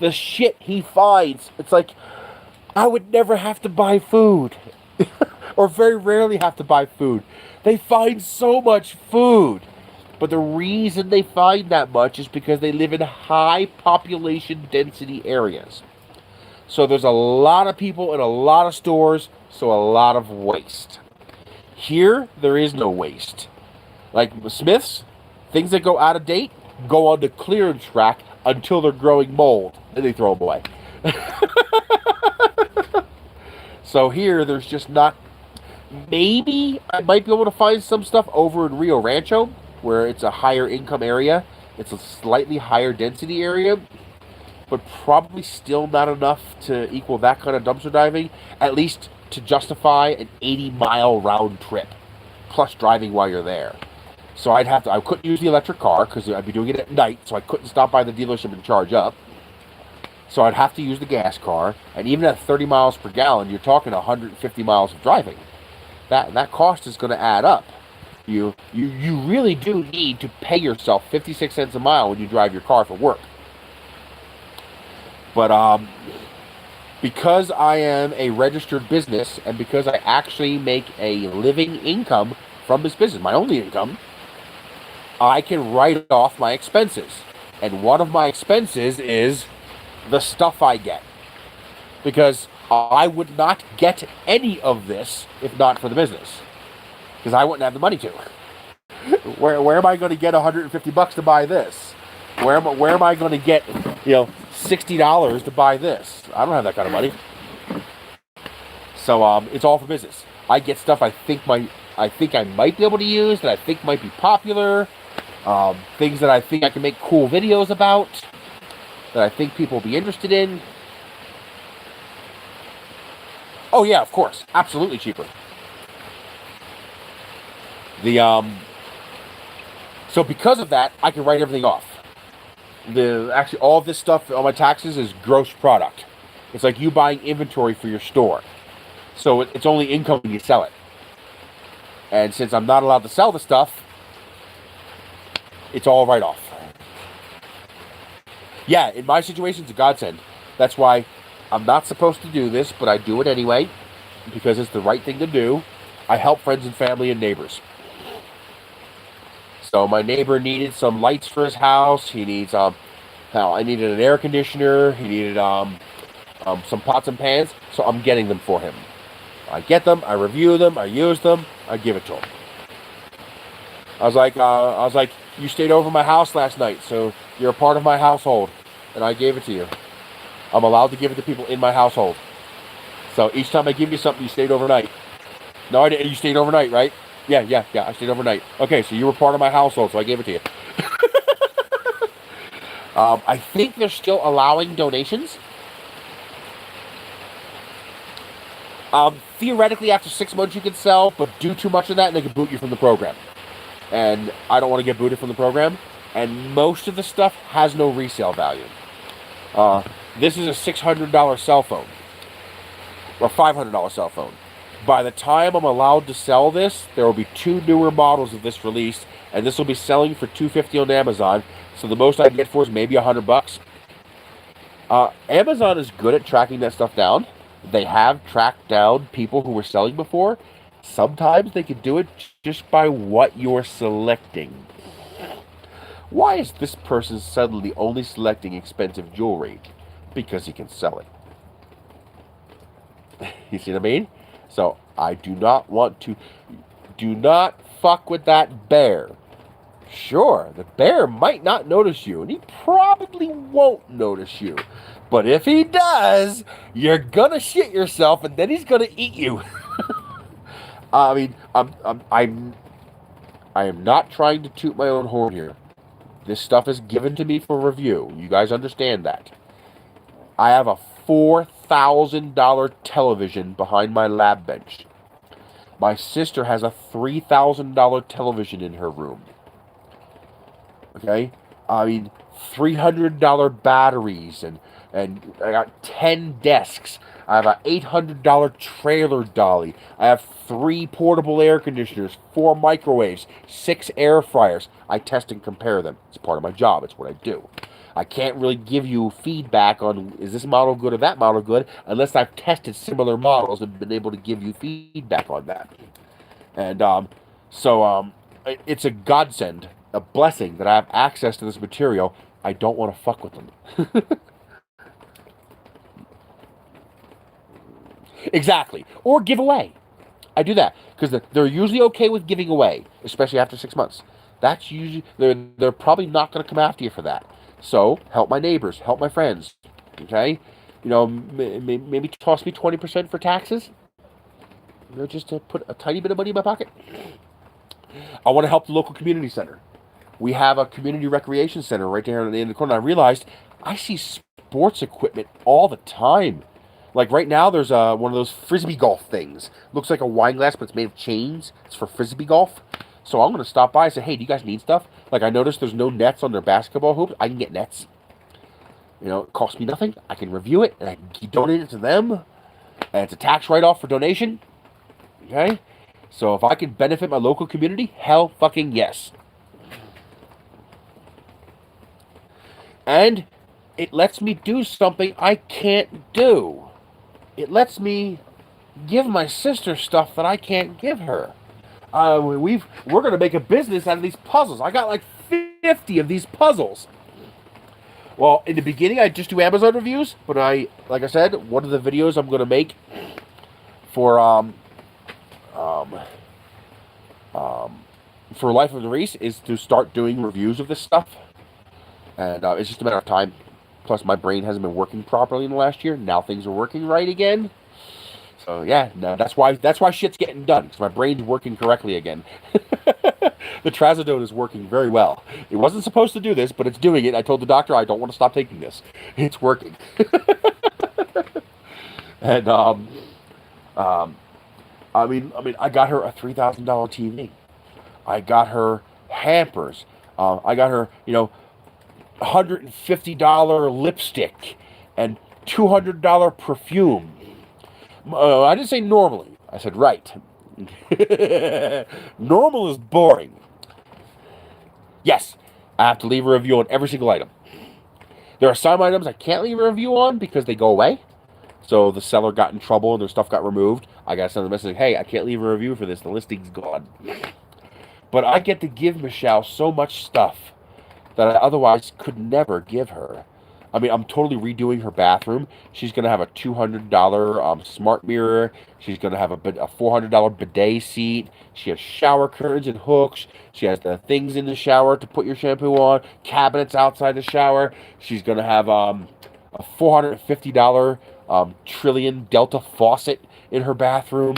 The shit he finds, it's like, I would never have to buy food. Or very rarely have to buy food. They find so much food. But the reason they find that much is because they live in high population density areas. So there's a lot of people in a lot of stores, so a lot of waste. Here, there is no waste. Like Smith's, things that go out of date go on the clearance rack until they're growing mold. Then they throw them away. So here, there's just not... Maybe I might be able to find some stuff over in Rio Rancho, where it's a higher income area. It's a slightly higher density area, but probably still not enough to equal that kind of dumpster diving, at least to justify an 80-mile round trip, plus driving while you're there. So I couldn't use the electric car, because I'd be doing it at night, so I couldn't stop by the dealership and charge up. So I'd have to use the gas car, and even at 30 miles per gallon, you're talking 150 miles of driving. That cost is going to add up. You really do need to pay yourself 56 cents a mile when you drive your car for work. But because I am a registered business, and because I actually make a living income from this business, my only income, I can write off my expenses. And one of my expenses is the stuff I get. Because I would not get any of this if not for the business. Because I wouldn't have the money to. Where am I going to get $150 to buy this? Where am I going to get, $60 to buy this? I don't have that kind of money. So it's all for business. I get stuff I think I might be able to use, that I think might be popular, things that I think I can make cool videos about, that I think people will be interested in. Oh yeah, of course, absolutely cheaper. So because of that, I can write everything off. Actually, all of this stuff on my taxes is gross product. It's like you buying inventory for your store. So it's only income when you sell it. And since I'm not allowed to sell the stuff, it's all write-off. Yeah, in my situation, it's a godsend. That's why I'm not supposed to do this, but I do it anyway, because it's the right thing to do. I help friends and family and neighbors. So my neighbor needed some lights for his house. He needs I needed an air conditioner. He needed some pots and pans. So I'm getting them for him. I get them. I review them. I use them. I give it to him. I was like, you stayed over my house last night, so you're a part of my household, and I gave it to you. I'm allowed to give it to people in my household. So each time I give you something, you stayed overnight. No, I didn't. You stayed overnight, right? Yeah, I stayed overnight. Okay, so you were part of my household, so I gave it to you. I think they're still allowing donations. Theoretically, after 6 months you can sell, but do too much of that and they can boot you from the program. And I don't want to get booted from the program. And most of the stuff has no resale value. This is a $600 cell phone. Or $500 cell phone. By the time I'm allowed to sell this, there will be 2 newer models of this released, and this will be selling for $250 on Amazon. So the most I can get for is maybe $100. Amazon is good at tracking that stuff down. They have tracked down people who were selling before. Sometimes they can do it just by what you're selecting. Why is this person suddenly only selecting expensive jewelry? Because he can sell it. You see what I mean? So, I do not want to... Do not fuck with that bear. Sure, the bear might not notice you, and he probably won't notice you. But if he does, you're gonna shit yourself, and then he's gonna eat you. I mean, I am not trying to toot my own horn here. This stuff is given to me for review. You guys understand that. I have a $4,000 television behind my lab bench. My sister has a $3,000 television in her room. Okay? I mean, $300 batteries, and I got 10 desks. I have an $800 trailer dolly. I have 3 portable air conditioners, 4 microwaves, 6 air fryers. I test and compare them. It's part of my job. It's what I do. I can't really give you feedback on, is this model good or that model good, unless I've tested similar models and been able to give you feedback on that. And so it's a godsend, a blessing that I have access to this material. I don't want to fuck with them. Exactly. Or give away. I do that because they're usually okay with giving away, especially after 6 months. That's usually they're probably not going to come after you for that. So help my neighbors, help my friends. Okay, maybe toss me 20% for taxes. Just to put a tiny bit of money in my pocket. I want to help the local community center. We have a community recreation center right there in the corner. I realized I see sports equipment all the time. Like right now, there's one of those frisbee golf things. Looks like a wine glass, but it's made of chains. It's for frisbee golf. So I'm going to stop by and say, hey, do you guys need stuff? Like I noticed there's no nets on their basketball hoops. I can get nets. It costs me nothing. I can review it, and I can donate it to them. And it's a tax write-off for donation. Okay? So if I can benefit my local community, hell fucking yes. And it lets me do something I can't do. It lets me give my sister stuff that I can't give her. We're going to make a business out of these puzzles. I got like 50 of these puzzles. Well, in the beginning, I just do Amazon reviews, but like I said, one of the videos I'm going to make for Life of the Reese is to start doing reviews of this stuff. And it's just a matter of time. Plus, my brain hasn't been working properly in the last year. Now things are working right again. So yeah, no, that's why shit's getting done. Because my brain's working correctly again. The trazodone is working very well. It wasn't supposed to do this, but it's doing it. I told the doctor I don't want to stop taking this. It's working. And I mean, I got her a $3,000 TV. I got her hampers. I got her, $150 lipstick and $200 perfume. I didn't say normally. I said right. Normal is boring. Yes, I have to leave a review on every single item. There are some items I can't leave a review on because they go away. So the seller got in trouble and their stuff got removed. I got to send a message, hey, I can't leave a review for this. The listing's gone. But I get to give Michelle so much stuff that I otherwise could never give her. I mean, I'm totally redoing her bathroom. She's going to have a $200 smart mirror. She's going to have a $400 bidet seat. She has shower curtains and hooks. She has the things in the shower to put your shampoo on. Cabinets outside the shower. She's going to have a $450 Trillion Delta faucet in her bathroom.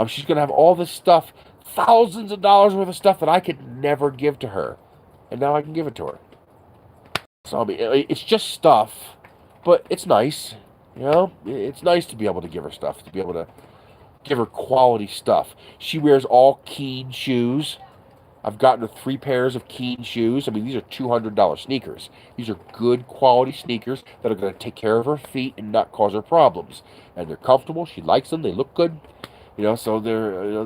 She's going to have all this stuff, thousands of dollars worth of stuff that I could never give to her. And now I can give it to her. So, I mean, it's just stuff, but it's nice. It's nice to be able to give her stuff, to be able to give her quality stuff. She wears all Keen shoes. I've gotten her 3 pairs of Keen shoes. I mean, these are $200 sneakers. These are good quality sneakers that are going to take care of her feet and not cause her problems. And they're comfortable. She likes them. They look good. So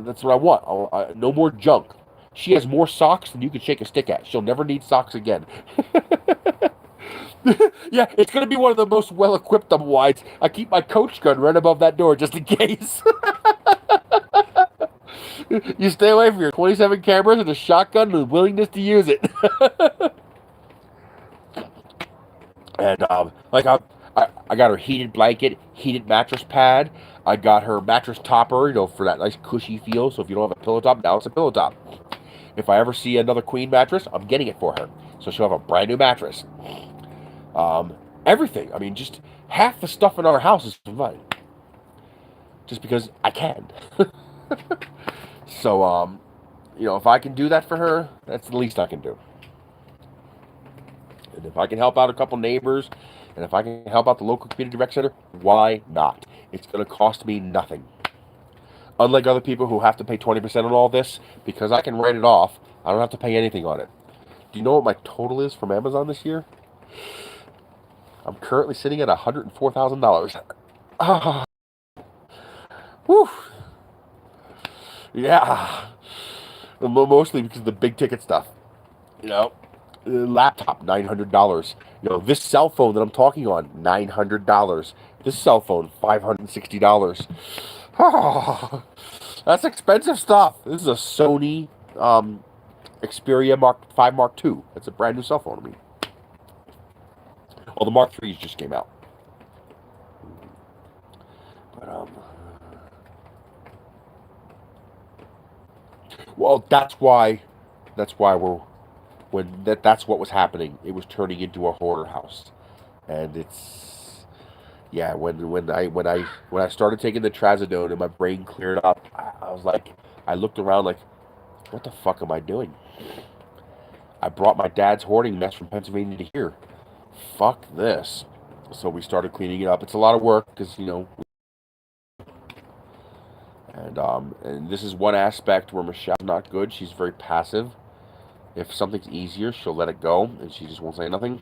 that's what I want. No more junk. She has more socks than you could shake a stick at. She'll never need socks again. Yeah, it's going to be one of the most well-equipped double wides. I keep my coach gun right above that door just in case. You stay away from your 27 cameras and a shotgun and the willingness to use it. And I got her heated blanket, heated mattress pad. I got her mattress topper, for that nice cushy feel. So if you don't have a pillow top, now it's a pillow top. If I ever see another queen mattress, I'm getting it for her. So she'll have a brand new mattress. Everything. I mean, just half the stuff in our house is mine. Just because I can. So, if I can do that for her, that's the least I can do. And if I can help out a couple neighbors, and if I can help out the local community rec center, why not? It's going to cost me nothing. Unlike other people who have to pay 20% on all this, because I can write it off, I don't have to pay anything on it. Do you know what my total is from Amazon this year? I'm currently sitting at $104,000. Ah. Whew. Yeah. Mostly because of the big ticket stuff. Laptop, $900. This cell phone that I'm talking on, $900. This cell phone, $560. Oh, that's expensive stuff. This is a Sony Xperia Mark 5 Mark II. That's a brand new cell phone to me. Well, the Mark IIIs just came out. But Well, that's why we're that's what was happening. It was turning into a hoarder house, and it's yeah. When I started taking the trazodone and my brain cleared up, I was like, I looked around like, what the fuck am I doing? I brought my dad's hoarding mess from Pennsylvania to here. Fuck this. So we started cleaning it up. It's a lot of work because and this is one aspect where Michelle's not good. She's very passive. If something's easier, she'll let it go, and she just won't say nothing.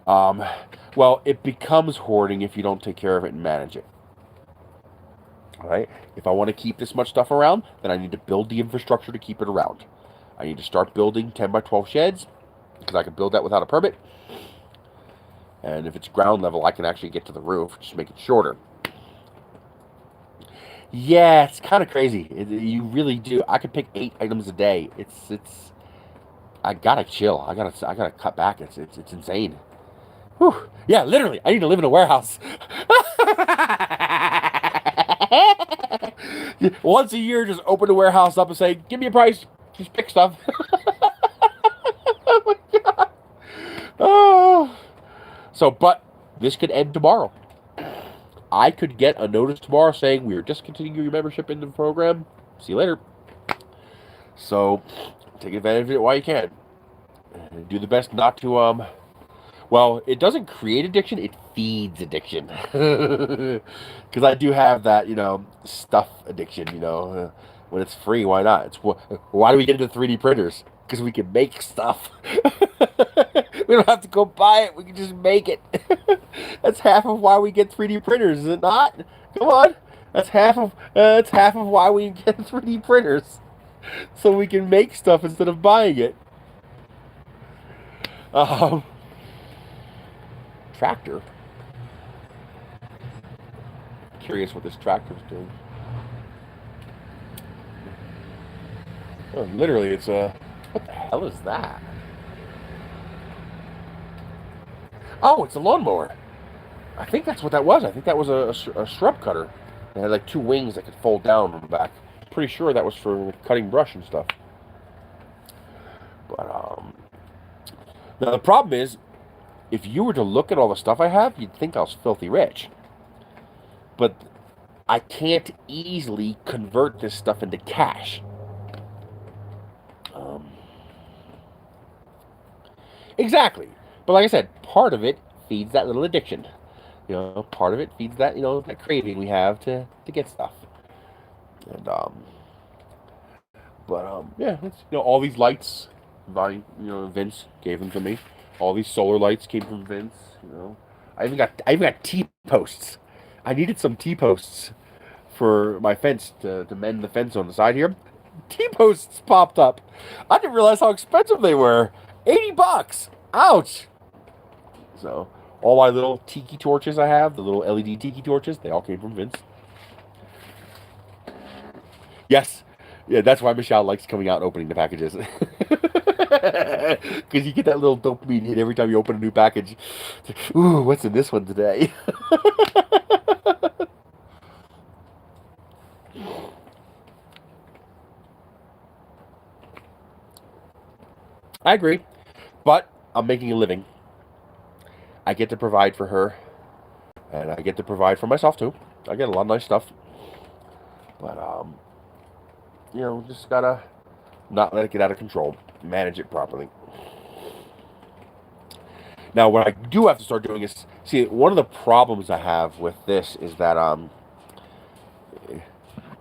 Well, it becomes hoarding if you don't take care of it and manage it. All right? If I want to keep this much stuff around, then I need to build the infrastructure to keep it around. I need to start building 10 by 12 sheds, because I can build that without a permit. And if it's ground level, I can actually get to the roof, just make it shorter. Yeah, it's kind of crazy. You really do. I could pick 8 items a day. It's. I gotta chill. I gotta cut back. It's insane. Whew. Yeah, literally. I need to live in a warehouse. Once a year, just open the warehouse up and say, "Give me a price. Just pick stuff." Oh my god. Oh. So, but this could end tomorrow. I could get a notice tomorrow saying we are discontinuing your membership in the program. See you later. So, take advantage of it while you can. And do the best not to, well, it doesn't create addiction, it feeds addiction. Because I do have that, stuff addiction, when it's free, why not? Why do we get into 3D printers? Because we can make stuff. We don't have to go buy it. We can just make it. That's half of why we get 3D printers, is it not? Come on. That's half of why we get 3D printers. So we can make stuff instead of buying it. Tractor. Curious what this tractor's doing. Oh, literally, it's a. What the hell is that? Oh, it's a lawnmower. I think that's what that was. I think that was a shrub cutter. It had like 2 wings that could fold down on the back. Pretty sure that was for cutting brush and stuff. But now the problem is, if you were to look at all the stuff I have, you'd think I was filthy rich. But I can't easily convert this stuff into cash. Exactly. But like I said, part of it feeds that little addiction. Part of it feeds that, that craving we have to get stuff. And, yeah, it's, all these lights, Vince gave them to me. All these solar lights came from Vince, I even got T-posts. I needed some T-posts for my fence to mend the fence on the side here. T-posts popped up. I didn't realize how expensive they were. $80. Ouch. So, all my little tiki torches I have, the little LED tiki torches, they all came from Vince. Yes. Yeah, that's why Michelle likes coming out and opening the packages. Because you get that little dopamine hit every time you open a new package. Ooh, what's in this one today? I agree. But I'm making a living. I get to provide for her. And I get to provide for myself, too. I get a lot of nice stuff. But, just gotta not let it get out of control. Manage it properly. Now, what I do have to start doing is... See, one of the problems I have with this is that,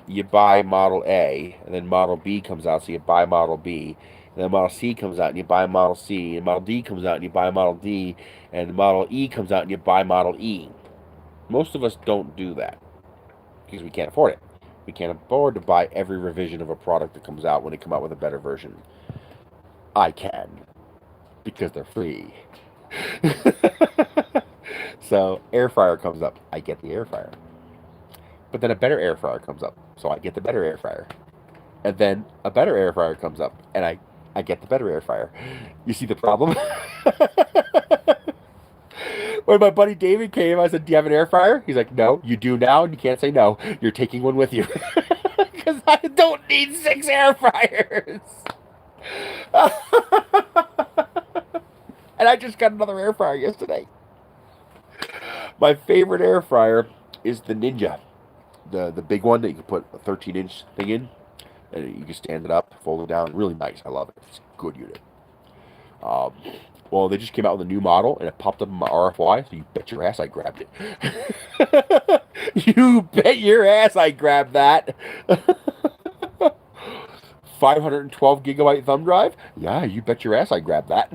you buy Model A, and then Model B comes out, so you buy Model B. And then Model C comes out, and you buy Model C. And Model D comes out, and you buy Model D. And Model E comes out, and you buy Model E. Most of us don't do that. Because we can't afford it. We can't afford to buy every revision of a product that comes out when they come out with a better version. I can. Because they're free. So, air fryer comes up. I get the air fryer. But then a better air fryer comes up. So I get the better air fryer. And then a better air fryer comes up. And I get the better air fryer. You see the problem? When my buddy David came, I said, "Do you have an air fryer?" He's like, "No." "You do now, and you can't say no. You're taking one with you." because I don't need 6 air fryers. And I just got another air fryer yesterday. My favorite air fryer is the Ninja, the big one that you can put a 13-inch thing in, and you can stand it up, fold it down. Really nice. I love it. It's a good unit. Well, they just came out with a new model, and it popped up in my RFY, so you bet your ass I grabbed it. You bet your ass I grabbed that. 512 gigabyte thumb drive? Yeah, you bet your ass I grabbed that.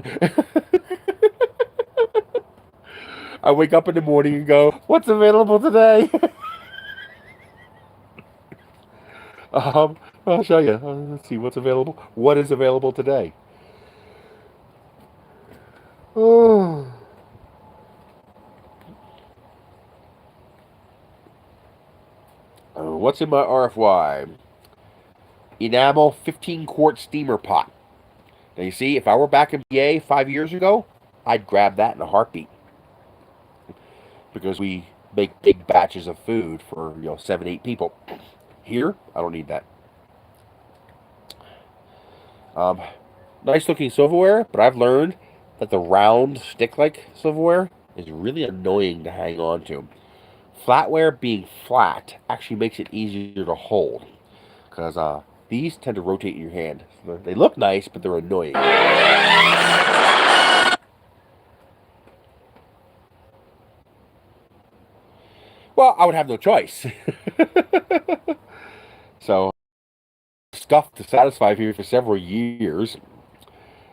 I wake up in the morning and go, what's available today? I'll show you. Let's see what's available. What is available today? Oh. What's in my RFY? Enamel 15-quart steamer pot. Now you see, if I were back in PA 5 years ago, I'd grab that in a heartbeat. Because we make big batches of food for 7, 8 people. Here, I don't need that. Nice looking silverware, but I've learned that the round stick-like silverware is really annoying to hang on to. Flatware being flat actually makes it easier to hold, because these tend to rotate in your hand. They look nice, but they're annoying. Well, I would have no choice. So, stuff to satisfy me for several years.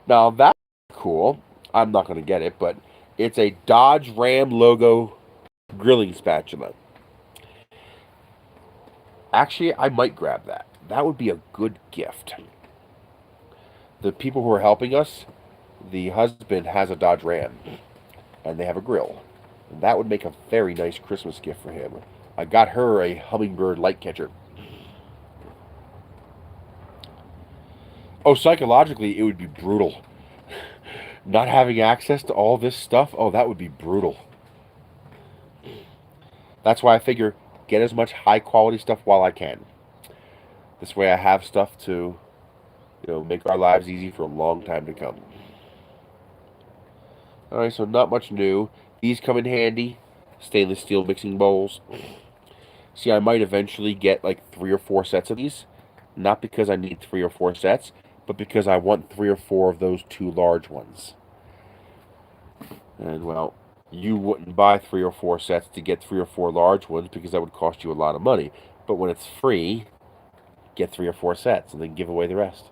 Now, that's cool. I'm not going to get it, but it's a Dodge Ram logo grilling spatula. Actually, I might grab that. That would be a good gift. The people who are helping us, the husband has a Dodge Ram, and they have a grill. And that would make a very nice Christmas gift for him. I got her a hummingbird light catcher. Oh, psychologically, it would be brutal. Not having access to all this stuff, oh, that would be brutal. That's why I figure get as much high-quality stuff while I can. This way I have stuff to, make our lives easy for a long time to come. Alright, so not much new. These come in handy. Stainless steel mixing bowls. See, I might eventually get like 3 or 4 sets of these. Not because I need 3 or 4 sets, but because I want 3 or 4 of those 2 large ones. And, well, you wouldn't buy 3 or 4 sets to get 3 or 4 large ones because that would cost you a lot of money. But when it's free, get 3 or 4 sets and then give away the rest.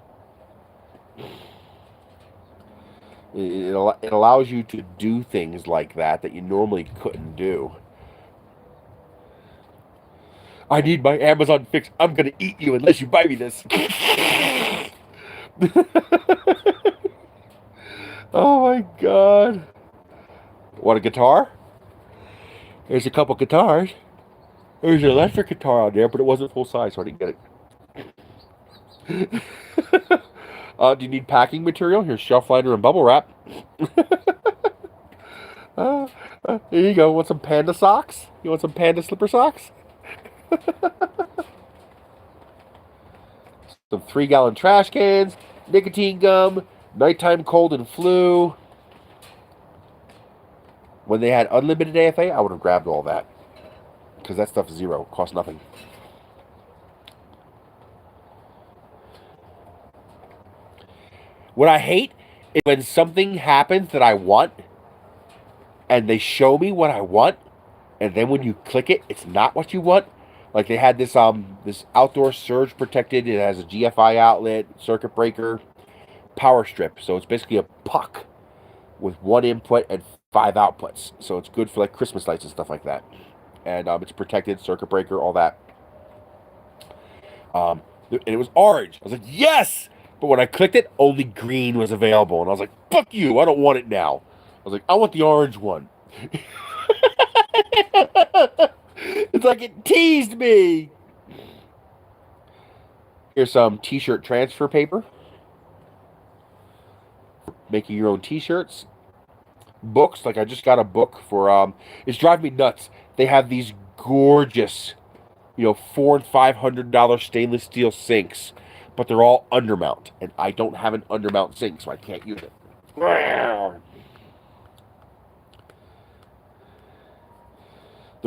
It allows you to do things like that you normally couldn't do. I need my Amazon fix. I'm going to eat you unless you buy me this. Oh my God. Want a guitar? There's a couple guitars. There's an electric guitar out there, but it wasn't full size, so I didn't get it. Do you need packing material? Here's shelf liner and bubble wrap. Here you go. Want some panda socks? You want some panda slipper socks? Some 3-gallon trash cans, nicotine gum, nighttime cold and flu. When they had unlimited AFA, I would have grabbed all that. Because that stuff's zero. Costs nothing. What I hate is when something happens that I want, and they show me what I want, and then when you click it, it's not what you want. Like they had this this outdoor surge protected. It has a GFI outlet, circuit breaker, power strip. So it's basically a puck with 1 input and 5 outputs. So it's good for like Christmas lights and stuff like that. And it's protected, circuit breaker, all that. And it was orange. I was like, yes! But when I clicked it, only green was available. And I was like, fuck you, I don't want it now. I was like, I want the orange one. It's like it teased me. Here's some t-shirt transfer paper. Making your own t-shirts. Books, like I just got a book for, it's driving me nuts. They have these gorgeous $400 and $500 stainless steel sinks, but they're all undermount, and I don't have an undermount sink, so I can't use it. The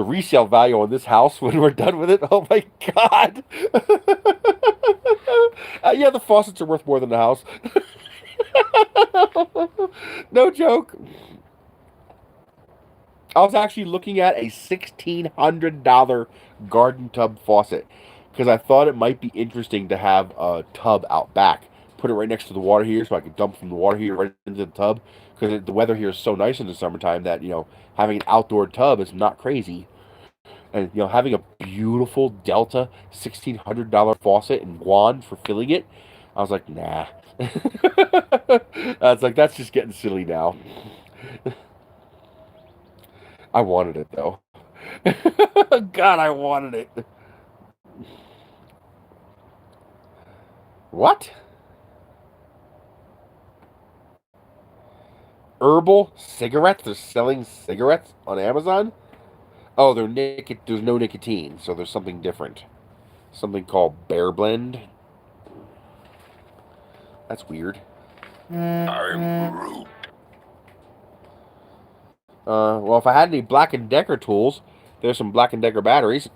resale value on this house when we're done with it, oh my god. Yeah, the faucets are worth more than the house. No joke. I was actually looking at a $1,600 garden tub faucet because I thought it might be interesting to have a tub out back. Put it right next to the water heater so I could dump from the water heater right into the tub, because the weather here is so nice in the summertime that, having an outdoor tub is not crazy. And, having a beautiful Delta $1,600 faucet and wand for filling it, I was like, nah. I was like, that's just getting silly now. I wanted it, though. God, I wanted it. What? Herbal cigarettes? They're selling cigarettes on Amazon? Oh, there's no nicotine, so there's something different. Something called Bear Blend. That's weird. I'm Groot. Well, if I had any Black & Decker tools, there's some Black & Decker batteries.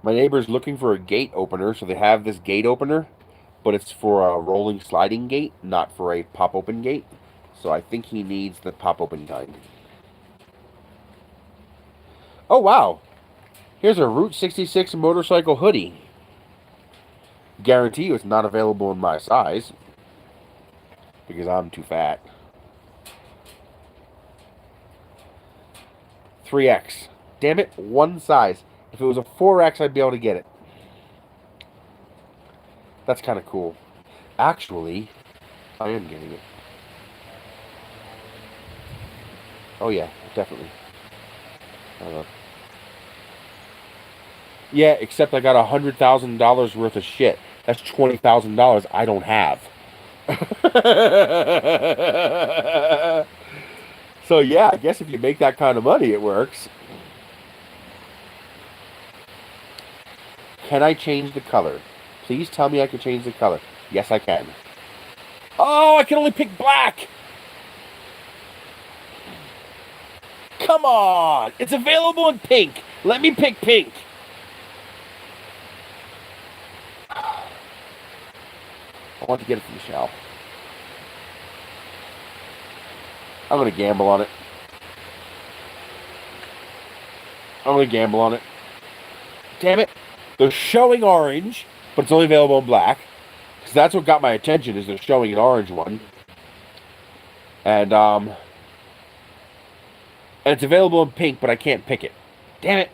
My neighbor's looking for a gate opener, so they have this gate opener, but it's for a rolling sliding gate, not for a pop-open gate. So I think he needs the pop-open kind. Oh, wow. Here's a Route 66 motorcycle hoodie. Guarantee you it's not available in my size, because I'm too fat. 3X. Damn it, one size. If it was a 4X, I'd be able to get it. That's kind of cool. Actually, I am getting it. Oh yeah, definitely. Yeah, except I got $100,000 worth of shit. That's $20,000 I don't have. So yeah, I guess if you make that kind of money, it works. Can I change the color? Please tell me I can change the color. Yes, I can. Oh, I can only pick black! Come on! It's available in pink! Let me pick pink! I want to get it from Michelle. I'm going to gamble on it. Damn it. They're showing orange, but it's only available in black. Because that's what got my attention, is they're showing an orange one. And it's available in pink, but I can't pick it. Damn it.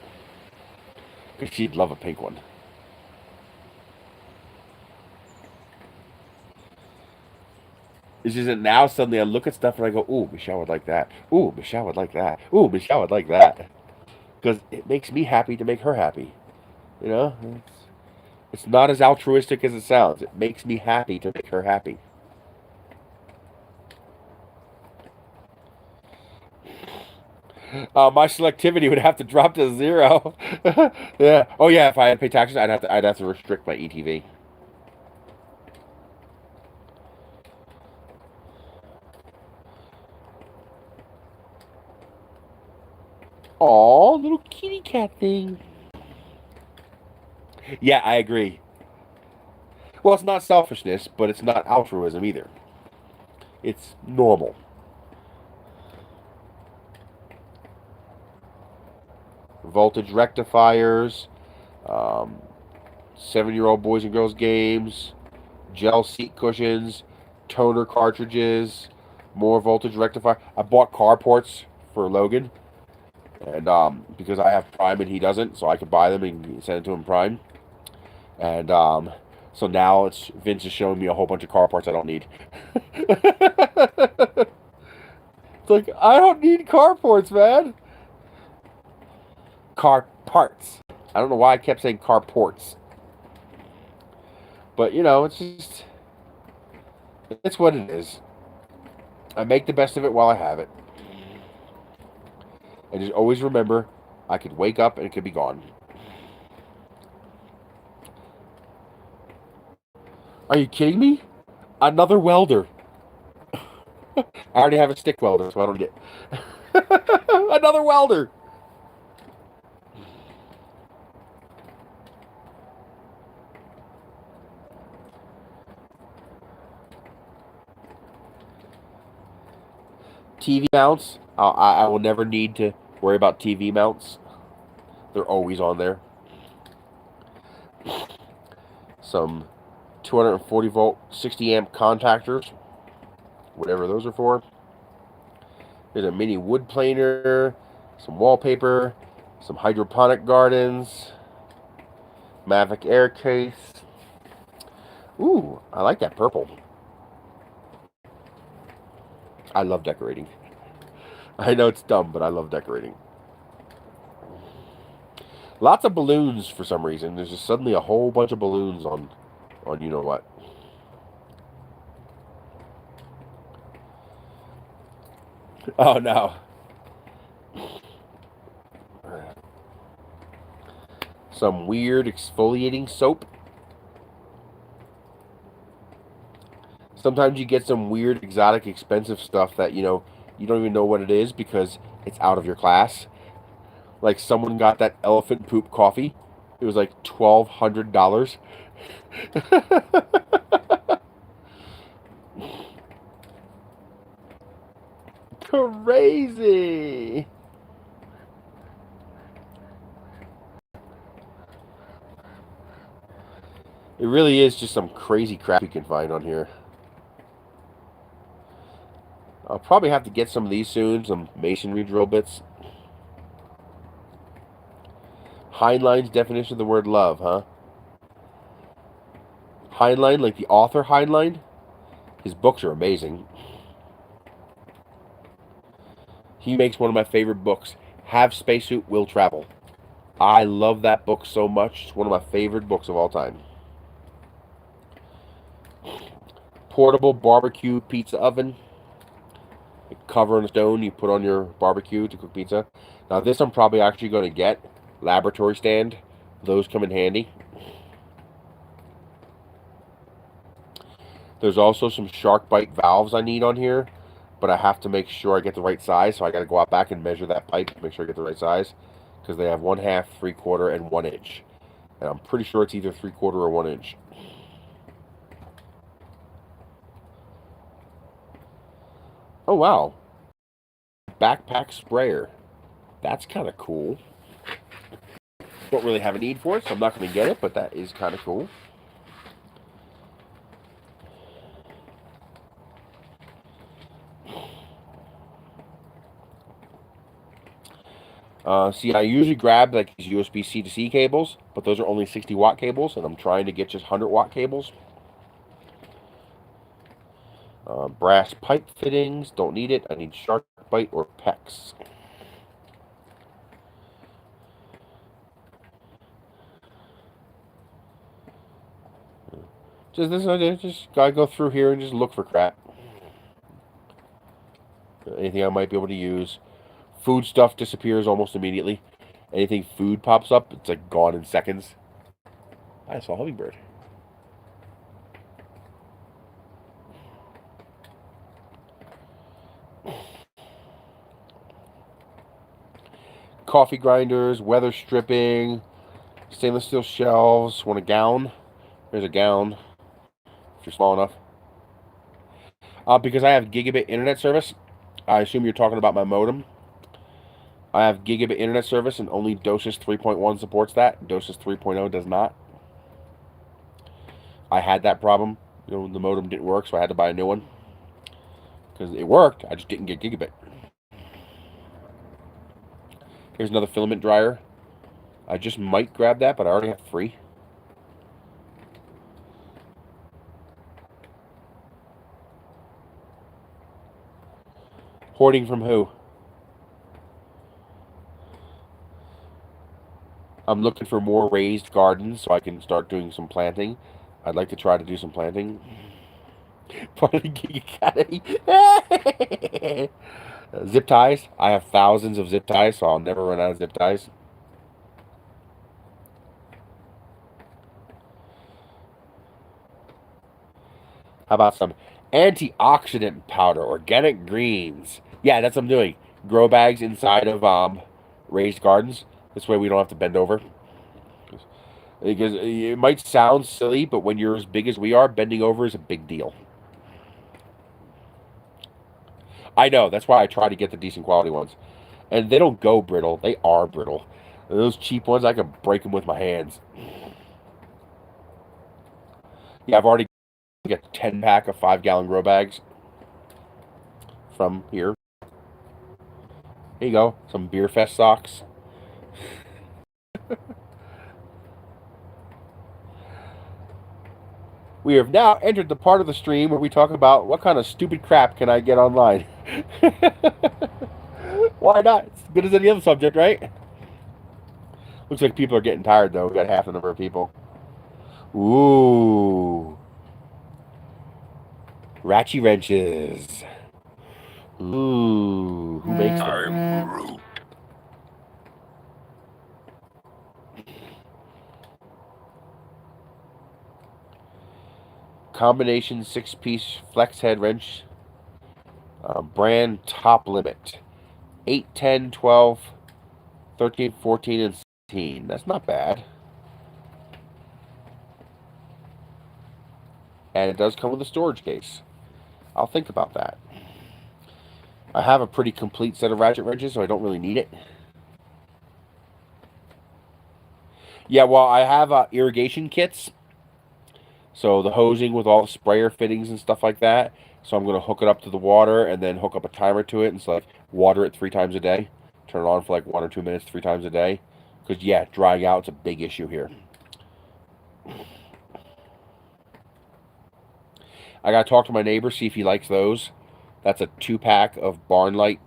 Because she'd love a pink one. It's just that now suddenly I look at stuff and I go, ooh, Michelle would like that. Ooh, Michelle would like that. Ooh, Michelle would like that. Because it makes me happy to make her happy. You know? It's not as altruistic as it sounds. It makes me happy to make her happy. My selectivity would have to drop to 0. Yeah. Oh yeah, if I had to pay taxes, I'd have to restrict my ETV. Aw, little kitty cat thing. Yeah, I agree. Well, it's not selfishness, but it's not altruism either. It's normal. Voltage rectifiers, 7-year-old boys and girls games, gel seat cushions, toner cartridges, more voltage rectifier. I bought carports for Logan, and because I have Prime and he doesn't, so I could buy them and send it to him Prime. And so now Vince is showing me a whole bunch of car parts I don't need. It's like, I don't need car parts, man. Car parts. I don't know why I kept saying car ports. But, it's what it is. I make the best of it while I have it. And just always remember, I could wake up and it could be gone. Are you kidding me? Another welder. I already have a stick welder, so I don't get another welder. TV mounts. I will never need to worry about TV mounts. They're always on there. Some 240 volt 60 amp contactors, whatever those are for. There's a mini wood planer, some wallpaper, some hydroponic gardens, Mavic air case. Ooh, I like that purple. I love decorating. I know it's dumb, but I love decorating. Lots of balloons for some reason. There's just suddenly a whole bunch of balloons on you know what. Oh no. Some weird exfoliating soap. Sometimes you get some weird, exotic, expensive stuff that, you know, you don't even know what it is because it's out of your class. Like someone got that elephant poop coffee. It was like $1,200. Crazy. It really is just some crazy crap you can find on here. I'll probably have to get some of these soon, some masonry drill bits. Heinlein's definition of the word love, huh? Heinlein, like the author Heinlein, his books are amazing. He makes one of my favorite books, Have Spacesuit, Will Travel. I love that book so much. It's one of my favorite books of all time. Portable barbecue pizza oven. Cover in stone you put on your barbecue to cook pizza. Now this I'm probably actually going to get. Laboratory stand. Those come in handy. There's also some shark bite valves I need on here, but I have to make sure I get the right size, so I got to go out back and measure that pipe to make sure I get the right size, because they have 1/2, 3/4, and 1 inch. And I'm pretty sure it's either 3/4 or 1 inch. Oh wow. Backpack sprayer. That's kind of cool. Don't really have a need for it, so I'm not going to get it, but that is kind of cool. See, I usually grab like these USB C to C cables, but those are only 60 watt cables, and I'm trying to get just 100 watt cables. Brass pipe fittings, don't need it. I need shark bite or PEX. Just gotta go through here and just look for crap. Anything I might be able to use. Food stuff disappears almost immediately. Anything food pops up, it's like gone in seconds. I saw a hummingbird. Coffee grinders, weather stripping, stainless steel shelves. Want a gown? There's a gown. If you're small enough. Because I have gigabit internet service, I assume you're talking about my modem. I have gigabit internet service, and only DOSIS 3.1 supports that. DOSIS 3.0 does not. I had that problem. You know, the modem didn't work, so I had to buy a new one. Because it worked, I just didn't get gigabit. Here's another filament dryer. I just might grab that, but I already have 3. Hoarding from who? I'm looking for more raised gardens so I can start doing some planting. I'd like to try to do some planting. Part of the Gig Academy. Zip ties. I have thousands of zip ties, so I'll never run out of zip ties. How about some antioxidant powder, organic greens? Yeah, that's what I'm doing. Grow bags inside of raised gardens. This way we don't have to bend over. Because it might sound silly, but when you're as big as we are, bending over is a big deal. I know. That's why I try to get the decent quality ones. And they don't go brittle. They are brittle. Those cheap ones, I can break them with my hands. Yeah, I've already got a 10-pack of 5-gallon grow bags from here. There you go. Some Beer Fest socks. We have now entered the part of the stream where we talk about what kind of stupid crap can I get online. Why not? It's as good as any other subject, right? Looks like people are getting tired, though. We got half the number of people. Ooh. Ratchy wrenches. Ooh. Who makes them? I'm Groot. Combination 6-piece flex head wrench. Brand Top Limit. 8, 10, 12, 13, 14, and 16. That's not bad. And it does come with a storage case. I'll think about that. I have a pretty complete set of ratchet wrenches, so I don't really need it. Yeah, well, I have irrigation kits. So the hosing with all the sprayer fittings and stuff like that. So I'm going to hook it up to the water and then hook up a timer to it and so like water it 3 times a day. Turn it on for like 1 or 2 minutes 3 times a day. Because, yeah, drying out is a big issue here. I got to talk to my neighbor, see if he likes those. That's a 2-pack of barn light.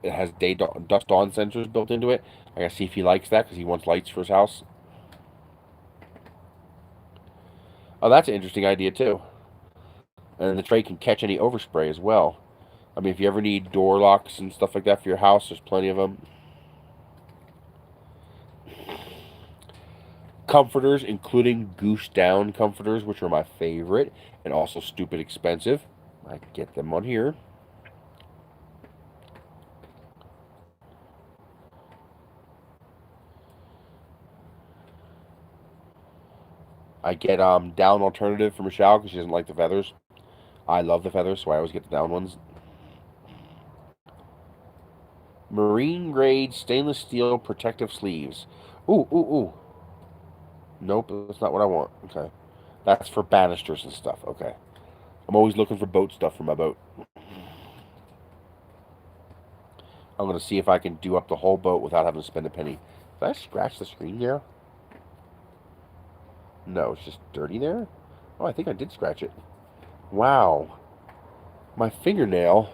It has dusk dawn sensors built into it. I got to see if he likes that because he wants lights for his house. Oh, that's an interesting idea, too. And the tray can catch any overspray as well. I mean, if you ever need door locks and stuff like that for your house, there's plenty of them. Comforters, including goose down comforters, which are my favorite, and also stupid expensive. I get them on here. I get down alternative for Michelle because she doesn't like the feathers. I love the feathers, so I always get the down ones. Marine grade stainless steel protective sleeves. Ooh, ooh, ooh. Nope, that's not what I want. Okay. That's for banisters and stuff. Okay. I'm always looking for boat stuff for my boat. I'm going to see if I can do up the whole boat without having to spend a penny. Did I scratch the screen there? No, it's just dirty there. Oh, I think I did scratch it. Wow. My fingernail.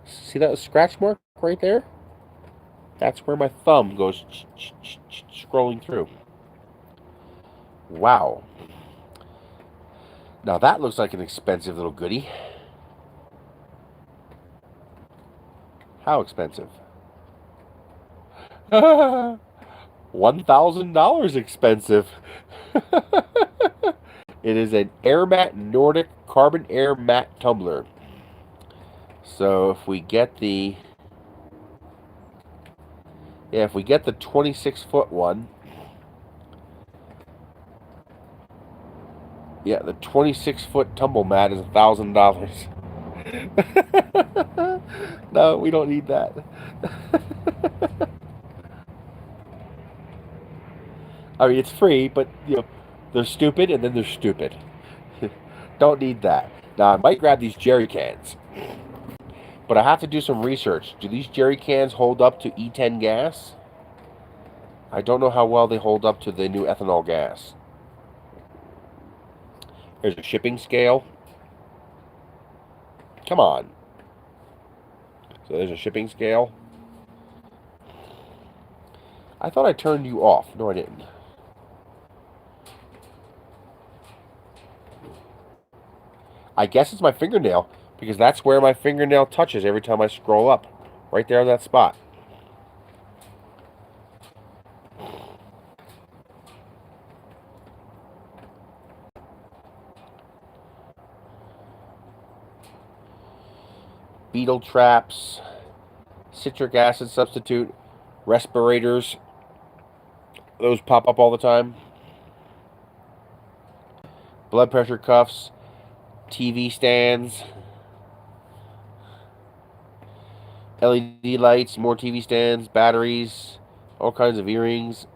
See that scratch mark right there? That's where my thumb goes scrolling through. Wow. Now that looks like an expensive little goodie. How expensive? $1,000 expensive. It is an Airmat Nordic Carbon Air Mat Tumbler. So if we get the... Yeah, if we get the 26-foot one... Yeah, the 26-foot tumble mat is $1,000. No, we don't need that. I mean, it's free, but, you know, they're stupid, and then they're stupid. Don't need that. Now, I might grab these jerry cans. But I have to do some research. Do these jerry cans hold up to E10 gas? I don't know how well they hold up to the new ethanol gas. Here's a shipping scale. Come on. So there's a shipping scale. I thought I turned you off. No, I didn't. I guess it's my fingernail, because that's where my fingernail touches every time I scroll up. Right there on that spot. Beetle traps, citric acid substitute, respirators. Those pop up all the time. Blood pressure cuffs, TV stands, LED lights, more TV stands, batteries, all kinds of earrings,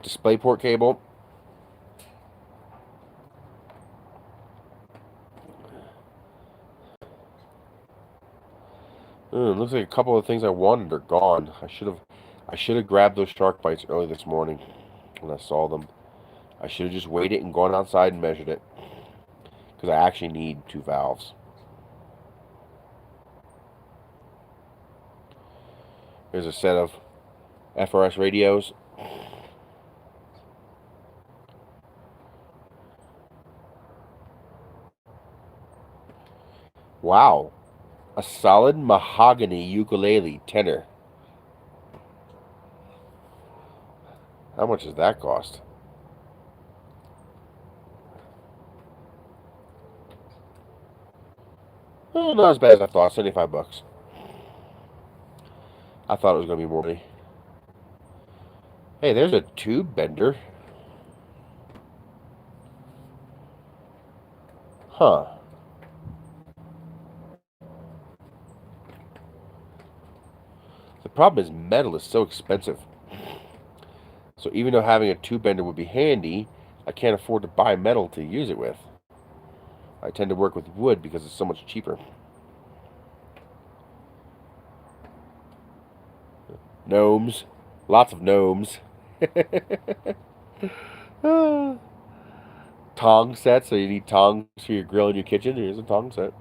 DisplayPort cable. Looks like a couple of things I wanted are gone. I should have grabbed those shark bites early this morning when I saw them. I should have just waited and gone outside and measured it, because I actually need 2 valves. Here's a set of FRS radios. Wow. A solid mahogany ukulele tenor. How much does that cost? Oh, not as bad as I thought. 75 bucks. I thought it was going to be more money. Hey, there's a tube bender. Huh. The problem is metal is so expensive. So even though having a tube bender would be handy, I can't afford to buy metal to use it with. I tend to work with wood because it's so much cheaper. Gnomes. Lots of gnomes. Tong set, so you need tongs for your grill in your kitchen. Here's a tong set.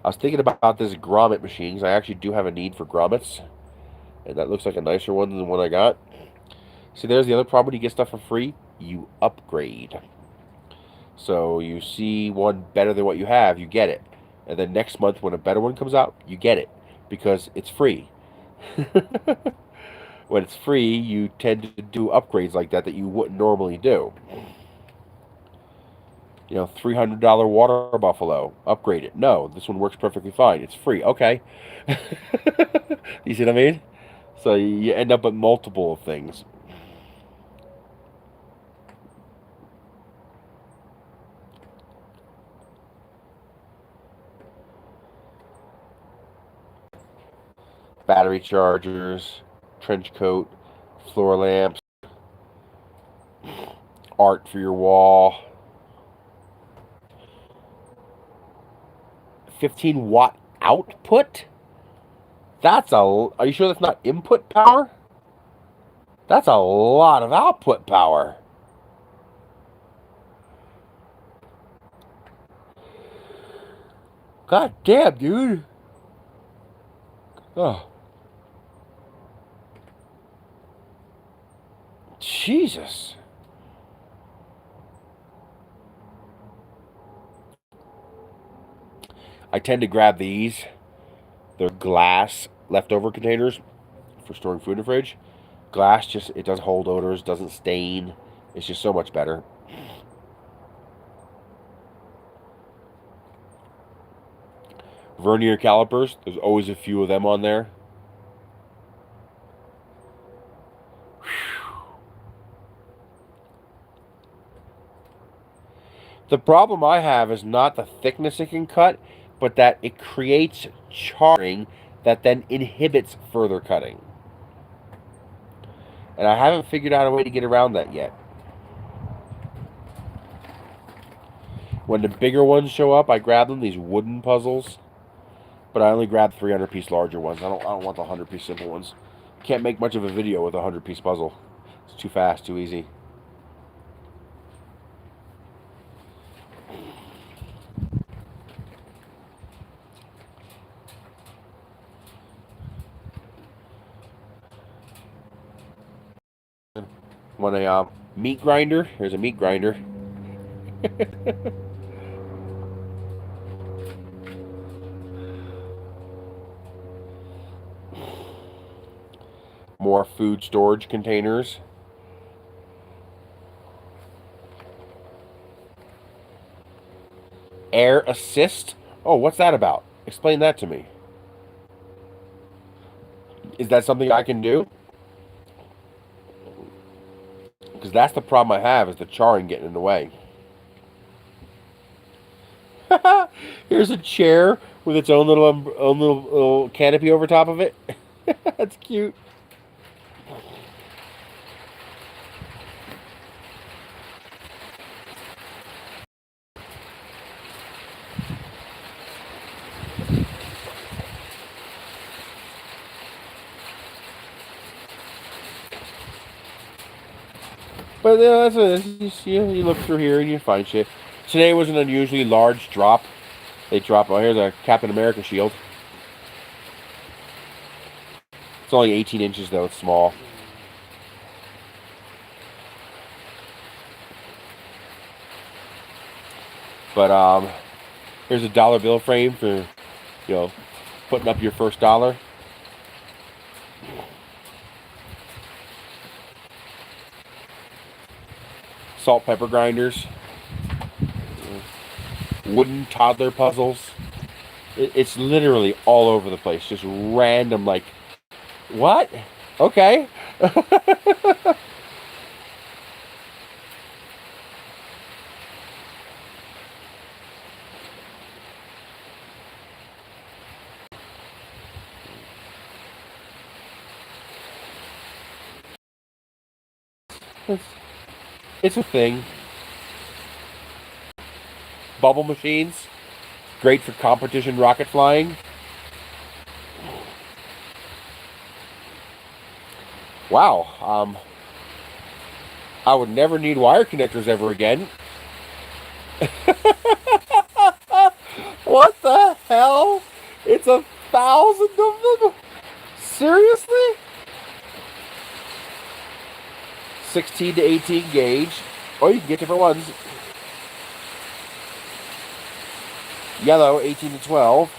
I was thinking about this grommet machine, because I actually do have a need for grommets. And that looks like a nicer one than the one I got. See, there's the other problem when you get stuff for free. You upgrade. So you see one better than what you have, you get it. And then next month when a better one comes out, you get it. Because it's free. When it's free, you tend to do upgrades like that you wouldn't normally do. You know, $300 water buffalo. Upgrade it. No, this one works perfectly fine. It's free. Okay. You see what I mean? So you end up with multiple things. Battery chargers, trench coat, floor lamps, art for your wall. 15-watt output? Are you sure that's not input power? That's a lot of output power. God damn, dude. Oh. Jesus. I tend to grab these. They're glass leftover containers for storing food in the fridge. Glass it doesn't hold odors, doesn't stain. It's just so much better. Vernier calipers, there's always a few of them on there. The problem I have is not the thickness it can cut, but that it creates charring that then inhibits further cutting. And I haven't figured out a way to get around that yet. When the bigger ones show up, I grab them, these wooden puzzles. But I only grab 300-piece larger ones. I don't want the 100-piece simple ones. Can't make much of a video with a 100-piece puzzle. It's too fast, too easy. Want a meat grinder? Here's a meat grinder. More food storage containers. Air assist? Oh, what's that about? Explain that to me. Is that something I can do? Because that's the problem I have, is the charring getting in the way. Here's a chair with its own little canopy over top of it. That's cute. But that's it. You look through here and you find shit. Today was an unusually large drop. They drop. Oh, here's a Captain America shield. It's only 18 inches though. It's small. But here's a dollar bill frame for, putting up your first dollar. Salt pepper grinders. Wooden toddler puzzles. It's literally all over the place. Just random, like, what? Okay. It's a thing. Bubble machines. Great for competition rocket flying. Wow. I would never need wire connectors ever again. What the hell? It's 1,000 of them? Seriously? 16 to 18 gauge. Oh, you can get different ones. Yellow, 18 to 12.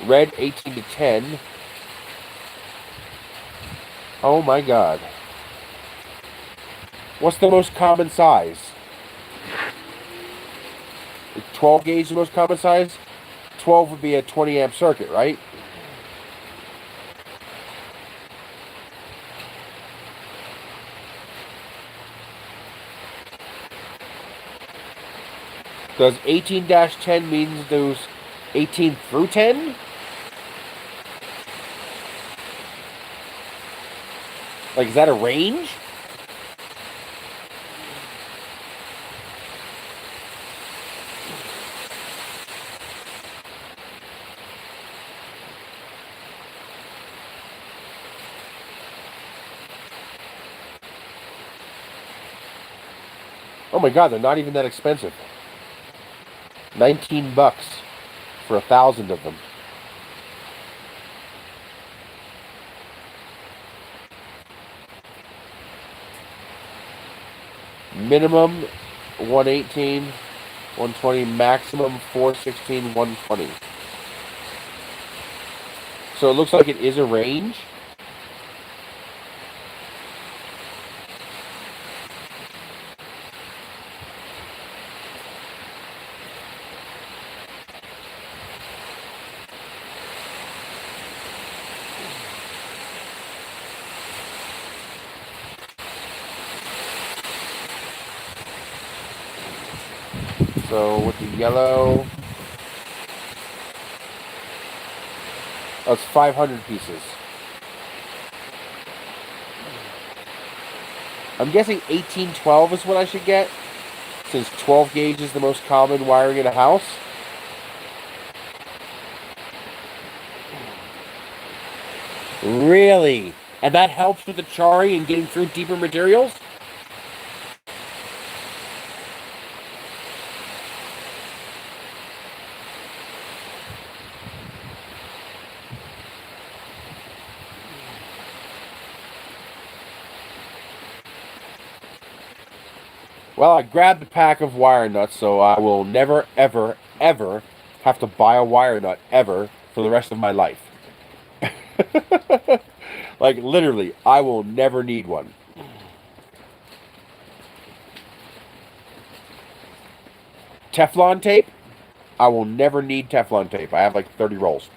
Red, 18 to 10. Oh my god. What's the most common size? 12 gauge the most common size? 12 would be a 20 amp circuit, right? Does 18-10 means those 18 through 10? Like, is that a range? Oh my god, they're not even that expensive. 19 bucks for 1,000 of them. Minimum 118, 120, maximum 416, 120. So it looks like it is a range. So with the yellow, that's 500 pieces. I'm guessing 1812 is what I should get, since 12 gauge is the most common wiring in a house. Really? And that helps with the charring and getting through deeper materials? Well, I grabbed a pack of wire nuts, so I will never, ever, ever have to buy a wire nut ever for the rest of my life. Like, literally, I will never need one. Teflon tape? I will never need Teflon tape. I have like 30 rolls.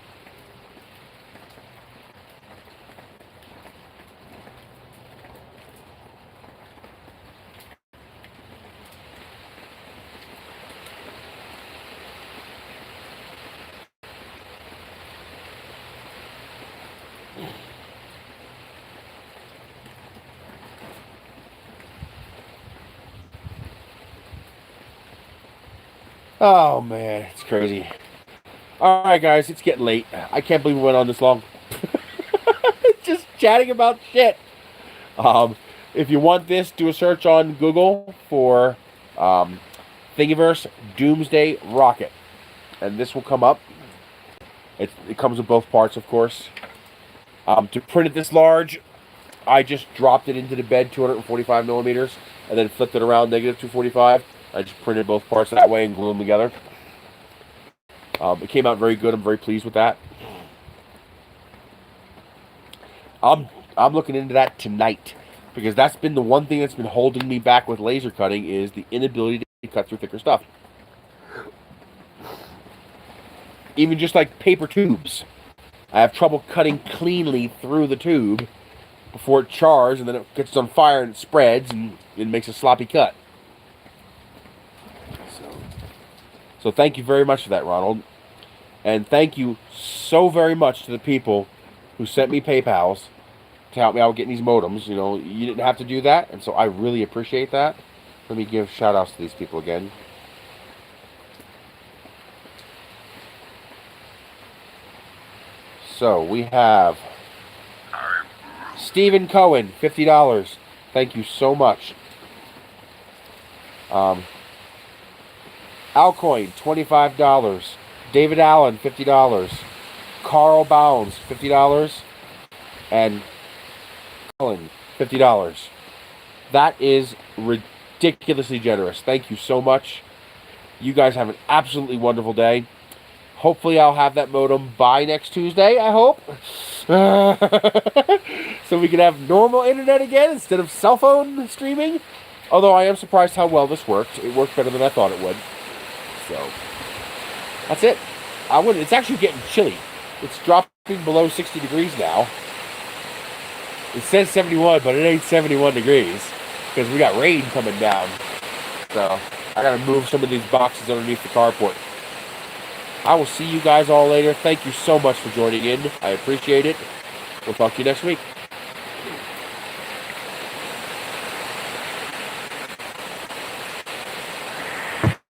Oh, man, it's crazy. All right, guys, it's getting late. I can't believe we went on this long. Just chatting about shit. If you want this, do a search on Google for Thingiverse Doomsday Rocket. And this will come up. It comes with both parts, of course. To print it this large, I just dropped it into the bed 245 millimeters and then flipped it around negative 245. I just printed both parts that way and glued them together. It came out very good. I'm very pleased with that. I'm looking into that tonight because that's been the one thing that's been holding me back with laser cutting is the inability to cut through thicker stuff. Even just like paper tubes. I have trouble cutting cleanly through the tube before it chars and then it gets on fire and it spreads and it makes a sloppy cut. So thank you very much for that, Ronald. And thank you so very much to the people who sent me PayPals to help me out getting these modems. You know, you didn't have to do that, and so I really appreciate that. Let me give shout-outs to these people again. So, we have Stephen Cohen, $50. Thank you so much. Alcoin, $25. David Allen, $50. Carl Bounds, $50. And Cullen, $50. That is ridiculously generous. Thank you so much. You guys have an absolutely wonderful day. Hopefully I'll have that modem by next Tuesday, I hope. So we can have normal internet again instead of cell phone streaming. Although I am surprised how well this worked. It worked better than I thought it would. So, that's it. It's actually getting chilly. It's dropping below 60 degrees now. It says 71, but it ain't 71 degrees. Because we got rain coming down. So, I gotta move some of these boxes underneath the carport. I will see you guys all later. Thank you so much for joining in. I appreciate it. We'll talk to you next week.